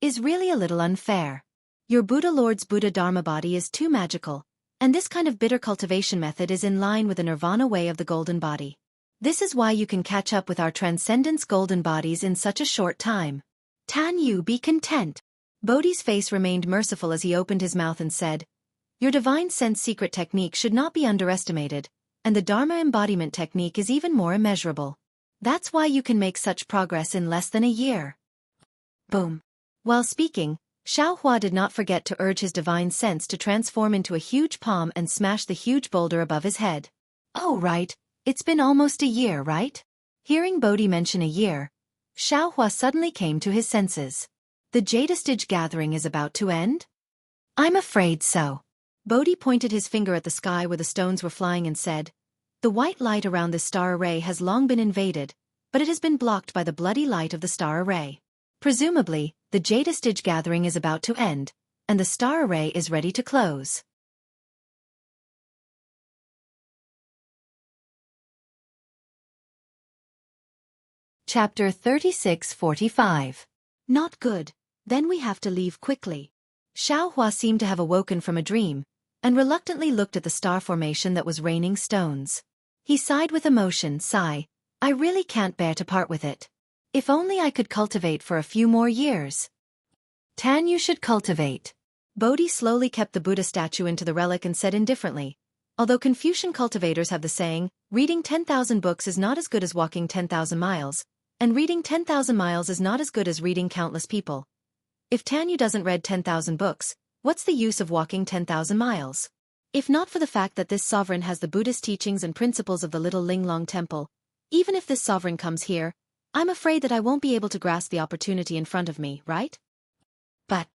is really a little unfair. Your Buddha Lord's Buddha Dharma body is too magical, and this kind of bitter cultivation method is in line with the nirvana way of the golden body. This is why you can catch up with our transcendence golden bodies in such a short time. Tan you be content. Bodhi's face remained merciful as he opened his mouth and said, Your divine sense secret technique should not be underestimated, and the Dharma embodiment technique is even more immeasurable. That's why you can make such progress in less than a year. Boom. While speaking, Xiaohua did not forget to urge his divine sense to transform into a huge palm and smash the huge boulder above his head. Oh right, it's been almost a year, right? Hearing Bodhi mention a year, Xiaohua suddenly came to his senses. The Jadastage gathering is about to end? I'm afraid so. Bodhi pointed his finger at the sky where the stones were flying and said, The white light around this star array has long been invaded, but it has been blocked by the bloody light of the star array. Presumably, the Jadastage gathering is about to end, and the star array is ready to close. Chapter 36:45. Not good. Then we have to leave quickly. Xiaohua seemed to have awoken from a dream, and reluctantly looked at the star formation that was raining stones. He sighed with emotion, I really can't bear to part with it. If only I could cultivate for a few more years. Tan you should cultivate. Bodhi slowly kept the Buddha statue into the relic and said indifferently, although Confucian cultivators have the saying, reading 10,000 books is not as good as walking 10,000 miles, and reading 10,000 miles is not as good as reading countless people. If Tanyu doesn't read 10,000 books, what's the use of walking 10,000 miles? If not for the fact that this sovereign has the Buddhist teachings and principles of the little Linglong temple, even if this sovereign comes here, I'm afraid that I won't be able to grasp the opportunity in front of me, right? But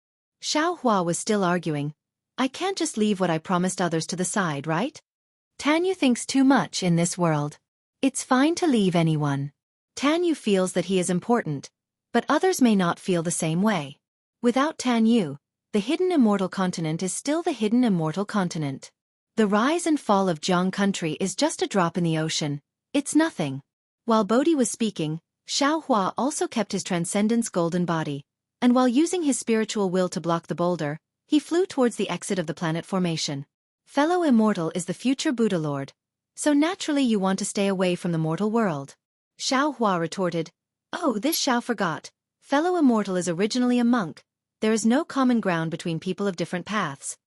Xiaohua was still arguing. I can't just leave what I promised others to the side, right? Tanyu thinks too much in this world. It's fine to leave anyone. Tanyu feels that he is important, but others may not feel the same way. Without Tanyu, the hidden immortal continent is still the hidden immortal continent. The rise and fall of Jiang country is just a drop in the ocean. It's nothing. While Bodhi was speaking, Xiaohua also kept his transcendence golden body, and while using his spiritual will to block the boulder, he flew towards the exit of the planet formation. Fellow immortal is the future Buddha Lord, so naturally you want to stay away from the mortal world. Xiaohua retorted, Oh, this Xiao forgot. Fellow immortal is originally a monk. There is no common ground between people of different paths.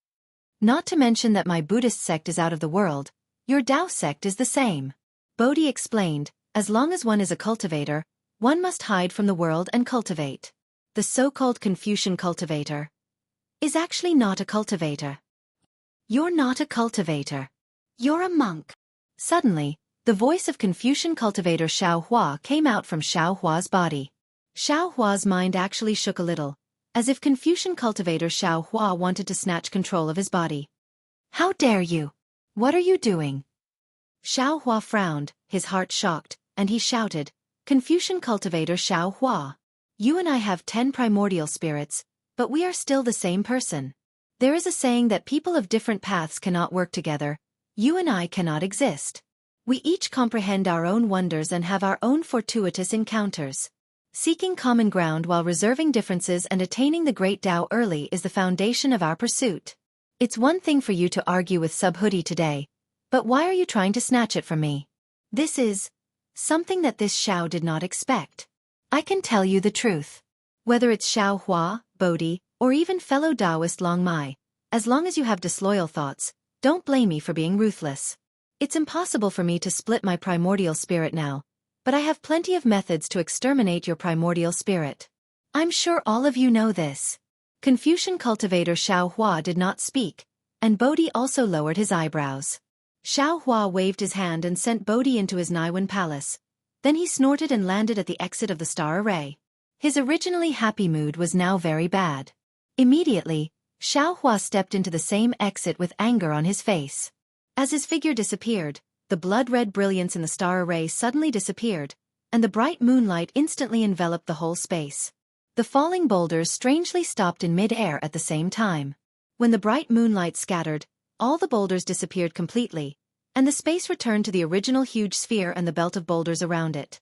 Not to mention that my Buddhist sect is out of the world, Your Tao sect is the same. Bodhi explained, as long as one is a cultivator, one must hide from the world and cultivate. The so-called Confucian cultivator is actually not a cultivator. You're not a cultivator. You're a monk. Suddenly, the voice of Confucian cultivator Xueqi came out from Xueqi's body. Xueqi's mind actually shook a little, as if Confucian cultivator Xueqi wanted to snatch control of his body. How dare you? What are you doing? Xueqi frowned, his heart shocked, and he shouted, Confucian cultivator Xueqi. You and I have 10 primordial spirits, but we are still the same person. There is a saying that people of different paths cannot work together. You and I cannot exist. We each comprehend our own wonders and have our own fortuitous encounters. Seeking common ground while reserving differences and attaining the great Tao early is the foundation of our pursuit. It's one thing for you to argue with Subhoodie today, but why are you trying to snatch it from me? This is something that this Xiao did not expect. I can tell you the truth. Whether it's Xueqi, Bodhi, or even fellow Taoist Long Mai, as long as you have disloyal thoughts, don't blame me for being ruthless. It's impossible for me to split my primordial spirit now, but I have plenty of methods to exterminate your primordial spirit. I'm sure all of you know this. Confucian cultivator Xueqi did not speak, and Bodhi also lowered his eyebrows. Xueqi waved his hand and sent Bodhi into his Niwen palace. Then he snorted and landed at the exit of the star array. His originally happy mood was now very bad. Immediately, Xueqi stepped into the same exit with anger on his face. As his figure disappeared, the blood-red brilliance in the star array suddenly disappeared, and the bright moonlight instantly enveloped the whole space. The falling boulders strangely stopped in mid-air at the same time. When the bright moonlight scattered, all the boulders disappeared completely, and the space returned to the original huge sphere and the belt of boulders around it.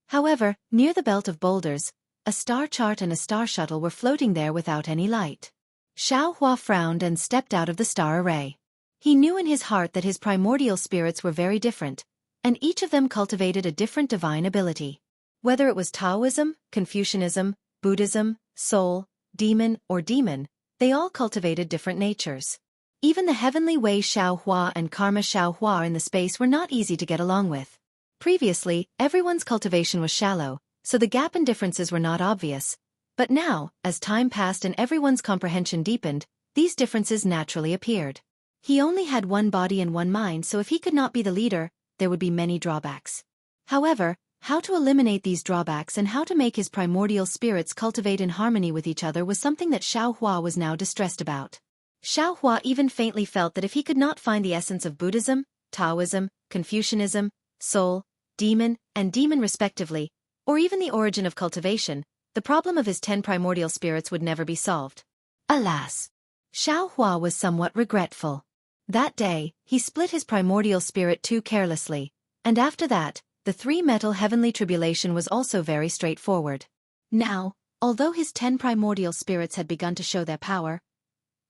However, near the belt of boulders, a star chart and a star shuttle were floating there without any light. Xueqi frowned and stepped out of the star array. He knew in his heart that his primordial spirits were very different, and each of them cultivated a different divine ability. Whether it was Taoism, Confucianism, Buddhism, soul, demon, or demon, they all cultivated different natures. Even the heavenly way Xueqi and karma Xueqi in the space were not easy to get along with. Previously, everyone's cultivation was shallow, so the gap and differences were not obvious. But now, as time passed and everyone's comprehension deepened, these differences naturally appeared. He only had one body and one mind, so if he could not be the leader, there would be many drawbacks. However, how to eliminate these drawbacks and how to make his primordial spirits cultivate in harmony with each other was something that Xueqi was now distressed about. Xueqi even faintly felt that if he could not find the essence of Buddhism, Taoism, Confucianism, soul, demon, and demon respectively, or even the origin of cultivation, the problem of his 10 primordial spirits would never be solved. Alas! Xueqi was somewhat regretful. That day, he split his primordial spirit too carelessly, and after that, the 3-metal heavenly tribulation was also very straightforward. Now, although his 10 primordial spirits had begun to show their power,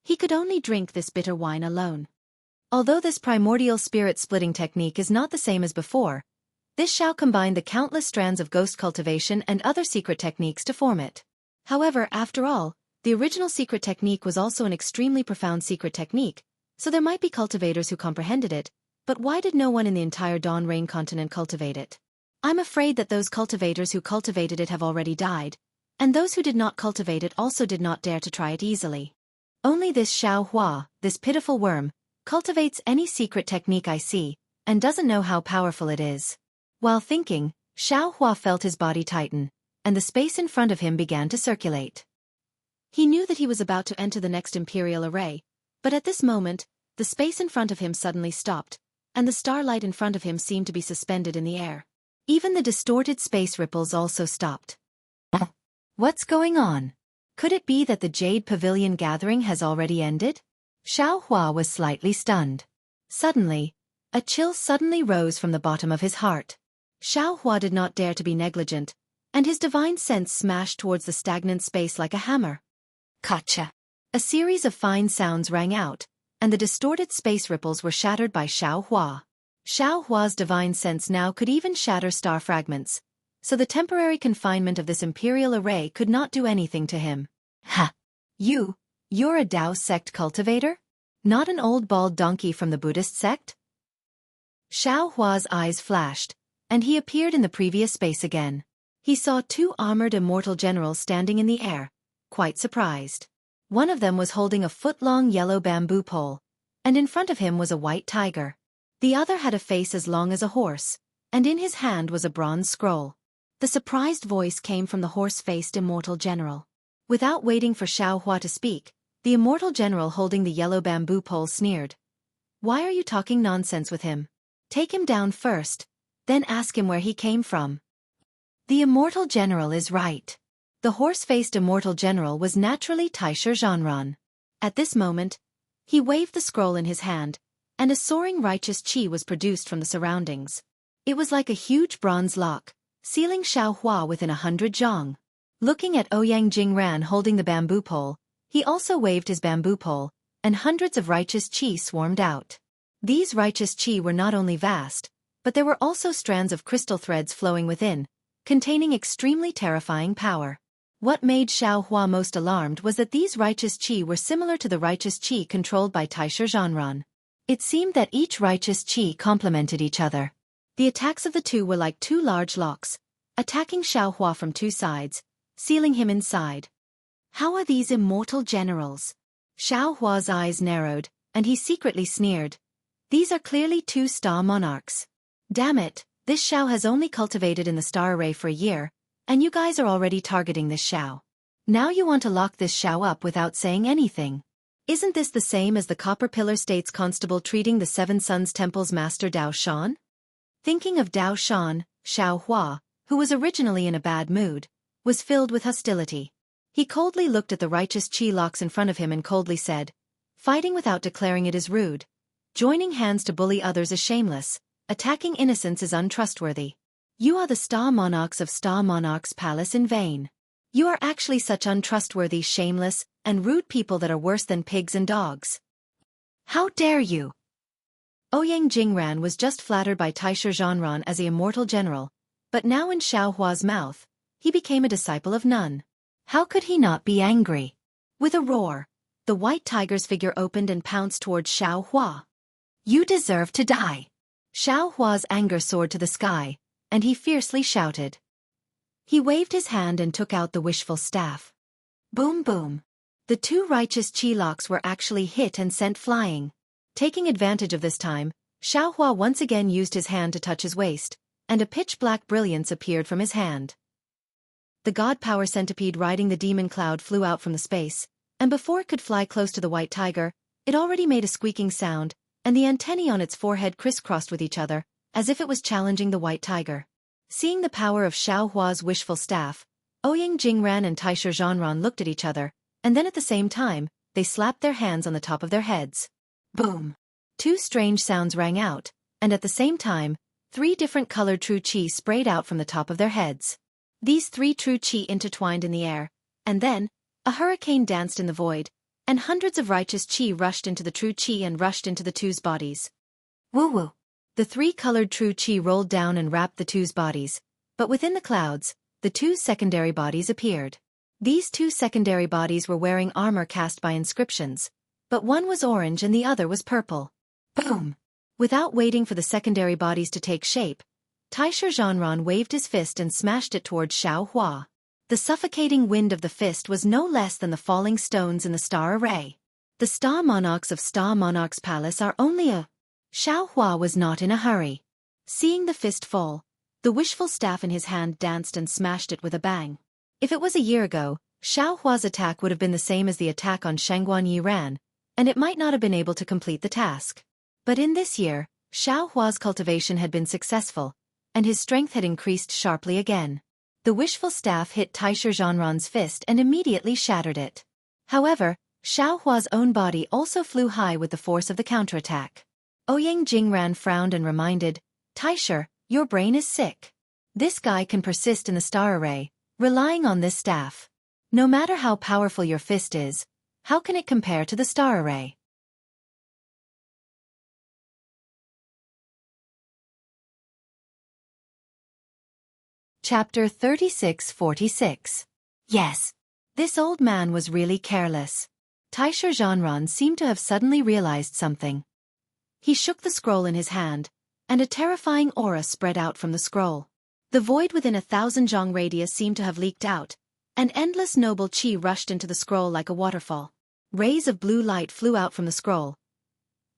he could only drink this bitter wine alone. Although this primordial spirit splitting technique is not the same as before, this shall combine the countless strands of ghost cultivation and other secret techniques to form it. However, after all, the original secret technique was also an extremely profound secret technique, so there might be cultivators who comprehended it, but why did no one in the entire Dawn Rain continent cultivate it? I'm afraid that those cultivators who cultivated it have already died, and those who did not cultivate it also did not dare to try it easily. Only this Xueqi, this pitiful worm, cultivates any secret technique I see, and doesn't know how powerful it is. While thinking, Xueqi felt his body tighten, and the space in front of him began to circulate. He knew that he was about to enter the next imperial array, but at this moment, the space in front of him suddenly stopped, and the starlight in front of him seemed to be suspended in the air. Even the distorted space ripples also stopped. What's going on? Could it be that the Jade Pavilion gathering has already ended? Xueqi was slightly stunned. Suddenly, a chill suddenly rose from the bottom of his heart. Xueqi did not dare to be negligent, and his divine sense smashed towards the stagnant space like a hammer. Kacha! A series of fine sounds rang out, and the distorted space ripples were shattered by Xueqi. Xueqi's divine sense now could even shatter star fragments, so the temporary confinement of this imperial array could not do anything to him. Ha! You're a Tao sect cultivator? Not an old bald donkey from the Buddhist sect? Xiao Hua's eyes flashed, and he appeared in the previous space again. He saw two armored immortal generals standing in the air, quite surprised. One of them was holding a foot-long yellow bamboo pole, and in front of him was a white tiger. The other had a face as long as a horse, and in his hand was a bronze scroll. The surprised voice came from the horse-faced immortal general. Without waiting for Xiao Hua to speak, the immortal general holding the yellow bamboo pole sneered. "Why are you talking nonsense with him? Take him down first, then ask him where he came from." The immortal general is right. The horse-faced immortal general was naturally Taisher Zhanran. At this moment, he waved the scroll in his hand, and a soaring righteous qi was produced from the surroundings. It was like a huge bronze lock, sealing Xiao Hua within 100 zhang. Looking at Ouyang Jingran holding the bamboo pole, he also waved his bamboo pole, and hundreds of righteous qi swarmed out. These righteous qi were not only vast, but there were also strands of crystal threads flowing within, containing extremely terrifying power. What made Xiao Hua most alarmed was that these righteous qi were similar to the righteous qi controlled by Taisher Zhanran. It seemed that each righteous qi complemented each other. The attacks of the two were like two large locks, attacking Xiao Hua from two sides, sealing him inside. How are these immortal generals? Xiao Hua's eyes narrowed, and he secretly sneered. These are clearly two star monarchs. Damn it, this Xiao has only cultivated in the star array for a year, and you guys are already targeting this Xiao. Now you want to lock this Xiao up without saying anything. Isn't this the same as the Copper Pillar State's constable treating the Seven Suns Temple's master Dao Shan? Thinking of Dao Shan, Xiao Hua, who was originally in a bad mood, was filled with hostility. He coldly looked at the righteous qi locks in front of him and coldly said, "Fighting without declaring it is rude. Joining hands to bully others is shameless. Attacking innocents is untrustworthy. You are the Star Monarchs of Star Monarch's Palace in vain. You are actually such untrustworthy, shameless, and rude people that are worse than pigs and dogs. How dare you?" Ouyang Jingran was just flattered by Taisher Zhanran as the immortal general, but now in Xiao Hua's mouth, he became a disciple of none. How could he not be angry? With a roar, the white tiger's figure opened and pounced towards Xiao Hua. "You deserve to die." Xiao Hua's anger soared to the sky, and he fiercely shouted. He waved his hand and took out the wishful staff. Boom boom. The two righteous qi locks were actually hit and sent flying. Taking advantage of this time, Xiao Hua once again used his hand to touch his waist, and a pitch-black brilliance appeared from his hand. The god power centipede riding the demon cloud flew out from the space, and before it could fly close to the white tiger, it already made a squeaking sound, and the antennae on its forehead crisscrossed with each other, as if it was challenging the white tiger. Seeing the power of Xiao Hua's wishful staff, Ouyang Jingran and Taisher Zhanran looked at each other, and then at the same time, they slapped their hands on the top of their heads. Boom! Two strange sounds rang out, and at the same time, 3 different colored true qi sprayed out from the top of their heads. These 3 true qi intertwined in the air, and then, a hurricane danced in the void, and hundreds of righteous qi rushed into the true qi and rushed into the two's bodies. Woo-woo! The 3 colored true qi rolled down and wrapped the two's bodies, but within the clouds, the 2 secondary bodies appeared. These 2 secondary bodies were wearing armor cast by inscriptions, but one was orange and the other was purple. Boom! Without waiting for the secondary bodies to take shape, Taisher Zhanran waved his fist and smashed it towards Xiao Hua. The suffocating wind of the fist was no less than the falling stones in the star array. The Star Monarchs of Star Monarch's Palace are only a... Xiao Hua was not in a hurry. Seeing the fist fall, the wishful staff in his hand danced and smashed it with a bang. If it was a year ago, Xiao Hua's attack would have been the same as the attack on Shangguan Yiran, and it might not have been able to complete the task. But in this year, Xiao Hua's cultivation had been successful, and his strength had increased sharply again. The wishful staff hit Taisher Zhanran's fist and immediately shattered it. However, Xiao Hua's own body also flew high with the force of the counterattack. Ouyang Jingran frowned and reminded, "Taisher, your brain is sick. This guy can persist in the star array, relying on this staff. No matter how powerful your fist is, how can it compare to the star array?" Chapter 36-46. Yes. This old man was really careless. Taisher Zhanran seemed to have suddenly realized something. He shook the scroll in his hand, and a terrifying aura spread out from the scroll. The void within 1,000 zhang radius seemed to have leaked out, and endless noble qi rushed into the scroll like a waterfall. Rays of blue light flew out from the scroll.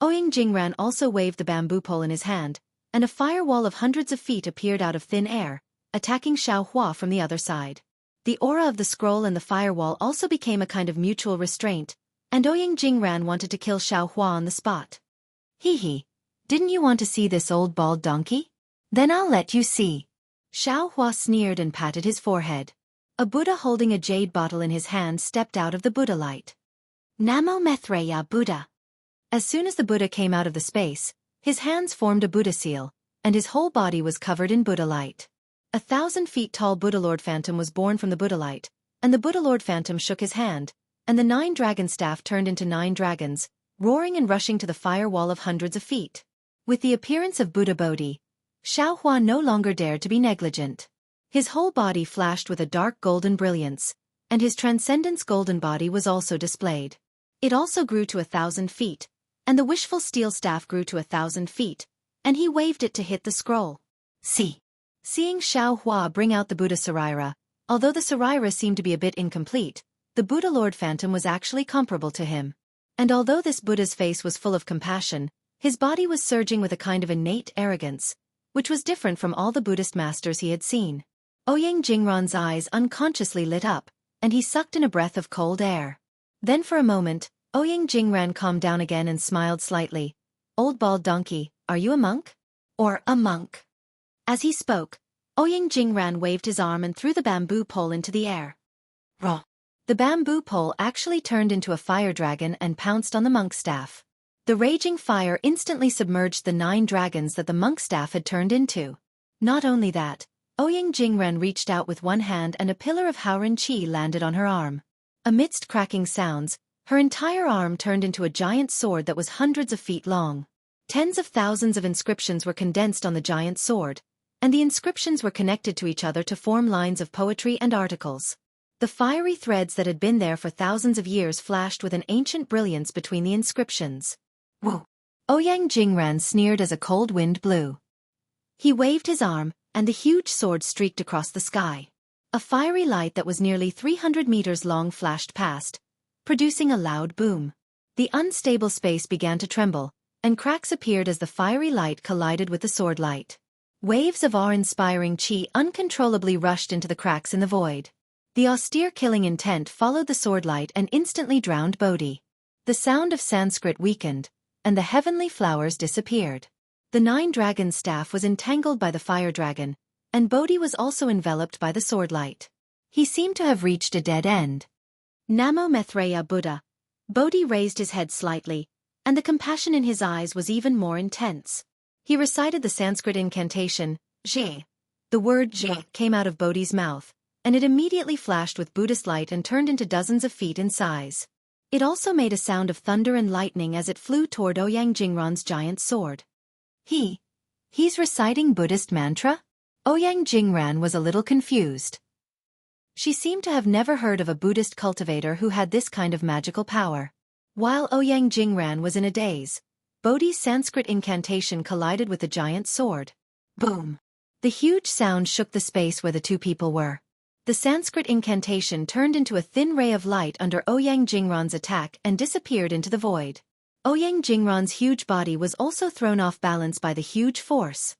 Ouyang Jingran also waved the bamboo pole in his hand, and a firewall of hundreds of feet appeared out of thin air, attacking Xiaohua from the other side. The aura of the scroll and the firewall also became a kind of mutual restraint, and Ouyang Jingran wanted to kill Xiaohua on the spot. Hee, didn't you want to see this old bald donkey? Then I'll let you see. Xiaohua sneered and patted his forehead. A Buddha holding a jade bottle in his hand stepped out of the Buddha light. Namo Maitreya Buddha. As soon as the Buddha came out of the space, his hands formed a Buddha seal, and his whole body was covered in Buddha light. 1,000 feet tall Buddha Lord Phantom was born from the Buddha light, and the Buddha Lord Phantom shook his hand, and the 9 dragon staff turned into 9 dragons, roaring and rushing to the firewall of hundreds of feet. With the appearance of Buddha Bodhi, Xiaohua no longer dared to be negligent. His whole body flashed with a dark golden brilliance, and his transcendence golden body was also displayed. It also grew to 1,000 feet, and the wishful steel staff grew to 1,000 feet, and he waved it to hit the scroll. Seeing Xiaohua bring out the Buddha Saraira, although the Saraira seemed to be a bit incomplete, the Buddha Lord Phantom was actually comparable to him. And although this Buddha's face was full of compassion, his body was surging with a kind of innate arrogance, which was different from all the Buddhist masters he had seen. Ouyang Jingran's eyes unconsciously lit up, and he sucked in a breath of cold air. Then for a moment, Ouyang Jingran calmed down again and smiled slightly. Old bald donkey, are you a monk? Or a monk? As he spoke, Ouyang Jingran waved his arm and threw the bamboo pole into the air. Raw. The bamboo pole actually turned into a fire dragon and pounced on the monk staff. The raging fire instantly submerged the 9 dragons that the monk staff had turned into. Not only that, Ouyang Jingran reached out with one hand and a pillar of Haoran Qi landed on her arm. Amidst cracking sounds, her entire arm turned into a giant sword that was hundreds of feet long. Tens of thousands of inscriptions were condensed on the giant sword, and the inscriptions were connected to each other to form lines of poetry and articles. The fiery threads that had been there for thousands of years flashed with an ancient brilliance between the inscriptions. Whoa! Ouyang Jingran sneered as a cold wind blew. He waved his arm, and the huge sword streaked across the sky. A fiery light that was nearly 300 meters long flashed past, producing a loud boom. The unstable space began to tremble, and cracks appeared as the fiery light collided with the sword light. Waves of awe-inspiring qi uncontrollably rushed into the cracks in the void. The austere killing intent followed the sword light and instantly drowned Bodhi. The sound of Sanskrit weakened, and the heavenly flowers disappeared. The 9 dragon staff was entangled by the fire dragon, and Bodhi was also enveloped by the sword light. He seemed to have reached a dead end. Namo Maitreya Buddha. Bodhi raised his head slightly, and the compassion in his eyes was even more intense. He recited the Sanskrit incantation, Zhe. The word Zhe came out of Bodhi's mouth, and it immediately flashed with Buddhist light and turned into dozens of feet in size. It also made a sound of thunder and lightning as it flew toward Ouyang Jingran's giant sword. He's reciting Buddhist mantra? Ouyang Jingran was a little confused. She seemed to have never heard of a Buddhist cultivator who had this kind of magical power. While Ouyang Jingran was in a daze, Bodhi's Sanskrit incantation collided with the giant sword. Boom! The huge sound shook the space where the two people were. The Sanskrit incantation turned into a thin ray of light under Ouyang Jingran's attack and disappeared into the void. Ouyang Jingran's huge body was also thrown off balance by the huge force.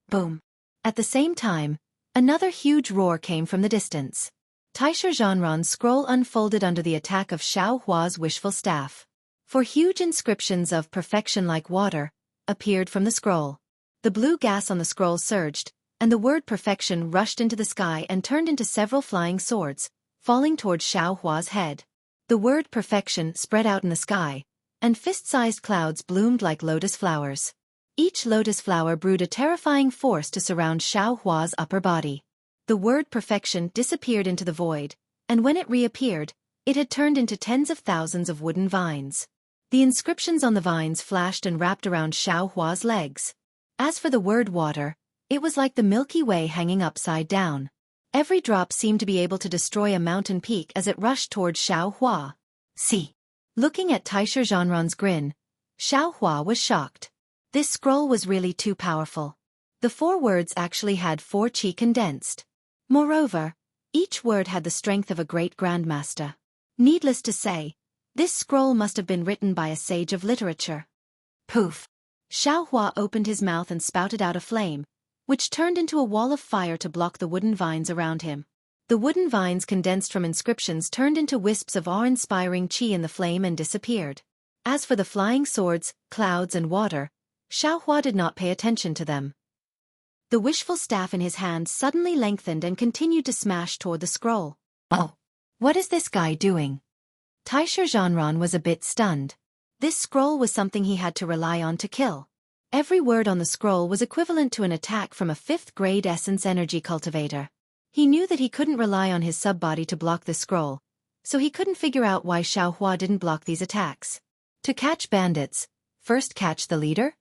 Boom! At the same time, another huge roar came from the distance. Taisha Zhanran's scroll unfolded under the attack of Xiaohua's wishful staff. For huge inscriptions of perfection like water appeared from the scroll. The blue gas on the scroll surged, and the word perfection rushed into the sky and turned into several flying swords, falling towards Xiaohua's head. The word perfection spread out in the sky, and fist-sized clouds bloomed like lotus flowers. Each lotus flower brewed a terrifying force to surround Xiaohua's upper body. The word perfection disappeared into the void, and when it reappeared, it had turned into tens of thousands of wooden vines. The inscriptions on the vines flashed and wrapped around Xiaohua's legs. As for the word water, it was like the Milky Way hanging upside down. Every drop seemed to be able to destroy a mountain peak as it rushed towards Xiaohua. See. Looking at Taisha Zhanran's grin, Xiaohua was shocked. This scroll was really too powerful. The 4 words actually had 4 chi condensed. Moreover, each word had the strength of a great grandmaster. Needless to say, this scroll must have been written by a sage of literature. Poof! Xiaohua opened his mouth and spouted out a flame, which turned into a wall of fire to block the wooden vines around him. The wooden vines condensed from inscriptions turned into wisps of awe-inspiring chi in the flame and disappeared. As for the flying swords, clouds and water, Xiaohua did not pay attention to them. The wishful staff in his hand suddenly lengthened and continued to smash toward the scroll. Oh! What is this guy doing? Taisha Zhanran was a bit stunned. This scroll was something he had to rely on to kill. Every word on the scroll was equivalent to an attack from a 5th-grade essence energy cultivator. He knew that he couldn't rely on his sub-body to block the scroll, so he couldn't figure out why Xiaohua didn't block these attacks. To catch bandits, first catch the leader?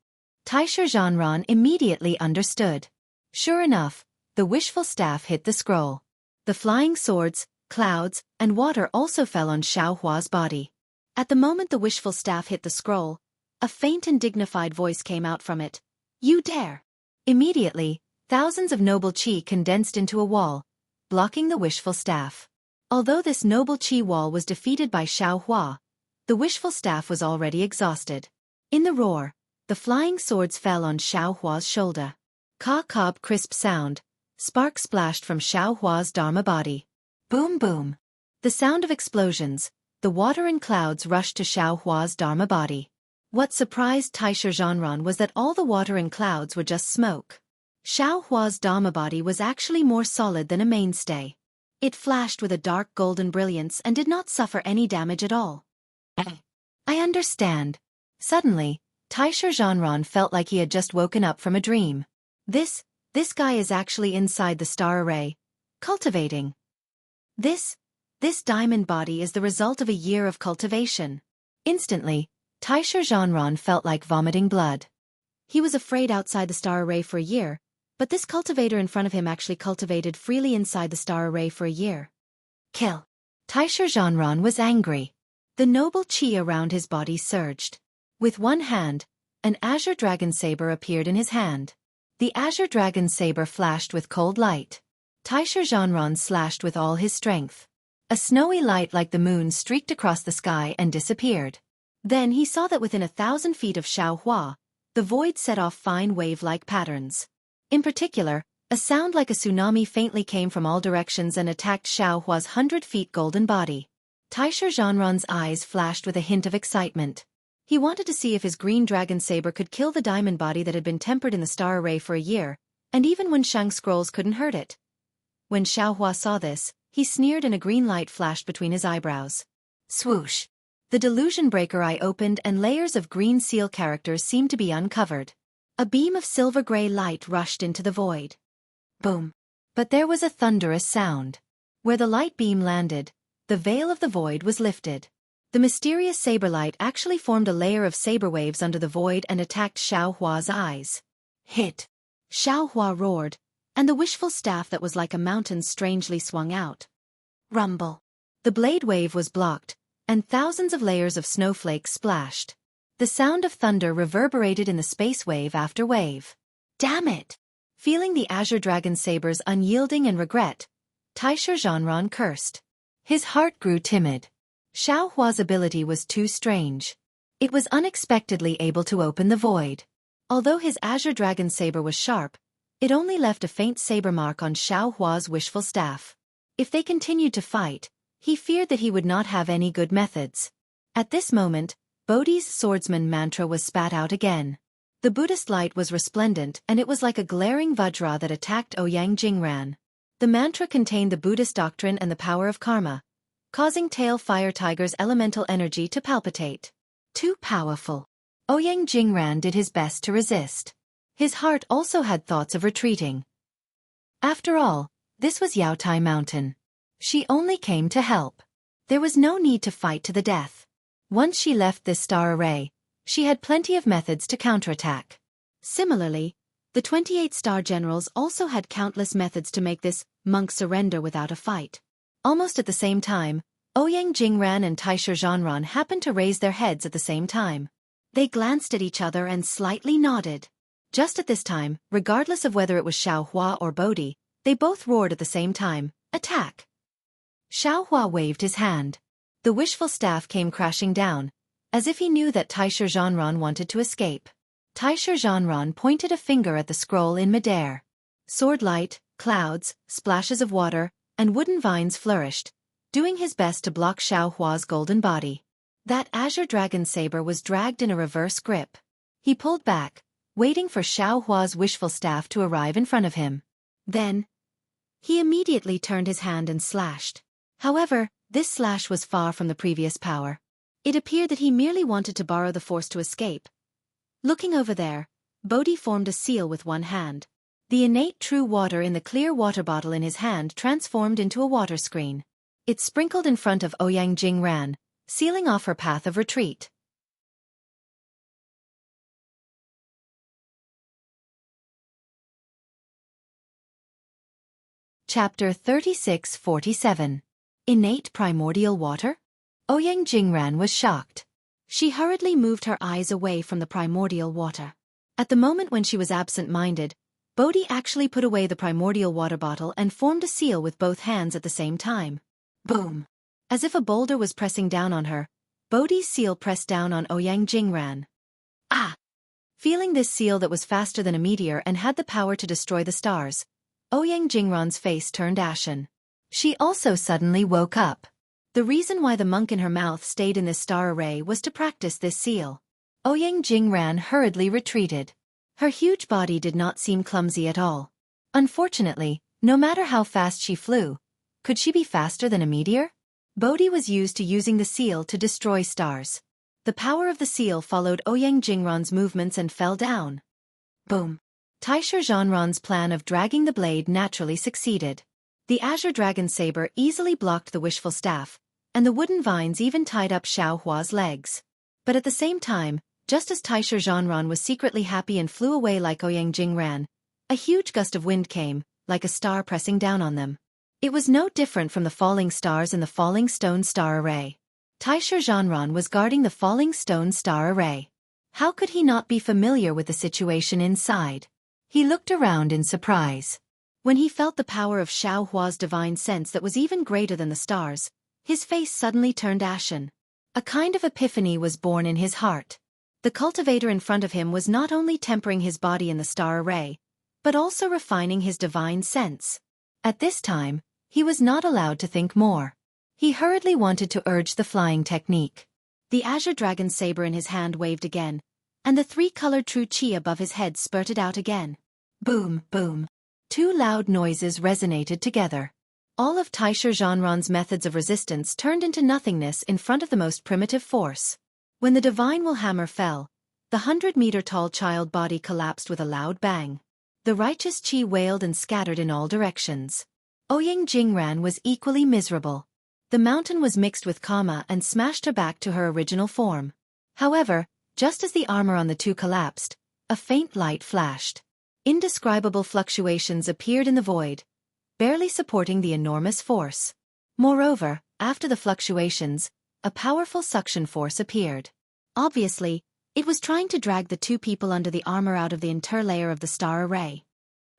Taisha Zhanran immediately understood. Sure enough, the wishful staff hit the scroll. The flying swords, clouds, and water also fell on Xiaohua's body. At the moment the wishful staff hit the scroll, a faint and dignified voice came out from it. You dare! Immediately, thousands of noble chi condensed into a wall, blocking the wishful staff. Although this noble chi wall was defeated by Xiaohua, the wishful staff was already exhausted. In the roar, the flying swords fell on Xiaohua's shoulder. Ka-cob crisp sound, sparks splashed from Xiaohua's Dharma body. Boom boom. The sound of explosions, the water and clouds rushed to Xiaohua's Dharma body. What surprised Taisha Zhanran was that all the water and clouds were just smoke. Xiaohua's Dharma body was actually more solid than a mainstay. It flashed with a dark golden brilliance and did not suffer any damage at all. I understand. Suddenly, Taisha Zhanran felt like he had just woken up from a dream. This guy is actually inside the star array, cultivating. This diamond body is the result of a year of cultivation. Instantly, Taisha Zhanran felt like vomiting blood. He was afraid outside the star array for a year, but this cultivator in front of him actually cultivated freely inside the star array for a year. Kill. Taisha Zhanran was angry. The noble chi around his body surged. With one hand, an azure dragon saber appeared in his hand. The azure dragon saber flashed with cold light. Taisha Zhanran slashed with all his strength. A snowy light like the moon streaked across the sky and disappeared. Then he saw that within 1,000 feet of Xiaohua, the void set off fine wave-like patterns. In particular, a sound like a tsunami faintly came from all directions and attacked Xiaohua's 100-feet golden body. Taisha Zhanran's eyes flashed with a hint of excitement. He wanted to see if his green dragon saber could kill the diamond body that had been tempered in the star array for a year, and even when Shang scrolls couldn't hurt it. When Xiaohua saw this, he sneered and a green light flashed between his eyebrows. Swoosh! The delusion breaker eye opened and layers of green seal characters seemed to be uncovered. A beam of silver-gray light rushed into the void. Boom! But there was a thunderous sound. Where the light beam landed, the veil of the void was lifted. The mysterious saber light actually formed a layer of saber waves under the void and attacked Xiaohua's eyes. Hit! Xiaohua roared, and the wishful staff that was like a mountain strangely swung out. Rumble! The blade wave was blocked, and thousands of layers of snowflakes splashed. The sound of thunder reverberated in the space wave after wave. Damn it! Feeling the azure dragon saber's unyielding and regret, Taisha Zhanran cursed. His heart grew timid. Xiaohua's ability was too strange. It was unexpectedly able to open the void. Although his azure dragon saber was sharp, it only left a faint saber mark on Xiaohua's wishful staff. If they continued to fight, he feared that he would not have any good methods. At this moment, Bodhi's swordsman mantra was spat out again. The Buddhist light was resplendent and it was like a glaring vajra that attacked Ouyang Jingran. The mantra contained the Buddhist doctrine and the power of karma, causing Tail Fire Tiger's elemental energy to palpitate. Too powerful. Ouyang Jingran did his best to resist. His heart also had thoughts of retreating. After all, this was Yaotai Mountain. She only came to help. There was no need to fight to the death. Once she left this star array, she had plenty of methods to counterattack. Similarly, the 28 star generals also had countless methods to make this monk surrender without a fight. Almost at the same time, Ouyang Jingran and Taisha Zhanran happened to raise their heads at the same time. They glanced at each other and slightly nodded. Just at this time, regardless of whether it was Xiaohua or Bodhi, they both roared at the same time, "Attack!" Xiaohua waved his hand. The wishful staff came crashing down, as if he knew that Taisher Zhanran wanted to escape. Taisher Zhanran pointed a finger at the scroll in midair. Sword light, clouds, splashes of water, and wooden vines flourished, doing his best to block Xiaohua's golden body. That azure dragon saber was dragged in a reverse grip. He pulled back, waiting for Xiaohua's wishful staff to arrive in front of him. Then, he immediately turned his hand and slashed. However, this slash was far from the previous power. It appeared that he merely wanted to borrow the force to escape. Looking over there, Bodhi formed a seal with one hand. The innate true water in the clear water bottle in his hand transformed into a water screen. It sprinkled in front of Ouyang Jingran, sealing off her path of retreat. Chapter 36-47. Innate primordial water? Ouyang Jingran was shocked. She hurriedly moved her eyes away from the primordial water. At the moment when she was absent-minded, Bodhi actually put away the primordial water bottle and formed a seal with both hands at the same time. Boom! As if a boulder was pressing down on her, Bodhi's seal pressed down on Ouyang Jingran. Ah! Feeling this seal that was faster than a meteor and had the power to destroy the stars, Ouyang Jingran's face turned ashen. She also suddenly woke up. The reason why the monk in her mouth stayed in this star array was to practice this seal. Ouyang Jingran hurriedly retreated. Her huge body did not seem clumsy at all. Unfortunately, no matter how fast she flew, could she be faster than a meteor? Bodhi was used to using the seal to destroy stars. The power of the seal followed Ouyang Jingran's movements and fell down. Boom! Taisher Zhanran's plan of dragging the blade naturally succeeded. The azure dragon saber easily blocked the wishful staff, and the wooden vines even tied up Xiaohua's legs. But at the same time, just as Taisher Zhanran was secretly happy and flew away like Ouyang Jingran, a huge gust of wind came, like a star pressing down on them. It was no different from the falling stars in the falling stone star array. Taisher Zhanran was guarding the falling stone star array. How could he not be familiar with the situation inside? He looked around in surprise. When he felt the power of Xiaohua's divine sense that was even greater than the stars, his face suddenly turned ashen. A kind of epiphany was born in his heart. The cultivator in front of him was not only tempering his body in the star array, but also refining his divine sense. At this time, he was not allowed to think more. He hurriedly wanted to urge the flying technique. The azure dragon saber in his hand waved again, and the three-colored true qi above his head spurted out again. Boom, boom. Two loud noises resonated together. All of Taisher Zhanran's methods of resistance turned into nothingness in front of the most primitive force. When the divine will hammer fell, the 100-meter-tall child body collapsed with a loud bang. The righteous qi wailed and scattered in all directions. Ouyang Jingran was equally miserable. The mountain was mixed with karma and smashed her back to her original form. However, just as the armor on the two collapsed, a faint light flashed. Indescribable fluctuations appeared in the void, barely supporting the enormous force. Moreover, after the fluctuations, a powerful suction force appeared. Obviously, it was trying to drag the two people under the armor out of the interlayer of the star array.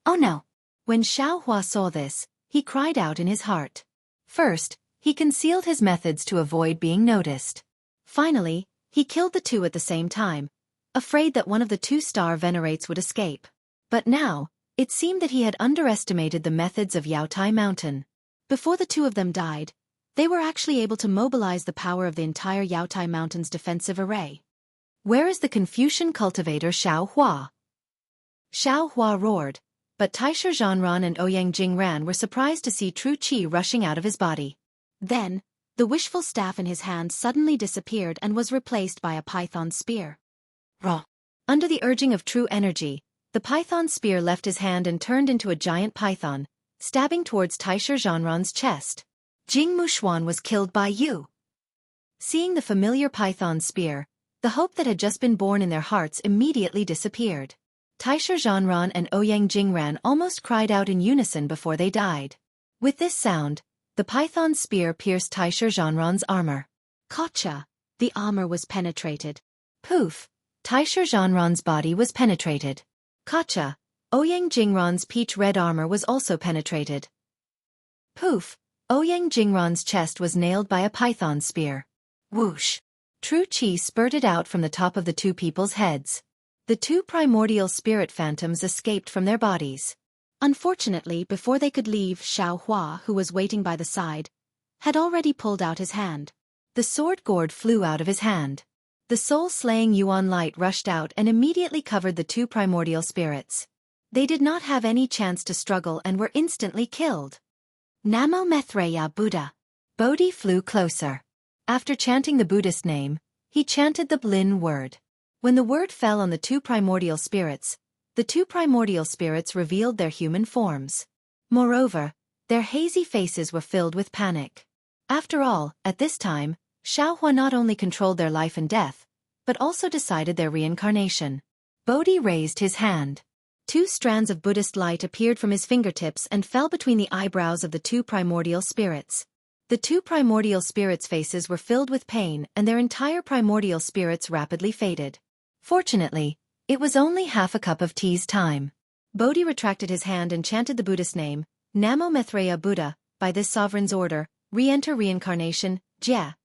Oh no! When Xiaohua saw this, he cried out in his heart. First, he concealed his methods to avoid being noticed. Finally, he killed the two at the same time, afraid that one of the two star venerates would escape. But now, it seemed that he had underestimated the methods of Yaotai Mountain. Before the two of them died, they were actually able to mobilize the power of the entire Yaotai Mountain's defensive array. Where is the Confucian cultivator Xiaohua? Xiaohua roared, but Taisher Zhanran and Ouyang Jingran were surprised to see true qi rushing out of his body. Then, the wishful staff in his hand suddenly disappeared and was replaced by a python spear. Raw. Under the urging of true energy, the python spear left his hand and turned into a giant python, stabbing towards Taisher Zhanran's chest. Jing Mushuan was killed by you. Seeing the familiar python spear, the hope that had just been born in their hearts immediately disappeared. Taisher Zhanran and Ouyang Jingran almost cried out in unison before they died. With this sound, the python spear pierced Taisher Zhanran's armor. Gotcha! The armor was penetrated. Poof! Taisher Zhanran's body was penetrated. Kacha, Ouyang Jingran's peach-red armor was also penetrated. Poof! Ouyang Jingran's chest was nailed by a python spear. Whoosh! True qi spurted out from the top of the two people's heads. The two primordial spirit phantoms escaped from their bodies. Unfortunately, before they could leave, Xiaohua, who was waiting by the side, had already pulled out his hand. The sword gourd flew out of his hand. The soul-slaying Yuan light rushed out and immediately covered the two primordial spirits. They did not have any chance to struggle and were instantly killed. Namo Maitreya Buddha. Bodhi flew closer. After chanting the Buddhist name, he chanted the Blin word. When the word fell on the two primordial spirits, the two primordial spirits revealed their human forms. Moreover, their hazy faces were filled with panic. After all, at this time, Xiaohua not only controlled their life and death, but also decided their reincarnation. Bodhi raised his hand. Two strands of Buddhist light appeared from his fingertips and fell between the eyebrows of the two primordial spirits. The two primordial spirits' faces were filled with pain and their entire primordial spirits rapidly faded. Fortunately, it was only half a cup of tea's time. Bodhi retracted his hand and chanted the Buddhist name, Namo Maitreya Buddha. By this sovereign's order, re-enter reincarnation, Jia.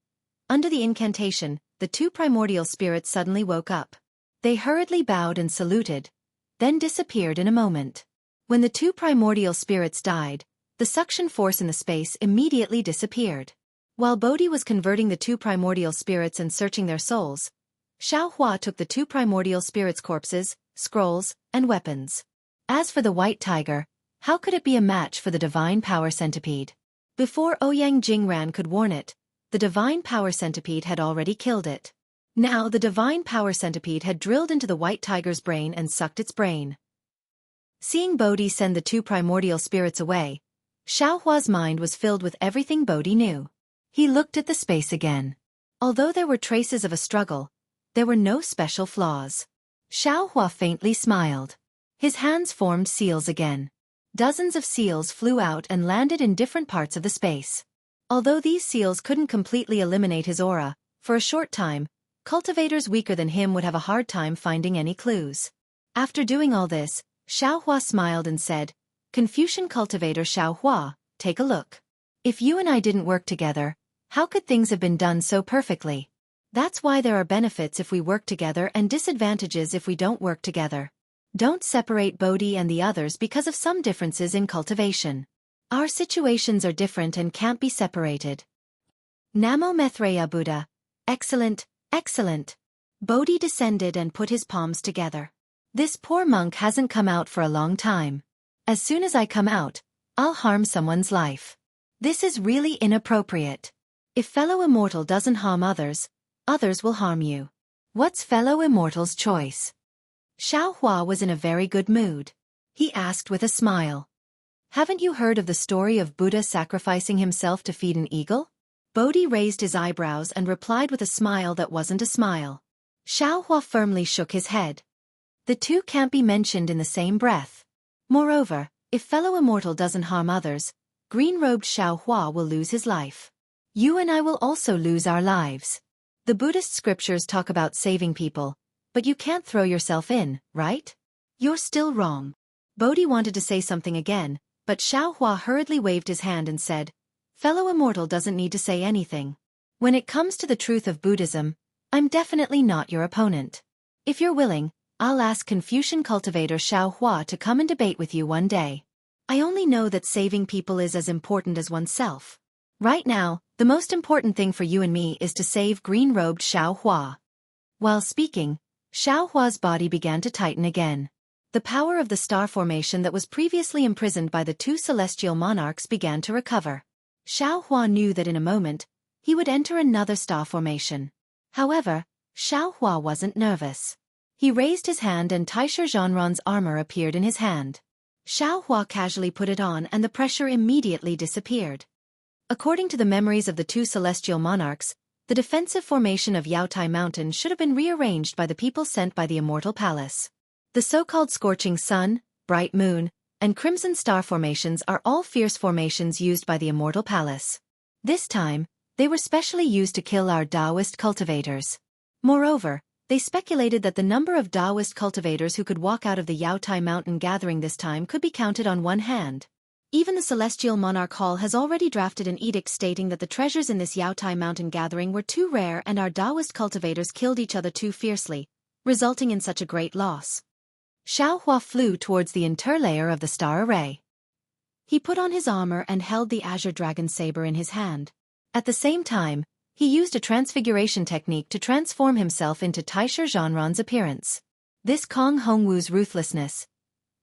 Under the incantation, the two primordial spirits suddenly woke up. They hurriedly bowed and saluted, then disappeared in a moment. When the two primordial spirits died, the suction force in the space immediately disappeared. While Bodhi was converting the two primordial spirits and searching their souls, Xiaohua took the two primordial spirits' corpses, scrolls, and weapons. As for the white tiger, how could it be a match for the divine power centipede? Before Ouyang Jingran could warn it, the divine power centipede had already killed it. Now the divine power centipede had drilled into the white tiger's brain and sucked its brain. Seeing Bodhi send the two primordial spirits away, Xiaohua's mind was filled with everything Bodhi knew. He looked at the space again. Although there were traces of a struggle, there were no special flaws. Xiaohua faintly smiled. His hands formed seals again. Dozens of seals flew out and landed in different parts of the space. Although these seals couldn't completely eliminate his aura, for a short time, cultivators weaker than him would have a hard time finding any clues. After doing all this, Xiaohua smiled and said, Confucian cultivator Xiaohua, take a look. If you and I didn't work together, how could things have been done so perfectly? That's why there are benefits if we work together and disadvantages if we don't work together. Don't separate Bodhi and the others because of some differences in cultivation. Our situations are different and can't be separated. Namo Maitreya Buddha. Excellent, excellent. Bodhi descended and put his palms together. This poor monk hasn't come out for a long time. As soon as I come out, I'll harm someone's life. This is really inappropriate. If fellow immortal doesn't harm others, others will harm you. What's fellow immortal's choice? Xiaohua was in a very good mood. He asked with a smile. Haven't you heard of the story of Buddha sacrificing himself to feed an eagle? Bodhi raised his eyebrows and replied with a smile that wasn't a smile. Xiaohua firmly shook his head. The two can't be mentioned in the same breath. Moreover, if fellow immortal doesn't harm others, green-robed Xiaohua will lose his life. You and I will also lose our lives. The Buddhist scriptures talk about saving people, but you can't throw yourself in, right? You're still wrong. Bodhi wanted to say something again, but Xiaohua hurriedly waved his hand and said, Fellow immortal doesn't need to say anything. When it comes to the truth of Buddhism, I'm definitely not your opponent. If you're willing, I'll ask Confucian cultivator Xiaohua to come and debate with you one day. I only know that saving people is as important as oneself. Right now, the most important thing for you and me is to save green-robed Xiaohua. While speaking, Xiaohua's body began to tighten again. The power of the star formation that was previously imprisoned by the two celestial monarchs began to recover. Xiaohua knew that in a moment, he would enter another star formation. However, Xiaohua wasn't nervous. He raised his hand and Taisher Zhanran's armor appeared in his hand. Xiaohua casually put it on and the pressure immediately disappeared. According to the memories of the two celestial monarchs, the defensive formation of Yaotai Mountain should have been rearranged by the people sent by the Immortal Palace. The so-called Scorching Sun, Bright Moon, and Crimson Star formations are all fierce formations used by the Immortal Palace. This time, they were specially used to kill our Taoist cultivators. Moreover, They speculated that the number of Taoist cultivators who could walk out of the Yaotai Mountain gathering this time could be counted on one hand. Even the Celestial Monarch Hall has already drafted an edict stating that the treasures in this Yaotai Mountain gathering were too rare and our Taoist cultivators killed each other too fiercely, resulting in such a great loss. Xiaohua flew towards the interlayer of the star array. He put on his armor and held the azure dragon saber in his hand. At the same time, he used a transfiguration technique to transform himself into Taisher Zhanran's appearance. This Kong Hongwu's ruthlessness.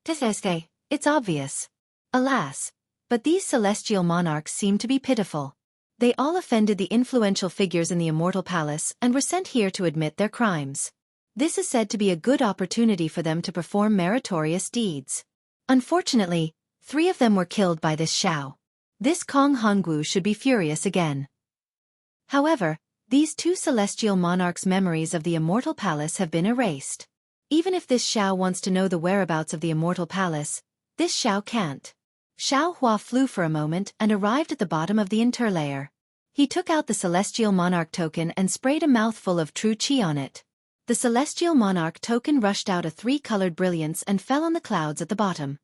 It's obvious. Alas, but these celestial monarchs seem to be pitiful. They all offended the influential figures in the Immortal Palace and were sent here to admit their crimes. This is said to be a good opportunity for them to perform meritorious deeds. Unfortunately, 3 of them were killed by this Xiao. This Kong Hongwu should be furious again. However, these 2 celestial monarchs' memories of the Immortal Palace have been erased. Even if this Xiao wants to know the whereabouts of the Immortal Palace, this Xiao can't. Xiaohua flew for a moment and arrived at the bottom of the interlayer. He took out the Celestial Monarch token and sprayed a mouthful of true qi on it. The Celestial Monarch token rushed out a 3-colored brilliance and fell on the clouds at the bottom.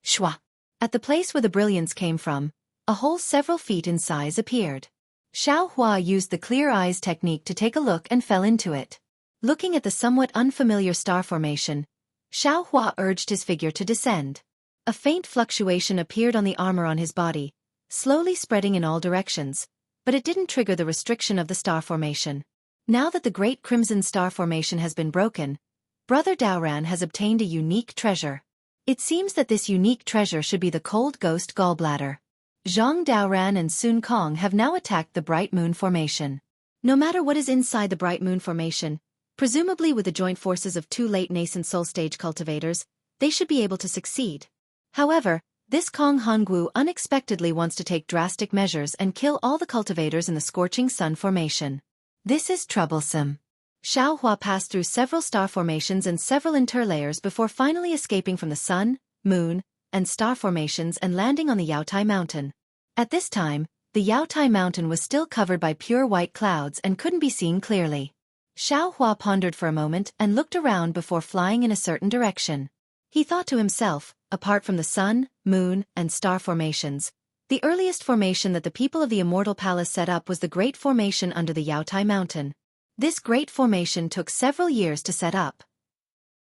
Shwa! At the place where the brilliance came from, a hole several feet in size appeared. Xiaohua used the clear eyes technique to take a look and fell into it. Looking at the somewhat unfamiliar star formation, Xiaohua urged his figure to descend. A faint fluctuation appeared on the armor on his body, slowly spreading in all directions, but it didn't trigger the restriction of the star formation. Now that the Great Crimson Star Formation has been broken, Brother Daoran has obtained a unique treasure. It seems that this unique treasure should be the Cold Ghost Gallbladder. Zhang Daoran and Sun Kong have now attacked the Bright Moon Formation. No matter what is inside the Bright Moon Formation, presumably with the joint forces of 2 late nascent soul stage cultivators, they should be able to succeed. However, this Kong Hongwu unexpectedly wants to take drastic measures and kill all the cultivators in the Scorching Sun Formation. This is troublesome. Xiaohua passed through several star formations and several interlayers before finally escaping from the Sun, Moon, and Star formations and landing on the Yaotai Mountain. At this time, the Yaotai Mountain was still covered by pure white clouds and couldn't be seen clearly. Xiaohua pondered for a moment and looked around before flying in a certain direction. He thought to himself, apart from the Sun, Moon, and Star formations, the earliest formation that the people of the Immortal Palace set up was the Great Formation under the Yaotai Mountain. This Great Formation took several years to set up.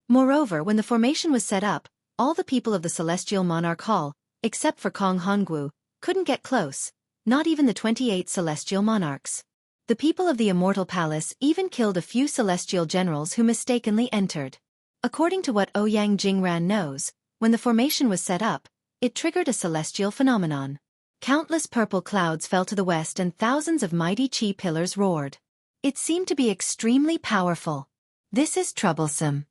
Moreover, when the formation was set up, all the people of the Celestial Monarch Hall, except for Kong Hongwu, couldn't get close, not even the 28 Celestial Monarchs. The people of the Immortal Palace even killed a few Celestial Generals who mistakenly entered. According to what Ouyang Jingran knows, when the formation was set up, it triggered a celestial phenomenon. Countless purple clouds fell to the west and thousands of mighty qi pillars roared. It seemed to be extremely powerful. This is troublesome.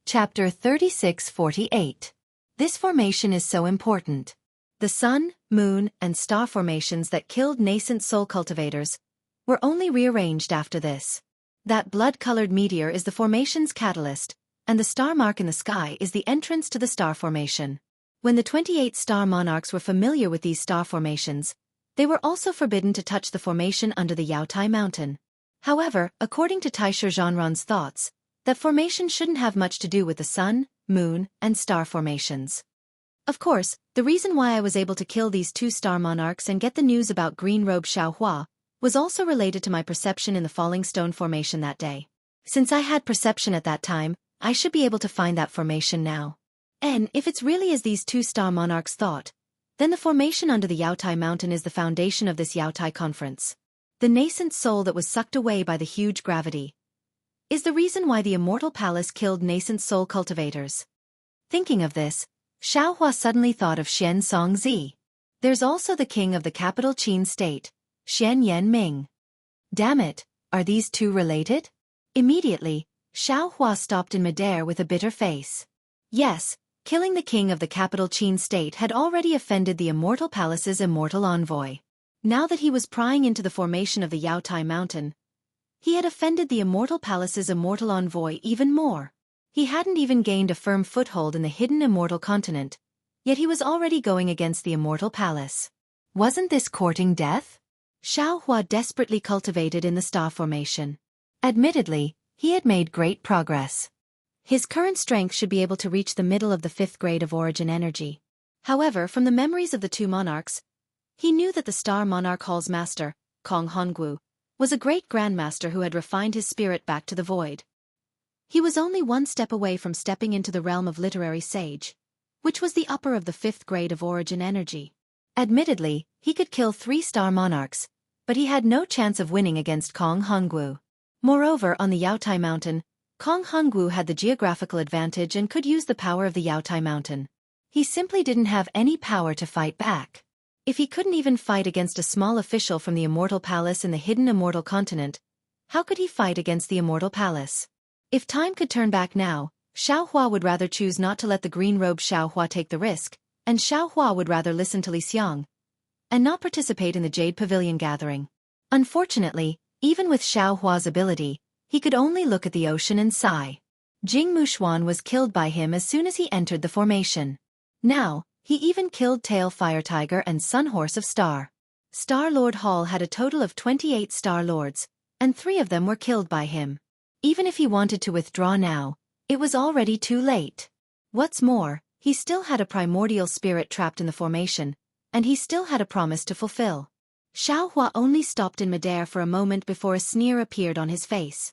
Chapter 36-48. This formation is so important. The Sun, Moon, and Star formations that killed nascent soul cultivators were only rearranged after this. That blood-colored meteor is the formation's catalyst, and the star mark in the sky is the entrance to the star formation. When the 28 star monarchs were familiar with these star formations, they were also forbidden to touch the formation under the Yaotai Mountain. However, according to Taisher Zhanran's thoughts, that formation shouldn't have much to do with the Sun, Moon, and Star formations. Of course, the reason why I was able to kill these 2 star monarchs and get the news about Green Robe Xiaohua was also related to my perception in the Falling Stone Formation that day. Since I had perception at that time, I should be able to find that formation now. And if it's really as these 2 star monarchs thought, then the formation under the Yaotai Mountain is the foundation of this Yaotai conference. The nascent soul that was sucked away by the huge gravity is the reason why the Immortal Palace killed nascent soul cultivators. Thinking of this, Xiaohua suddenly thought of Xian Songzi. There's also the king of the capital Qin state, Xian Yan Ming. Damn it, are these 2 related? Immediately, Xiaohua stopped in midair with a bitter face. Yes, killing the king of the capital Qin state had already offended the Immortal Palace's immortal envoy. Now that he was prying into the formation of the Yaotai Mountain, he had offended the Immortal Palace's immortal envoy even more. He hadn't even gained a firm foothold in the hidden immortal continent, Yet he was already going against the immortal palace. Wasn't this courting death? Xiaohua desperately cultivated in the star formation. Admittedly, he had made great progress. His current strength should be able to reach the middle of the 5th grade of origin energy. However, from the memories of the two monarchs, he knew that the Star Monarch Hall's master, Kong Hongwu, was a great grandmaster who had refined his spirit back to the void. He was only one step away from stepping into the realm of literary sage, which was the upper of the 5th grade of origin energy. Admittedly, he could kill 3 star monarchs, but he had no chance of winning against Kong Hongwu. Moreover, on the Yaotai Mountain, Kong Hongwu had the geographical advantage and could use the power of the Yaotai Mountain. He simply didn't have any power to fight back. If he couldn't even fight against a small official from the Immortal Palace in the hidden Immortal Continent, how could he fight against the Immortal Palace? If time could turn back now, Xiaohua would rather choose not to let the green-robed Xiaohua take the risk, and Xiaohua would rather listen to Li Xiang and not participate in the Jade Pavilion gathering. Unfortunately, even with Xiaohua's ability, he could only look at the ocean and sigh. Jing Mushuan was killed by him as soon as he entered the formation. Now, he even killed Tail Fire Tiger and Sun Horse of Star. Star-Lord Hall had a total of 28 Star-Lords, and 3 of them were killed by him. Even if he wanted to withdraw now, it was already too late. What's more, he still had a primordial spirit trapped in the formation, and he still had a promise to fulfill. Xiaohua only stopped in midair for a moment before a sneer appeared on his face.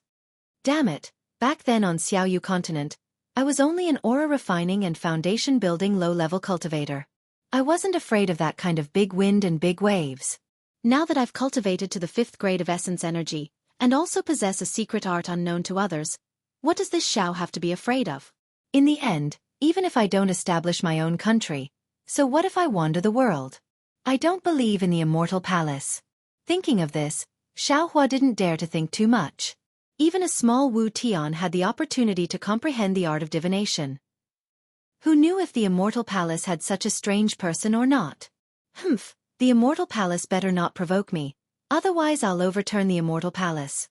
Damn it, back then on Xiaoyu continent, I was only an aura refining and foundation building low-level cultivator. I wasn't afraid of that kind of big wind and big waves. Now that I've cultivated to the 5th grade of essence energy, and also possess a secret art unknown to others, what does this Xiao have to be afraid of? In the end, even if I don't establish my own country, so what if I wander the world? I don't believe in the Immortal Palace. Thinking of this, Xiaohua didn't dare to think too much. Even a small Wu Tian had the opportunity to comprehend the art of divination. Who knew if the Immortal Palace had such a strange person or not? Humph, the Immortal Palace better not provoke me, otherwise I'll overturn the Immortal Palace.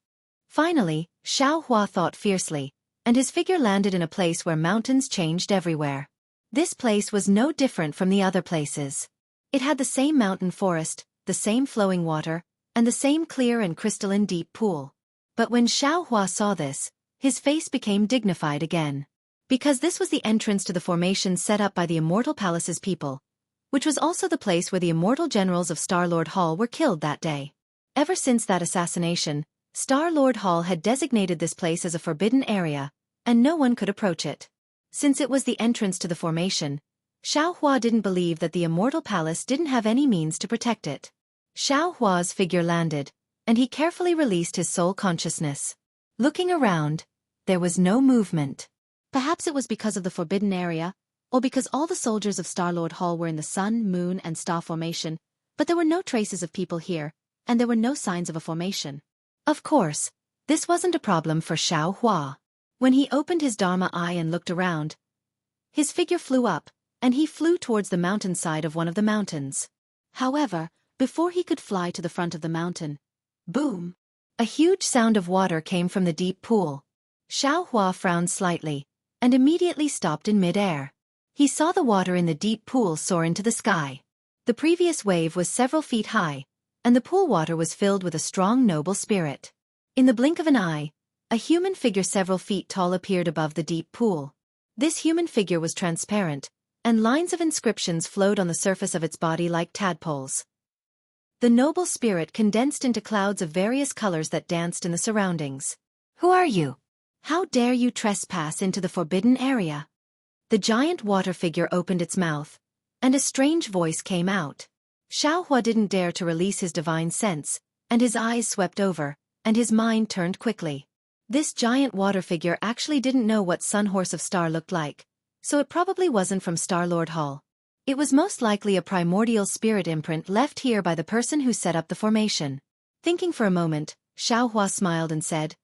Finally, Xiaohua thought fiercely, and his figure landed in a place where mountains changed everywhere. This place was no different from the other places. It had the same mountain forest, the same flowing water, and the same clear and crystalline deep pool. But when Xiaohua saw this, his face became dignified again. Because this was the entrance to the formation set up by the Immortal Palace's people, which was also the place where the immortal generals of Star-Lord Hall were killed that day. Ever since that assassination, Star-Lord Hall had designated this place as a forbidden area, and no one could approach it. Since it was the entrance to the formation, Xiaohua didn't believe that the Immortal Palace didn't have any means to protect it. Xiaohua's figure landed, and he carefully released his soul consciousness. Looking around, there was no movement. Perhaps it was because of the forbidden area, or because all the soldiers of Star-Lord Hall were in the sun, moon, and star formation, but there were no traces of people here, and there were no signs of a formation. Of course, this wasn't a problem for Xiaohua. When he opened his Dharma eye and looked around, his figure flew up, and he flew towards the mountainside of one of the mountains. However, before he could fly to the front of the mountain, boom! A huge sound of water came from the deep pool. Xiaohua frowned slightly, and immediately stopped in mid-air. He saw the water in the deep pool soar into the sky. The previous wave was several feet high, and the pool water was filled with a strong noble spirit. In the blink of an eye, a human figure several feet tall appeared above the deep pool. This human figure was transparent, and lines of inscriptions flowed on the surface of its body like tadpoles. The noble spirit condensed into clouds of various colors that danced in the surroundings. Who are you? How dare you trespass into the forbidden area? The giant water figure opened its mouth, and a strange voice came out. Xiaohua didn't dare to release his divine sense, and his eyes swept over, and his mind turned quickly. This giant water figure actually didn't know what Sun Horse of Star looked like, so it probably wasn't from Star-Lord Hall. It was most likely a primordial spirit imprint left here by the person who set up the formation. Thinking for a moment, Xiaohua smiled and said,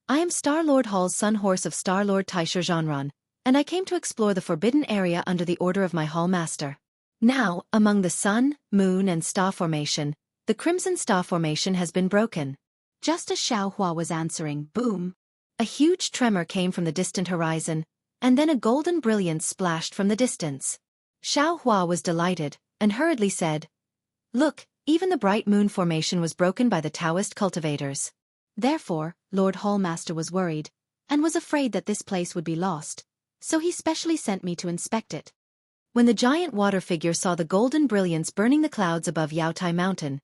I am Star-Lord Hall's Sun Horse of Star-Lord Taisher Zhanran, and I came to explore the forbidden area under the order of my Hall Master. Now, among the Sun, Moon, and Star Formation, the Crimson Star Formation has been broken. Just as Xiaohua was answering, boom! A huge tremor came from the distant horizon, and then a golden brilliance splashed from the distance. Xiao Hua was delighted, and hurriedly said, "Look, even the bright moon formation was broken by the Taoist cultivators." Therefore, Lord Hallmaster was worried, and was afraid that this place would be lost, so he specially sent me to inspect it. When the giant water figure saw the golden brilliance burning the clouds above Yaotai Mountain,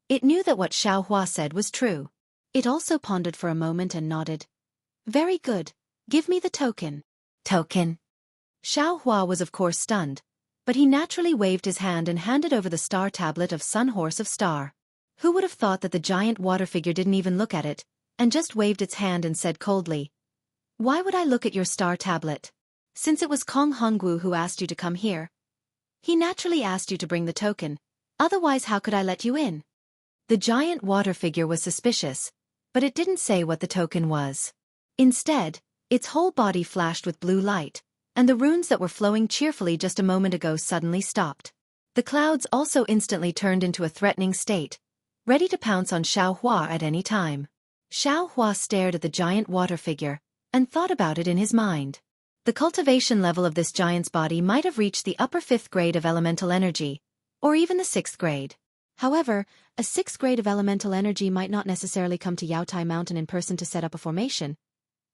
it knew that what Xiao Hua said was true. It also pondered for a moment and nodded. "Very good. Give me the token." Token? Xiao Hua was of course stunned, but he naturally waved his hand and handed over the star tablet of Sun Horse of Star. Who would have thought that the giant water figure didn't even look at it, and just waved its hand and said coldly, "Why would I look at your star tablet? Since it was Kong Hongwu who asked you to come here. He naturally asked you to bring the token, otherwise how could I let you in?" The giant water figure was suspicious, but it didn't say what the token was. Instead, its whole body flashed with blue light, and the runes that were flowing cheerfully just a moment ago suddenly stopped. The clouds also instantly turned into a threatening state, ready to pounce on Xiao Hua at any time. Xiao Hua stared at the giant water figure, and thought about it in his mind. The cultivation level of this giant's body might have reached the upper 5th grade of elemental energy, or even the 6th grade. However, a 6th grade of elemental energy might not necessarily come to Yaotai Mountain in person to set up a formation,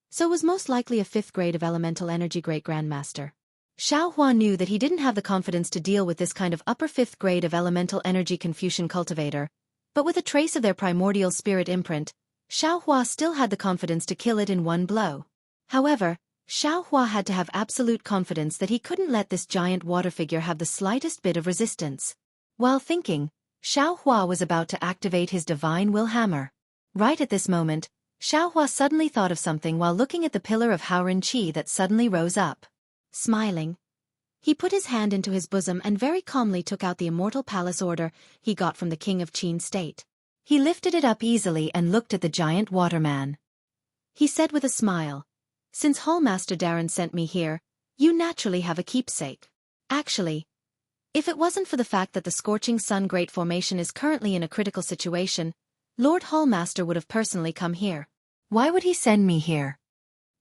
so was most likely a 5th grade of elemental energy great grandmaster. Xiao Hua knew that he didn't have the confidence to deal with this kind of upper 5th grade of elemental energy Confucian cultivator, but with a trace of their primordial spirit imprint, Xiao Hua still had the confidence to kill it in one blow. However, Xiao Hua had to have absolute confidence that he couldn't let this giant water figure have the slightest bit of resistance. While thinking, Xiao Hua was about to activate his divine will hammer. Right at this moment, Xiao Hua suddenly thought of something while looking at the pillar of Haoren Qi that suddenly rose up. Smiling, he put his hand into his bosom and very calmly took out the immortal palace order he got from the king of Qin state. He lifted it up easily and looked at the giant waterman. He said with a smile, "Since Hallmaster Darren sent me here, you naturally have a keepsake. Actually, if it wasn't for the fact that the Scorching Sun Great Formation is currently in a critical situation, Lord Hallmaster would have personally come here." "Why would he send me here?"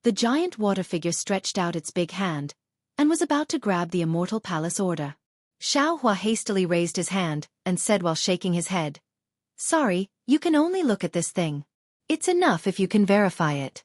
The giant water figure stretched out its big hand, and was about to grab the immortal palace order. Xiao Hua hastily raised his hand, and said while shaking his head, "Sorry, you can only look at this thing. It's enough if you can verify it.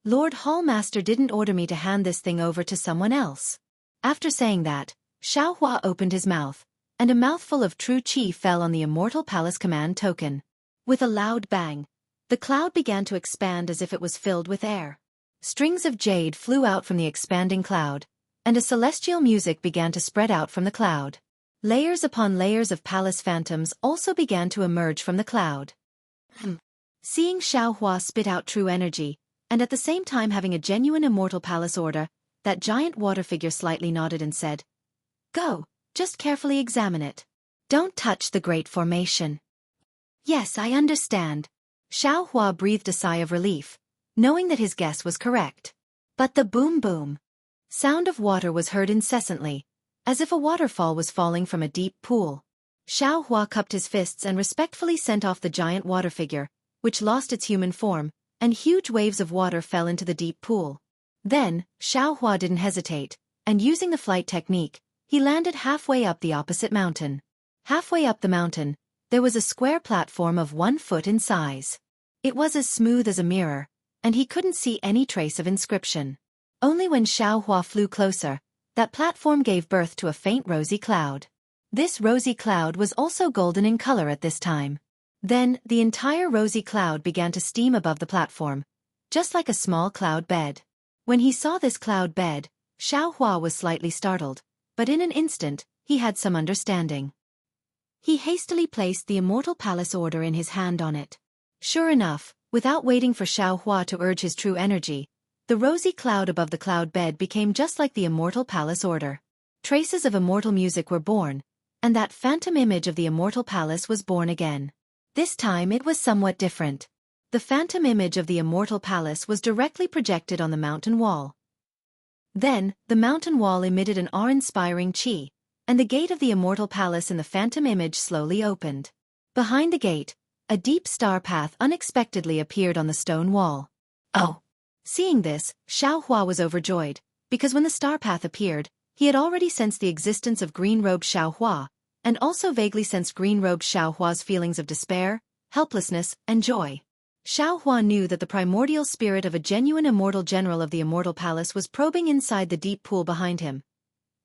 Lord Hallmaster didn't order me to hand this thing over to someone else." After saying that, Xiao Hua opened his mouth, and a mouthful of true qi fell on the immortal palace command token. With a loud bang, the cloud began to expand as if it was filled with air. Strings of jade flew out from the expanding cloud, and a celestial music began to spread out from the cloud. Layers upon layers of palace phantoms also began to emerge from the cloud. Seeing Xiao Hua spit out true energy, and at the same time having a genuine immortal palace order, that giant water figure slightly nodded and said, "Go, just carefully examine it. Don't touch the great formation." "Yes, I understand." Xiao Hua breathed a sigh of relief, knowing that his guess was correct. But the boom-boom sound of water was heard incessantly, as if a waterfall was falling from a deep pool. Xiao Hua cupped his fists and respectfully sent off the giant water figure, which lost its human form, and huge waves of water fell into the deep pool. Then, Xiao Hua didn't hesitate, and using the flight technique, he landed halfway up the opposite mountain. Halfway up the mountain, there was a square platform of 1 foot in size. It was as smooth as a mirror, and he couldn't see any trace of inscription. Only when Xiao Hua flew closer, that platform gave birth to a faint rosy cloud. This rosy cloud was also golden in color at this time. Then, the entire rosy cloud began to steam above the platform, just like a small cloud bed. When he saw this cloud bed, Xiao Hua was slightly startled, but in an instant, he had some understanding. He hastily placed the immortal palace order in his hand on it. Sure enough, without waiting for Xiao Hua to urge his true energy, the rosy cloud above the cloud bed became just like the immortal palace order. Traces of immortal music were born, and that phantom image of the immortal palace was born again. This time it was somewhat different. The phantom image of the immortal palace was directly projected on the mountain wall. Then, the mountain wall emitted an awe-inspiring qi, and the gate of the immortal palace in the phantom image slowly opened. Behind the gate, a deep star path unexpectedly appeared on the stone wall. Oh! Seeing this, Xiao Hua was overjoyed, because when the star path appeared, He had already sensed the existence of green-robed Xiaohua, and also vaguely sensed green-robed Xiaohua's feelings of despair, helplessness, and joy. Xiaohua knew that the primordial spirit of a genuine immortal general of the Immortal Palace was probing inside the deep pool behind him.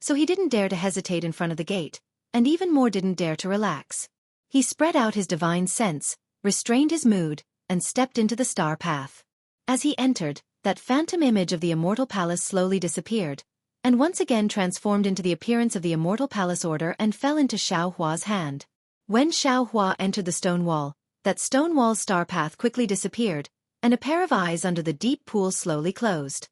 So he didn't dare to hesitate in front of the gate, and even more didn't dare to relax. He spread out his divine sense, restrained his mood, and stepped into the star path. As he entered, that phantom image of the Immortal Palace slowly disappeared, and once again transformed into the appearance of the Immortal Palace order and fell into Xiaohua's hand. When Xiaohua entered the stone wall, that stone wall's star path quickly disappeared, and a pair of eyes under the deep pool slowly closed.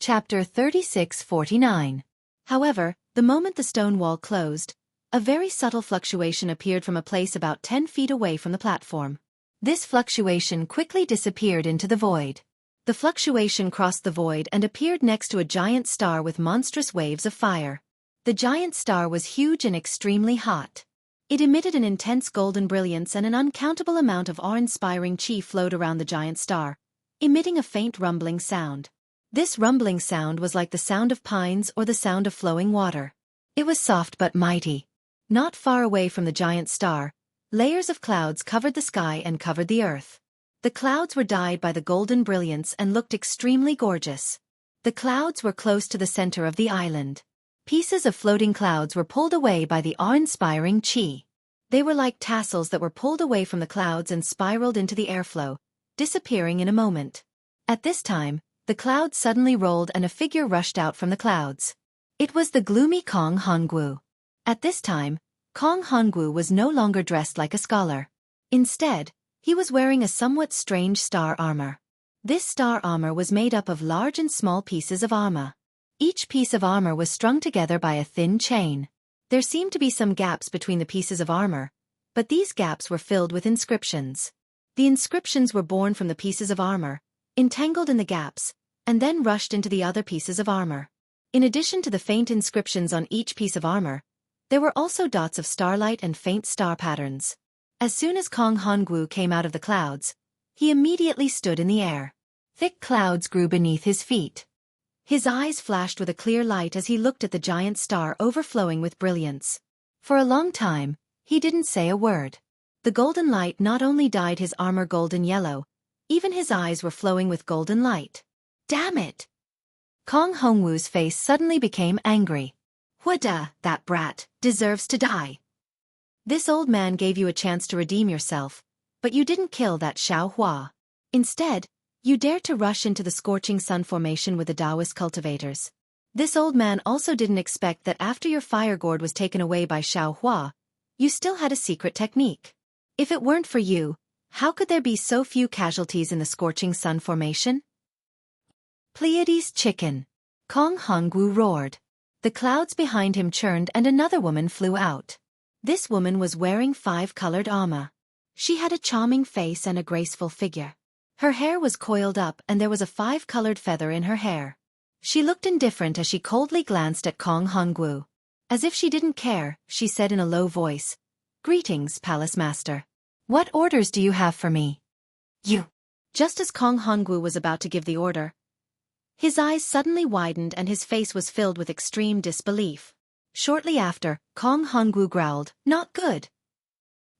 Chapter 36:49. However, the moment the stone wall closed, a very subtle fluctuation appeared from a place about 10 feet away from the platform. This fluctuation quickly disappeared into the void. The fluctuation crossed the void and appeared next to a giant star with monstrous waves of fire. The giant star was huge and extremely hot. It emitted an intense golden brilliance, and an uncountable amount of awe-inspiring chi flowed around the giant star, emitting a faint rumbling sound. This rumbling sound was like the sound of pines or the sound of flowing water. It was soft but mighty. Not far away from the giant star, layers of clouds covered the sky and covered the earth. The clouds were dyed by the golden brilliance and looked extremely gorgeous. The clouds were close to the center of the island. Pieces of floating clouds were pulled away by the awe-inspiring chi. They were like tassels that were pulled away from the clouds and spiraled into the airflow, disappearing in a moment. At this time, the clouds suddenly rolled and a figure rushed out from the clouds. It was the gloomy Kong Hongwu. At this time, Kong Hongwu was no longer dressed like a scholar. Instead, he was wearing a somewhat strange star armor. This star armor was made up of large and small pieces of armor. Each piece of armor was strung together by a thin chain. There seemed to be some gaps between the pieces of armor, but these gaps were filled with inscriptions. The inscriptions were born from the pieces of armor, entangled in the gaps, and then rushed into the other pieces of armor. In addition to the faint inscriptions on each piece of armor, there were also dots of starlight and faint star patterns. As soon as Kong Hongwu came out of the clouds, he immediately stood in the air. Thick clouds grew beneath his feet. His eyes flashed with a clear light as he looked at the giant star overflowing with brilliance. For a long time, he didn't say a word. The golden light not only dyed his armor golden yellow, even his eyes were flowing with golden light. Damn it! Kong Hongwu's face suddenly became angry. Wada, that brat, deserves to die. This old man gave you a chance to redeem yourself, but you didn't kill that Xiaohua. Instead, you dared to rush into the scorching sun formation with the Taoist cultivators. This old man also didn't expect that after your fire gourd was taken away by Xiaohua, you still had a secret technique. If it weren't for you, how could there be so few casualties in the scorching sun formation? Pleiades chicken. Kong Hongwu roared. The clouds behind him churned and another woman flew out. This woman was wearing 5-colored armor. She had a charming face and a graceful figure. Her hair was coiled up and there was a 5-colored feather in her hair. She looked indifferent as she coldly glanced at Kong Hongwu. As if she didn't care, she said in a low voice, "Greetings, Palace Master. What orders do you have for me?" "You." Just as Kong Hongwu was about to give the order, his eyes suddenly widened and his face was filled with extreme disbelief. Shortly after, Kong Hongwu growled, "Not good."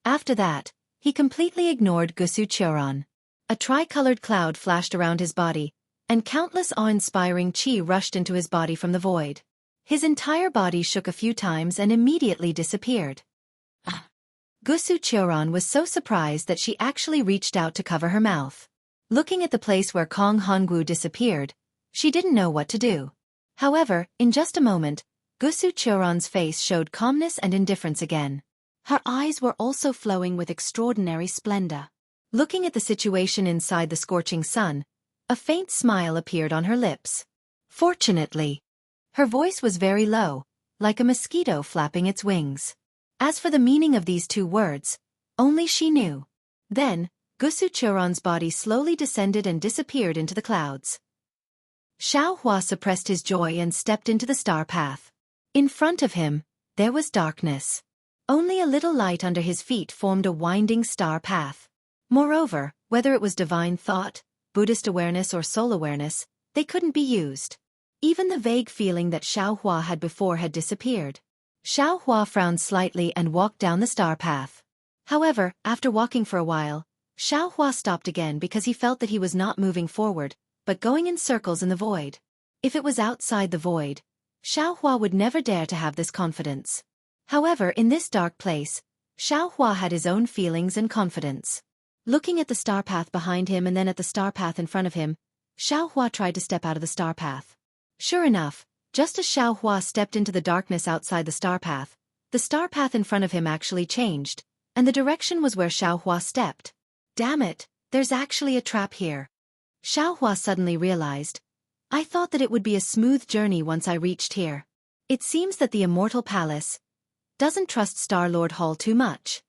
After that, he completely ignored Xueqi. A tricolored cloud flashed around his body, and countless awe-inspiring chi rushed into his body from the void. His entire body shook a few times and immediately disappeared. Xueqi was so surprised that she actually reached out to cover her mouth. Looking at the place where Kong Hongwu disappeared, she didn't know what to do. However, in just a moment, Xueqi's face showed calmness and indifference again. Her eyes were also flowing with extraordinary splendor. Looking at the situation inside the scorching sun, a faint smile appeared on her lips. Fortunately, her voice was very low, like a mosquito flapping its wings. As for the meaning of these 2 words, only she knew. Then, Xueqi's body slowly descended and disappeared into the clouds. Xiaohua suppressed his joy and stepped into the star path. In front of him, there was darkness. Only a little light under his feet formed a winding star path. Moreover, whether it was divine thought, Buddhist awareness or soul awareness, they couldn't be used. Even the vague feeling that Xueqi had before had disappeared. Xueqi frowned slightly and walked down the star path. However, after walking for a while, Xueqi stopped again because he felt that he was not moving forward, but going in circles in the void. If it was outside the void, Xueqi would never dare to have this confidence. However, in this dark place, Xueqi had his own feelings and confidence. Looking at the star path behind him and then at the star path in front of him, Xueqi tried to step out of the star path. Sure enough, just as Xueqi stepped into the darkness outside the star path in front of him actually changed, and the direction was where Xueqi stepped. Damn it, there's actually a trap here. Xueqi suddenly realized. I thought that it would be a smooth journey once I reached here. It seems that the Immortal Palace doesn't trust Star-Lord Hall too much.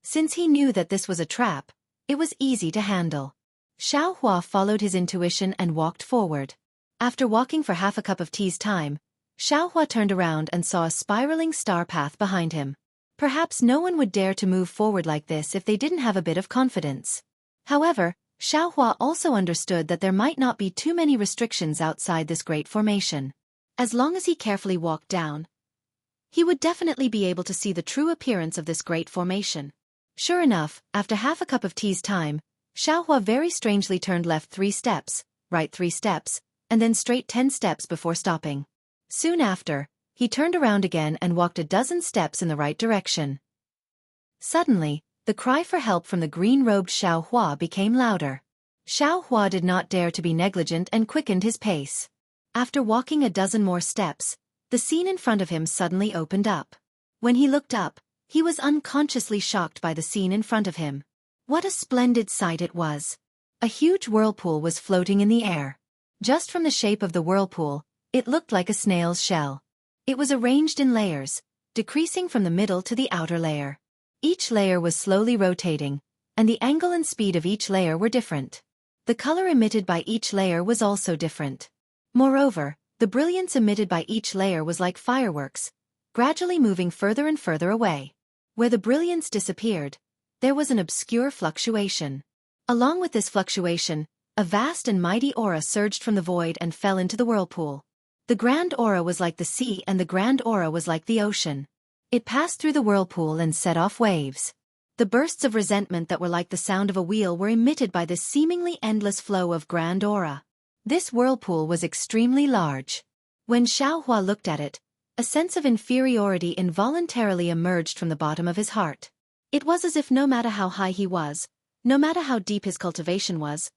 Since he knew that this was a trap, it was easy to handle. Xueqi followed his intuition and walked forward. After walking for half a cup of tea's time, Xueqi turned around and saw a spiraling star path behind him. Perhaps no one would dare to move forward like this if they didn't have a bit of confidence. However, Xueqi also understood that there might not be too many restrictions outside this great formation. As long as he carefully walked down, he would definitely be able to see the true appearance of this great formation. Sure enough, after half a cup of tea's time, Xueqi very strangely turned left 3 steps, right 3 steps, and then straight 10 steps before stopping. Soon after, he turned around again and walked a dozen steps in the right direction. Suddenly, the cry for help from the green-robed Xueqi became louder. Xueqi did not dare to be negligent and quickened his pace. After walking a dozen more steps, the scene in front of him suddenly opened up. When he looked up, he was unconsciously shocked by the scene in front of him. What a splendid sight it was! A huge whirlpool was floating in the air. Just from the shape of the whirlpool, it looked like a snail's shell. It was arranged in layers, decreasing from the middle to the outer layer. Each layer was slowly rotating, and the angle and speed of each layer were different. The color emitted by each layer was also different. Moreover, the brilliance emitted by each layer was like fireworks, gradually moving further and further away. Where the brilliance disappeared, there was an obscure fluctuation. Along with this fluctuation, a vast and mighty aura surged from the void and fell into the whirlpool. The grand aura was like the sea and the grand aura was like the ocean. It passed through the whirlpool and set off waves. The bursts of resentment that were like the sound of a wheel were emitted by this seemingly endless flow of grand aura. This whirlpool was extremely large. When Xueqi looked at it, a sense of inferiority involuntarily emerged from the bottom of his heart. It was as if no matter how high he was, no matter how deep his cultivation was,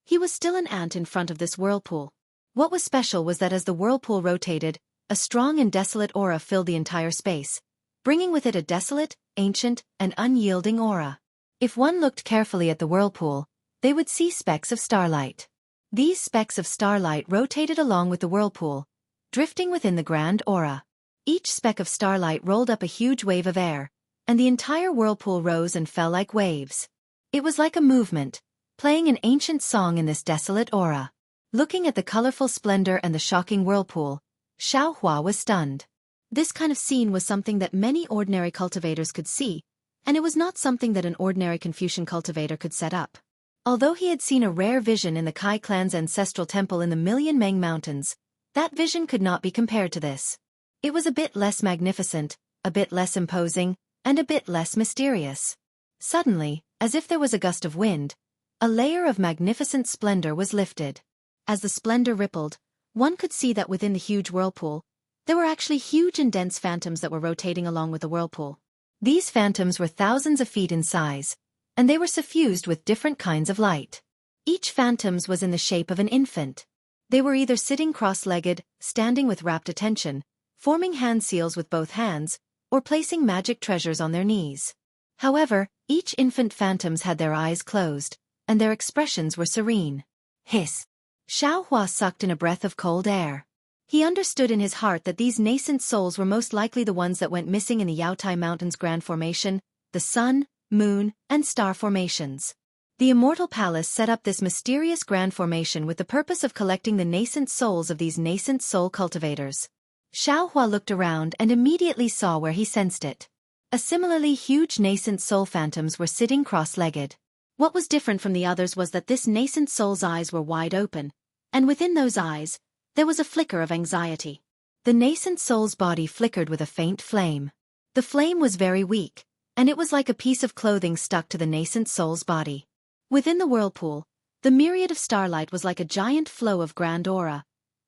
he was still an ant in front of this whirlpool. What was special was that as the whirlpool rotated, a strong and desolate aura filled the entire space, bringing with it a desolate, ancient, and unyielding aura. If one looked carefully at the whirlpool, they would see specks of starlight. These specks of starlight rotated along with the whirlpool, drifting within the grand aura. Each speck of starlight rolled up a huge wave of air, and the entire whirlpool rose and fell like waves. It was like a movement, playing an ancient song in this desolate aura. Looking at the colorful splendor and the shocking whirlpool, Xueqi was stunned. This kind of scene was something that many ordinary cultivators could see, and it was not something that an ordinary Confucian cultivator could set up. Although he had seen a rare vision in the Kai clan's ancestral temple in the Million Meng Mountains, that vision could not be compared to this. It was a bit less magnificent, a bit less imposing, and a bit less mysterious. Suddenly, as if there was a gust of wind, a layer of magnificent splendor was lifted. As the splendor rippled, one could see that within the huge whirlpool, there were actually huge and dense phantoms that were rotating along with the whirlpool. These phantoms were thousands of feet in size, and they were suffused with different kinds of light. Each phantom was in the shape of an infant. They were either sitting cross-legged, standing with rapt attention, forming hand seals with both hands, or placing magic treasures on their knees. However, each infant phantoms had their eyes closed, and their expressions were serene. Hiss! Xueqi sucked in a breath of cold air. He understood in his heart that these nascent souls were most likely the ones that went missing in the Yaotai Mountains Grand Formation, the Sun, Moon, and Star formations. The Immortal Palace set up this mysterious Grand Formation with the purpose of collecting the nascent souls of these nascent soul cultivators. Xueqi looked around and immediately saw where he sensed it. A similarly huge nascent soul phantoms were sitting cross-legged. What was different from the others was that this nascent soul's eyes were wide open, and within those eyes, there was a flicker of anxiety. The nascent soul's body flickered with a faint flame. The flame was very weak, and it was like a piece of clothing stuck to the nascent soul's body. Within the whirlpool, the myriad of starlight was like a giant flow of grand aura,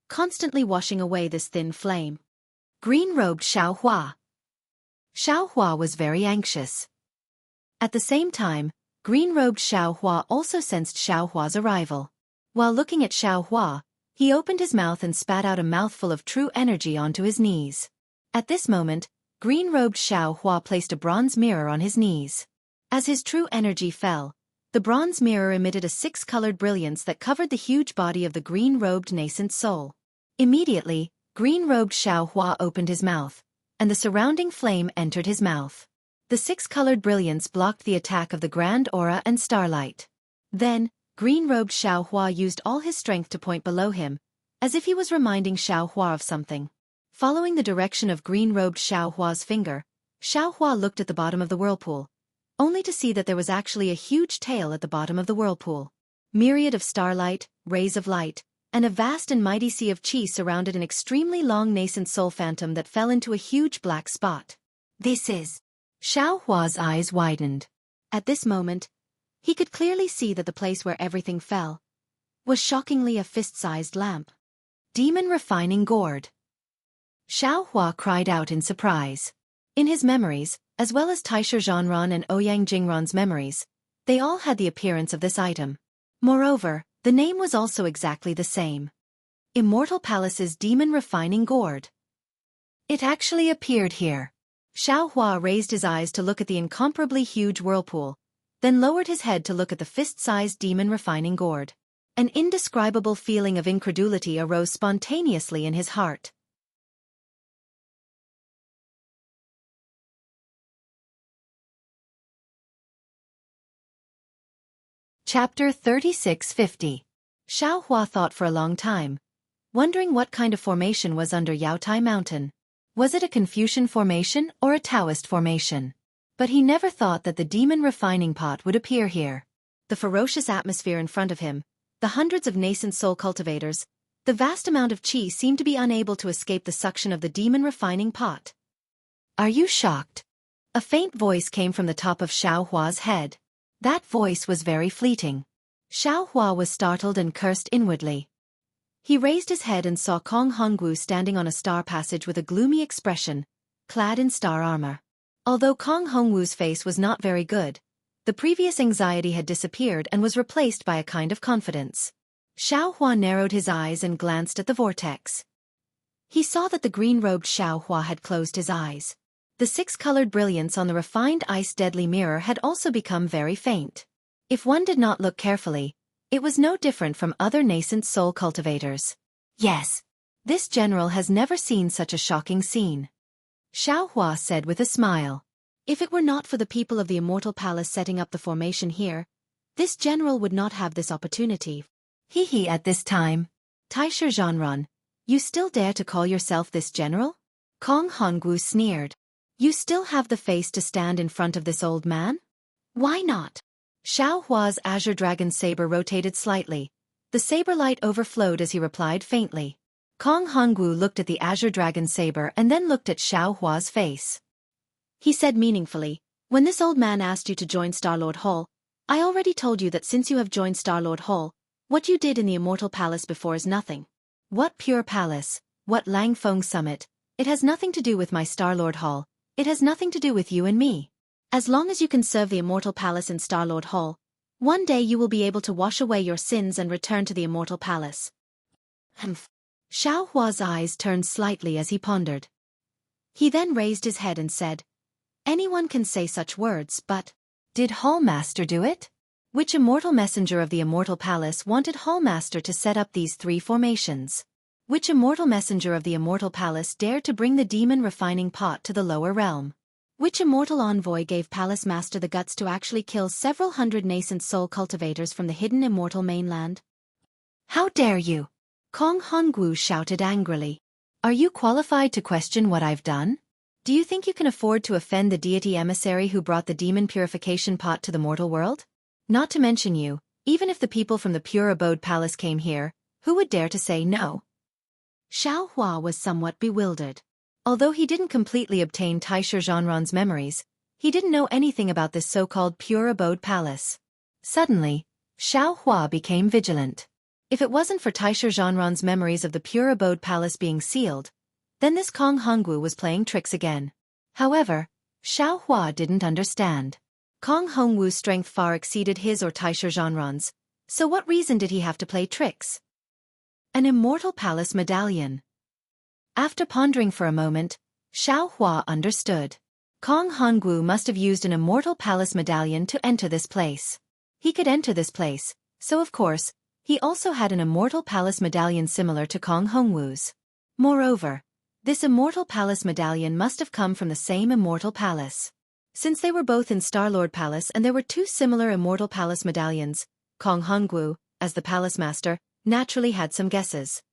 constantly washing away this thin flame. Green-robed Xueqi. Xueqi was very anxious. At the same time, green-robed Xueqi also sensed Xiaohua's arrival. While looking at Xueqi, he opened his mouth and spat out a mouthful of true energy onto his knees. At this moment, green-robed Xueqi placed a bronze mirror on his knees. As his true energy fell, the bronze mirror emitted a six-colored brilliance that covered the huge body of the green-robed nascent soul. Immediately, green-robed Xueqi opened his mouth, and the surrounding flame entered his mouth. The six-colored brilliance blocked the attack of the grand aura and starlight. Then, green-robed Xueqi used all his strength to point below him, as if he was reminding Xueqi of something. Following the direction of green-robed Xiaohua's finger, Xueqi looked at the bottom of the whirlpool, only to see that there was actually a huge tail at the bottom of the whirlpool. Myriad of starlight, rays of light, and a vast and mighty sea of qi surrounded an extremely long nascent soul phantom that fell into a huge black spot. This is... Xiaohua's eyes widened. At this moment, he could clearly see that the place where everything fell was shockingly a fist-sized lamp. Demon refining gourd. Xueqi cried out in surprise. In his memories, as well as Taisher Zhanran and Ouyang Jingran's memories, they all had the appearance of this item. Moreover, the name was also exactly the same. Immortal Palace's Demon Refining Gourd. It actually appeared here. Xueqi raised his eyes to look at the incomparably huge whirlpool, then lowered his head to look at the fist-sized demon refining gourd. An indescribable feeling of incredulity arose spontaneously in his heart. Chapter 3650. Xueqi thought for a long time, wondering what kind of formation was under Yaotai Mountain. Was it a Confucian formation or a Taoist formation? But he never thought that the demon refining pot would appear here. The ferocious atmosphere in front of him, the hundreds of nascent soul cultivators, the vast amount of qi seemed to be unable to escape the suction of the demon refining pot. Are you shocked? A faint voice came from the top of Xiaohua's head. That voice was very fleeting. Xueqi was startled and cursed inwardly. He raised his head and saw Kong Hongwu standing on a star passage with a gloomy expression, clad in star armor. Although Kong Hongwu's face was not very good, the previous anxiety had disappeared and was replaced by a kind of confidence. Xueqi narrowed his eyes and glanced at the vortex. He saw that the green-robed Xueqi had closed his eyes. The six-colored brilliance on the refined ice-deadly mirror had also become very faint. If one did not look carefully, it was no different from other nascent soul cultivators. Yes, this general has never seen such a shocking scene. Xueqi said with a smile. If it were not for the people of the Immortal Palace setting up the formation here, this general would not have this opportunity. He at this time. Taisher Zhanran, you still dare to call yourself this general? Kong Hongwu sneered. You still have the face to stand in front of this old man? Why not? Xiaohua's azure dragon saber rotated slightly. The saber light overflowed as he replied faintly. Kong Hongwu looked at the azure dragon saber and then looked at Xiaohua's face. He said meaningfully, when this old man asked you to join Starlord Hall, I already told you that since you have joined Starlord Hall, what you did in the Immortal Palace before is nothing. What Pure Palace, what Langfeng Summit, it has nothing to do with my Starlord Hall, it has nothing to do with you and me. As long as you can serve the Immortal Palace in Starlord Hall, one day you will be able to wash away your sins and return to the Immortal Palace. Humph. Xiaohua's eyes turned slightly as he pondered. He then raised his head and said, anyone can say such words, but did Hallmaster do it? Which immortal messenger of the Immortal Palace wanted Hallmaster to set up these three formations? Which immortal messenger of the Immortal Palace dared to bring the demon refining pot to the lower realm? Which immortal envoy gave Palace Master the guts to actually kill several hundred nascent soul cultivators from the hidden immortal mainland? How dare you? Kong Hongwu shouted angrily. Are you qualified to question what I've done? Do you think you can afford to offend the deity emissary who brought the demon purification pot to the mortal world? Not to mention you, even if the people from the Pure Abode Palace came here, who would dare to say no? Xiao Hua was somewhat bewildered. Although he didn't completely obtain Taisher Zhanran's memories, he didn't know anything about this so-called Pure Abode Palace. Suddenly, Xiao Hua became vigilant. If it wasn't for Taisher Zhanran's memories of the Pure Abode Palace being sealed, then this Kong Hongwu was playing tricks again. However, Xiao Hua didn't understand. Kong Hongwu's strength far exceeded his or Taisher Zhanran's, so what reason did he have to play tricks? An Immortal Palace Medallion. After pondering for a moment, Xiao Hua understood. Kong Hongwu must have used an Immortal Palace Medallion to enter this place. He could enter this place, so of course, he also had an Immortal Palace Medallion similar to Kong Hongwu's. Moreover, this Immortal Palace Medallion must have come from the same Immortal Palace. Since they were both in Star-Lord Palace and there were two similar Immortal Palace Medallions, Kong Hongwu, as the Palace Master, naturally had some guesses.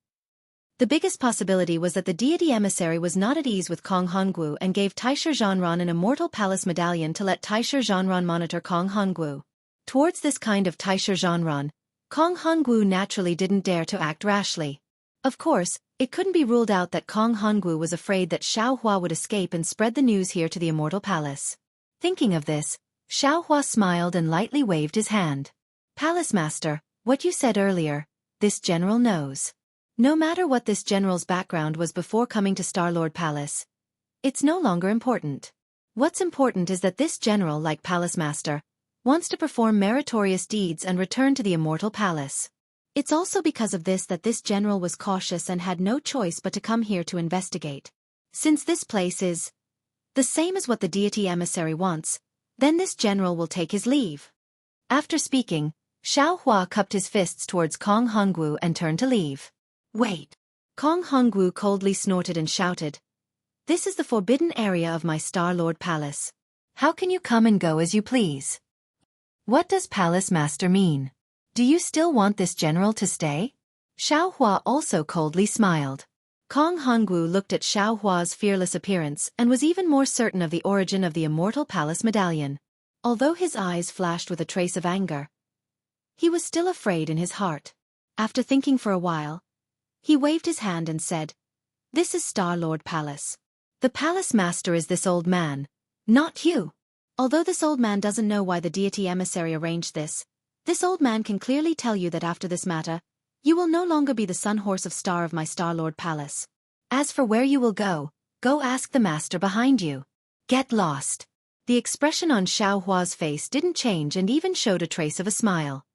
The biggest possibility was that the deity emissary was not at ease with Kong Hongwu and gave Taisher Zhanran an Immortal Palace Medallion to let Taisher Zhanran monitor Kong Hongwu. Towards this kind of Taisher Zhanran, Kong Hongwu naturally didn't dare to act rashly. Of course, it couldn't be ruled out that Kong Hongwu was afraid that Xiao Hua would escape and spread the news here to the Immortal Palace. Thinking of this, Xiao Hua smiled and lightly waved his hand. Palace Master, what you said earlier, this general knows. No matter what this general's background was before coming to Star-Lord Palace, it's no longer important. What's important is that this general, like Palace Master, wants to perform meritorious deeds and return to the Immortal Palace. It's also because of this that this general was cautious and had no choice but to come here to investigate. Since this place is the same as what the deity emissary wants, then this general will take his leave. After speaking, Xiao Hua cupped his fists towards Kong Hongwu and turned to leave. Wait! Kong Hongwu coldly snorted and shouted, "This is the forbidden area of my Star-Lord Palace. How can you come and go as you please? What does Palace Master mean? Do you still want this general to stay?" Xiao Hua also coldly smiled. Kong Hongwu looked at Xiao Hua's fearless appearance and was even more certain of the origin of the Immortal Palace Medallion. Although his eyes flashed with a trace of anger, he was still afraid in his heart. After thinking for a while, he waved his hand and said, "This is Star-Lord Palace. The Palace Master is this old man, not you." Although this old man doesn't know why the deity emissary arranged this old man can clearly tell you that after this matter, you will no longer be the sun horse of Star of my Star-Lord Palace. As for where you will go ask the master behind you. Get lost. The expression on Xiao Hua's face didn't change and even showed a trace of a smile.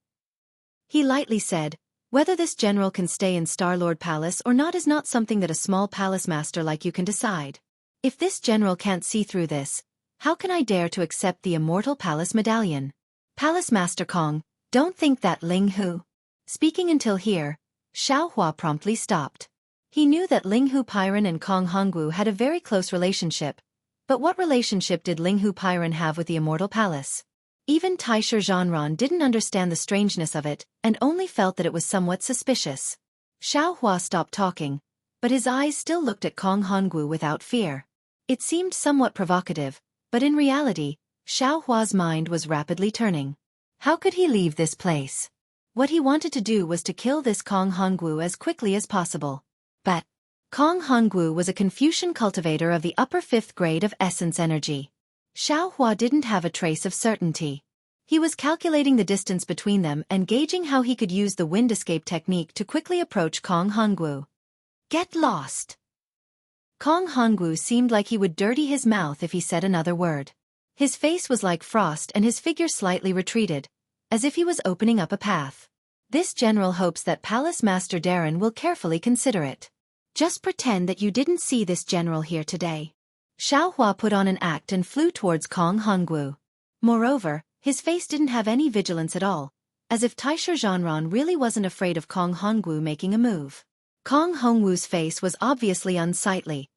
He lightly said, "Whether this general can stay in Star-Lord Palace or not is not something that a small palace master like you can decide. If this general can't see through this, how can I dare to accept the Immortal Palace Medallion? Palace Master Kong, don't think that Ling Hu." Speaking until here, Xiao Hua promptly stopped. He knew that Ling Hu Pyron and Kong Hongwu had a very close relationship, but what relationship did Ling Hu Pyron have with the Immortal Palace? Even Taisher Zhanran didn't understand the strangeness of it and only felt that it was somewhat suspicious. Xiao Hua stopped talking, but his eyes still looked at Kong Hongwu without fear. It seemed somewhat provocative, but in reality, Xiao Hua's mind was rapidly turning. How could he leave this place? What he wanted to do was to kill this Kong Hongwu as quickly as possible. But Kong Hongwu was a Confucian cultivator of the upper 5th grade of essence energy. Xiao Hua didn't have a trace of certainty. He was calculating the distance between them and gauging how he could use the wind escape technique to quickly approach Kong Hongwu. Get lost! Kong Hongwu seemed like he would dirty his mouth if he said another word. His face was like frost and his figure slightly retreated, as if he was opening up a path. This general hopes that Palace Master Darren will carefully consider it. Just pretend that you didn't see this general here today. Xiao Hua put on an act and flew towards Kong Hongwu. Moreover, his face didn't have any vigilance at all, as if Taisher Zhanran really wasn't afraid of Kong Hongwu making a move. Kong Hongwu's face was obviously unsightly,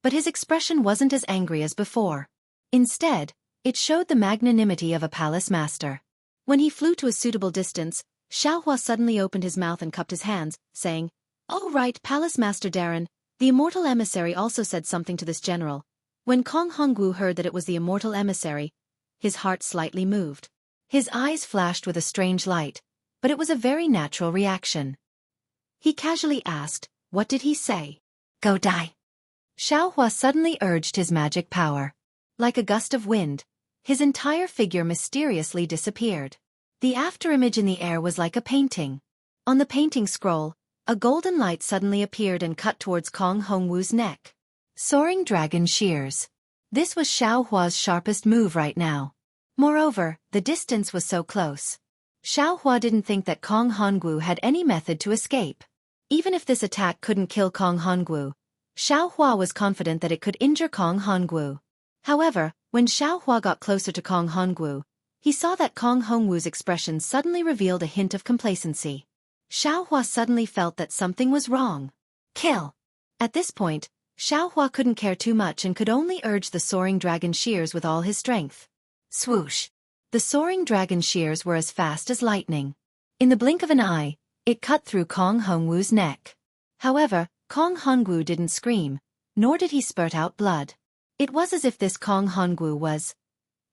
but his expression wasn't as angry as before. Instead, it showed the magnanimity of a palace master. When he flew to a suitable distance, Xiao Hua suddenly opened his mouth and cupped his hands, saying, "Oh right, Palace Master Darren, the Immortal Emissary also said something to this general." When Kong Hongwu heard that it was the Immortal Emissary, his heart slightly moved. His eyes flashed with a strange light, but it was a very natural reaction. He casually asked, "What did he say?" "Go die." Xiaohua suddenly urged his magic power. Like a gust of wind, his entire figure mysteriously disappeared. The afterimage in the air was like a painting. On the painting scroll, a golden light suddenly appeared and cut towards Kong Hongwu's neck. Soaring dragon shears. This was Xiaohua's sharpest move right now. Moreover, the distance was so close. Xiaohua didn't think that Kong Hongwu had any method to escape. Even if this attack couldn't kill Kong Hongwu, Xiaohua was confident that it could injure Kong Hongwu. However, when Xiaohua got closer to Kong Hongwu, he saw that Kong Hongwu's expression suddenly revealed a hint of complacency. Xiaohua suddenly felt that something was wrong. Kill! At this point, Xiaohua couldn't care too much and could only urge the soaring dragon shears with all his strength. Swoosh! The soaring dragon shears were as fast as lightning. In the blink of an eye, it cut through Kong Hongwu's neck. However, Kong Hongwu didn't scream, nor did he spurt out blood. It was as if this Kong Hongwu was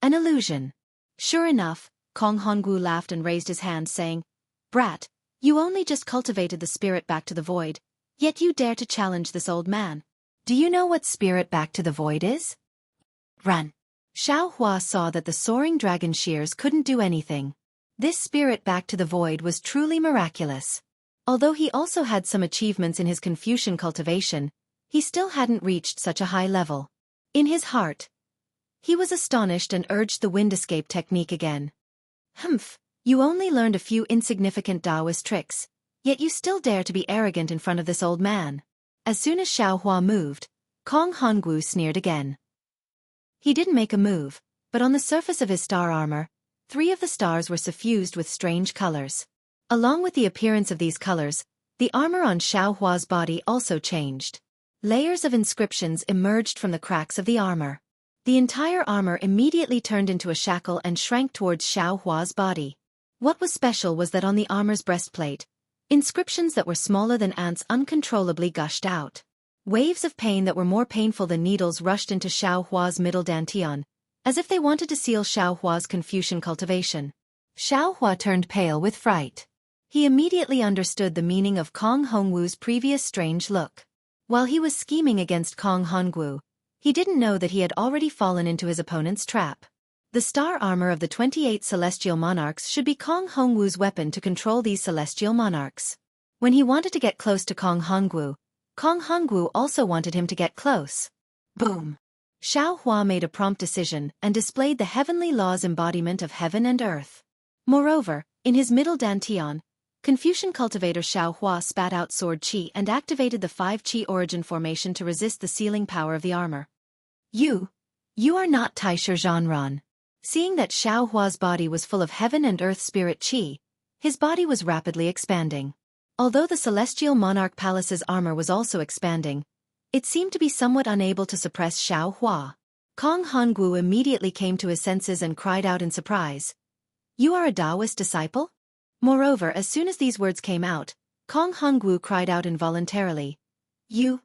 an illusion. Sure enough, Kong Hongwu laughed and raised his hand saying, "Brat, you only just cultivated the spirit back to the void, yet you dare to challenge this old man. Do you know what spirit back to the void is?" Run! Xiaohua saw that the soaring dragon shears couldn't do anything. This spirit back to the void was truly miraculous. Although he also had some achievements in his Confucian cultivation, he still hadn't reached such a high level. In his heart, he was astonished and urged the wind escape technique again. "Humph, you only learned a few insignificant Taoist tricks, yet you still dare to be arrogant in front of this old man." As soon as Xiaohua moved, Kong Hongwu sneered again. He didn't make a move, but on the surface of his star armor, 3 of the stars were suffused with strange colors. Along with the appearance of these colors, the armor on Xiaohua's body also changed. Layers of inscriptions emerged from the cracks of the armor. The entire armor immediately turned into a shackle and shrank towards Xiaohua's body. What was special was that on the armor's breastplate, inscriptions that were smaller than ants uncontrollably gushed out. Waves of pain that were more painful than needles rushed into Xiaohua's middle dantian, as if they wanted to seal Xiaohua's Confucian cultivation. Xiaohua turned pale with fright. He immediately understood the meaning of Kong Hongwu's previous strange look. While he was scheming against Kong Hongwu, he didn't know that he had already fallen into his opponent's trap. The star armor of the 28 celestial monarchs should be Kong Hongwu's weapon to control these celestial monarchs. When he wanted to get close to Kong Hongwu also wanted him to get close. Boom! Xiaohua made a prompt decision and displayed the heavenly law's embodiment of heaven and earth. Moreover, in his middle dantian, Confucian cultivator Xiaohua spat out sword qi and activated the 5 qi origin formation to resist the sealing power of the armor. You are not Taisher Zhanran." Seeing that Xiaohua's body was full of heaven and earth spirit qi, his body was rapidly expanding. Although the celestial monarch palace's armor was also expanding, it seemed to be somewhat unable to suppress Xiaohua. Kong Hongwu immediately came to his senses and cried out in surprise, "You are a Taoist disciple?" Moreover, as soon as these words came out, Kong Hongwu cried out involuntarily, You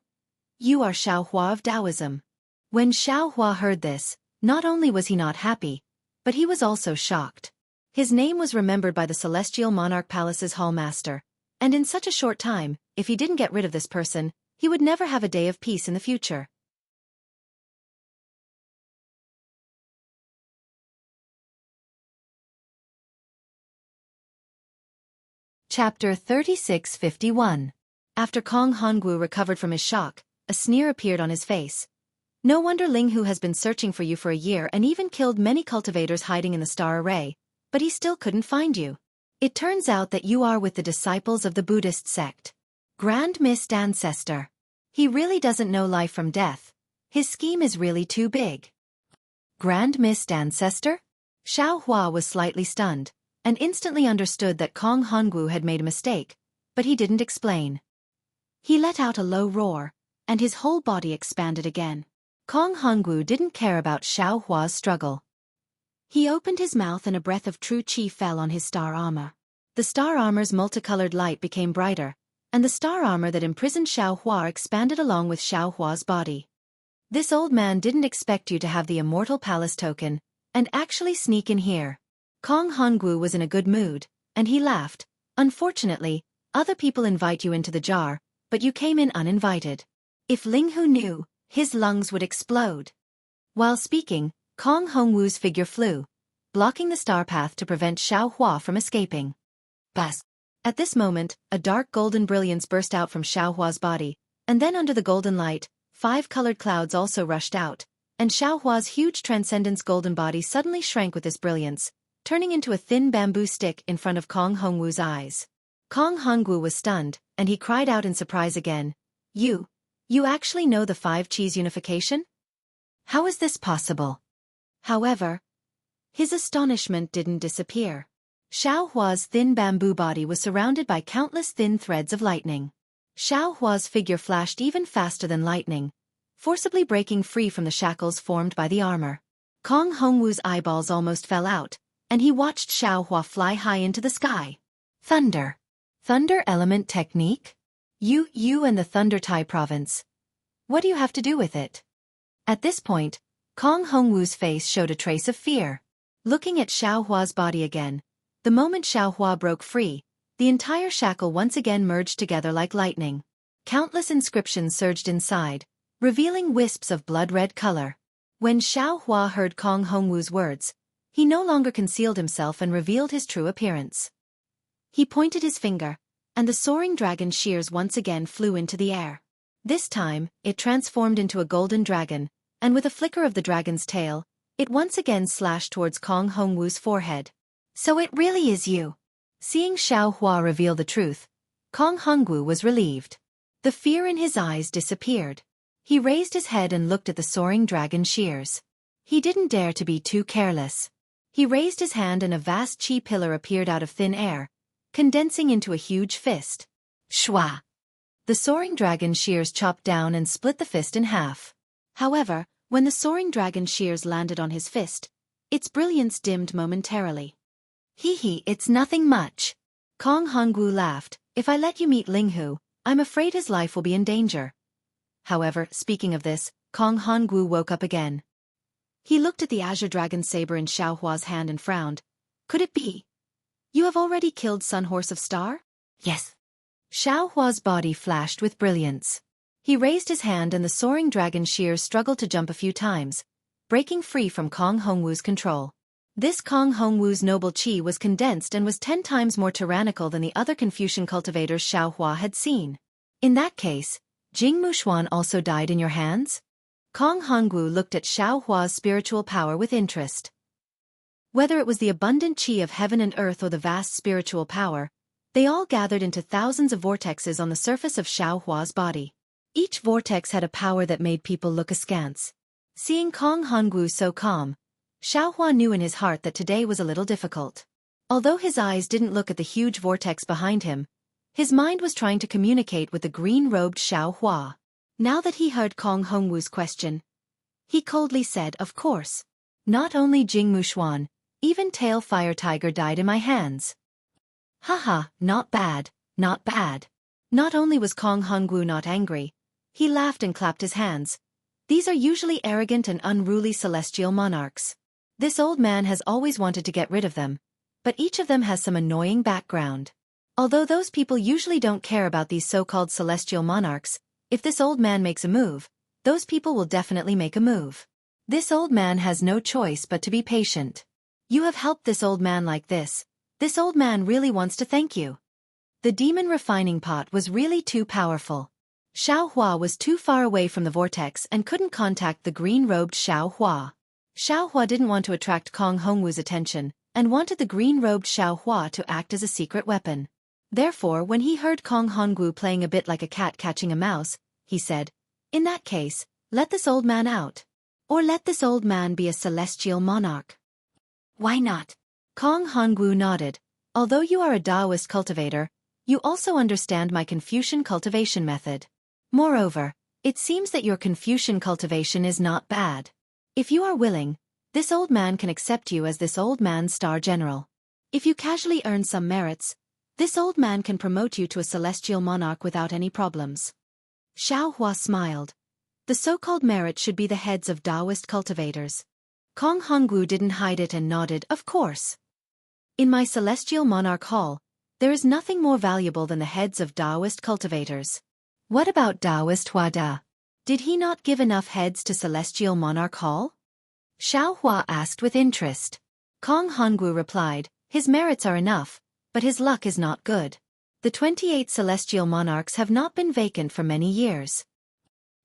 are Xiaohua of Taoism." When Xiaohua heard this, not only was he not happy, but he was also shocked. His name was remembered by the Celestial Monarch Palace's hallmaster, and in such a short time, if he didn't get rid of this person, he would never have a day of peace in the future. Chapter 3651. After Kong Hongwu recovered from his shock, a sneer appeared on his face. "No wonder Ling Hu has been searching for you for a year and even killed many cultivators hiding in the star array, but he still couldn't find you. It turns out that you are with the disciples of the Buddhist sect. Grand Mist Ancestor. He really doesn't know life from death. His scheme is really too big." Grand Mist Ancestor? Xiaohua was slightly stunned, and instantly understood that Kong Hongwu had made a mistake, but he didn't explain. He let out a low roar, and his whole body expanded again. Kong Hongwu didn't care about Xiaohua's struggle. He opened his mouth and a breath of true qi fell on his star armor. The star armor's multicolored light became brighter, and the star armor that imprisoned Xiaohua expanded along with Xiaohua's body. "This old man didn't expect you to have the Immortal Palace token, and actually sneak in here. Kong Hongwu was in a good mood, and he laughed. Unfortunately, other people invite you into the jar, but you came in uninvited. If Linghu knew, his lungs would explode. While speaking, Kong Hongwu's figure flew, blocking the star path to prevent Xiaohua from escaping. Buzz! At this moment, a dark golden brilliance burst out from Xiaohua's body, and then under the golden light, 5 colored clouds also rushed out, and Xiaohua's huge transcendence golden body suddenly shrank with this brilliance, turning into a thin bamboo stick in front of Kong Hongwu's eyes. Kong Hongwu was stunned, and he cried out in surprise again. You actually know the 5 Qis unification? How is this possible? However, his astonishment didn't disappear. Xiaohua's thin bamboo body was surrounded by countless thin threads of lightning. Xiaohua's figure flashed even faster than lightning, forcibly breaking free from the shackles formed by the armor. Kong Hongwu's eyeballs almost fell out, and he watched Xiaohua fly high into the sky. Thunder. Thunder element technique? You and the Thunder Tai province. What do you have to do with it? At this point, Kong Hongwu's face showed a trace of fear. Looking at Xiaohua's body again, the moment Xiaohua broke free, the entire shackle once again merged together like lightning. Countless inscriptions surged inside, revealing wisps of blood-red color. When Xiaohua heard Kong Hongwu's words, he no longer concealed himself and revealed his true appearance. He pointed his finger, and the soaring dragon shears once again flew into the air. This time, it transformed into a golden dragon, and with a flicker of the dragon's tail, it once again slashed towards Kong Hongwu's forehead. So it really is you. Seeing Xiaohua reveal the truth, Kong Hongwu was relieved. The fear in his eyes disappeared. He raised his head and looked at the soaring dragon shears. He didn't dare to be too careless. He raised his hand and a vast chi pillar appeared out of thin air, condensing into a huge fist. Shwa! The soaring dragon shears chopped down and split the fist in half. However, when the soaring dragon shears landed on his fist, its brilliance dimmed momentarily. Hee, it's nothing much. Kong Hongwu laughed. If I let you meet Linghu, I'm afraid his life will be in danger. However, speaking of this, Kong Hongwu woke up again. He looked at the azure dragon saber in Xiaohua's hand and frowned. Could it be? You have already killed Sun Horse of Star? Yes. Xiaohua's body flashed with brilliance. He raised his hand and the soaring dragon shears struggled to jump a few times, breaking free from Kong Hongwu's control. This Kong Hongwu's noble chi was condensed and was 10 times more tyrannical than the other Confucian cultivators Xiaohua had seen. In that case, Jing Mushuan also died in your hands? Kong Hongwu looked at Xiaohua's spiritual power with interest. Whether it was the abundant chi of heaven and earth or the vast spiritual power, they all gathered into thousands of vortexes on the surface of Xiaohua's body. Each vortex had a power that made people look askance. Seeing Kong Hongwu so calm, Xiaohua knew in his heart that today was a little difficult. Although his eyes didn't look at the huge vortex behind him, his mind was trying to communicate with the green-robed Xiaohua. Now that he heard Kong Hongwu's question, he coldly said, of course. Not only Jing Mushuan, even Tail Fire Tiger died in my hands. Haha, not bad, not bad. Not only was Kong Hongwu not angry, he laughed and clapped his hands. These are usually arrogant and unruly celestial monarchs. This old man has always wanted to get rid of them, but each of them has some annoying background. Although those people usually don't care about these so-called celestial monarchs, if this old man makes a move, those people will definitely make a move. This old man has no choice but to be patient. You have helped this old man like this. This old man really wants to thank you. The demon refining pot was really too powerful. Xiaohua was too far away from the vortex and couldn't contact the green-robed Xiaohua. Xiaohua didn't want to attract Kong Hongwu's attention, and wanted the green-robed Xiaohua to act as a secret weapon. Therefore, when he heard Kong Hongwu playing a bit like a cat catching a mouse, he said, in that case, let this old man out. Or let this old man be a celestial monarch. Why not? Kong Hongwu nodded. Although you are a Taoist cultivator, you also understand my Confucian cultivation method. Moreover, it seems that your Confucian cultivation is not bad. If you are willing, this old man can accept you as this old man's star general. If you casually earn some merits, this old man can promote you to a celestial monarch without any problems. Xiaohua smiled. The so-called merit should be the heads of Taoist cultivators. Kong Hongwu didn't hide it and nodded, of course. In my celestial monarch hall, there is nothing more valuable than the heads of Taoist cultivators. What about Taoist Huada? Did he not give enough heads to celestial monarch hall? Xiao Hua asked with interest. Kong Hongwu replied, his merits are enough, but his luck is not good. The 28 celestial monarchs have not been vacant for many years.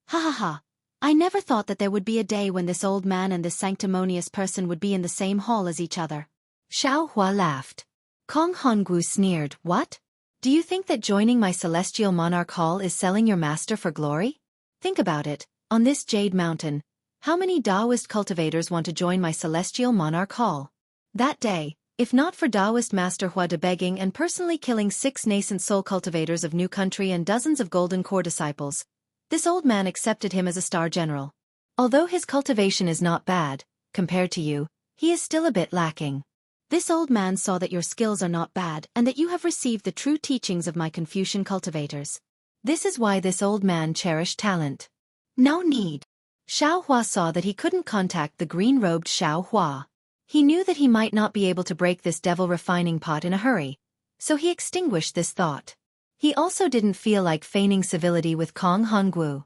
Ha ha ha. I never thought that there would be a day when this old man and this sanctimonious person would be in the same hall as each other. Xiao Hua laughed. Kong Hongwu sneered, what? Do you think that joining my celestial monarch hall is selling your master for glory? Think about it, on this jade mountain, how many Taoist cultivators want to join my celestial monarch hall? That day, if not for Taoist Master Huada begging and personally killing 6 nascent soul cultivators of New Country and dozens of Golden Core disciples, this old man accepted him as a star general. Although his cultivation is not bad, compared to you, he is still a bit lacking. This old man saw that your skills are not bad and that you have received the true teachings of my Confucian cultivators. This is why this old man cherished talent. No need. Xiao Hua saw that he couldn't contact the green-robed Xiao Hua. He knew that he might not be able to break this devil refining pot in a hurry, so he extinguished this thought. He also didn't feel like feigning civility with Kong Hongwu.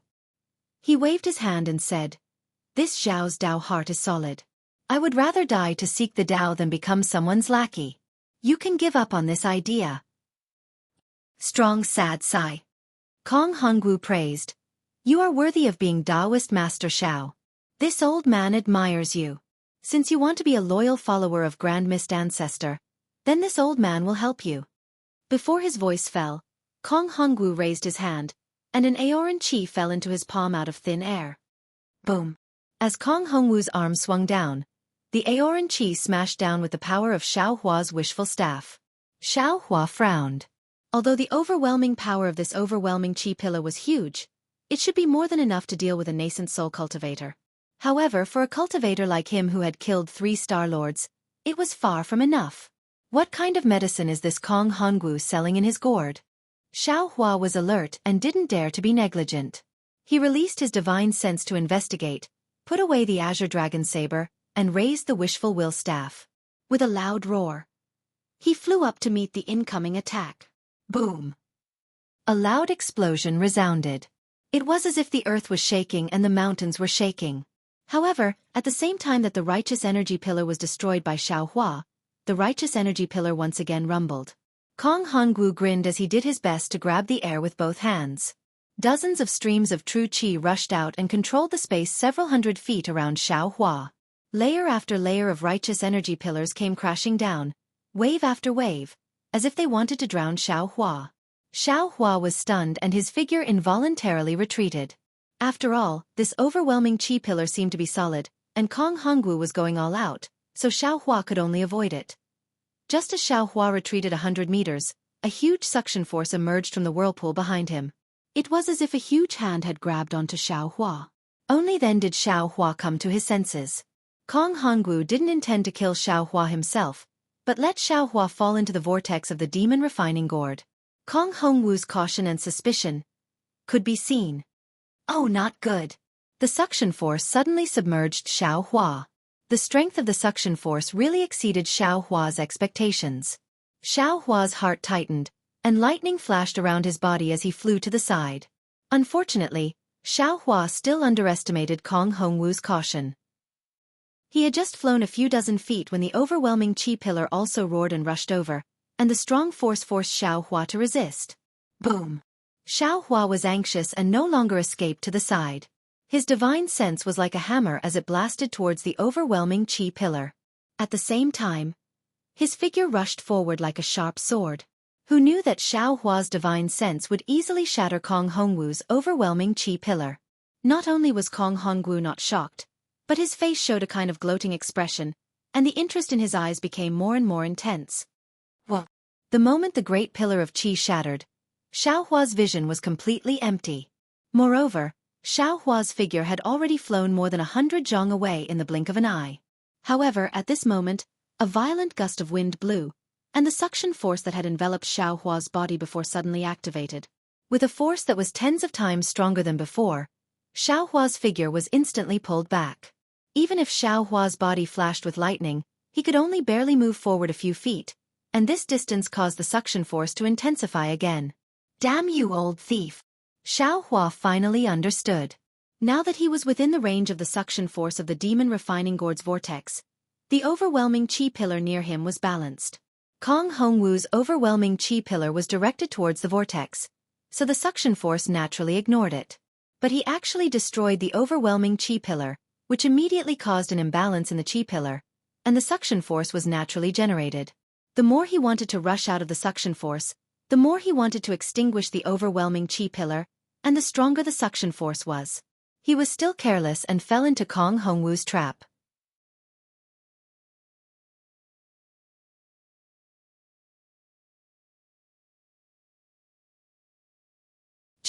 He waved his hand and said, this Xiao's Dao heart is solid. I would rather die to seek the Dao than become someone's lackey. You can give up on this idea. Strong sad sigh. Kong Hongwu praised. You are worthy of being Taoist Master Xiao. This old man admires you. Since you want to be a loyal follower of Grand Mist Ancestor, then this old man will help you. Before his voice fell, Kong Hongwu raised his hand, and an Aoran chi fell into his palm out of thin air. Boom. As Kong Hongwu's arm swung down, the Aoran chi smashed down with the power of Xiao Hua's wishful staff. Xiao Hua frowned. Although the overwhelming power of this overwhelming chi pillar was huge, it should be more than enough to deal with a nascent soul cultivator. However, for a cultivator like him who had killed 3 Star Lords, it was far from enough. What kind of medicine is this Kong Hongwu selling in his gourd? Xiao Hua was alert and didn't dare to be negligent. He released his divine sense to investigate, put away the azure dragon saber, and raised the wishful will staff. With a loud roar, he flew up to meet the incoming attack. Boom! A loud explosion resounded. It was as if the earth was shaking and the mountains were shaking. However, at the same time that the righteous energy pillar was destroyed by Xiao Hua, the righteous energy pillar once again rumbled. Kong Hongwu grinned as he did his best to grab the air with both hands. Dozens of streams of true qi rushed out and controlled the space several hundred feet around Xiao Hua. Layer after layer of righteous energy pillars came crashing down, wave after wave, as if they wanted to drown Xiao Hua. Xiao Hua was stunned and his figure involuntarily retreated. After all, this overwhelming chi pillar seemed to be solid, and Kong Hongwu was going all out, so Xiao Hua could only avoid it. Just as Xiao Hua retreated 100 meters, a huge suction force emerged from the whirlpool behind him. It was as if a huge hand had grabbed onto Xiao Hua. Only then did Xiao Hua come to his senses. Kong Hongwu didn't intend to kill Xiao Hua himself, but let Xiao Hua fall into the vortex of the demon refining gourd. Kong Hongwu's caution and suspicion could be seen. Oh, not good. The suction force suddenly submerged Xiao Hua. The strength of the suction force really exceeded Xiao Hua's expectations. Xiao Hua's heart tightened, and lightning flashed around his body as he flew to the side. Unfortunately, Xiao Hua still underestimated Kong Hongwu's caution. He had just flown a few dozen feet when the overwhelming chi pillar also roared and rushed over, and the strong force forced Xiao Hua to resist. Boom! Xiao Hua was anxious and no longer escaped to the side. His divine sense was like a hammer as it blasted towards the overwhelming chi pillar. At the same time, his figure rushed forward like a sharp sword. Who knew that Xiao Hua's divine sense would easily shatter Kong Hongwu's overwhelming chi pillar? Not only was Kong Hongwu not shocked, but his face showed a kind of gloating expression, and the interest in his eyes became more and more intense. Whoa! The moment the great pillar of qi shattered, Xiao Hua's vision was completely empty. Moreover, Xiao Hua's figure had already flown more than 100 zhong away in the blink of an eye. However, at this moment, a violent gust of wind blew, and the suction force that had enveloped Xiao Hua's body before suddenly activated. With a force that was tens of times stronger than before, Xiao Hua's figure was instantly pulled back. Even if Xiao Hua's body flashed with lightning, he could only barely move forward a few feet, and this distance caused the suction force to intensify again. Damn you, old thief! Xiaohua finally understood. Now that he was within the range of the suction force of the demon refining gourd's vortex, the overwhelming chi pillar near him was balanced. Kong Hongwu's overwhelming chi pillar was directed towards the vortex, so the suction force naturally ignored it. But he actually destroyed the overwhelming chi pillar, which immediately caused an imbalance in the chi pillar, and the suction force was naturally generated. The more he wanted to rush out of the suction force, the more he wanted to extinguish the overwhelming chi pillar, and the stronger the suction force was. He was still careless and fell into Kong Hongwu's trap.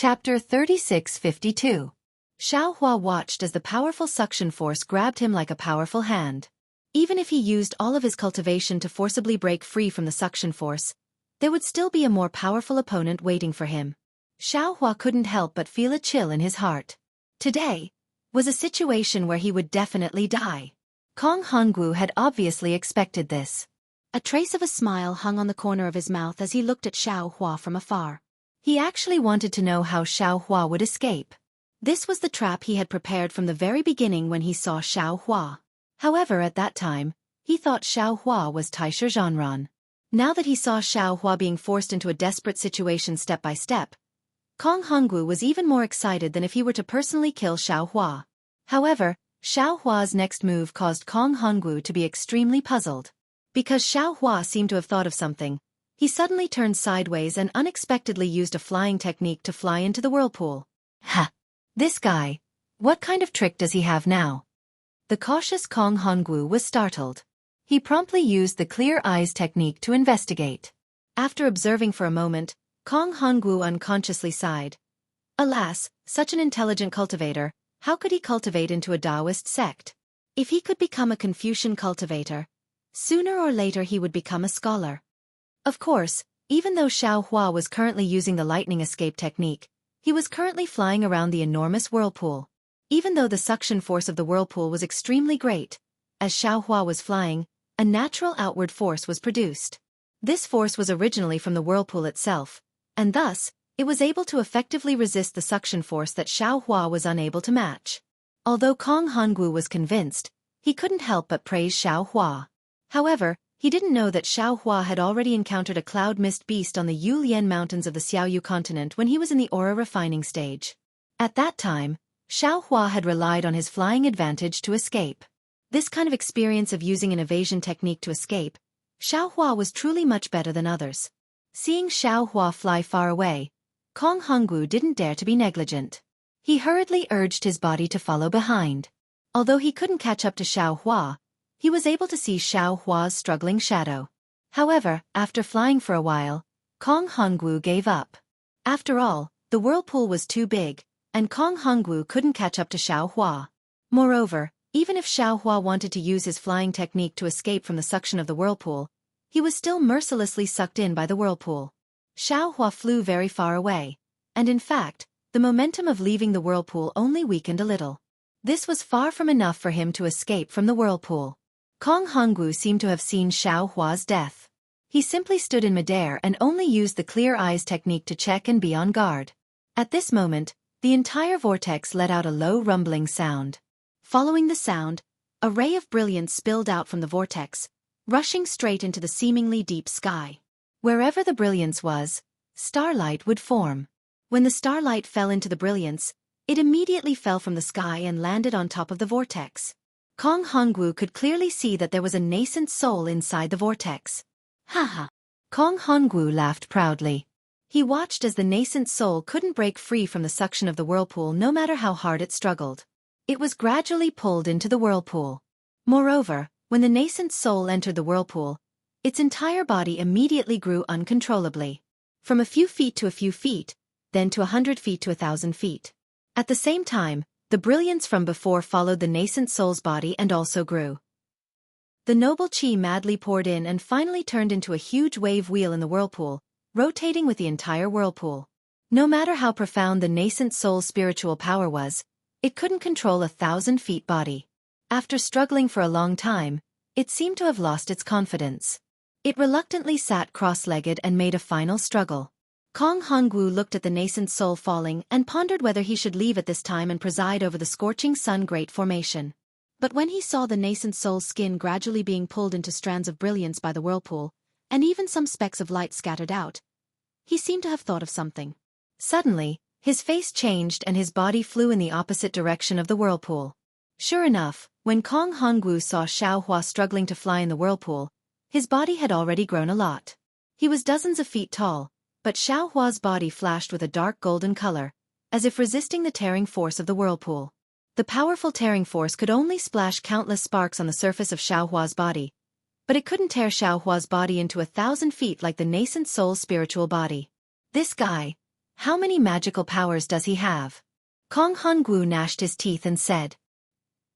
Chapter 3652. Xiaohua watched as the powerful suction force grabbed him like a powerful hand. Even if he used all of his cultivation to forcibly break free from the suction force, there would still be a more powerful opponent waiting for him. Xiaohua couldn't help but feel a chill in his heart. Today was a situation where he would definitely die. Kong Hongwu had obviously expected this. A trace of a smile hung on the corner of his mouth as he looked at Xiaohua from afar. He actually wanted to know how Xiaohua would escape. This was the trap he had prepared from the very beginning when he saw Xiaohua. However, at that time, he thought Xiaohua was Taisha Zhanran. Now that he saw Xiaohua being forced into a desperate situation step by step, Kong Hongwu was even more excited than if he were to personally kill Xiaohua. However, Xiaohua's next move caused Kong Hongwu to be extremely puzzled. Because Xiaohua seemed to have thought of something, he suddenly turned sideways and unexpectedly used a flying technique to fly into the whirlpool. Ha! This guy! What kind of trick does he have now? The cautious Kong Hongwu was startled. He promptly used the clear eyes technique to investigate. After observing for a moment, Kong Hongwu unconsciously sighed. Alas, such an intelligent cultivator, how could he cultivate into a Taoist sect? If he could become a Confucian cultivator, sooner or later he would become a scholar. Of course, even though Xiaohua was currently using the lightning escape technique, he was currently flying around the enormous whirlpool. Even though the suction force of the whirlpool was extremely great, as Xiaohua was flying, a natural outward force was produced. This force was originally from the whirlpool itself, and thus, it was able to effectively resist the suction force that Xiaohua was unable to match. Although Kong Hongwu was convinced, he couldn't help but praise Xiaohua. However, he didn't know that Xiaohua had already encountered a cloud mist beast on the Yulian mountains of the Xiaoyu continent when he was in the aura refining stage. At that time, Xiaohua had relied on his flying advantage to escape. This kind of experience of using an evasion technique to escape, Xiaohua was truly much better than others. Seeing Xiaohua fly far away, Kong Hongwu didn't dare to be negligent. He hurriedly urged his body to follow behind. Although he couldn't catch up to Xiaohua, he was able to see Xiaohua's struggling shadow. However, after flying for a while, Kong Hongwu gave up. After all, the whirlpool was too big, and Kong Hongwu couldn't catch up to Xiaohua. Moreover, even if Xiaohua wanted to use his flying technique to escape from the suction of the whirlpool, he was still mercilessly sucked in by the whirlpool. Xiaohua flew very far away, and in fact, the momentum of leaving the whirlpool only weakened a little. This was far from enough for him to escape from the whirlpool. Kong Hongwu seemed to have seen Xiaohua's death. He simply stood in midair and only used the clear eyes technique to check and be on guard. At this moment, the entire vortex let out a low rumbling sound. Following the sound, a ray of brilliance spilled out from the vortex, rushing straight into the seemingly deep sky. Wherever the brilliance was, starlight would form. When the starlight fell into the brilliance, it immediately fell from the sky and landed on top of the vortex. Kong Hongwu could clearly see that there was a nascent soul inside the vortex. Haha! Kong Hongwu laughed proudly. He watched as the nascent soul couldn't break free from the suction of the whirlpool no matter how hard it struggled. It was gradually pulled into the whirlpool. Moreover, when the nascent soul entered the whirlpool, its entire body immediately grew uncontrollably. From a few feet to a few feet, then to 100 feet to 1,000 feet. At the same time, the brilliance from before followed the nascent soul's body and also grew. The noble chi madly poured in and finally turned into a huge wave wheel in the whirlpool, rotating with the entire whirlpool. No matter how profound the nascent soul's spiritual power was, it couldn't control 1,000 feet body. After struggling for a long time, It seemed to have lost its confidence. It reluctantly sat cross-legged and made a final struggle. Kong Hongwu looked at the nascent soul falling and pondered whether he should leave at this time and preside over the scorching sun great formation. But when he saw the nascent soul's skin gradually being pulled into strands of brilliance by the whirlpool, and even some specks of light scattered out, he seemed to have thought of something. Suddenly, his face changed and his body flew in the opposite direction of the whirlpool. Sure enough, when Kong Hongwu saw Xiaohua struggling to fly in the whirlpool, his body had already grown a lot. He was dozens of feet tall, but Xiaohua's body flashed with a dark golden color, as if resisting the tearing force of the whirlpool. The powerful tearing force could only splash countless sparks on the surface of Xiaohua's body, but it couldn't tear Xiaohua's body into 1,000 feet like the nascent soul's spiritual body. This guy, how many magical powers does he have? Kong Hongwu gnashed his teeth and said.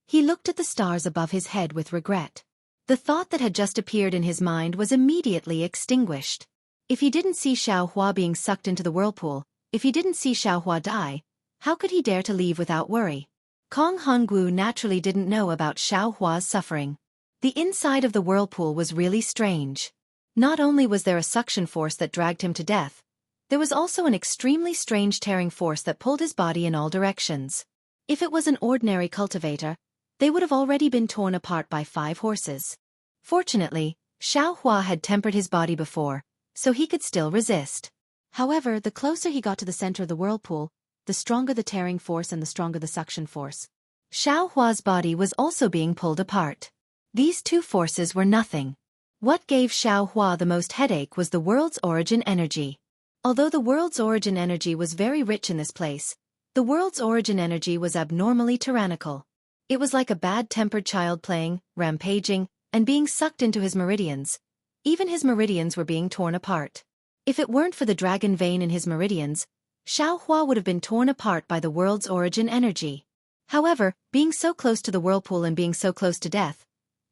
He looked at the stars above his head with regret. The thought that had just appeared in his mind was immediately extinguished. If he didn't see Xiaohua being sucked into the whirlpool, if he didn't see Xiaohua die, how could he dare to leave without worry? Kong Hongwu naturally didn't know about Xiaohua's suffering. The inside of the whirlpool was really strange. Not only was there a suction force that dragged him to death, there was also an extremely strange tearing force that pulled his body in all directions. If it was an ordinary cultivator, they would have already been torn apart by 5 horses. Fortunately, Xiaohua had tempered his body before, so he could still resist. However, the closer he got to the center of the whirlpool, the stronger the tearing force and the stronger the suction force. Xiaohua's body was also being pulled apart. These 2 forces were nothing. What gave Xiaohua the most headache was the world's origin energy. Although the world's origin energy was very rich in this place, the world's origin energy was abnormally tyrannical. It was like a bad-tempered child playing, rampaging, and being sucked into his meridians. Even his meridians were being torn apart. If it weren't for the dragon vein in his meridians, Xiaohua would have been torn apart by the world's origin energy. However, being so close to the whirlpool and being so close to death,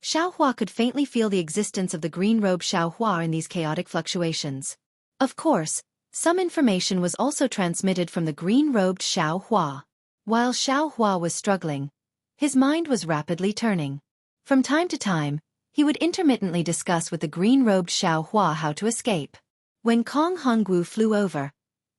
Xiaohua could faintly feel the existence of the green-robed Xiaohua in these chaotic fluctuations. Of course, some information was also transmitted from the green-robed Xiaohua. While Xiaohua was struggling, his mind was rapidly turning. From time to time, he would intermittently discuss with the green-robed Xiaohua how to escape. When Kong Hongwu flew over,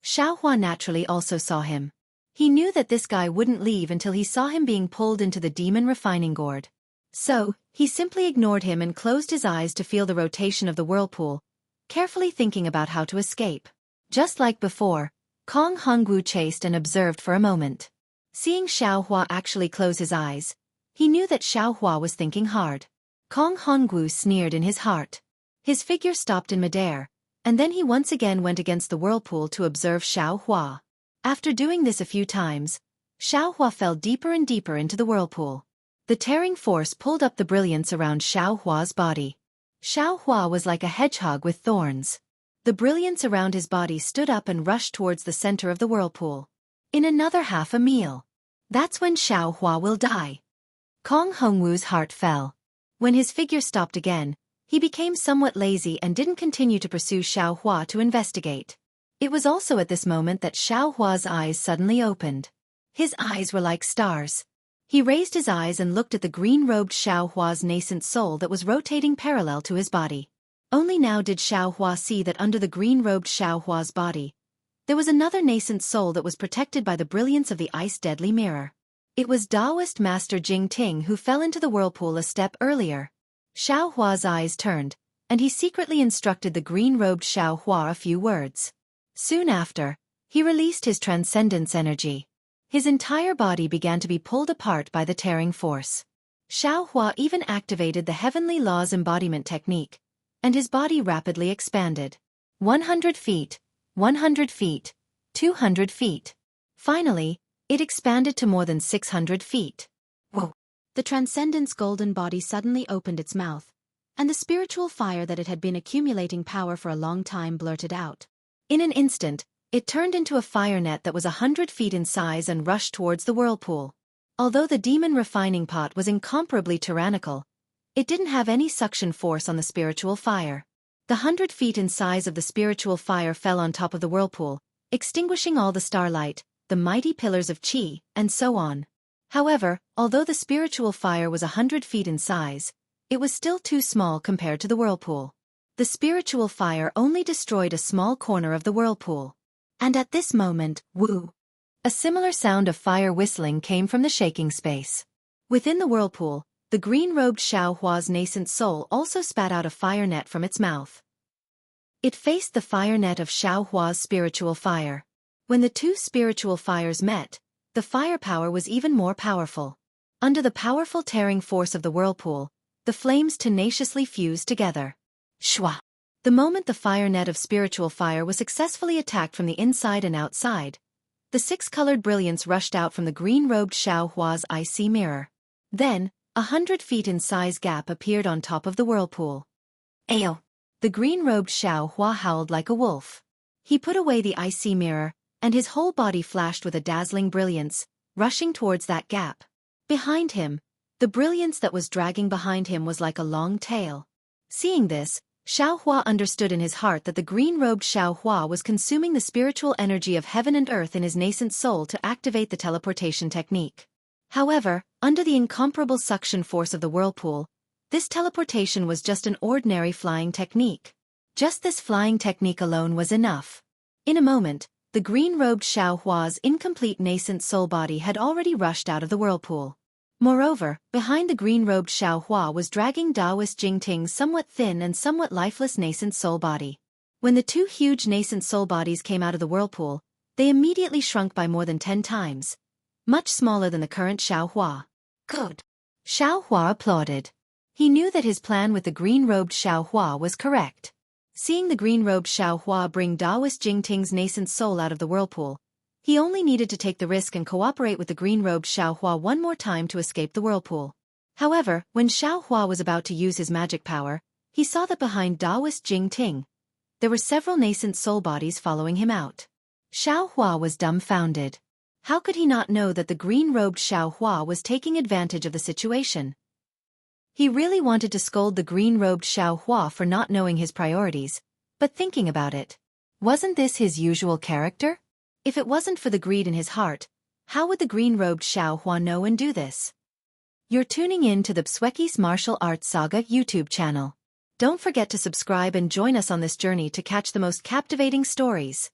Xiaohua naturally also saw him. He knew that this guy wouldn't leave until he saw him being pulled into the demon refining gourd. So, he simply ignored him and closed his eyes to feel the rotation of the whirlpool, carefully thinking about how to escape. Just like before, Kong Hongwu chased and observed for a moment. Seeing Xiaohua actually close his eyes, he knew that Xiaohua was thinking hard. Kong Hongwu sneered in his heart. His figure stopped in midair, and then he once again went against the whirlpool to observe Xiaohua. After doing this a few times, Xiaohua fell deeper and deeper into the whirlpool. The tearing force pulled up the brilliance around Xiaohua's body. Xiaohua was like a hedgehog with thorns. The brilliance around his body stood up and rushed towards the center of the whirlpool. In another half a meal. That's when Xiaohua will die. Kong Hongwu's heart fell. When his figure stopped again, he became somewhat lazy and didn't continue to pursue Xiaohua to investigate. It was also at this moment that Xiaohua's eyes suddenly opened. His eyes were like stars. He raised his eyes and looked at the green-robed Xiaohua's nascent soul that was rotating parallel to his body. Only now did Xiaohua see that under the green-robed Xiaohua's body, there was another nascent soul that was protected by the brilliance of the ice-deadly mirror. It was Taoist Master Jing Ting who fell into the whirlpool a step earlier. Xiaohua's eyes turned, and he secretly instructed the green-robed Xiaohua a few words. Soon after, he released his transcendence energy. His entire body began to be pulled apart by the tearing force. Xiaohua even activated the Heavenly Law's embodiment technique, and his body rapidly expanded. 100 feet, 100 feet, 200 feet. Finally, it expanded to more than 600 feet. Whoa! The Transcendence golden body suddenly opened its mouth, and the spiritual fire that it had been accumulating power for a long time blurted out. In an instant, it turned into a fire net that was 100 feet in size and rushed towards the whirlpool. Although the demon refining pot was incomparably tyrannical, it didn't have any suction force on the spiritual fire. The 100 feet in size of the spiritual fire fell on top of the whirlpool, extinguishing all the starlight, the mighty pillars of qi, and so on. However, although the spiritual fire was 100 feet in size, it was still too small compared to the whirlpool. The spiritual fire only destroyed a small corner of the whirlpool. And at this moment, woo! A similar sound of fire whistling came from the shaking space. Within the whirlpool, the green-robed Xiaohua's nascent soul also spat out a fire net from its mouth. It faced the fire net of Xiaohua's spiritual fire. When the two spiritual fires met, the firepower was even more powerful. Under the powerful tearing force of the whirlpool, the flames tenaciously fused together. Shwa! The moment the fire net of spiritual fire was successfully attacked from the inside and outside, the six-colored brilliance rushed out from the green-robed Xiaohua's icy mirror. Then, 100 feet in size gap appeared on top of the whirlpool. Ayo! The green-robed Xiaohua howled like a wolf. He put away the icy mirror, and his whole body flashed with a dazzling brilliance, rushing towards that gap. Behind him, the brilliance that was dragging behind him was like a long tail. Seeing this, Xiaohua understood in his heart that the green-robed Xiaohua was consuming the spiritual energy of heaven and earth in his nascent soul to activate the teleportation technique. However, under the incomparable suction force of the whirlpool, this teleportation was just an ordinary flying technique. Just this flying technique alone was enough. In a moment, the green-robed Xiaohua's incomplete nascent soul body had already rushed out of the whirlpool. Moreover, behind the green-robed Xiaohua was dragging Taoist Jingting's somewhat thin and somewhat lifeless nascent soul body. When the two huge nascent soul bodies came out of the whirlpool, they immediately shrunk by more than 10 times, much smaller than the current Xiaohua. Good! Xiaohua applauded. He knew that his plan with the green-robed Xiaohua was correct. Seeing the green-robed Xiaohua bring Taoist Jingting's nascent soul out of the whirlpool, he only needed to take the risk and cooperate with the green-robed Xiaohua one more time to escape the whirlpool. However, when Xiaohua was about to use his magic power, he saw that behind Taoist Jingting, there were several nascent soul bodies following him out. Xiaohua was dumbfounded. How could he not know that the green-robed Xiaohua was taking advantage of the situation? He really wanted to scold the green-robed Xiaohua for not knowing his priorities, but thinking about it, wasn't this his usual character? If it wasn't for the greed in his heart, how would the green-robed Xiaohua know and do this? You're tuning in to the Xueqi's Martial Arts Saga YouTube channel. Don't forget to subscribe and join us on this journey to catch the most captivating stories.